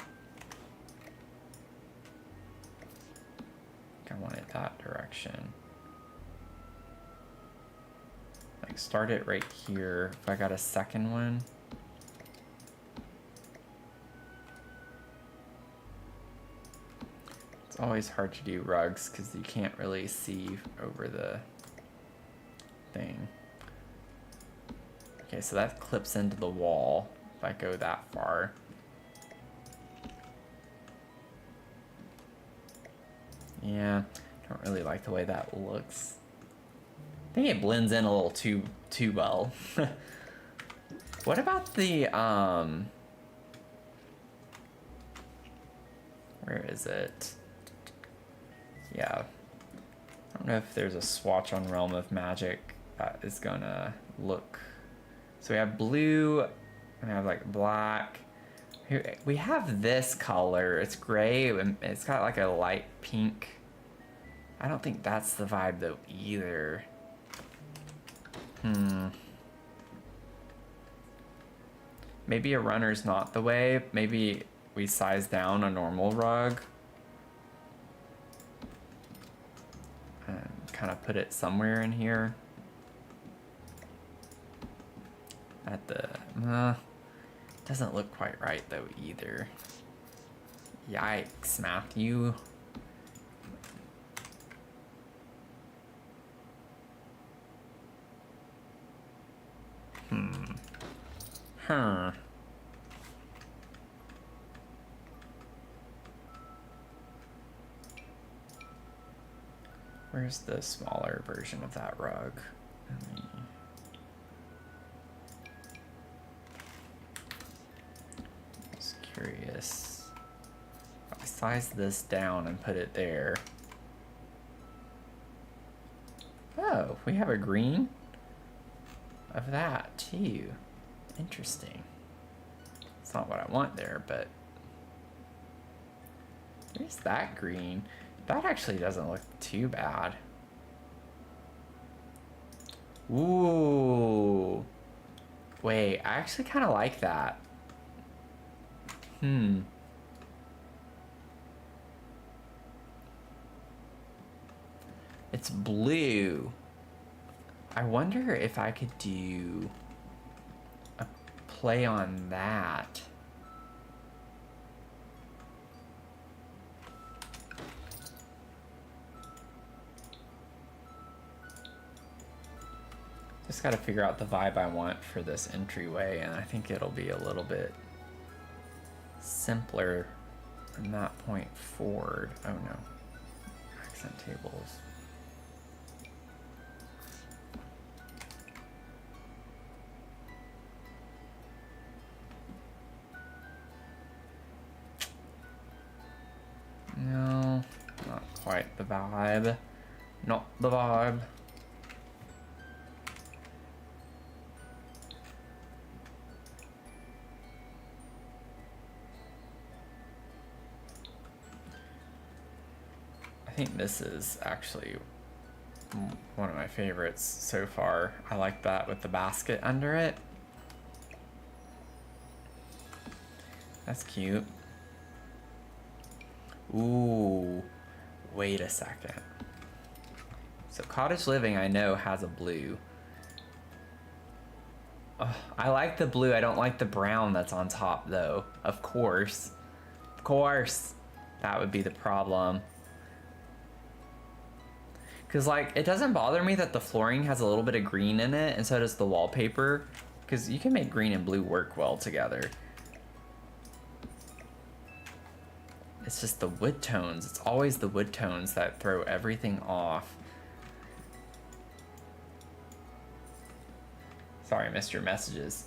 I want it that direction. Like start it right here. If I got a second one. It's always hard to do rugs because you can't really see over the thing. Okay, so that clips into the wall if I go that far. Yeah, I don't really like the way that looks. I think it blends in a little too well. What about the where is it? Yeah. I don't know if there's a swatch on Realm of Magic that is gonna look. So we have blue, and we have like black. Here, we have this color. It's gray, and it's got like a light pink. I don't think that's the vibe though either. Maybe a runner's not the way. Maybe we size down a normal rug. And kind of put it somewhere in here. At the, Doesn't look quite right though either. Yikes, Matthew. Huh. Where's the smaller version of that rug? Just curious. If I size this down and put it there. Oh, we have a green of that too. Interesting. It's not what I want there, but there's that green. That actually doesn't look too bad. Ooh. Wait, I actually kind of like that. It's blue. I wonder if I could do a play on that. Just got to figure out the vibe I want for this entryway, and I think it'll be a little bit simpler from that point forward. Oh no. Accent tables. No, not quite the vibe. Not the vibe. I think this is actually one of my favorites so far. I like that with the basket under it. That's cute. Ooh, wait a second. So Cottage Living, I know, has a blue. Oh, I like the blue. I don't like the brown that's on top, though. Of course. Of course. That would be the problem. Because, like, it doesn't bother me that the flooring has a little bit of green in it, and so does the wallpaper. Because you can make green and blue work well together. It's just the wood tones. It's always the wood tones that throw everything off. Sorry, I missed your messages.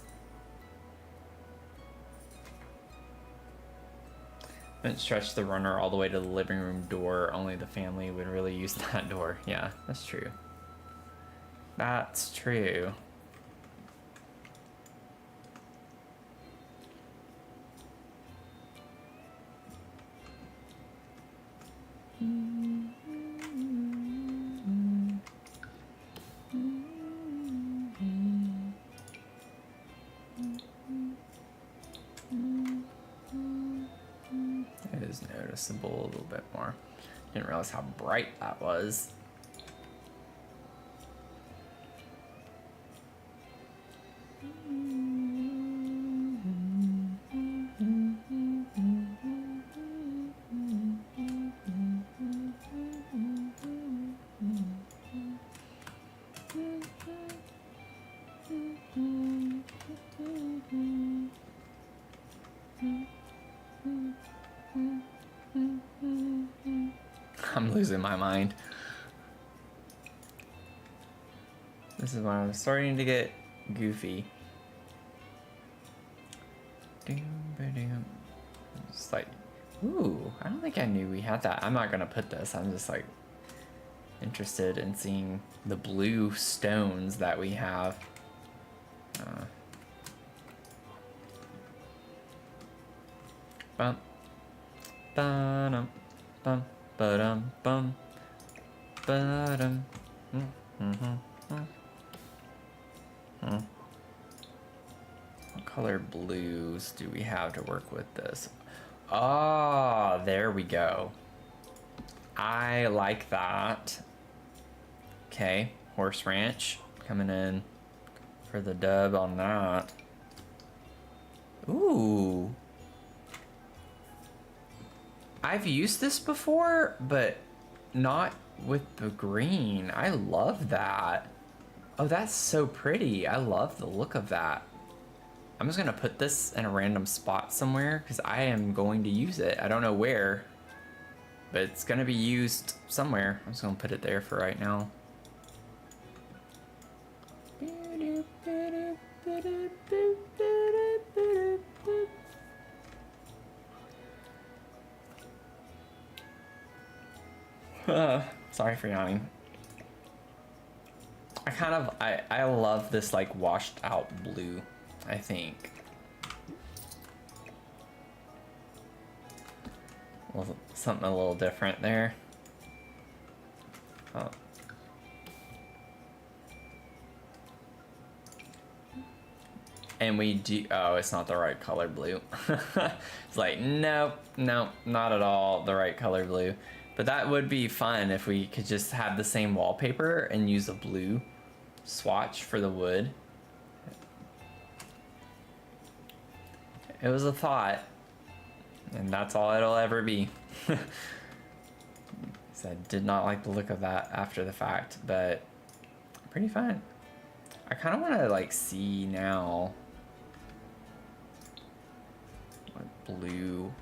Didn't stretch the runner all the way to the living room door. Only the family would really use that door. Yeah, that's true. That's true. It is noticeable a little bit more. Didn't realize how bright that was. I'm losing my mind. This is when I'm starting to get goofy. It's like, ooh, I don't think I knew we had that. I'm not gonna put this. I'm just like interested in seeing the blue stones that we have. Bum, ba-dum, bum, ba-dum, bum, ba-dum, What color blues do we have to work with this? Oh, there we go. I like that. Okay, Horse Ranch coming in for the dub on that. Ooh. I've used this before, but not with the green. I love that. Oh, that's so pretty. I love the look of that. I'm just gonna put this in a random spot somewhere because I am going to use it. I don't know where, but it's gonna be used somewhere. I'm just gonna put it there for right now. Sorry for yawning. I love this like washed out blue, I think. Well, something a little different there. Oh. And we do, oh, it's not the right color blue. It's like, nope, nope, not at all the right color blue. But that would be fun if we could just have the same wallpaper and use a blue swatch for the wood. It was a thought, and that's all it'll ever be. So I did not like the look of that after the fact, but pretty fun. I kind of want to like see now what blue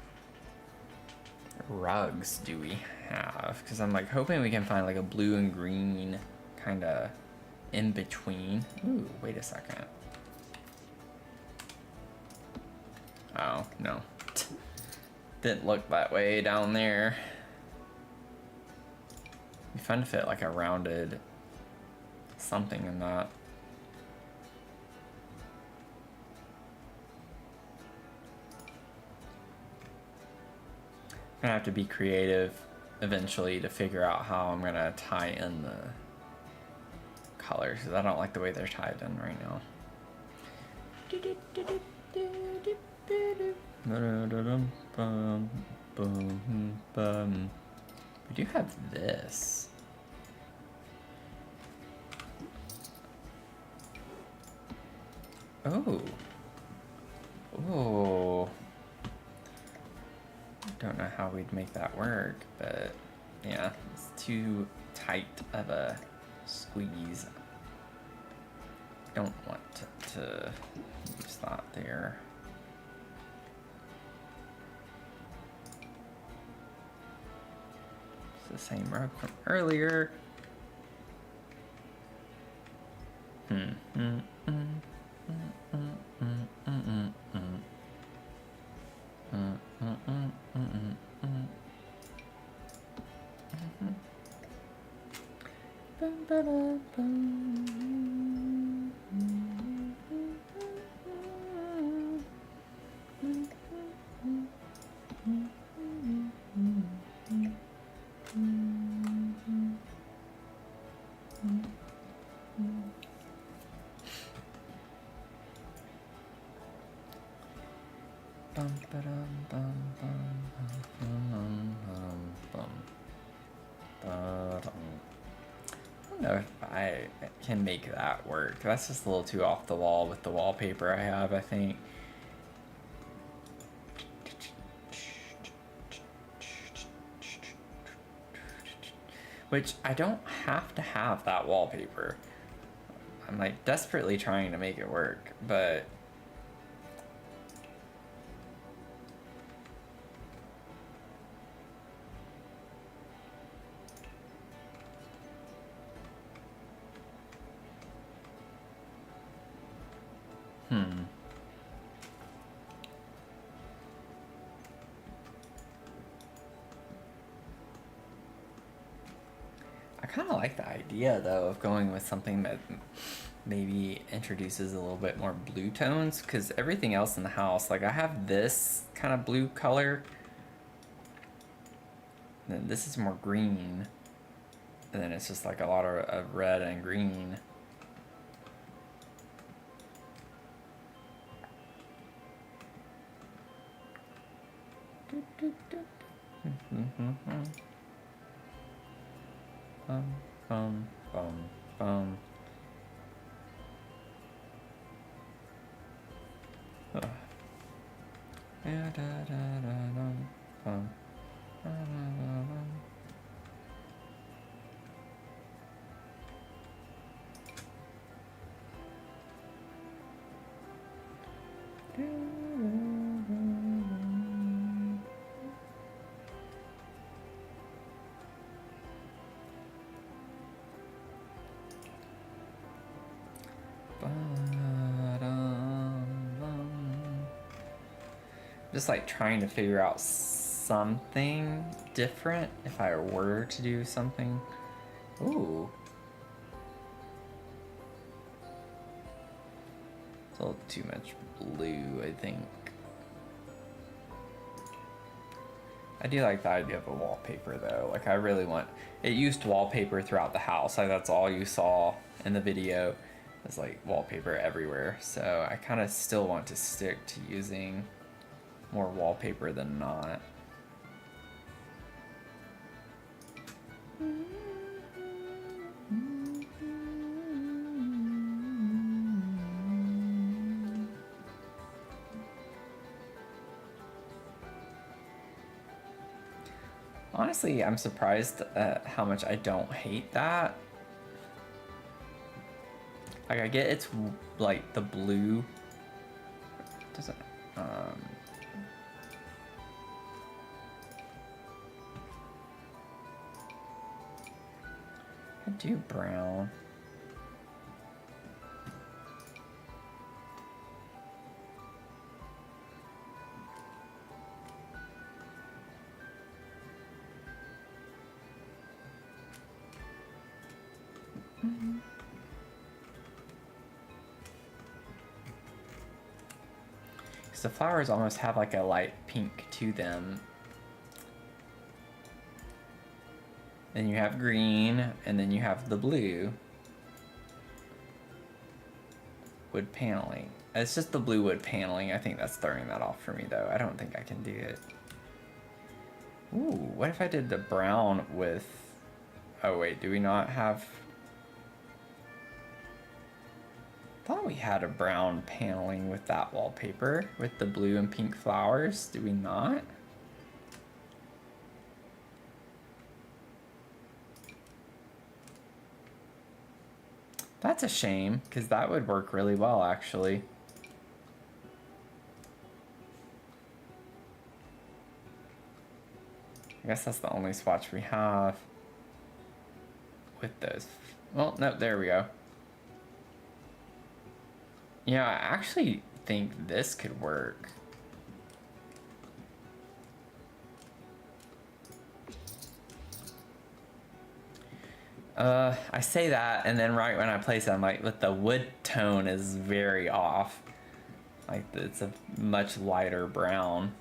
rugs do we have, because I'm like hoping we can find like a blue and green kind of in between. Ooh, wait a second. Oh, no. Didn't look that way down there. It'd be fun to fit like a rounded something in that. I'm gonna have to be creative eventually to figure out how I'm gonna tie in the colors, because I don't like the way they're tied in right now. We do have this. Oh. Oh. Don't know how we'd make that work, but yeah, it's too tight of a squeeze. Don't want to use that there. It's the same rug from earlier. I don't know if I can make that work. That's just a little too off the wall with the wallpaper I have, I think. Which I don't have to have that wallpaper. I'm like desperately trying to make it work, but I kind of like the idea though of going with something that maybe introduces a little bit more blue tones, because everything else in the house, like I have this kind of blue color, and then this is more green, and then it's just like a lot of red and green. Just like trying to figure out something different if I were to do something. Ooh. It's a little too much blue, I think. I do like the idea of a wallpaper though. Like I really want, it used wallpaper throughout the house. Like that's all you saw in the video. It's like wallpaper everywhere. So I kind of still want to stick to using more wallpaper than not. Honestly, I'm surprised at how much I don't hate that. Like I get it's like the blue doesn't I do brown. Because the flowers almost have like a light pink to them. Then you have green, and then you have the blue. Wood paneling. It's just the blue wood paneling. I think that's throwing that off for me though. I don't think I can do it. Ooh, what if I did the brown with... Oh wait, do we not have... I thought we had a brown paneling with that wallpaper with the blue and pink flowers. Do we not? That's a shame, because that would work really well, actually. I guess that's the only swatch we have with those. Well, no, there we go. Yeah, I actually think this could work. I say that, and then right when I place it, I'm like, but the wood tone is very off. Like, it's a much lighter brown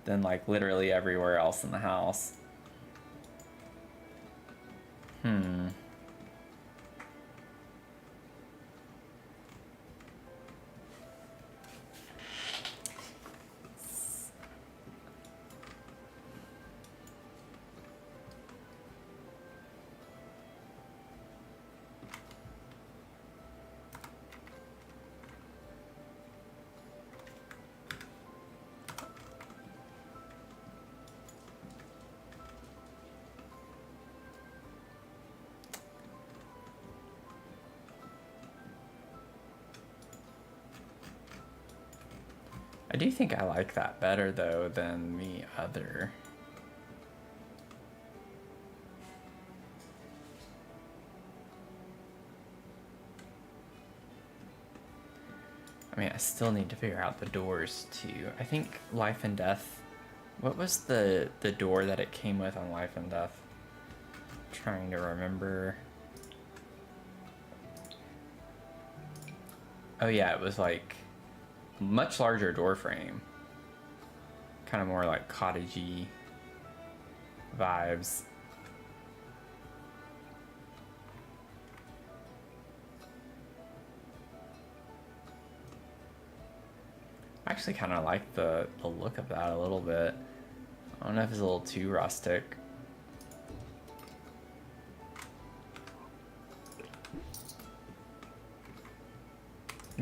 than, like, literally everywhere else in the house. I do think I like that better, though, than the other. I mean, I still need to figure out the doors, too. I think Life and Death... What was the door that it came with on Life and Death? I'm trying to remember. Oh yeah, it was like much larger door frame. Kind of more like cottagey vibes. I actually kind of like the look of that a little bit. I don't know if it's a little too rustic.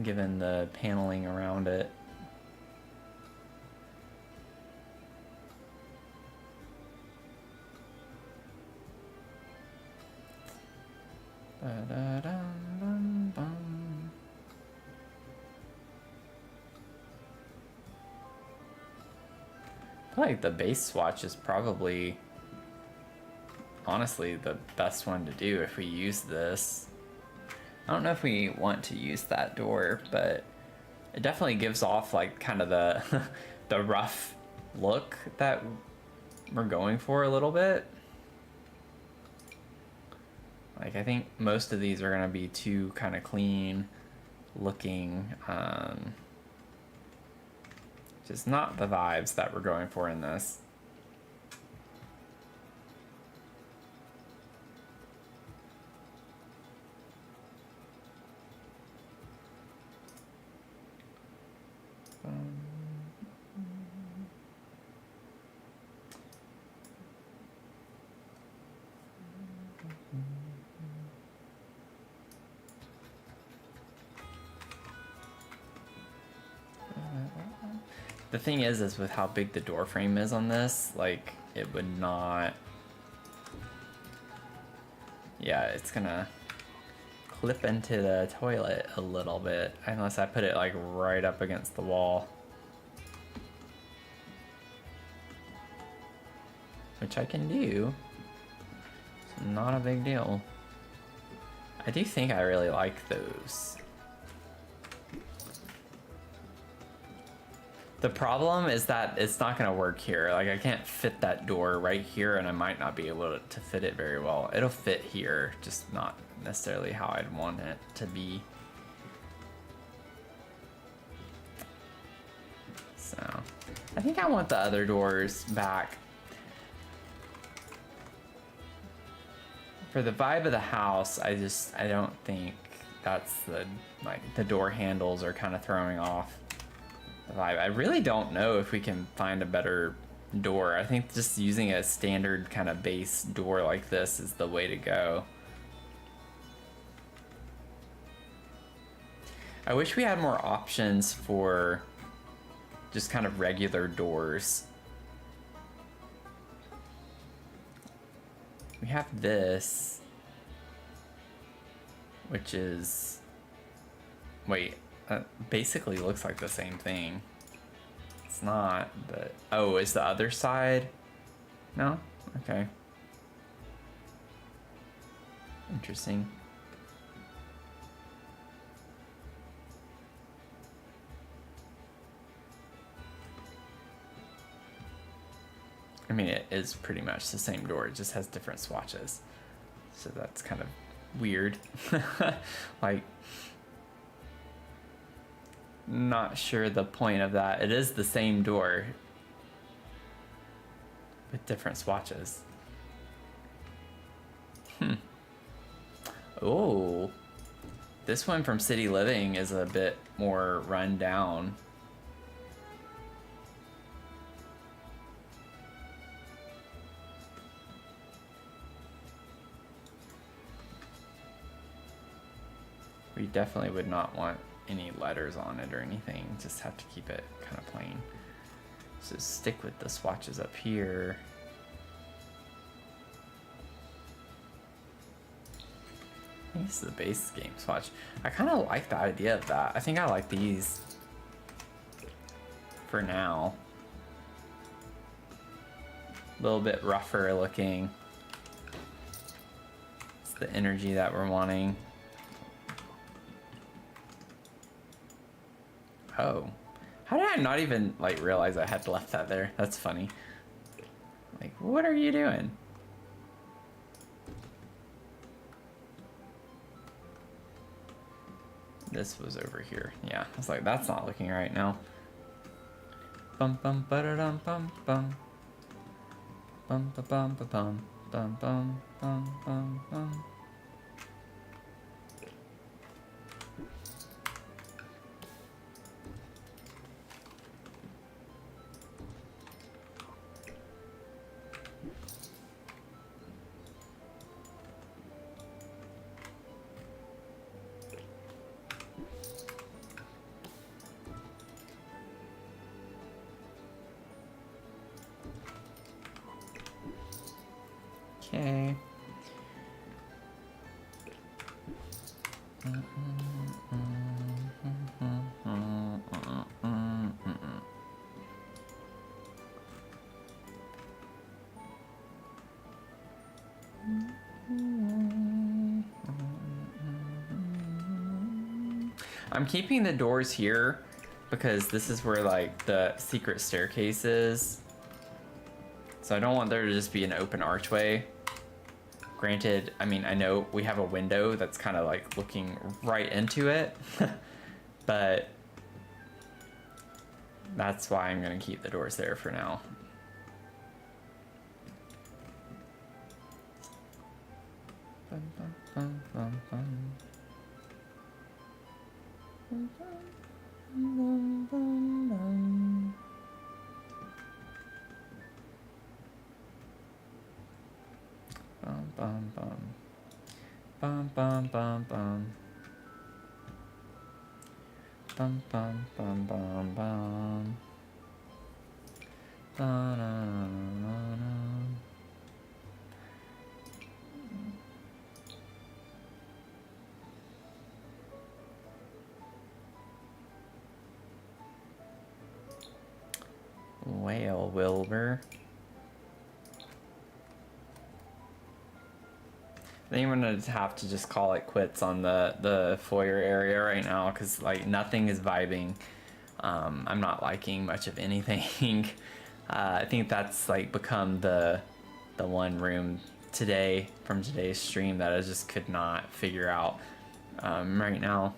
Given the paneling around it. Ba-da-dum-bum-bum. I feel like the base swatch is probably honestly the best one to do if we use this. I don't know if we want to use that door, but it definitely gives off like kind of the the rough look that we're going for a little bit. Like I think most of these are gonna be too kind of clean looking, just not the vibes that we're going for in this. The thing is with how big the door frame is on this, like it would not, yeah, it's gonna clip into the toilet a little bit unless I put it like right up against the wall, which I can do. It's not a big deal. I do think I really like those. The problem is that it's not gonna work here. Like I can't fit that door right here and I might not be able to fit it very well. It'll fit here, just not necessarily how I'd want it to be. So, I think I want the other doors back. For the vibe of the house, I don't think that's the door handles are kind of throwing off the vibe. I really don't know if we can find a better door. I think just using a standard kind of base door like this is the way to go. I wish we had more options for just kind of regular doors. We have this, which is, wait, basically looks like the same thing. It's not, but, oh, is the other side? No? Okay. Interesting. I mean, it is pretty much the same door, it just has different swatches. So that's kind of weird. Like, not sure the point of that. It is the same door with different swatches. Oh, this one from City Living is a bit more run down. We definitely would not want any letters on it or anything. Just have to keep it kind of plain. So stick with the swatches up here. I think this is the base game swatch. I kind of like the idea of that. I think I like these for now. A little bit rougher looking. It's the energy that we're wanting. Oh, how did I not even like realize I had left that there? That's funny. Like, what are you doing? This was over here. Yeah, I was like, that's not looking right now. Bum bum ba-da-dum bum bum. Bum ba bum ba bum bum bum bum bum bum. Okay. I'm keeping the doors here because this is where like the secret staircase is. So I don't want there to just be an open archway. Granted, I mean, I know we have a window that's kind of like looking right into it, but that's why I'm gonna keep the doors there for now. Bum, bum, bum, bum, bum. Bum, bum, bum, bum. Bum, bum, bum. Bum, bum, bum, bum. Bum, bum, bum, bum, bum. Da, da, da, da. Well, Wilbur. I think I'm gonna have to just call it quits on the foyer area right now because like nothing is vibing. I'm not liking much of anything. I think that's like become the one room today from today's stream that I just could not figure out right now.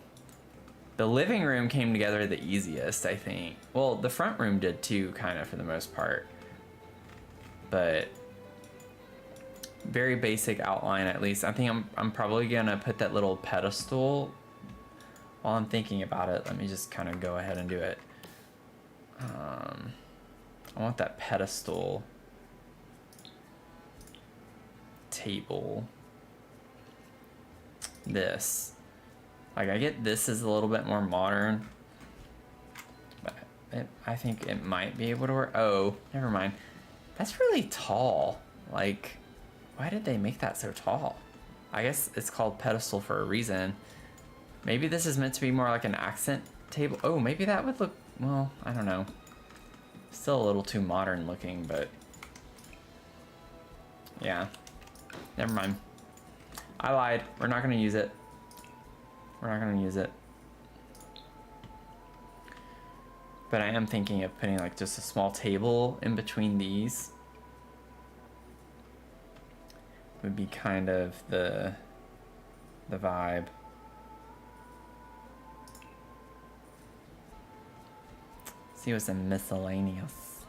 The living room came together the easiest, I think. Well, the front room did too, kind of for the most part. But very basic outline at least. I think I'm probably gonna put that little pedestal. While I'm thinking about it, let me just kind of go ahead and do it. I want that pedestal table. This. Like, I get this is a little bit more modern, but I think it might be able to work. Oh, never mind. That's really tall. Like, why did they make that so tall? I guess it's called pedestal for a reason. Maybe this is meant to be more like an accent table. Oh, maybe that would look, well, I don't know. Still a little too modern looking, but yeah, never mind. I lied. We're not gonna use it. We're not gonna use it. But I am thinking of putting like just a small table in between these. Would be kind of the vibe. See what's in miscellaneous.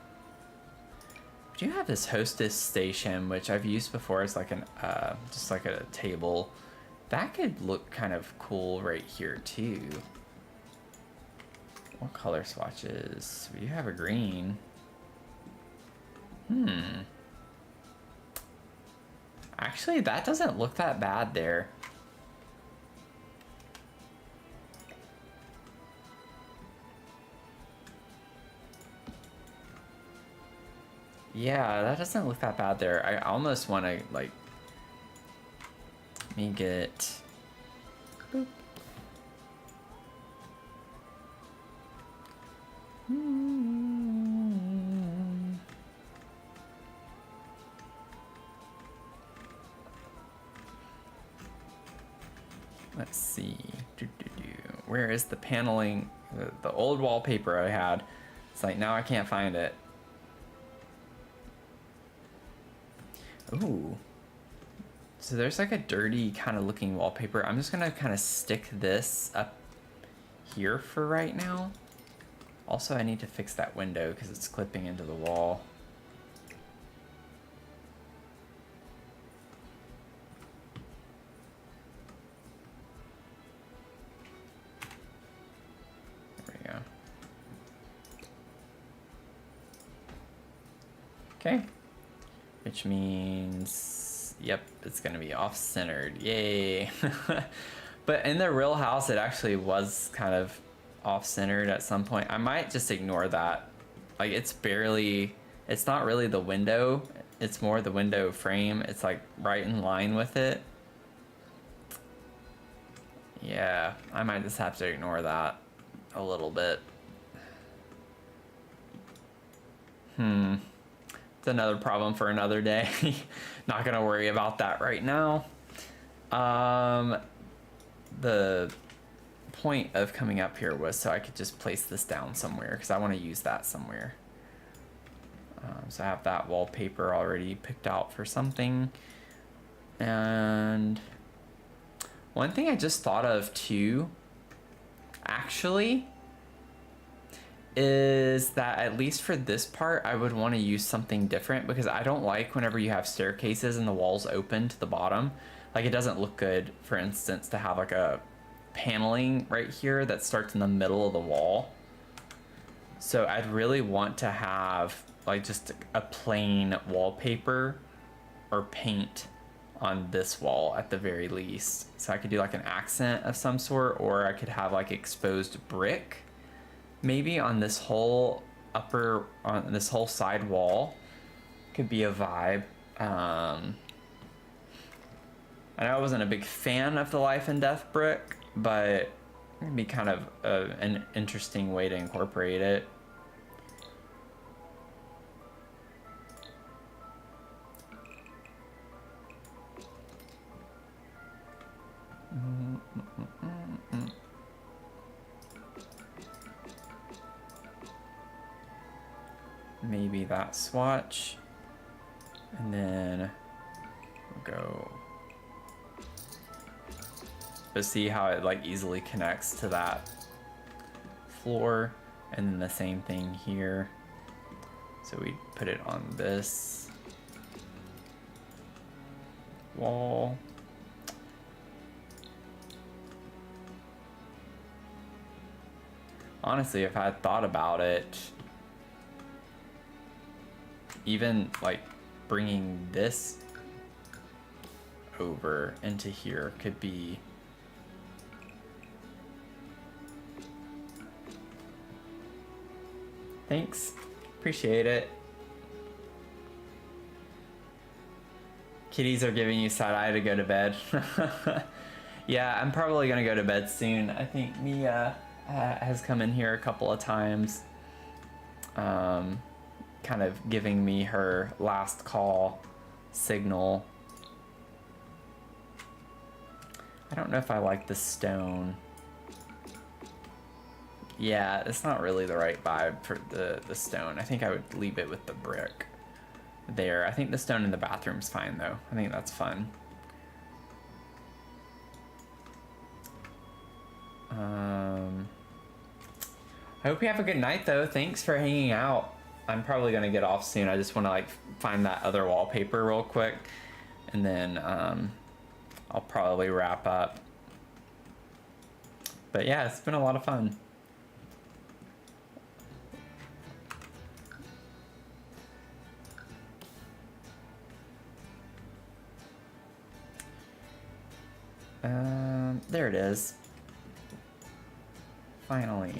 We do have this hostess station, which I've used before as like an just like a table. That could look kind of cool right here too. What color swatches? We do have a green. Actually, that doesn't look that bad there. Yeah, that doesn't look that bad there. I almost want to like, let me get, boop. Let's see. Where is the paneling? The old wallpaper I had. It's like now I can't find it. Ooh. So there's like a dirty kind of looking wallpaper. I'm just gonna kind of stick this up here for right now. Also, I need to fix that window because it's clipping into the wall. There we go. Okay. Which means, yep, it's gonna be off-centered. Yay. But in the real house, it actually was kind of off-centered at some point. I might just ignore that. Like, it's not really the window. It's more the window frame. It's like right in line with it. Yeah, I might just have to ignore that a little bit. It's another problem for another day. Not gonna worry about that right now. The point of coming up here was so I could just place this down somewhere because I want to use that somewhere. So I have that wallpaper already picked out for something. And one thing I just thought of too, actually, is that at least for this part, I would want to use something different because I don't like whenever you have staircases and the walls open to the bottom. Like, it doesn't look good, for instance, to have like a paneling right here that starts in the middle of the wall. So I'd really want to have like just a plain wallpaper or paint on this wall at the very least. So I could do like an accent of some sort, or I could have like exposed brick maybe on this whole on this whole side wall. Could be a vibe. I know I wasn't a big fan of the Life and Death brick, but it'd be kind of an interesting way to incorporate it. Maybe that swatch, and then we'll go. But see how it like easily connects to that floor, and then the same thing here. So we put it on this wall. Honestly, if I had thought about it, even like bringing this over into here could be thanks, appreciate it. Kitties are giving you side eye to go to bed. Yeah, I'm probably gonna go to bed soon. I think Mia has come in here a couple of times, kind of giving me her last call signal. I don't know if I like the stone. Yeah, it's not really the right vibe for the stone. I think I would leave it with the brick there. I think the stone in the bathroom's fine though. I think that's fun. I hope you have a good night though. Thanks for hanging out. I'm probably gonna get off soon. I just want to like find that other wallpaper real quick, and then I'll probably wrap up. But yeah, it's been a lot of fun. There it is. Finally.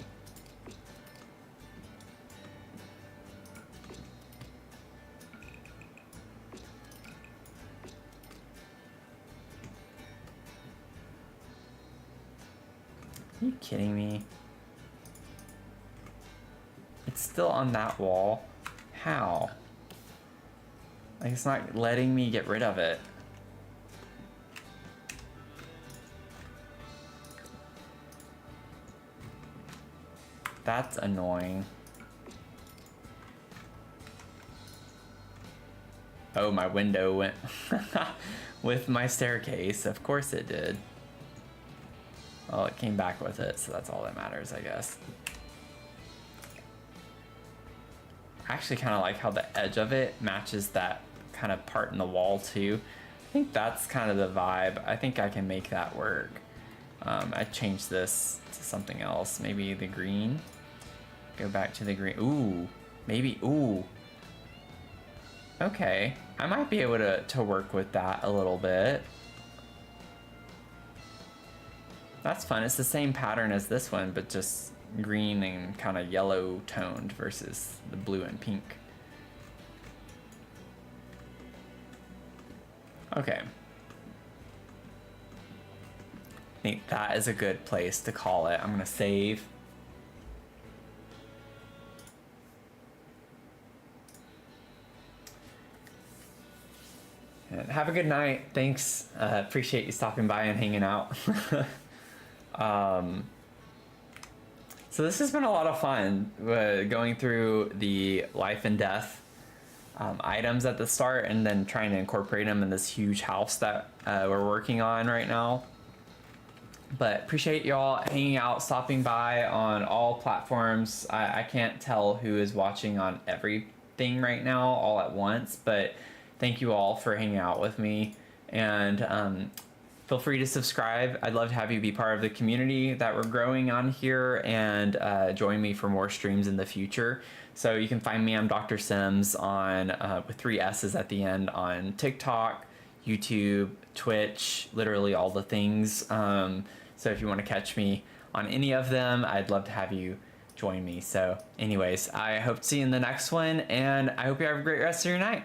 Are you kidding me? It's still on that wall. How? Like, it's not letting me get rid of it. That's annoying. Oh, my window went with my staircase. Of course it did. Well, it came back with it, so that's all that matters, I guess. I actually kind of like how the edge of it matches that kind of part in the wall too. I think that's kind of the vibe. I think I can make that work. I changed this to something else. Maybe the green. Go back to the green. Ooh, maybe, ooh. Okay, I might be able to work with that a little bit. That's fun. It's the same pattern as this one, but just green and kind of yellow toned versus the blue and pink. Okay. think that is a good place to call it. I'm gonna save. And have a good night. Thanks. Appreciate you stopping by and hanging out. So this has been a lot of fun, going through the life and death items at the start, and then trying to incorporate them in this huge house that we're working on right now. But appreciate y'all hanging out, stopping by on all platforms. I can't tell who is watching on everything right now all at once, but thank you all for hanging out with me. And feel free to subscribe. I'd love to have you be part of the community that we're growing on here, and join me for more streams in the future. So you can find me, I'm Dr. Sims, on with 3 S's at the end, on TikTok, YouTube, Twitch, literally all the things. So if you want to catch me on any of them, I'd love to have you join me. So anyways, I hope to see you in the next one, and I hope you have a great rest of your night.